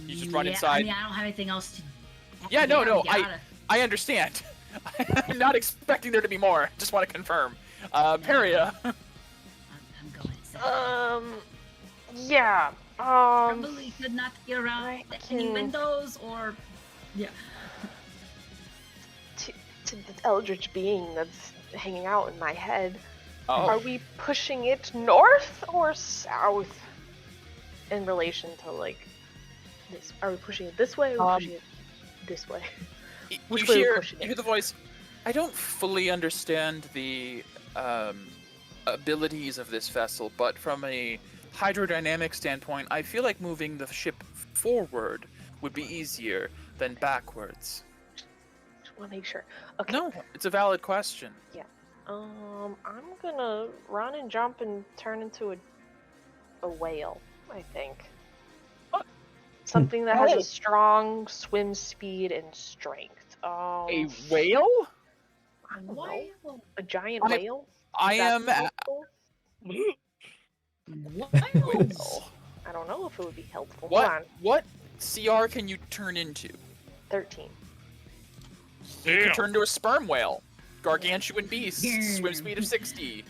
S3: You just run
S5: yeah,
S3: inside.
S5: I mean, I don't have anything else to.
S3: Yeah, no,
S5: we
S3: I
S5: gotta-
S3: I understand. I'm not expecting there to be more. Just want to confirm. Peria.
S5: I'm going inside.
S2: Yeah.
S5: Probably could not get around
S2: I
S5: any
S2: can-
S5: windows or. Yeah.
S2: To the eldritch being that's hanging out in my head.
S3: Oh.
S2: Are we pushing it north or south in relation to like this? Are we pushing it this way or are we pushing it this way? Which
S3: you
S2: way are we
S3: hear,
S2: pushing
S3: you
S2: it?
S3: hear the voice. I don't fully understand the abilities of this vessel, but from a hydrodynamic standpoint, I feel like moving the ship forward would be easier than backwards.
S2: Just want to make sure. Okay.
S3: No, it's a valid question.
S2: I'm gonna run and jump and turn into a whale, I think.
S3: What?
S2: Something that has
S3: Oh.
S2: a strong swim speed and strength.
S3: A whale?
S2: I don't know.
S5: Whale.
S2: A giant
S3: I-
S2: whale?
S3: I
S2: Is that
S3: am.
S2: helpful?
S5: Whales.
S2: I don't know if it would be helpful.
S3: What?
S2: Hold on.
S3: What CR can you turn into?
S2: 13.
S3: You
S4: Damn.
S3: can turn into a sperm whale. Gargantuan beast. Swim speed of 60.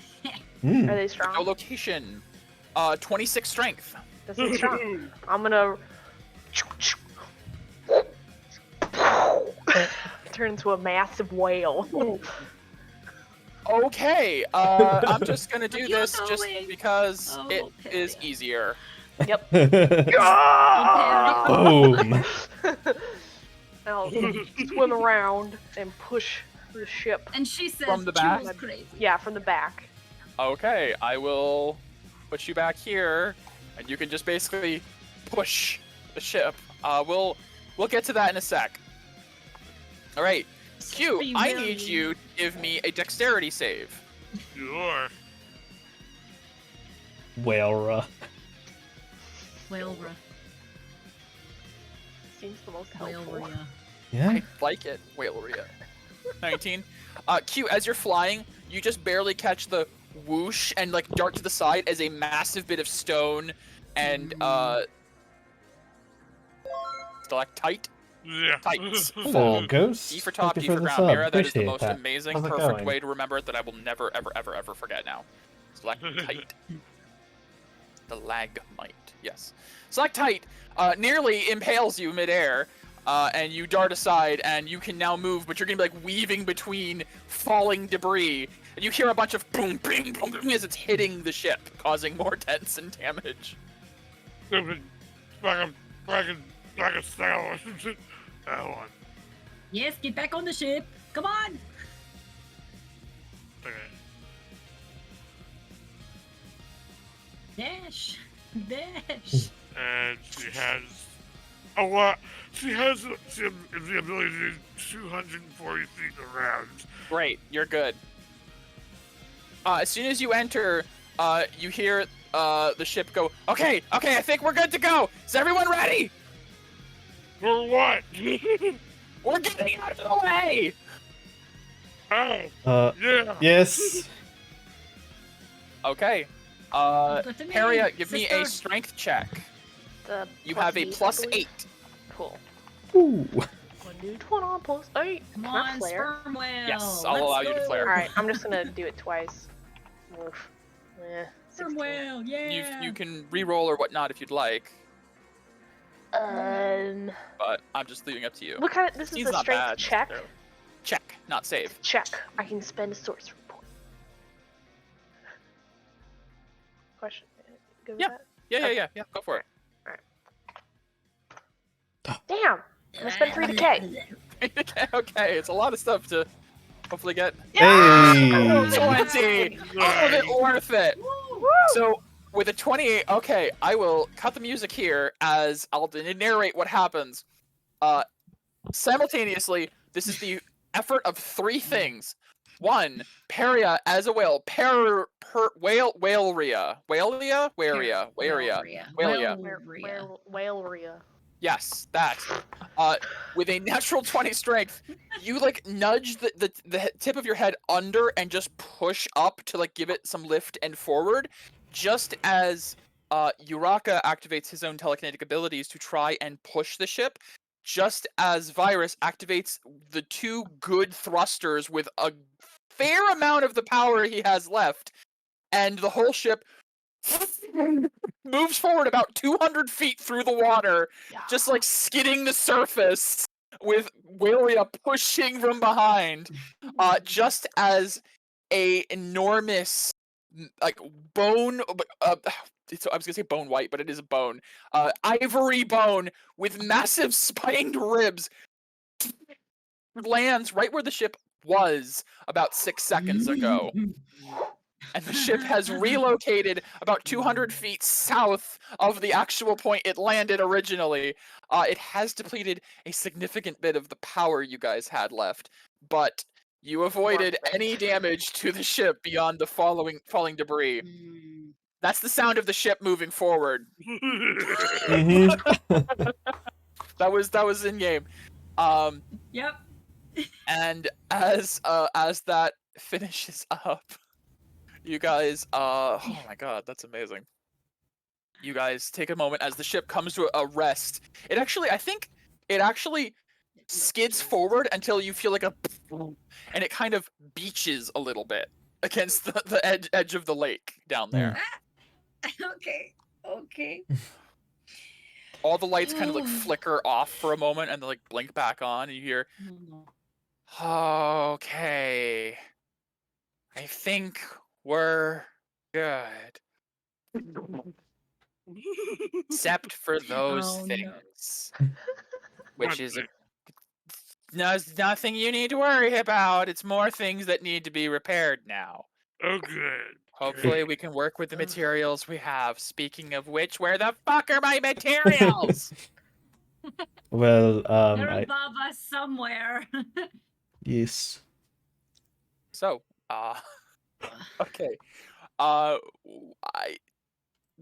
S1: Mm.
S2: Are they
S3: No
S2: strong?
S3: location. 26 strength.
S2: This is strong. I'm gonna turn into a massive whale.
S3: Okay, I'm just gonna do
S5: You're
S3: this just
S5: going.
S3: because
S5: Oh,
S3: it is
S5: Peria.
S3: easier.
S2: Yep.
S1: Boom.
S2: I'll swim around and push the ship.
S5: And she says
S3: From the back?
S5: Jewel's crazy.
S2: Yeah, from the back.
S3: Okay, I will put you back here, and you can just basically push the ship. We'll get to that in a sec. All right, Q,
S5: Be
S3: I
S5: very-
S3: need you to give me a dexterity save.
S4: Sure.
S1: Whalera.
S5: Whalera.
S2: Seems the most helpful.
S5: Whalera.
S1: Yeah.
S3: I like it, Whaleria. 19. Q, as you're flying, you just barely catch the whoosh and like dart to the side as a massive bit of stone and stalactite
S4: Yeah.
S3: tights.
S1: Hello, Ghost.
S3: D for top,
S1: Thank
S3: D
S1: you
S3: for
S1: the
S3: ground
S1: sub.
S3: mirror. That is the
S1: Appreciate
S3: most
S1: that.
S3: amazing,
S1: How's it
S3: perfect
S1: going?
S3: way to remember it that I will never, ever, ever, ever forget now. Stalactite. Stalagmite. Yes. Stalactite nearly impales you midair, and you dart aside, and you can now move, but you're gonna be like weaving between falling debris, and you hear a bunch of boom, bing, boom, boom as it's hitting the ship, causing more dents and damage.
S4: Stupid. Back a style or some shit. That one.
S5: Yes, get back on the ship. Come on.
S4: Okay.
S5: Dash. Dash.
S4: And she has a lot. She has the ability to do 240 feet around.
S3: Great, you're good. As soon as you enter, you hear the ship go, okay, I think we're good to go. Is everyone ready?
S4: For what?
S3: We're getting out of the way.
S4: Oh, yeah.
S1: Yes.
S3: Okay.
S5: Good to me,
S3: Peria, give me a
S5: sister.
S3: strength check.
S2: The
S3: You
S2: plus
S3: have a
S2: 8, I
S3: plus
S2: believe.
S3: 8.
S2: Cool.
S1: Ooh.
S2: 1d20 plus 8.
S5: Come
S2: Can I
S5: on,
S2: flare?
S5: sperm whale.
S3: Yes, I'll
S5: let's
S3: allow you to
S5: go.
S3: flare.
S2: Alright, I'm just gonna do it twice. Oof.
S5: Sperm
S2: 16.
S5: whale, yeah.
S3: You can re-roll or whatnot if you'd like, but I'm just leaving it up to you.
S2: What kind of? This is
S3: Seems
S2: a
S3: not
S2: strength
S3: bad,
S2: check.
S3: necessarily. Check, not save.
S2: Check. I can spend a sorcery point. Question. Go with
S3: Yeah.
S2: that?
S3: Yeah. Go for it.
S2: Damn! I'm gonna spend 3 decay.
S3: Okay, it's a lot of stuff to hopefully get.
S1: Hey.
S3: 20! All of it worth it!
S2: Woo!
S3: So, with a 28, okay, I will cut the music here as I'll narrate what happens. Simultaneously, this is the effort of 3 things. 1, Peria as a whale, Whaleria.
S2: Whaleria.
S3: Yes, that. With a natural 20 strength, you like nudge the tip of your head under and just push up to like give it some lift and forward, just as Uraka activates his own telekinetic abilities to try and push the ship, just as Virus activates the 2 good thrusters with a fair amount of the power he has left, and the whole ship moves forward about 200 feet through the water, just like skidding the surface with Walia pushing from behind, just as a enormous like bone so I was gonna say bone white, but it is a bone, ivory bone with massive spined ribs lands right where the ship was about 6 seconds ago. And the ship has relocated about 200 feet south of the actual point it landed originally. It has depleted a significant bit of the power you guys had left, but you avoided any damage to the ship beyond the falling debris. That's the sound of the ship moving forward. That was in game.
S5: Yep.
S3: And as that finishes up, you guys, oh my god, that's amazing. You guys take a moment as the ship comes to a rest. I think it actually skids forward until you feel like and it kind of beaches a little bit against the edge of the lake down there.
S5: Okay.
S3: All the lights kind of like flicker off for a moment and then like blink back on, and you hear, okay, I think we're good. Except for those things. Which is nothing you need to worry about. It's more things that need to be repaired now.
S4: Oh, good.
S3: Hopefully we can work with the materials we have. Speaking of which, where the fuck are my materials?
S1: Well,
S5: They're above us somewhere.
S1: yes.
S3: So, okay.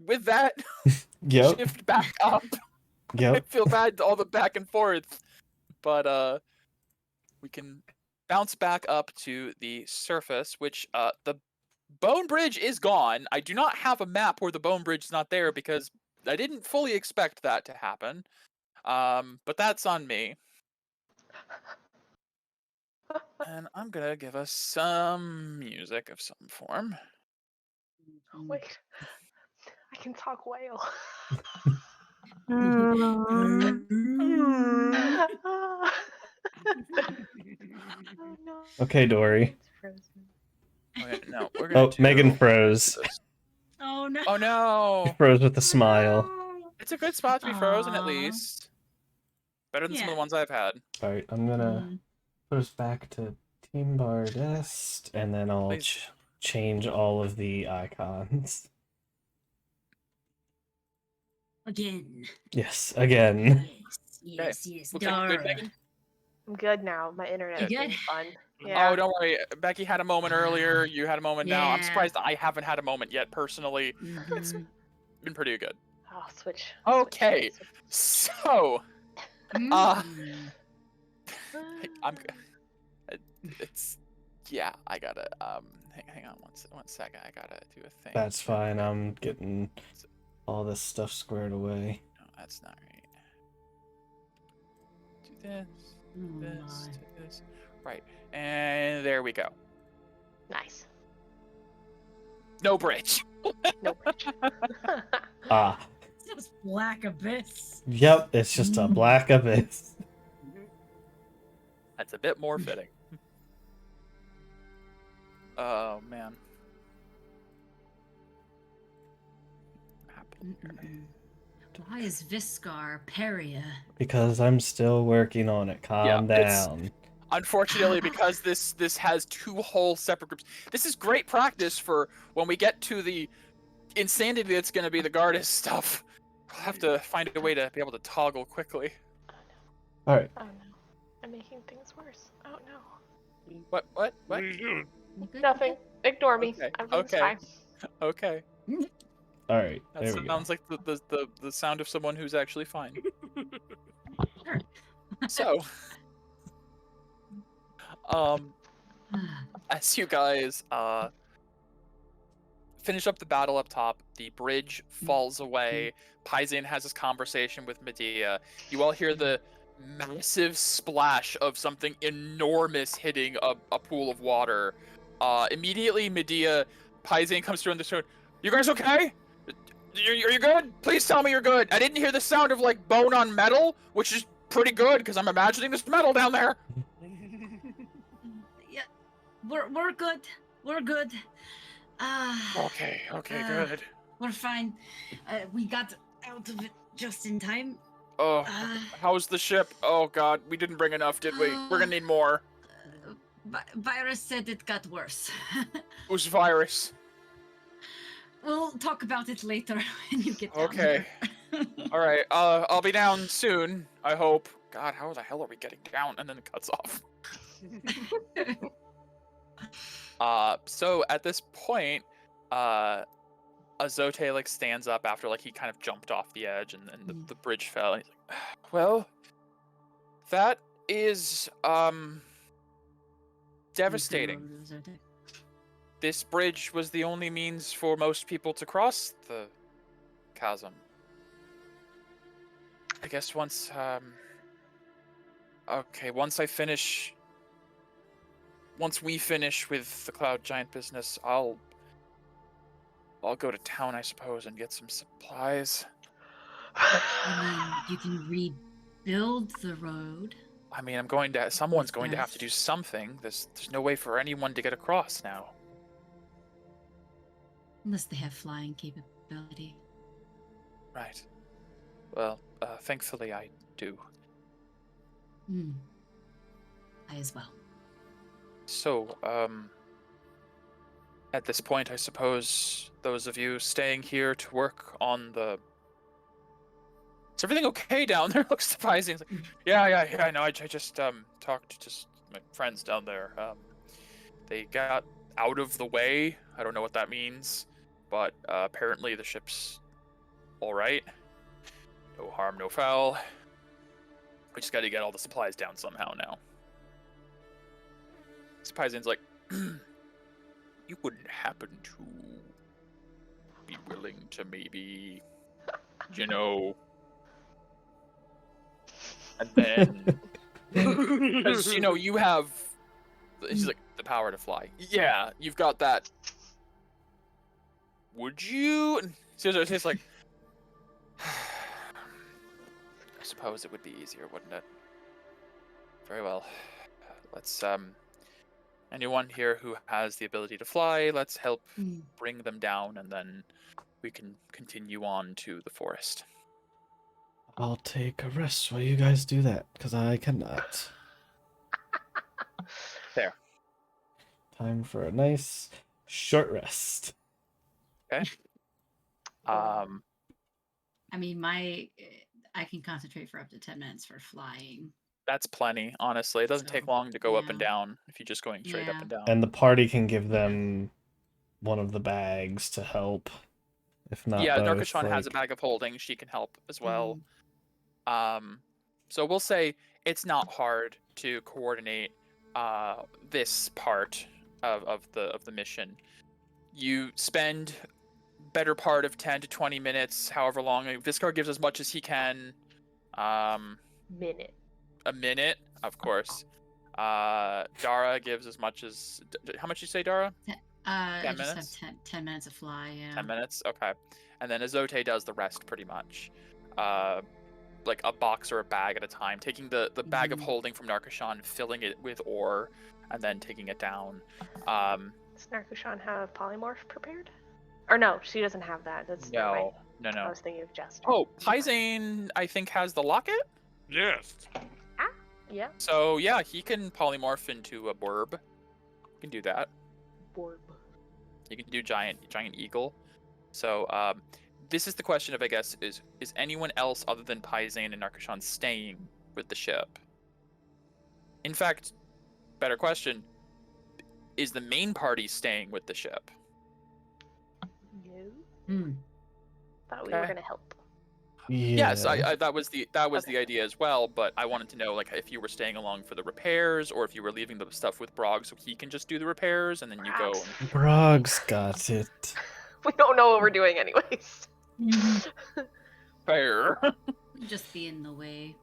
S3: With that,
S1: Yep.
S3: shift back up. I
S1: Yep.
S3: feel bad all the back and forth, but we can bounce back up to the surface, which the bone bridge is gone. I do not have a map where the bone bridge is not there because I didn't fully expect that to happen. But that's on me. And I'm gonna give us some music of some form.
S2: Wait. I can talk whale. Oh no.
S1: Okay, Dory.
S2: It's frozen.
S3: Okay, no, we're gonna
S1: Megan froze.
S5: Oh no.
S3: Oh no!
S1: Froze with a smile.
S5: No.
S3: It's a good spot to be frozen at
S5: Aw.
S3: least. Better than some of
S5: Yeah.
S3: the ones I've had.
S1: Alright, I'm gonna put us back to Team Bardest, and then I'll
S3: Please.
S1: change all of the icons.
S6: Again.
S1: Yes, again.
S6: Yes.
S3: Looks like you're good,
S6: Dara.
S3: Megan.
S2: I'm good now. My internet is
S6: You good?
S2: being fun. Yeah.
S3: Oh, don't worry. Becky had a moment earlier. You had a moment now. I'm
S5: Yeah.
S3: surprised I haven't had a moment yet, personally. It's
S5: Mhm.
S3: been pretty good.
S2: I'll switch.
S3: Okay.
S2: Switch.
S3: So,
S5: Mhm.
S3: I'm. It's. Yeah, I gotta. Hang on one second. I gotta do a thing.
S1: That's fine. I'm getting all this stuff squared away.
S3: No, that's not right. Do this.
S5: Oh,
S3: This
S5: my.
S3: to this. Right. And there we go.
S2: Nice.
S3: No bridge.
S2: No bridge.
S1: Ah,
S5: It's just black abyss.
S1: yep, it's just a black abyss.
S3: That's a bit more fitting. Oh man.
S5: Mm-mm-mm. Why is Viscar Peria?
S1: Because I'm still working on it. Calm
S3: it's-
S1: down.
S3: Unfortunately, because this has two whole separate groups. This is great practice for when we get to the insanity that's going to be the Gardas stuff. We'll have to find a way to be able to toggle quickly.
S1: All right.
S2: Oh no. I'm making things worse. Oh no.
S3: What?
S4: What are you doing?
S5: You good?
S2: Nothing. Ignore me.
S3: Okay,
S2: Everything's
S3: okay.
S2: fine.
S3: Okay.
S1: All right.
S3: That
S1: There we go.
S3: sounds like the sound of someone who's actually fine.
S5: Sure.
S3: So, as you guys finish up the battle up top, the bridge falls away. Paisan has this conversation with Medea. You all hear the massive splash of something enormous hitting a pool of water. Immediately, Medea, Paisan comes through in the stone. You guys okay? Are you good? Please tell me you're good. I didn't hear the sound of like bone on metal, which is pretty good because I'm imagining there's metal down there.
S5: Yeah, we're good. We're good.
S3: Okay, good.
S5: We're fine. We got out of it just in time.
S3: Oh,
S5: Uh,
S3: how's the ship? Oh god, we didn't bring enough, did we? We're gonna need more.
S5: Virus said it got worse.
S3: Who's virus?
S5: We'll talk about it later when you get down
S3: Okay.
S5: there.
S3: All right. I'll be down soon. I hope. God, how the hell are we getting down? And then it cuts off. So at this point, Azote like stands up after like he kind of jumped off the edge and the bridge fell. And he's like, well, that is devastating. This bridge was the only means for most people to cross the chasm. I guess once once we finish with the Cloud Giant business, I'll go to town, I suppose, and get some supplies.
S5: I mean, you can rebuild the road.
S3: I mean, someone's going to have to do something. There's no way for anyone to get across now.
S5: Unless they have flying capability.
S3: Right. Well, thankfully I do.
S5: I as well.
S3: So, at this point, I suppose those of you staying here to work on the... Is everything okay down there? Looks surprising. It's like, yeah, no, I just, talked to my friends down there. They got out of the way. I don't know what that means, but, apparently the ship's alright. No harm, no foul. We just gotta get all the supplies down somehow now. Paisan's like, you wouldn't happen to be willing to maybe, and then, because, you have, he's like, the power to fly. Yeah, you've got that. Would you? And so it's like, I suppose it would be easier, wouldn't it? Very well. Let's, anyone here who has the ability to fly, let's help bring them down, and then we can continue on to the forest.
S1: I'll take a rest while you guys do that, because I cannot.
S3: There.
S1: Time for a nice short rest.
S3: Okay.
S5: I mean, I can concentrate for up to 10 minutes for flying.
S3: That's plenty, honestly. It doesn't take
S1: So-
S3: long to go up and
S5: Yeah.
S3: down if you're just going straight up
S5: Yeah.
S3: and down.
S1: And the party can give them one of the bags to help, if not
S3: Yeah,
S1: both.
S3: Narkashan has a
S1: like-
S3: bag of holding. She can help as well.
S5: Mm.
S3: So we'll say it's not hard to coordinate this part of the mission. You spend better part of 10 to 20 minutes, however long. Viscar gives as much as he can.
S2: Minute.
S3: A minute, of course. Dara gives as much as. How much you say, Dara?
S5: 10
S3: 10
S5: I just
S3: minutes?
S5: have 10 minutes to fly, yeah.
S3: 10 minutes? Okay. And then Azote does the rest pretty much. Like a box or a bag at a time, taking the bag of
S5: Mhm.
S3: holding from Narkashan, filling it with ore, and then taking it down.
S2: Does Narkushan have polymorph prepared? Or no, she doesn't have that. That's never mind.
S3: No.
S2: I was thinking of Jester.
S3: Oh, Pyzane, I think, has the locket.
S4: Yes.
S2: Yeah.
S3: So yeah, he can polymorph into a burb. He can do that.
S2: Borb.
S3: You can do giant eagle. So this is the question of, I guess, is anyone else other than Pyzane and Narkashan staying with the ship? In fact, better question, is the main party staying with the ship?
S2: No.
S5: Hmm.
S2: Thought we were
S3: Okay.
S2: gonna help.
S1: Yeah.
S3: Yes, I that was the
S2: Okay.
S3: idea as well, but I wanted to know like if you were staying along for the repairs or if you were leaving the stuff with Brog so he can just do the repairs and then you go.
S2: Brog's
S3: And...
S1: Brog's got it.
S2: We don't know what we're doing anyways.
S3: Fair.
S5: Just be in the way.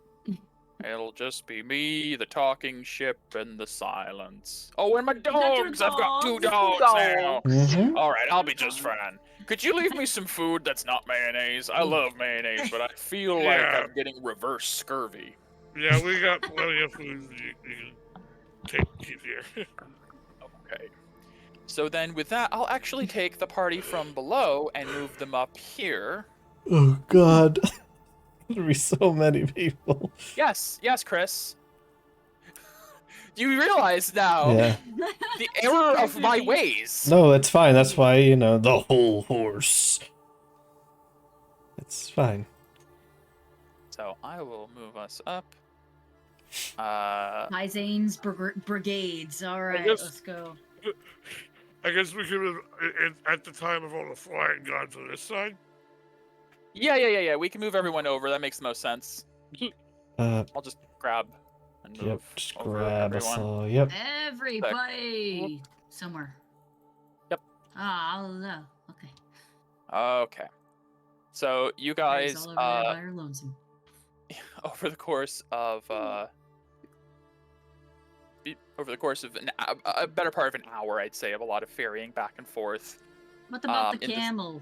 S3: It'll just be me, the talking ship, and the silence. Oh, and my
S5: got your
S3: dogs! I've got 2
S5: dogs.
S3: dogs now!
S1: Mhm.
S3: Alright, I'll be just fine. Could you leave me some food that's not mayonnaise? I love mayonnaise, but I feel like
S4: Yeah.
S3: I'm getting reverse scurvy.
S4: Yeah, we got plenty of food you can keep here.
S3: Okay. So then with that, I'll actually take the party from below and move them up here.
S1: Oh God. There'll be so many people.
S3: Yes, Chris. You realize now
S1: Yeah.
S3: the error of my ways.
S1: No, it's fine. That's why, the whole horse. It's fine.
S3: So I will move us up.
S5: Pyzane's brigades. All right,
S4: guess-
S5: let's go.
S4: I guess we could have, at the time of all the flying, gone to this side.
S3: Yeah. We can move everyone over. That makes the most sense. I'll just grab and move
S1: Yep, just
S3: over
S1: grab us
S3: everyone.
S1: all. Yep.
S5: Everybody somewhere.
S3: Yep.
S5: Ah, okay.
S3: Okay. So you
S5: Everybody's
S3: guys,
S5: all over there by her lonesome.
S3: over the course of a better part of an hour, I'd say, of a lot of ferrying back and forth.
S5: What about the
S3: in this-
S5: camel?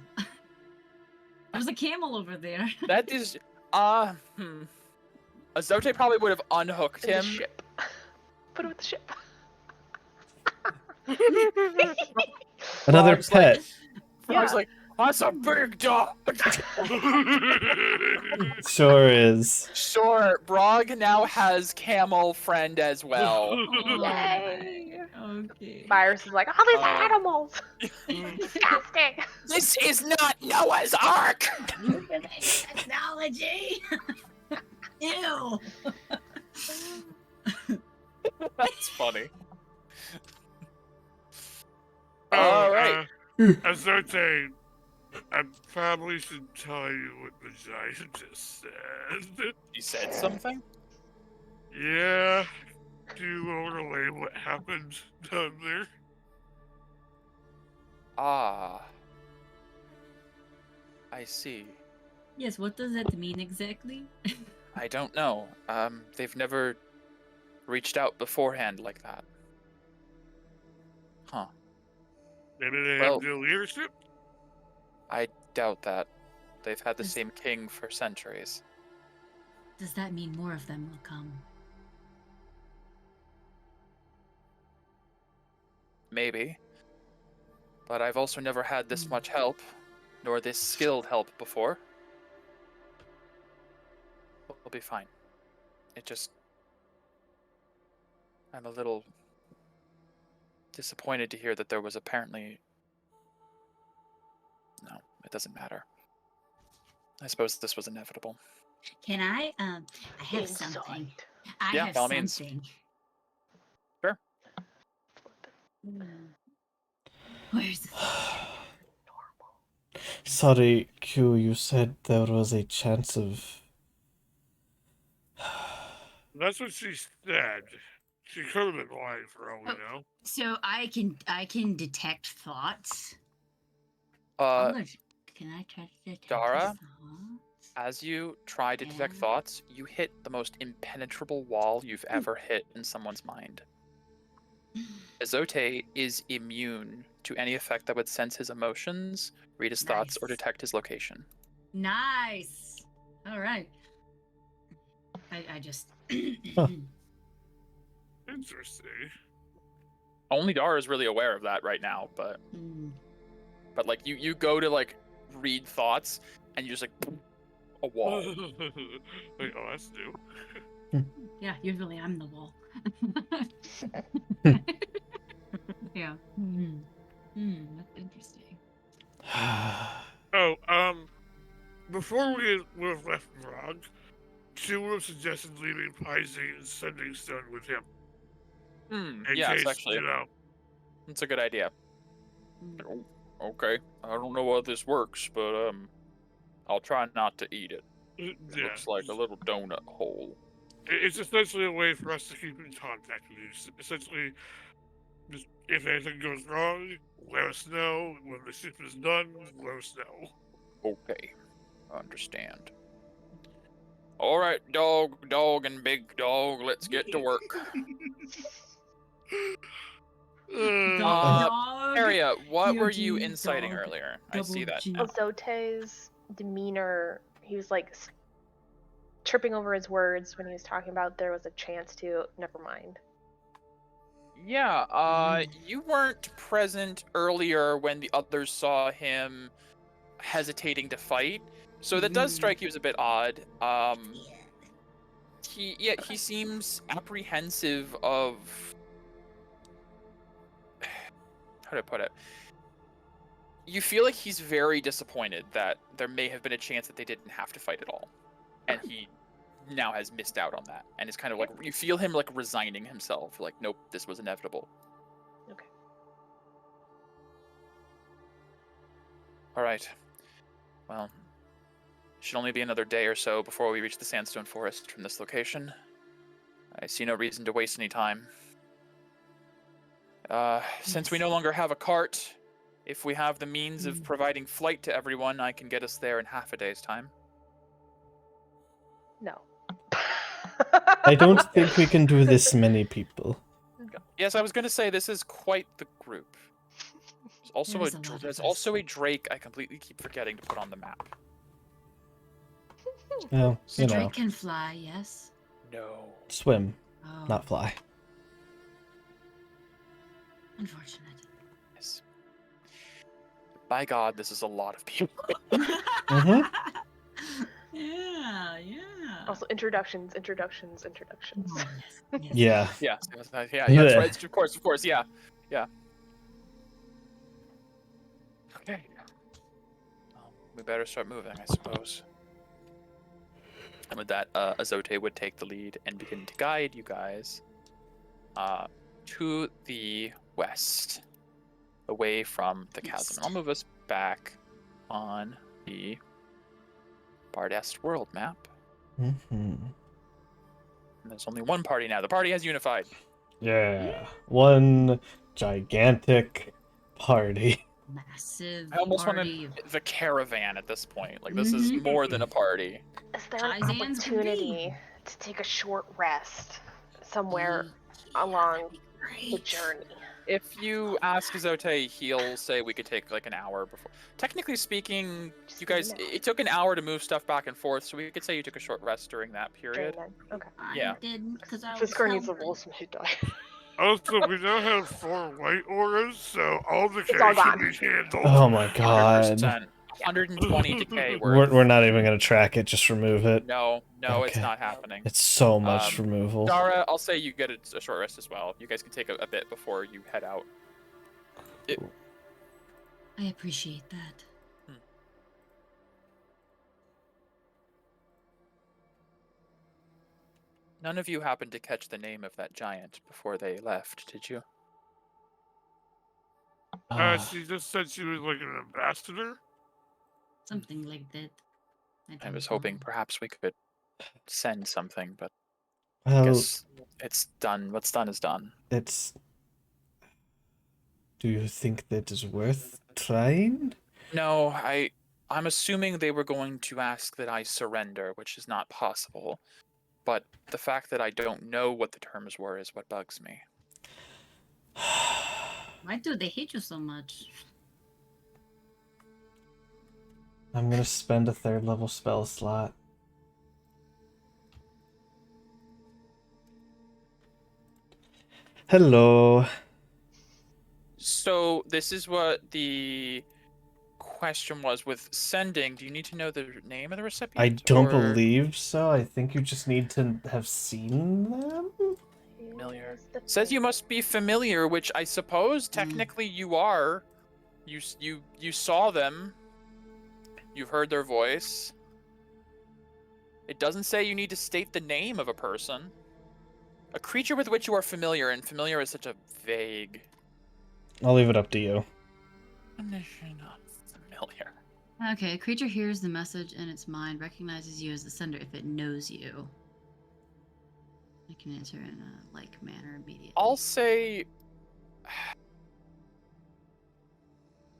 S5: There's a camel over there.
S3: That is, Azote probably would have unhooked
S2: In the
S3: him.
S2: ship. Put it with the ship.
S1: Another
S3: Frog's like-
S1: pet.
S3: Frog's
S2: Yeah.
S3: like, that's a big dog.
S1: Sure is.
S3: Sure, Brog now has camel friend as well.
S2: Yay!
S5: Okay.
S2: Virus is like, all these
S3: Uh,
S2: animals! Disgusting!
S3: This is not Noah's Ark.
S5: Technology. Ew.
S3: That's funny.
S4: Oh,
S3: All right.
S4: Azote, I probably should tell you what the giant just said.
S3: You said something?
S4: Yeah. Do you want to relay what happened down there?
S3: Ah. I see.
S5: Yes, what does that mean exactly?
S3: I don't know. They've never reached out beforehand like that. Huh.
S4: Maybe they
S3: Well-
S4: have new leadership?
S3: I doubt that. They've had the
S5: Is-
S3: same king for centuries.
S5: Does that mean more of them will come?
S3: Maybe. But I've also never had this much help, nor this skilled help before. We'll be fine. It just... I'm a little disappointed to hear that there was apparently... No, it doesn't matter. I suppose this was inevitable.
S5: Can I have something.
S2: Inside.
S5: I
S3: Yeah,
S5: have
S3: by all means.
S5: something.
S3: Sure.
S5: Where's the
S1: Sorry, Q, you said there was a chance of.
S4: That's what she said. She could have been lying for all we
S5: Oh.
S4: know.
S5: So I can detect thoughts.
S3: Uh,
S5: Can I try to detect
S3: Dara?
S5: thoughts?
S3: as you try to detect
S5: Yeah.
S3: thoughts, you hit the most impenetrable wall you've ever hit in someone's mind. Azote is immune to any effect that would sense his emotions, read his thoughts, or
S5: Nice.
S3: detect his location.
S5: Nice. All right. I just.
S4: Interesting.
S3: Only Dara is really aware of that right now, but like you go to like read thoughts and you just like a wall.
S4: Wait, oh, that's new.
S5: Yeah, usually I'm the wall. Yeah. That's interesting.
S4: Oh, before we would have left Vrog, she would have suggested leaving Pisces and sending Stone with him. In
S3: Yes,
S4: case,
S3: actually,
S4: you know.
S3: it's a good idea. Oh, okay, I don't know how this works, but I'll try not to eat it. It
S4: Yeah.
S3: looks like a little donut hole.
S4: It's essentially a way for us to keep in contact with you. Essentially, just if anything goes wrong, let us know. When the ship is done, let us know.
S3: Okay, I understand. All right, dog, and big dog, let's get to work.
S5: Dog.
S3: Aria, what were you
S5: DOG,
S3: inciting
S5: dog,
S3: earlier? I see
S5: double
S3: that.
S5: G.
S2: Azote's demeanor, he was like tripping over his words when he was talking about there was a chance to. Never mind.
S3: Yeah, you weren't present earlier when the others saw him hesitating to fight, so that does strike you as a bit odd. He seems apprehensive of how to put it. You feel like he's very disappointed that there may have been a chance that they didn't have to fight at all, and he now has missed out on that, and is kind of like you feel him like resigning himself, like nope, this was inevitable.
S2: Okay.
S3: All right. Well, it should only be another day or so before we reach the sandstone forest from this location. I see no reason to waste any time. Since we no longer have a cart, if we have the means of providing flight to everyone, I can get us there in half a day's time.
S2: No.
S1: I don't think we can do this many people.
S3: Yes, I was going to say this is quite the group. There's also a drake I completely keep forgetting to put on the map.
S1: Well,
S5: The
S1: you
S5: drake
S1: know,
S5: can fly, yes.
S3: No.
S1: swim,
S5: Oh,
S1: not fly.
S5: unfortunate.
S3: Yes. By God, this is a lot of people.
S1: Mm-hmm.
S5: Yeah.
S2: Also, introductions.
S5: Oh, yes.
S1: Yeah.
S3: Yeah, that's right. Of course, yeah. Okay. Well, we better start moving, I suppose. And with that, Azote would take the lead and begin to guide you guys to the west, away from the chasm. And I'll move us back on the Bardest world map.
S1: Mm-hmm.
S3: And there's only one party now. The party has unified.
S1: Yeah. One gigantic party.
S5: Massive
S3: I almost
S5: party.
S3: want the caravan at this point. Like, this is more than a party.
S2: Is there an
S5: Tarzan's
S2: opportunity to take a short rest somewhere along the journey?
S3: If you ask Azote, he'll say we could take like an hour before. Technically speaking, you guys, it took an hour to move stuff back and forth, so we could say you took a short rest during that period.
S2: Okay.
S3: Yeah.
S5: I didn't, because I was
S2: Fiskar needs a
S5: hungry.
S2: roll some hit die.
S4: Also, we now have 4 white auras, so all the
S2: It's all
S4: carries should
S2: gone.
S4: be handled.
S1: Oh my god.
S3: 100%. 120 decay worth.
S1: We're not even gonna track it, just remove it.
S3: No, it's
S1: Okay.
S3: not happening.
S1: It's so much removal.
S3: Dara, I'll say you get a short rest as well. You guys can take a bit before you head out.
S5: I appreciate that.
S3: None of you happened to catch the name of that giant before they left, did you?
S4: She just said she was like an ambassador.
S6: Something like that.
S3: I was
S6: don't
S3: hoping
S6: know.
S3: perhaps we could send something, but I
S1: Well,
S3: guess it's done. What's done is done.
S1: it's. Do you think that is worth trying?
S3: No, I'm assuming they were going to ask that I surrender, which is not possible. But the fact that I don't know what the terms were is what bugs me.
S6: Why do they hate you so much?
S1: I'm gonna spend a 3rd level spell slot. Hello.
S3: So this is what the question was with sending. Do you need to know the name of the
S1: I
S3: recipient?
S1: don't
S3: or...
S1: believe so. I think you just need to have seen them.
S3: Familiar.
S2: Here's the
S3: Says you
S2: thing.
S3: must be familiar, which I suppose technically you are. You saw them. You've heard their voice. It doesn't say you need to state the name of a person. A creature with which you are familiar, and familiar is such a vague.
S1: I'll leave it up to you.
S3: Not familiar.
S6: Okay, a creature hears the message in its mind, recognizes you as the sender if it knows you. I can answer in a like manner immediately.
S3: I'll say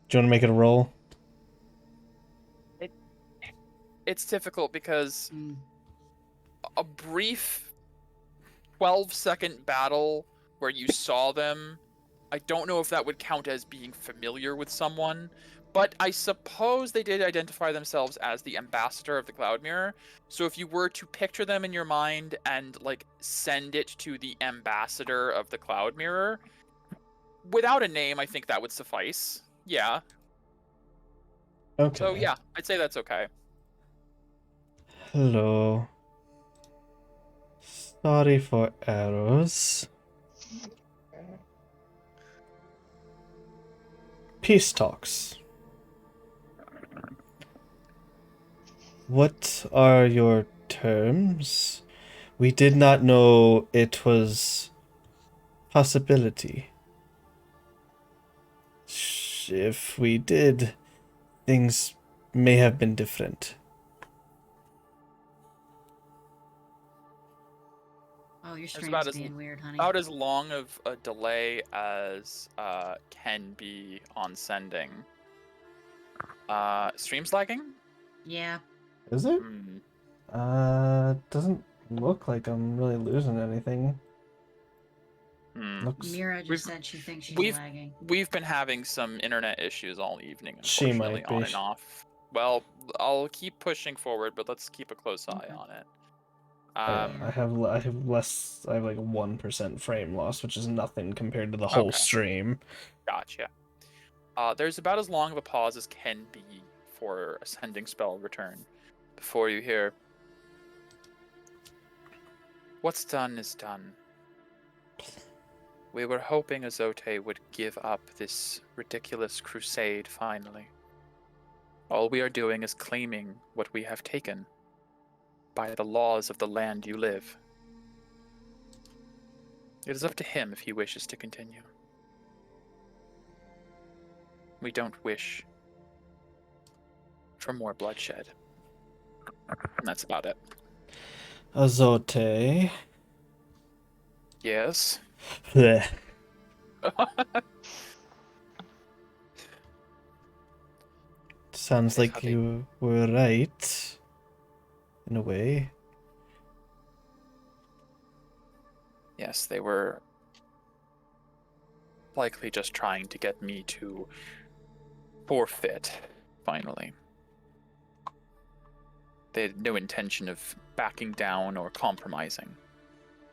S1: Do you want to make it a roll?
S3: it's difficult because
S6: Mm.
S3: a brief 12-second battle where you saw them, I don't know if that would count as being familiar with someone, but I suppose they did identify themselves as the ambassador of the Cloud Mirror. So if you were to picture them in your mind and like send it to the ambassador of the Cloud Mirror, without a name, I think that would suffice. Yeah.
S1: Okay.
S3: So yeah, I'd say that's okay.
S1: Hello. Sorry for arrows. Peace talks. What are your terms? We did not know it was possibility. If we did, things may have been different.
S6: Oh, your
S3: It's
S6: stream's being weird, honey.
S3: about as long of a delay as can be on sending. Stream's lagging?
S6: Yeah.
S1: Is it?
S3: Hmm.
S1: Doesn't look like I'm really losing anything.
S3: Hmm.
S1: Looks.
S6: Mira just
S3: We've-
S6: said she thinks she's
S3: we've-
S6: lagging.
S3: We've been having some internet issues all evening,
S1: She
S3: unfortunately,
S1: might be.
S3: on and off. Well, I'll keep pushing forward, but let's keep a close eye
S6: Okay.
S3: on it.
S1: I have less. I have like 1% frame loss, which is nothing compared to the whole
S3: Okay.
S1: stream.
S3: Gotcha. There's about as long of a pause as can be for a sending spell return before you hear, "What's done is done. We were hoping Azote would give up this ridiculous crusade finally. All we are doing is claiming what we have taken by the laws of the land you live. It is up to him if he wishes to continue. We don't wish for more bloodshed." And that's about it.
S1: Azote.
S3: Yes.
S1: Bleh. Sounds
S3: Yes,
S1: like
S3: Hubby.
S1: you were right. In a way.
S3: Yes, they were likely just trying to get me to forfeit, finally. They had no intention of backing down or compromising.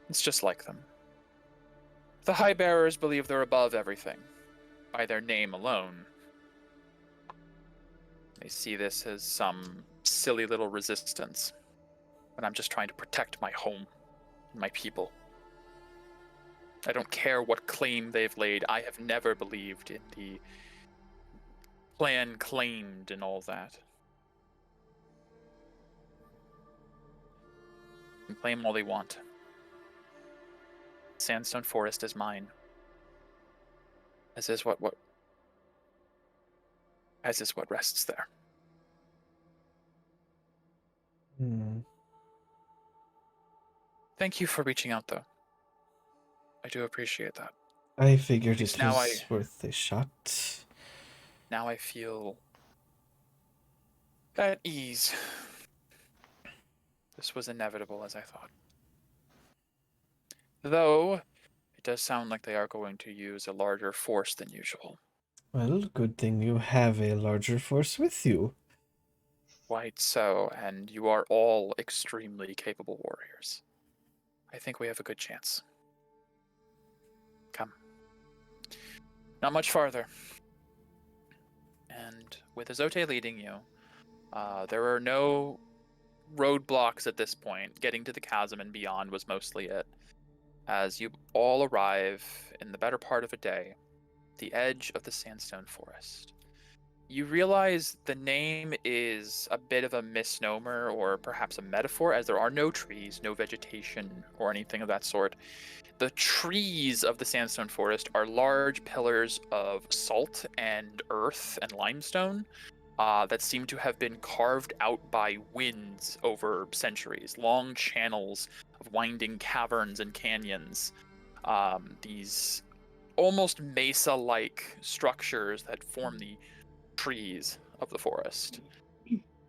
S3: It's just like them. The High Bearers believe they're above everything, by their name alone. They see this as some silly little resistance, but I'm just trying to protect my home and my people. I don't care what claim they've laid. I have never believed in the plan claimed and all that. They can claim all they want. sandstone forest is mine. As is what rests there.
S1: Hmm.
S3: Thank you for reaching out, though. I do appreciate that.
S1: I figured
S3: least
S1: it
S3: now
S1: was worth a shot.
S3: Now I feel at ease. This was inevitable, as I thought. Though, it does sound like they are going to use a larger force than usual.
S1: Well, good thing you have a larger force with you.
S3: Quite so, and you are all extremely capable warriors. I think we have a good chance. Come. Not much farther. And with Azote leading you, there are no roadblocks at this point. Getting to the chasm and beyond was mostly it. As you all arrive in the better part of a day, the edge of the sandstone forest. You realize the name is a bit of a misnomer or perhaps a metaphor, as there are no trees, no vegetation, or anything of that sort. The trees of the sandstone forest are large pillars of salt and earth and limestone that seem to have been carved out by winds over centuries. Long channels of winding caverns and canyons. These almost mesa-like structures that form the trees of the forest.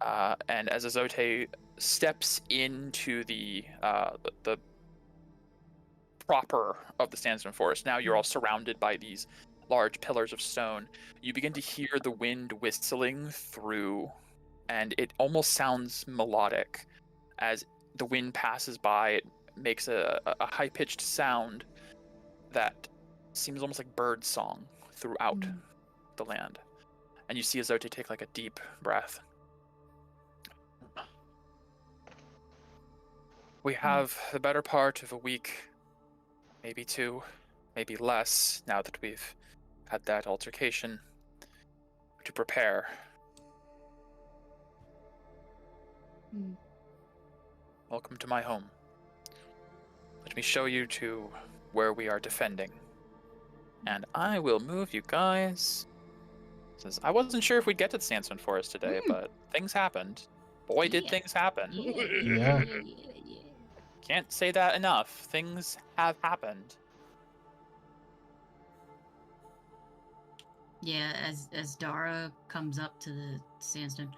S3: And as Azote steps into the proper of the sandstone forest, now you're all surrounded by these large pillars of stone. You begin to hear the wind whistling through, and it almost sounds melodic. As the wind passes by, it makes a high-pitched sound that seems almost like bird song throughout the land. And you see Azote take like a deep breath. We have the better part of a week, maybe 2, maybe less, now that we've had that altercation, to prepare. Welcome to my home. Let me show you to where we are defending. And I will move you guys. Says, I wasn't sure if we'd get to the sandstone forest today, but things happened. Boy, did things happen.
S1: Yeah.
S3: Can't say that enough. Things have happened.
S5: Yeah, as Dara comes up to the sandstone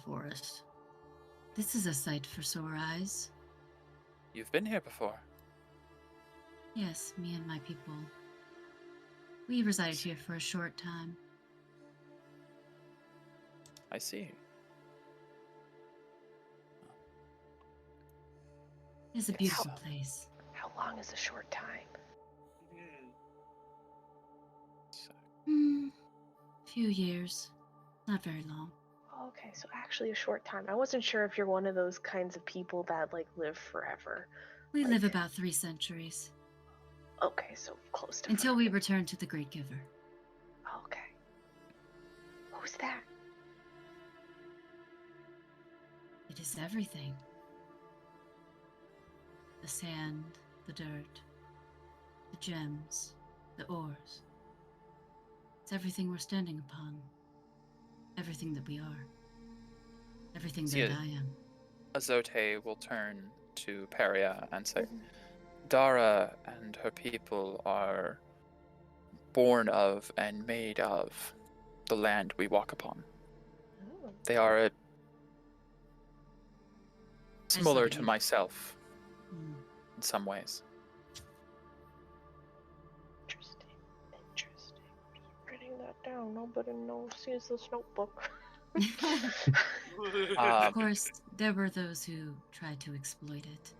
S5: forest. This is a sight for sore eyes.
S3: You've been here before.
S5: Yes, me and my people. We resided here for a short time.
S3: I see.
S5: It's a beautiful place.
S2: How long is a short time?
S5: Few years. Not very long.
S2: Okay, so actually a short time. I wasn't sure if you're one of those kinds of people that like live forever.
S5: We
S2: Like-
S5: live about 3 centuries.
S2: Okay, so close to
S5: Until we
S2: forever.
S5: return to the Great Giver.
S2: Okay. Who's that?
S5: It is everything. The sand, the dirt, the gems, the ores. It's everything we're standing upon. Everything that we are. Everything
S3: See
S5: that
S3: it.
S5: I am.
S3: Azote will turn to Peria and say, Dara and her people are born of and made of the land we walk upon.
S2: Oh,
S3: They are similar
S5: saw
S3: to
S5: you.
S3: myself
S5: Mm.
S3: in some ways.
S2: interesting. Just writing that down. Nobody sees this notebook.
S5: Of course, there were those who tried to exploit it.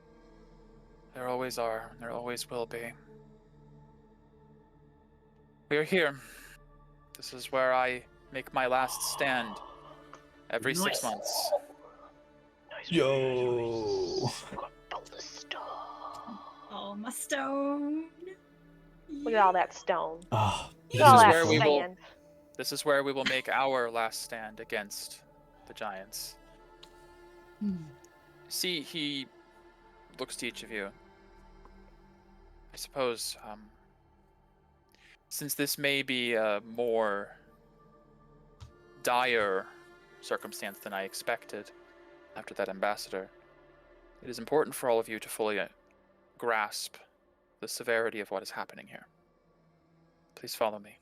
S3: There always are, and there always will be. We are here. This is where I make my last stand every 6
S5: Nice.
S3: months.
S2: Nice.
S1: Yo.
S2: Build the stone.
S5: Oh, my stone.
S2: Look at all that stone.
S1: Ah,
S2: Look at all
S3: is
S2: that
S3: where we will-
S2: sand.
S3: This is where we will make our last stand against the giants.
S5: Hmm.
S3: See, he looks to each of you. I suppose, since this may be a more dire circumstance than I expected after that ambassador, it is important for all of you to fully grasp the severity of what is happening here. Please follow me.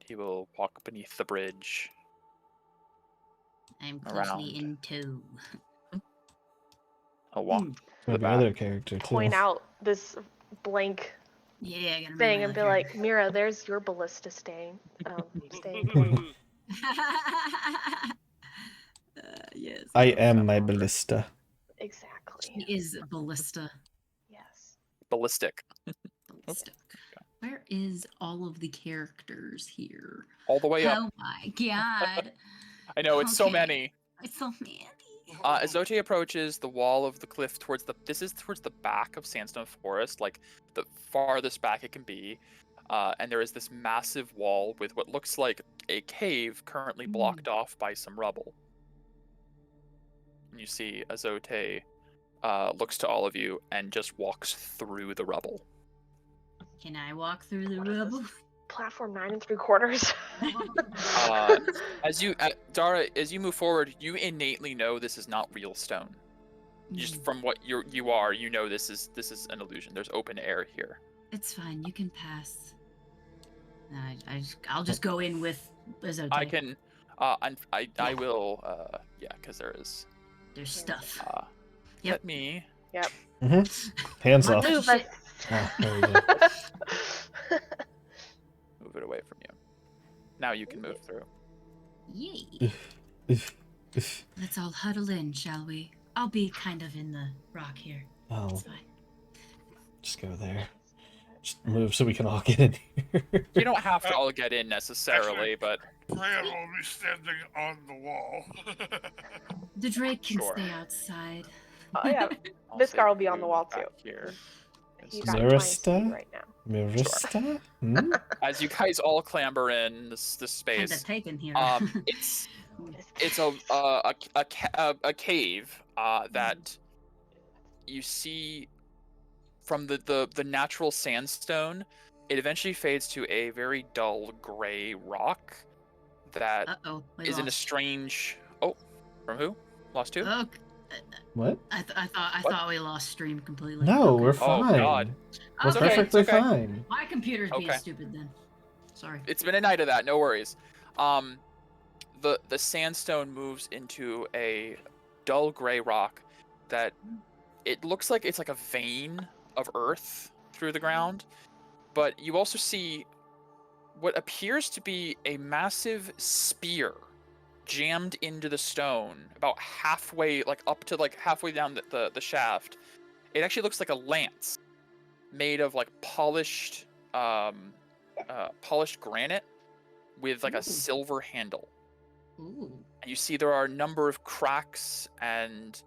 S3: He will walk beneath the bridge.
S6: I'm closely
S3: Around.
S6: in tow.
S3: He'll walk
S6: Hmm.
S3: to the
S1: My
S3: back.
S1: other character too.
S2: Point out this blank
S6: Yeah, I gotta
S2: thing
S6: remember
S2: and be
S6: that
S2: like, Mira, there's your ballista staying point.
S6: Yes.
S1: I am my ballista.
S2: Exactly.
S6: She is ballista.
S2: Yes.
S3: Ballistic.
S6: Ballistic. Where is all of the characters here?
S3: All the way up.
S6: Oh my god.
S3: I know, it's so
S6: Okay.
S3: many.
S6: It's so many.
S3: As Zote approaches the wall of the cliff towards the back of Sandstone Forest, like the farthest back it can be. And there is this massive wall with what looks like a cave currently blocked off by some rubble. And you see Azote looks to all of you and just walks through the rubble.
S6: Can I walk through the
S2: What is
S6: rubble?
S2: this? Platform 9 3/4.
S3: Dara, as you move forward, you innately know this is not real stone. Just from what you are, you know this is an illusion. There's open air here.
S6: It's fine. You can pass. I'll just go in with Azote.
S3: I can, I will, yeah, because there's
S6: There's stuff.
S3: Yep. Let me.
S2: Yep.
S1: Hands
S6: My
S1: off.
S6: bad.
S2: Move us.
S1: Oh, there we go.
S3: Move it away from you. Now you can move through.
S6: Yay.
S1: Oof, oof.
S6: Let's all huddle in, shall we? I'll be kind of in the rock here.
S1: Oh,
S6: It's fine.
S1: just go there. Just move so we can all get in here.
S3: You don't have to all get in necessarily, but
S4: Freya will be standing on the wall.
S6: The Drake can
S3: Sure.
S6: stay outside.
S2: Oh yeah.
S3: I'll
S2: This
S3: say
S2: guy will be on the
S3: move
S2: wall
S3: back
S2: too.
S3: Here.
S2: He's got
S1: Mirista?
S2: 20 speed right now.
S1: Mirista? Hmm?
S3: As you guys all clamber in this
S6: Kinda
S3: space,
S6: taken here.
S3: it's a cave that you see from the natural sandstone. It eventually fades to a very dull gray rock that
S6: Uh-oh. We
S3: is in a
S6: lost.
S3: strange. Oh, from who? Lost two?
S6: Oh,
S1: What?
S6: I
S3: What?
S6: thought we lost stream completely.
S1: No,
S6: Okay.
S1: we're
S3: Oh,
S1: fine.
S3: God.
S1: We're
S6: Okay.
S1: perfectly
S3: It's okay.
S1: fine.
S6: My computer's being
S3: Okay.
S6: stupid then. Sorry.
S3: It's been a night of that. No worries. The sandstone moves into a dull gray rock that it looks like it's like a vein of earth through the ground, but you also see what appears to be a massive spear jammed into the stone about halfway, like up to like halfway down the shaft. It actually looks like a lance made of like polished granite with like a silver handle.
S6: Ooh.
S3: And you see there are a number of cracks and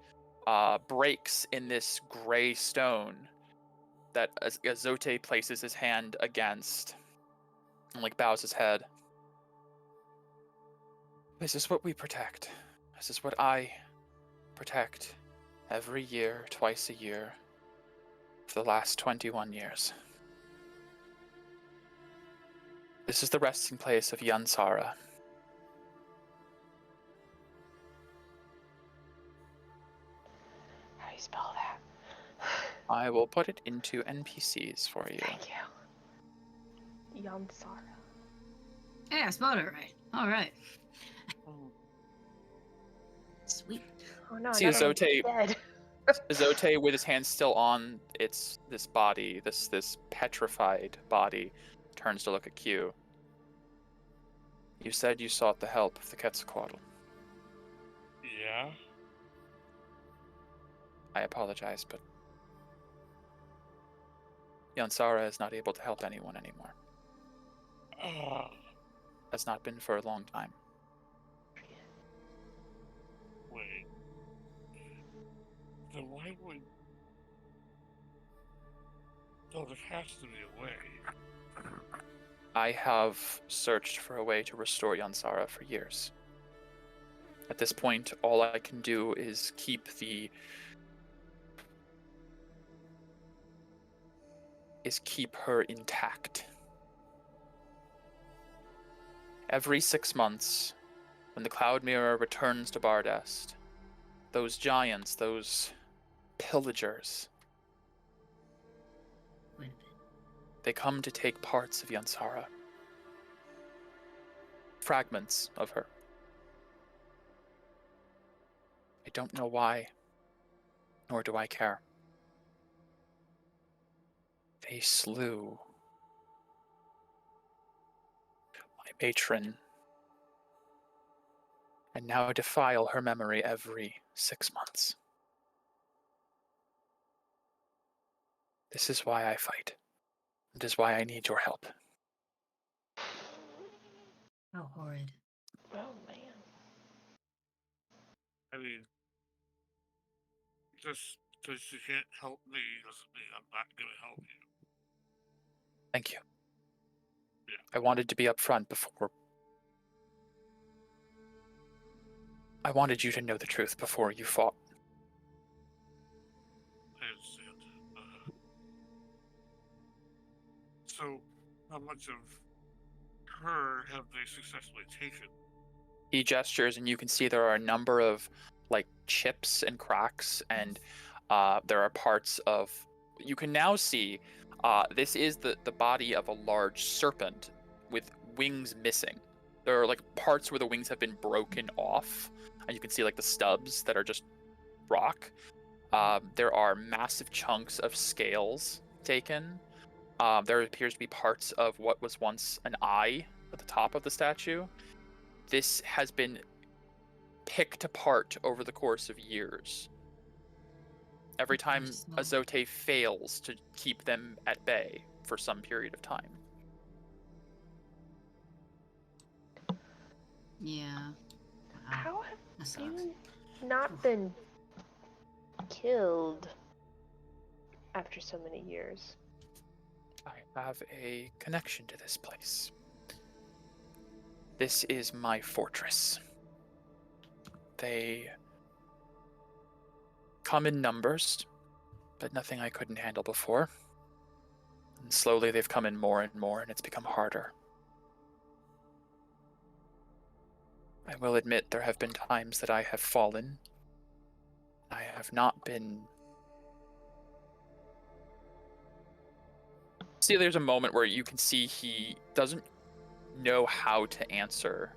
S3: breaks in this gray stone that Azote places his hand against and like bows his head. This is what we protect. This is what I protect every year, twice a year, for the last 21 years. This is the resting place of Yansara.
S2: How do you spell that?
S3: I will put it into NPCs for you.
S2: Thank you. Yansara.
S6: Yeah, I spelled it right. All right. Sweet.
S2: Oh no,
S3: See
S2: I got
S3: Azote-
S2: dead.
S3: Azote, with his hand still on this body, this petrified body, turns to look at Q. You said you sought the help of the Quetzalcoatl.
S4: Yeah.
S3: I apologize, but Yansara is not able to help anyone anymore. Has not been for a long time.
S4: Wait. Then why would... No, there has to be a way.
S3: I have searched for a way to restore Yansara for years. At this point, all I can do is keep the is keep her intact. Every 6 months, when the Cloud Mirror returns to Bardest, those giants, those pillagers,
S6: Wait a bit.
S3: they come to take parts of Yansara. Fragments of her. I don't know why, nor do I care. They slew my patron, and now defile her memory every 6 months. This is why I fight. It is why I need your help.
S6: How horrid.
S2: Oh man.
S4: I mean, just because you can't help me doesn't mean I'm not going to help you.
S3: Thank you.
S4: Yeah.
S3: I wanted to be upfront before. I wanted you to know the truth before you fought.
S4: I understand. So, how much of her have they successfully taken?
S3: He gestures, and you can see there are a number of like chips and cracks, and there are parts of. You can now see this is the body of a large serpent with wings missing. There are like parts where the wings have been broken off, and you can see like the stubs that are just rock. There are massive chunks of scales taken. There appears to be parts of what was once an eye at the top of the statue. This has been picked apart over the course of years. Every time Azote fails to keep them at bay for some period of time.
S6: Yeah. Wow.
S2: How
S6: That
S2: have
S6: sucks.
S2: you not been killed after so many years?
S3: I have a connection to this place. This is my fortress. They come in numbers, but nothing I couldn't handle before. And slowly they've come in more and more, and it's become harder. I will admit there have been times that I have fallen. I have not been... See, there's a moment where you can see he doesn't know how to answer.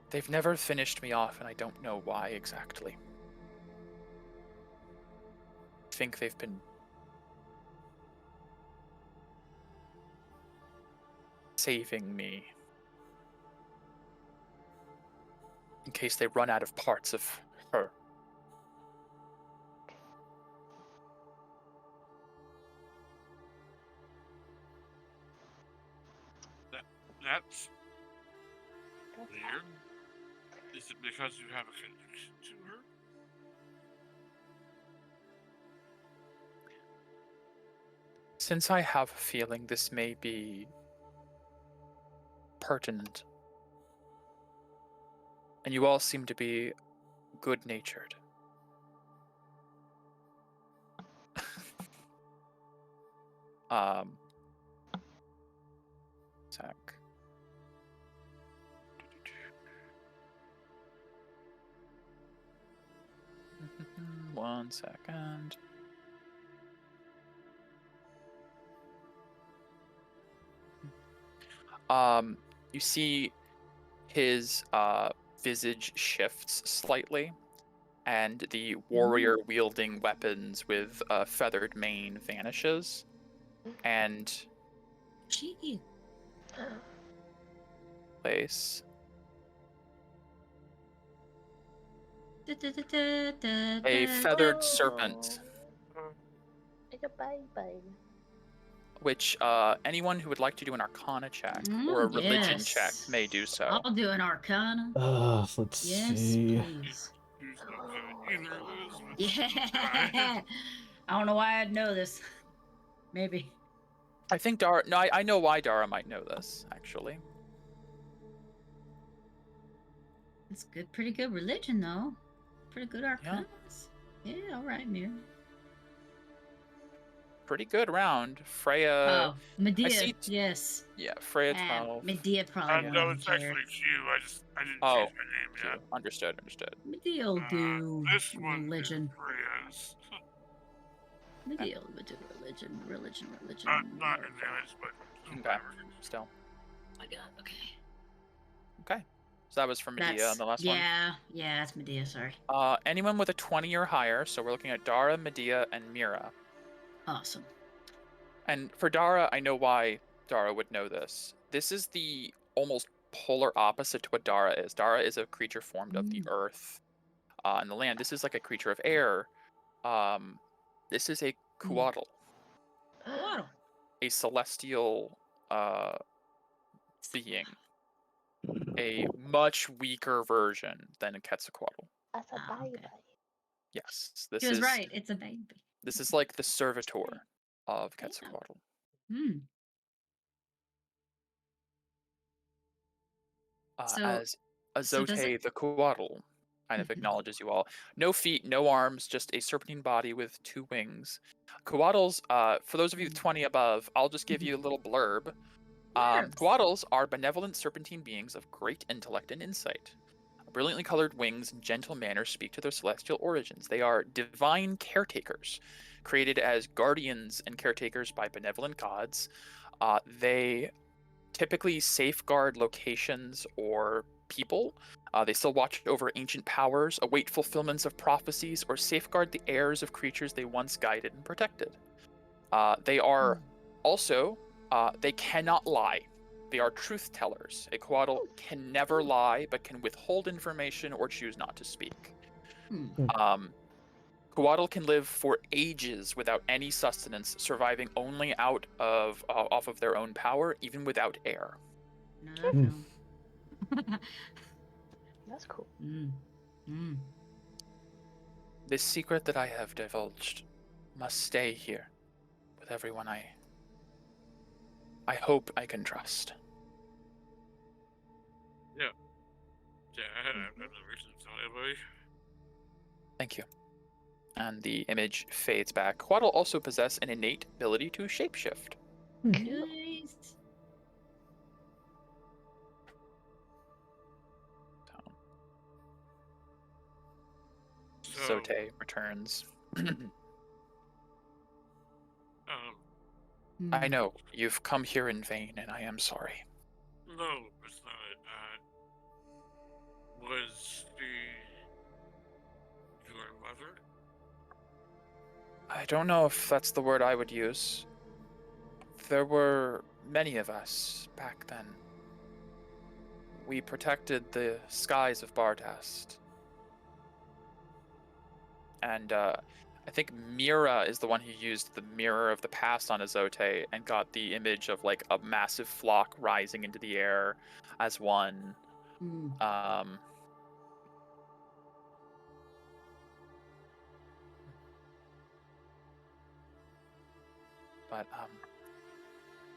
S3: They've never finished me off, and I don't know why exactly. I think they've been saving me in case they run out of parts of her.
S4: That's weird. Is it because you have a connection to her?
S3: Since I have a feeling this may be pertinent, and you all seem to be good-natured. Sec. One second. You see his visage shifts slightly, and the warrior wielding weapons with a feathered mane vanishes, and
S6: Gee.
S3: place. A feathered serpent,
S2: Bye-bye.
S3: which anyone who would like to do an Arcana check or a religion check
S6: Yes.
S3: may do so.
S6: I'll do an Arcana.
S1: Let's
S6: Yes,
S1: see.
S6: please.
S4: Who's not good at either of those? But
S6: Yeah. I don't know why I'd know this. Maybe.
S3: I think Dara. No, I know why Dara might know this actually.
S6: It's good, pretty good religion though. Pretty good Arcanas. Yeah, all right, Mir.
S3: pretty good round. Freya,
S6: Oh, Medea.
S3: see
S6: Yes.
S3: yeah, Freya 12.
S6: Medea probably
S4: I
S6: won't
S4: know
S6: even
S4: it's
S6: care.
S4: actually Q. I didn't
S3: Oh,
S4: change my name
S3: Q.
S4: yet.
S3: Understood.
S6: Medea'll do
S4: This one
S6: religion.
S4: is Freya's.
S6: Medea'll do religion.
S4: Not advantage, but
S3: Okay.
S4: whatever.
S3: Still.
S6: Oh my god, okay.
S3: Okay. So that was from Medea on the last one.
S6: Yeah, that's Medea, sorry.
S3: Anyone with a 20 or higher, so we're looking at Dara, Medea, and Mira.
S6: Awesome.
S3: And for Dara, I know why Dara would know this. This is the almost polar opposite to what Dara is. Dara is a creature formed of the earth and the land. This is like a creature of air. This is a Kuatl,
S6: Waddle.
S3: a celestial being. A much weaker version than a Quetzalcoatl.
S2: As a
S6: Ah,
S2: baby.
S6: okay.
S3: Yes, this
S6: She was
S3: is
S6: right, it's a baby.
S3: This is like the servitor of Quetzalcoatl.
S6: Hmm. So-
S3: As
S6: so does
S3: Azote the Kuatl kind of acknowledges you all. No feet, no arms, just a serpentine body with 2 wings. Kuatls, for those of you 20 above, I'll just give you a little blurb.
S6: Blurbs.
S3: Kuatls are benevolent serpentine beings of great intellect and insight. Brilliantly colored wings and gentle manners speak to their celestial origins. They are divine caretakers, created as guardians and caretakers by benevolent gods. They typically safeguard locations or people. They still watch over ancient powers, await fulfillments of prophecies, or safeguard the heirs of creatures they once guided and protected. They are also, they cannot lie. They are truth tellers. A Coatl can never lie, but can withhold information or choose not to speak. Coatl can live for ages without any sustenance, surviving only off of their own power, even without air.
S6: Another film.
S2: That's cool.
S3: This secret that I have divulged must stay here with everyone I hope I can trust.
S4: Yeah, I have no reason to tell anybody.
S3: Thank you. And the image fades back. Quaddle also possess an innate ability to shapeshift.
S6: Nice.
S3: Zote returns. I know, you've come here in vain, and I am sorry.
S4: No, it's not. Was she your mother?
S3: I don't know if that's the word I would use. There were many of us back then. We protected the skies of Bardast. And I think Mira is the one who used the mirror of the past on Azote and got the image of like a massive flock rising into the air as one. But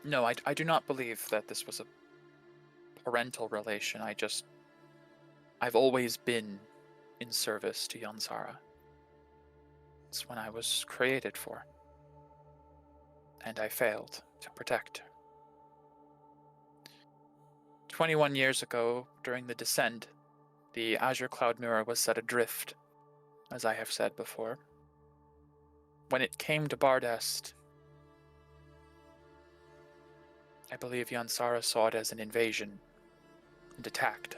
S3: no, I do not believe that this was a parental relation. I've always been in service to Yansara. It's when I was created for. And I failed to protect her. 21 years ago, during the descent, the Azure Cloud Mirror was set adrift, as I have said before. When it came to Bardast, I believe Yansara saw it as an invasion and attacked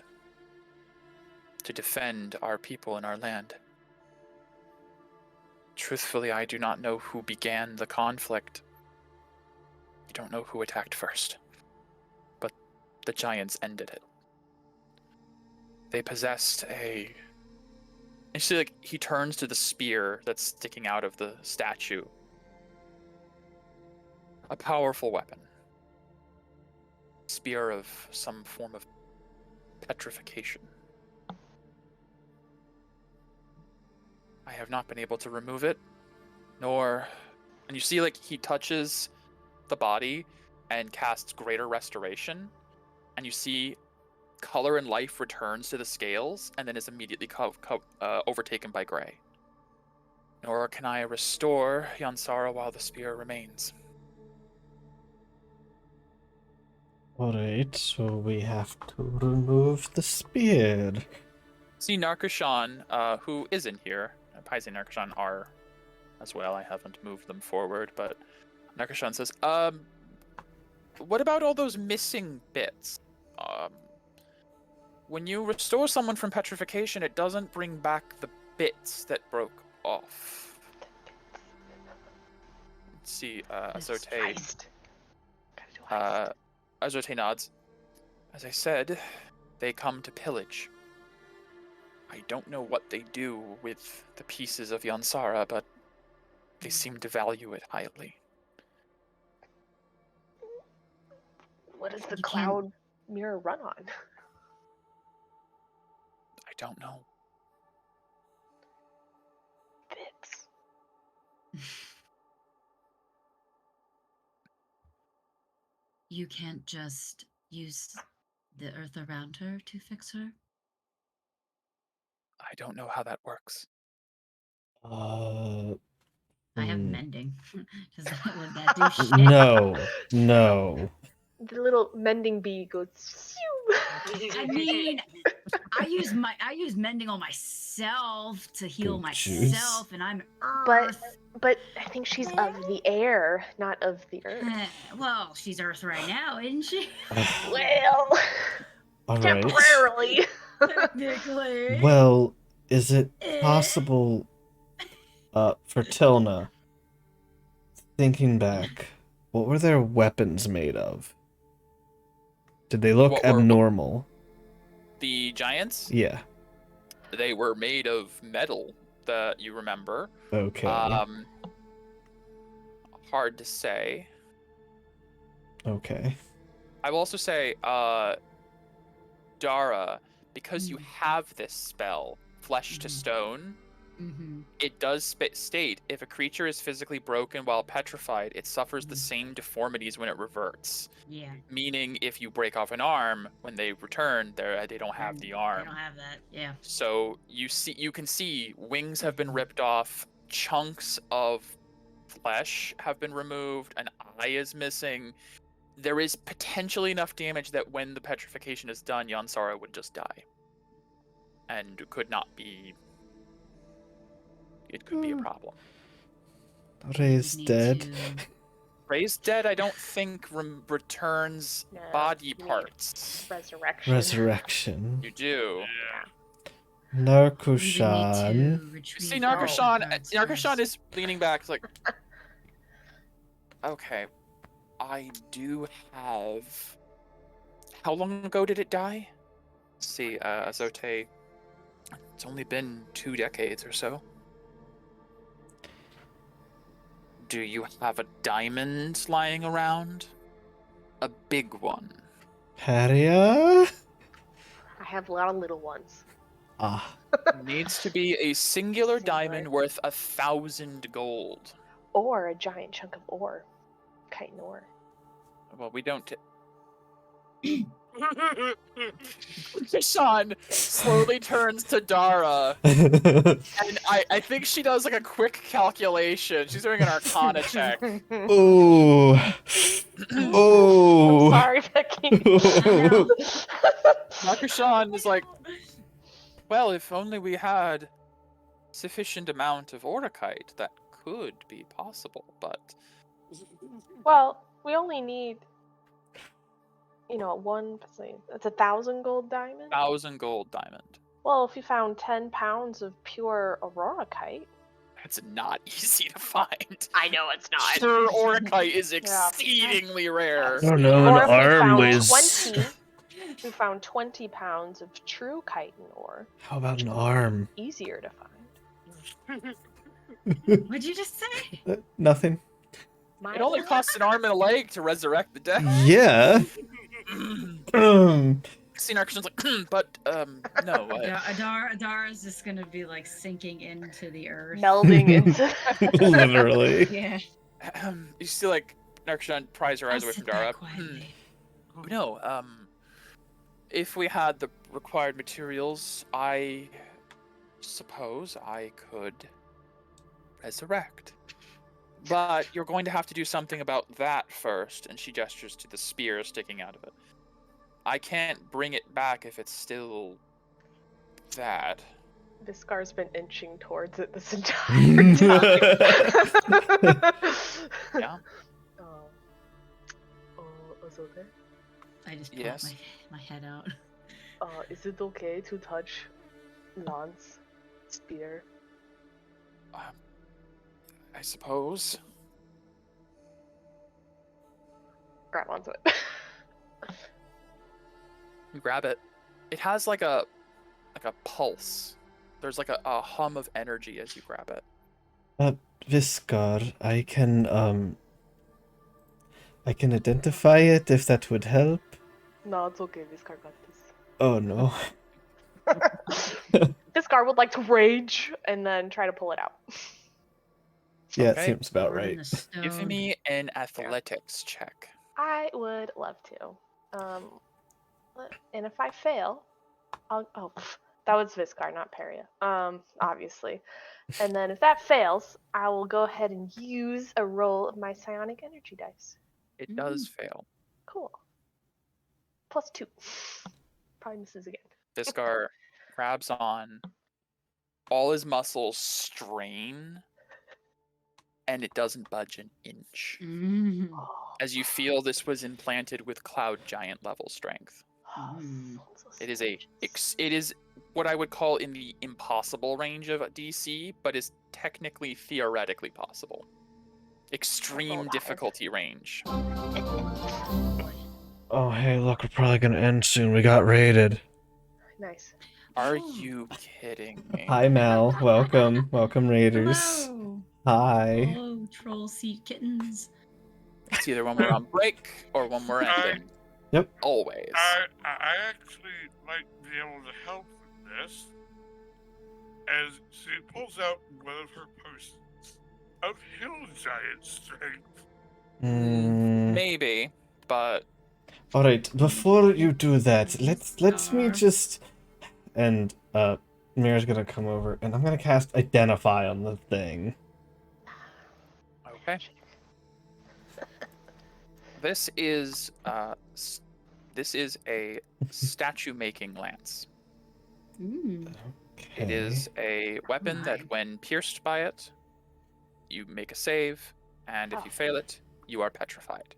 S3: to defend our people and our land. Truthfully, I do not know who began the conflict. I don't know who attacked first, but the giants ended it. They possessed a... You see, like, he turns to the spear that's sticking out of the statue. A powerful weapon. Spear of some form of petrification. I have not been able to remove it, nor... And you see, like, he touches the body and casts Greater Restoration, and you see color and life returns to the scales, and then is immediately overtaken by gray. nor can I restore Yansara while the spear remains.
S1: Alright, so we have to remove the spear.
S3: See Narkashan, who isn't here. Paizo and Narkashan are as well. I haven't moved them forward, but Narkashan says, what about all those missing bits? When you restore someone from petrification, it doesn't bring back the bits that broke off. Let's see, Azote.
S2: Heist. Gotta do heist.
S3: Azote nods. As I said, they come to pillage. I don't know what they do with the pieces of Yansara, but they seem to value it highly.
S2: What does the
S5: You
S2: cloud mirror run on?
S3: I don't know.
S2: Bits.
S6: You can't just use the earth around her to fix her?
S3: I don't know how that works.
S6: I have
S1: Hmm.
S6: mending. Would that do shit?
S1: No.
S2: The little mending bee goes.
S6: I mean, I use mending on myself to heal
S1: Good juice.
S6: myself, and I'm
S2: But
S6: earth.
S2: but I think she's of the air, not of the earth.
S6: Well, she's earth right now, isn't she?
S2: Well,
S1: Alright.
S2: temporarily.
S6: Technically.
S1: Well, is it possible, for Tilna, thinking back, what were their weapons made of? Did they look
S3: What were-
S1: abnormal?
S3: The giants,
S1: Yeah.
S3: they were made of metal that you remember.
S1: Okay.
S3: Hard to say.
S1: Okay.
S3: I will also say, Dara, because you have this spell, Flesh to Stone,
S6: Mm-hmm.
S3: it does state if a creature is physically broken while petrified, it suffers the same deformities when it reverts.
S6: Yeah.
S3: Meaning, if you break off an arm, when they return, they don't have the arm.
S6: They don't have that. Yeah.
S3: So you can see wings have been ripped off, chunks of flesh have been removed, an eye is missing. There is potentially enough damage that when the petrification is done, Yansara would just die. And could not be... It could be a problem.
S1: Ray's
S6: Need
S1: dead.
S6: to-
S3: Raised dead, I don't think returns
S2: No,
S3: body
S2: you need
S3: parts.
S2: Resurrection.
S1: Resurrection.
S3: You do.
S2: Yeah.
S1: Narkushan.
S6: We would need to
S3: You
S6: retrieve
S3: see,
S6: the
S3: Narkashan,
S6: cards
S3: Narkashan
S6: first.
S3: is leaning back, like, okay, I do have. How long ago did it die? Let's see, Azote. It's only been 2 decades or so. Do you have a diamond lying around? A big one.
S1: Haria?
S2: I have a lot of little ones.
S1: Ah.
S3: Needs to be a singular
S2: Singular.
S3: diamond worth 1,000 gold.
S2: Or a giant chunk of ore. Chitin ore.
S3: Well, we don't. Sean slowly turns to Dara, and I think she does like a quick calculation. She's doing an Arcana check.
S1: Ooh. Ooh.
S2: I'm sorry, Becky.
S3: Nakushan is like, well, if only we had sufficient amount of Orikite, that could be possible, but
S2: Well, we only need, it's 1,000 gold diamond.
S3: 1,000 gold diamond.
S2: Well, if you found 10 pounds of pure Aurora kite.
S3: It's not easy to find.
S2: I know it's not.
S3: Sure, Orikite is exceedingly rare.
S1: Oh no,
S2: Or
S1: an
S2: if we
S1: arm
S2: found
S1: was.
S2: 20, we found 20 pounds of true chitin ore.
S1: How about an arm?
S2: Easier to find.
S6: What'd you just say?
S1: Nothing.
S3: It only costs an arm and a leg to resurrect the dead.
S1: Yeah.
S3: See, Narkashan's like, but no.
S5: Adara's just gonna be like sinking into the earth.
S2: Melding into.
S1: Literally.
S5: Yeah.
S3: You see, like, Narkashan pries her eyes
S6: I'll
S3: away from
S6: sit
S3: Dara.
S6: back quietly.
S3: No, if we had the required materials, I suppose I could resurrect. But you're going to have to do something about that first, and she gestures to the spear sticking out of it. I can't bring it back if it's still that.
S2: Viscar's been inching towards it this entire time.
S3: Yeah.
S2: Azote,
S5: I just pop
S3: Yes.
S5: my head out.
S2: is it okay to touch Lance spear?
S3: I suppose.
S2: Grab onto it.
S3: You grab it. It has like a pulse. There's like a hum of energy as you grab it.
S1: Viscar, I can identify it if that would help.
S2: No, it's okay. Viscar got this.
S1: Oh no.
S2: Viscar would like to rage and then try to pull it out.
S1: Yeah,
S3: Okay.
S1: it seems about
S5: Burn
S1: right.
S5: the stone.
S3: Give me an athletics check.
S2: I would love to. And if I fail, that was Viscar, not Peria. Obviously. And then if that fails, I will go ahead and use a roll of my psionic energy dice.
S3: It does fail.
S2: Cool. +2. Probably misses again.
S3: Viscar grabs on. All his muscles strain, and it doesn't budge an inch.
S5: Mm.
S2: Oh,
S3: As you feel this was implanted with cloud giant level strength.
S5: Mm.
S3: It is what I would call in the impossible range of DC, but is technically theoretically possible. Extreme
S2: rolled
S3: difficulty range.
S1: Oh hey, look, we're probably gonna end soon. We got raided.
S2: Nice.
S3: Are you kidding me?
S1: Hi Mal, welcome. Welcome Raiders.
S5: Hello.
S1: Hi.
S5: Hello, troll seat kittens.
S3: It's either when we're on break or when we're ending.
S1: Yep.
S3: Always.
S4: I actually might be able to help with this, as she pulls out one of her potions of hill giant strength.
S3: Maybe, but
S1: Alright, before you do that, let's me
S5: Star.
S1: just and Mira's gonna come over and I'm gonna cast Identify on the thing.
S3: okay. This is a statue making lance.
S5: Mm.
S1: Okay.
S3: It is a weapon that,
S5: my.
S3: when pierced by it, you make a save, and if you fail it, you are petrified.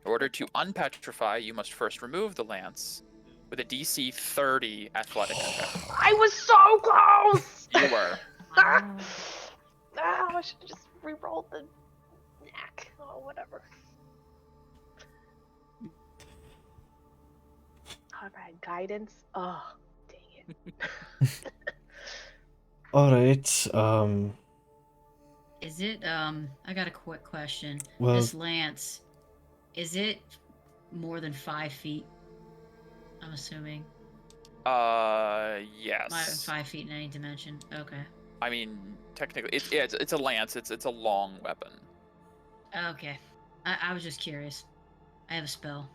S3: In order to unpetrify, you must first remove the lance with a DC 30 athletics check.
S2: I was so close!
S3: You were.
S5: Wow.
S2: I should have just re-rolled the knack. Oh, whatever. Alright, guidance. Oh, dang it.
S1: Alright,
S5: Is it, I got a quick question.
S1: well,
S5: This lance, is it more than 5 feet? I'm assuming.
S3: Yes.
S5: 5 feet in any dimension. Okay.
S3: I mean, technically, it's a lance. It's a long weapon.
S5: Okay. I was just curious. I have a spell.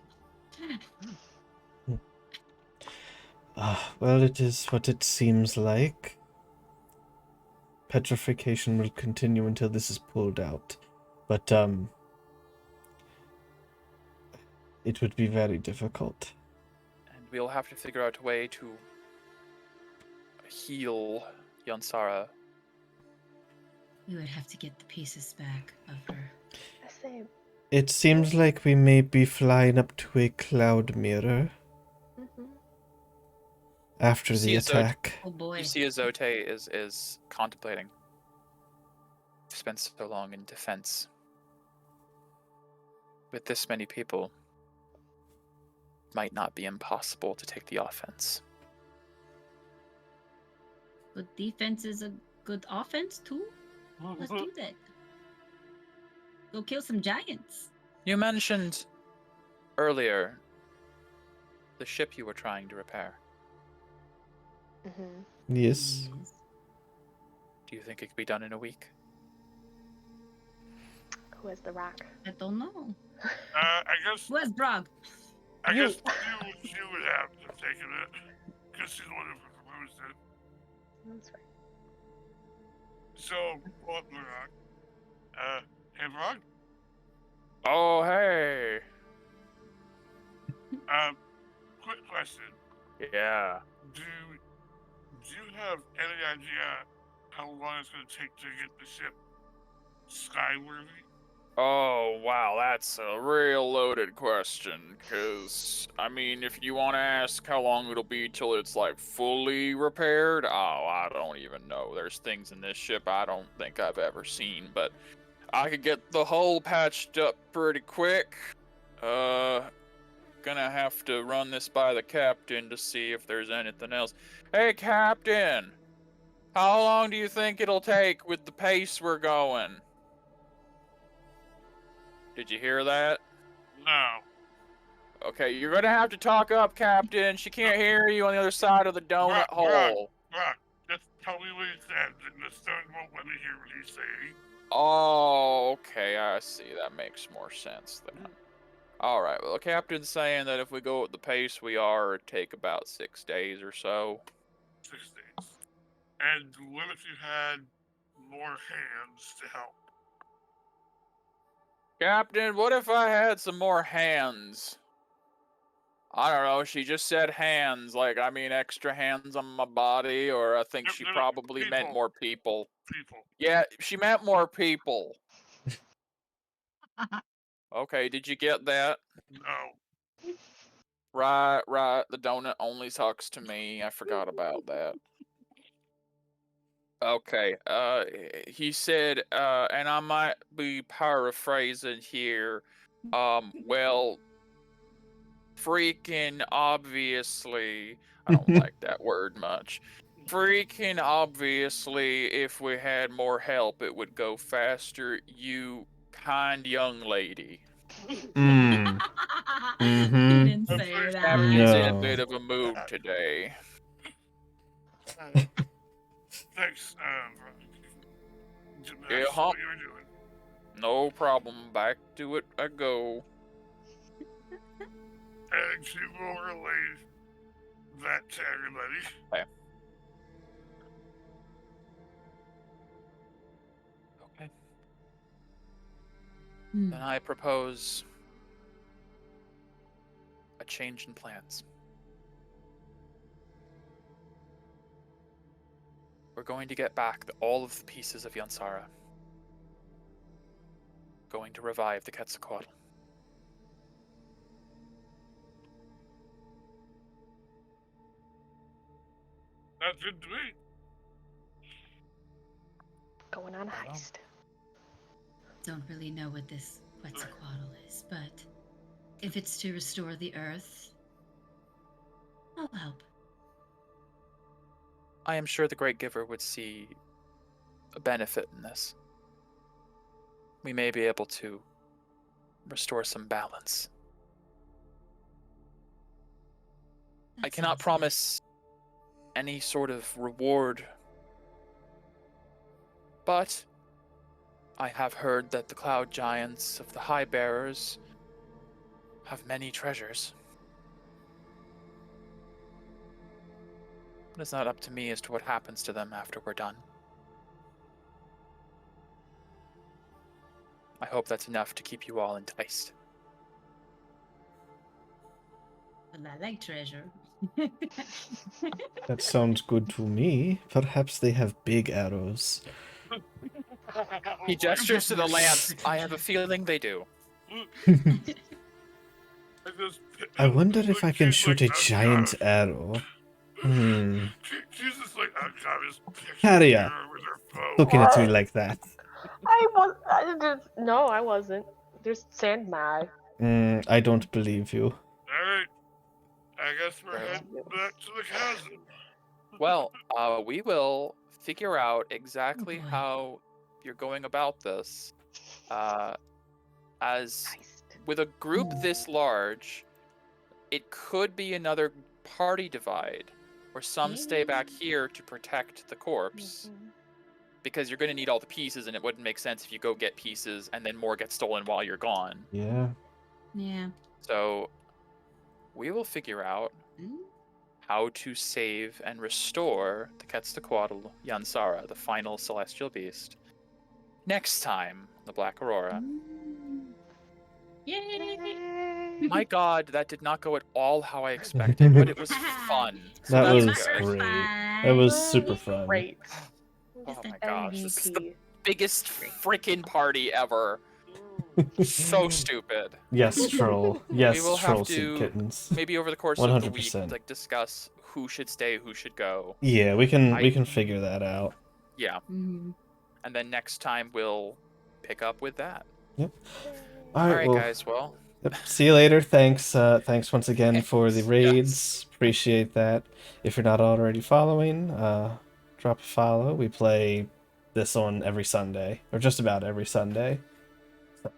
S1: well, it is what it seems like. Petrification will continue until this is pulled out. But, it would be very difficult.
S3: And we'll have to figure out a way to heal Yansara.
S6: We would have to get the pieces back of her.
S2: Same.
S1: It seems like we may be flying up to a cloud mirror after the
S3: See, so-
S1: attack.
S5: Oh boy.
S3: You see, Azote is contemplating. We've spent so long in defense. With this many people, it might not be impossible to take the offense.
S6: But defense is a good offense too. Let's do that. Go kill some giants.
S3: You mentioned earlier the ship you were trying to repair.
S1: Yes.
S3: Do you think it could be done in a week?
S2: Who has the rock?
S6: I don't know.
S4: I guess
S6: Where's Brog?
S4: she would have to have taken it, because she's the one who proposed it.
S2: That's right.
S4: So, what, Brock? Hey, Brock?
S3: Oh, hey.
S4: Quick question.
S3: Yeah.
S4: Do you have any idea how long it's going to take to get the ship skyworthy?
S3: Oh, wow, that's a real loaded question. Because, I mean, if you want to ask how long it'll be till it's, like, fully repaired, oh, I don't even know. There's things in this ship I don't think I've ever seen, but I could get the hull patched up pretty quick. Gonna have to run this by the captain to see if there's anything else. Hey, Captain! How long do you think it'll take with the pace we're going? Did you hear that?
S4: No.
S3: Okay, you're gonna have to talk up, Captain. She can't hear you on the other side of the donut hole.
S4: Brock, just tell me what he said, and the stone won't let me hear what he's saying.
S3: Oh, okay, I see. That makes more sense then. Alright, well, the captain's saying that if we go at the pace we are, it'd take about 6 days or so.
S4: 6 days. And what if you had more hands to help?
S3: Captain, what if I had some more hands? I don't know, she just said hands, like, I mean extra hands on my body, or I think she probably meant
S4: people.
S3: more people.
S4: People.
S3: Yeah, she meant more people. Okay, did you get that?
S4: No.
S3: Right, the donut only talks to me, I forgot about that. Okay, he said, and I might be paraphrasing here, well, freaking obviously, I don't like that word much. Freaking obviously, if we had more help, it would go faster, you kind young lady.
S1: Mm.
S6: He
S1: Mm-hmm.
S6: didn't
S4: I'm
S6: say
S4: pretty
S6: that.
S3: Captain's in a
S1: No.
S3: bit of a mood today.
S4: Thanks,
S3: Yeah,
S4: that's what you were doing.
S3: No problem, back to it I go.
S4: And she will relay that to everybody.
S3: Okay. Okay. Then I propose a change in plans. We're going to get back all of the pieces of Yansara. Going to revive the Quetzalcoatl.
S4: That's good to me.
S2: Going on a
S3: I know.
S2: heist.
S6: Don't really know what this Quetzalcoatl is, but if it's to restore the earth, I'll help.
S3: I am sure the Great Giver would see a benefit in this. We may be able to restore some balance. I
S6: That
S3: cannot
S6: sounds good.
S3: promise any sort of reward, but I have heard that the Cloud Giants of the High Bearers have many treasures. But it's not up to me as to what happens to them after we're done. I hope that's enough to keep you all enticed.
S6: Well, I like treasure.
S1: That sounds good to me. Perhaps they have big arrows.
S3: He gestures to the lance. I have a feeling they do.
S1: I wonder if I can shoot a giant arrow.
S4: She's just like, oh god, just
S1: Harrier,
S4: her with her bow.
S1: looking at me like that.
S2: No, I wasn't. There's sand mag.
S1: I don't believe you.
S4: Alright. I guess we're heading back to the chasm.
S3: Well, we will figure out exactly
S6: boy.
S3: how you're going about this. As with a group this large, it could be another party divide, where some stay back here to protect the corpse. Because you're going to need all the pieces, and it wouldn't make sense if you go get pieces and then more get stolen while you're gone.
S1: Yeah.
S6: Yeah.
S3: So, we will figure out how to save and restore the Quetzalcoatl Yansara, the final celestial beast. Next time, the Black Aurora.
S5: Yay!
S3: My God, that did not go at all how I expected, but it was fun. So
S1: That
S3: that's
S1: was
S3: good.
S1: great.
S5: Fun.
S1: That was super fun.
S2: Great.
S3: Oh my gosh, this is the
S2: MVP.
S3: biggest freaking party ever. So stupid.
S1: Yes, troll. Yes,
S3: We will
S1: troll
S3: have
S1: soup
S3: to
S1: kittens.
S3: maybe over the course of the week,
S1: 100%.
S3: like discuss who should stay, who should go.
S1: Yeah, we can
S3: I-
S1: figure that out.
S3: Yeah,
S5: Mhm.
S3: and then next time we'll pick up with that.
S1: All
S3: All
S1: right,
S3: right,
S1: well,
S3: guys. Well,
S1: yep, see you later. Thanks, thanks once again for the
S3: Thanks,
S1: raids. Appreciate that. If you're not already following, drop a follow. We play this on every Sunday, or just about every Sunday. So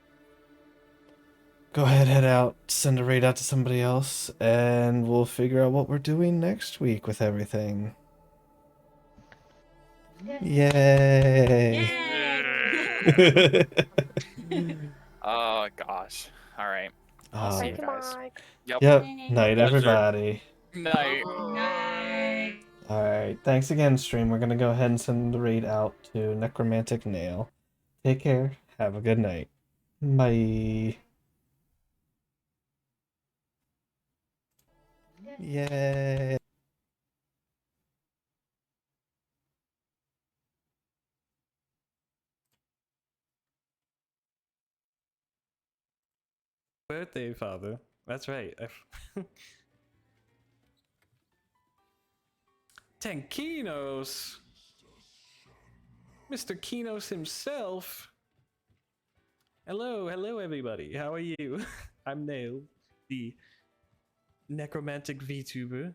S1: go ahead, head out, send a raid out to somebody else, and we'll figure out what we're doing next week with everything. Yay!
S5: Yay!
S3: oh gosh. All right. I'll see you
S2: Thank you,
S3: guys.
S2: Mike.
S3: Yep.
S1: Yep.
S5: Yay.
S1: Night,
S3: Pleasure.
S1: everybody.
S3: Night.
S5: Night.
S1: All right. Thanks again, stream. We're gonna go ahead and send the raid out to Necromantic Nail. Take care. Have a good night. Bye. Yay.
S8: Birthday, father. That's right. Tankinos! Mr. Kinos himself! Hello, hello everybody. How are you? I'm Nail, the necromantic VTuber.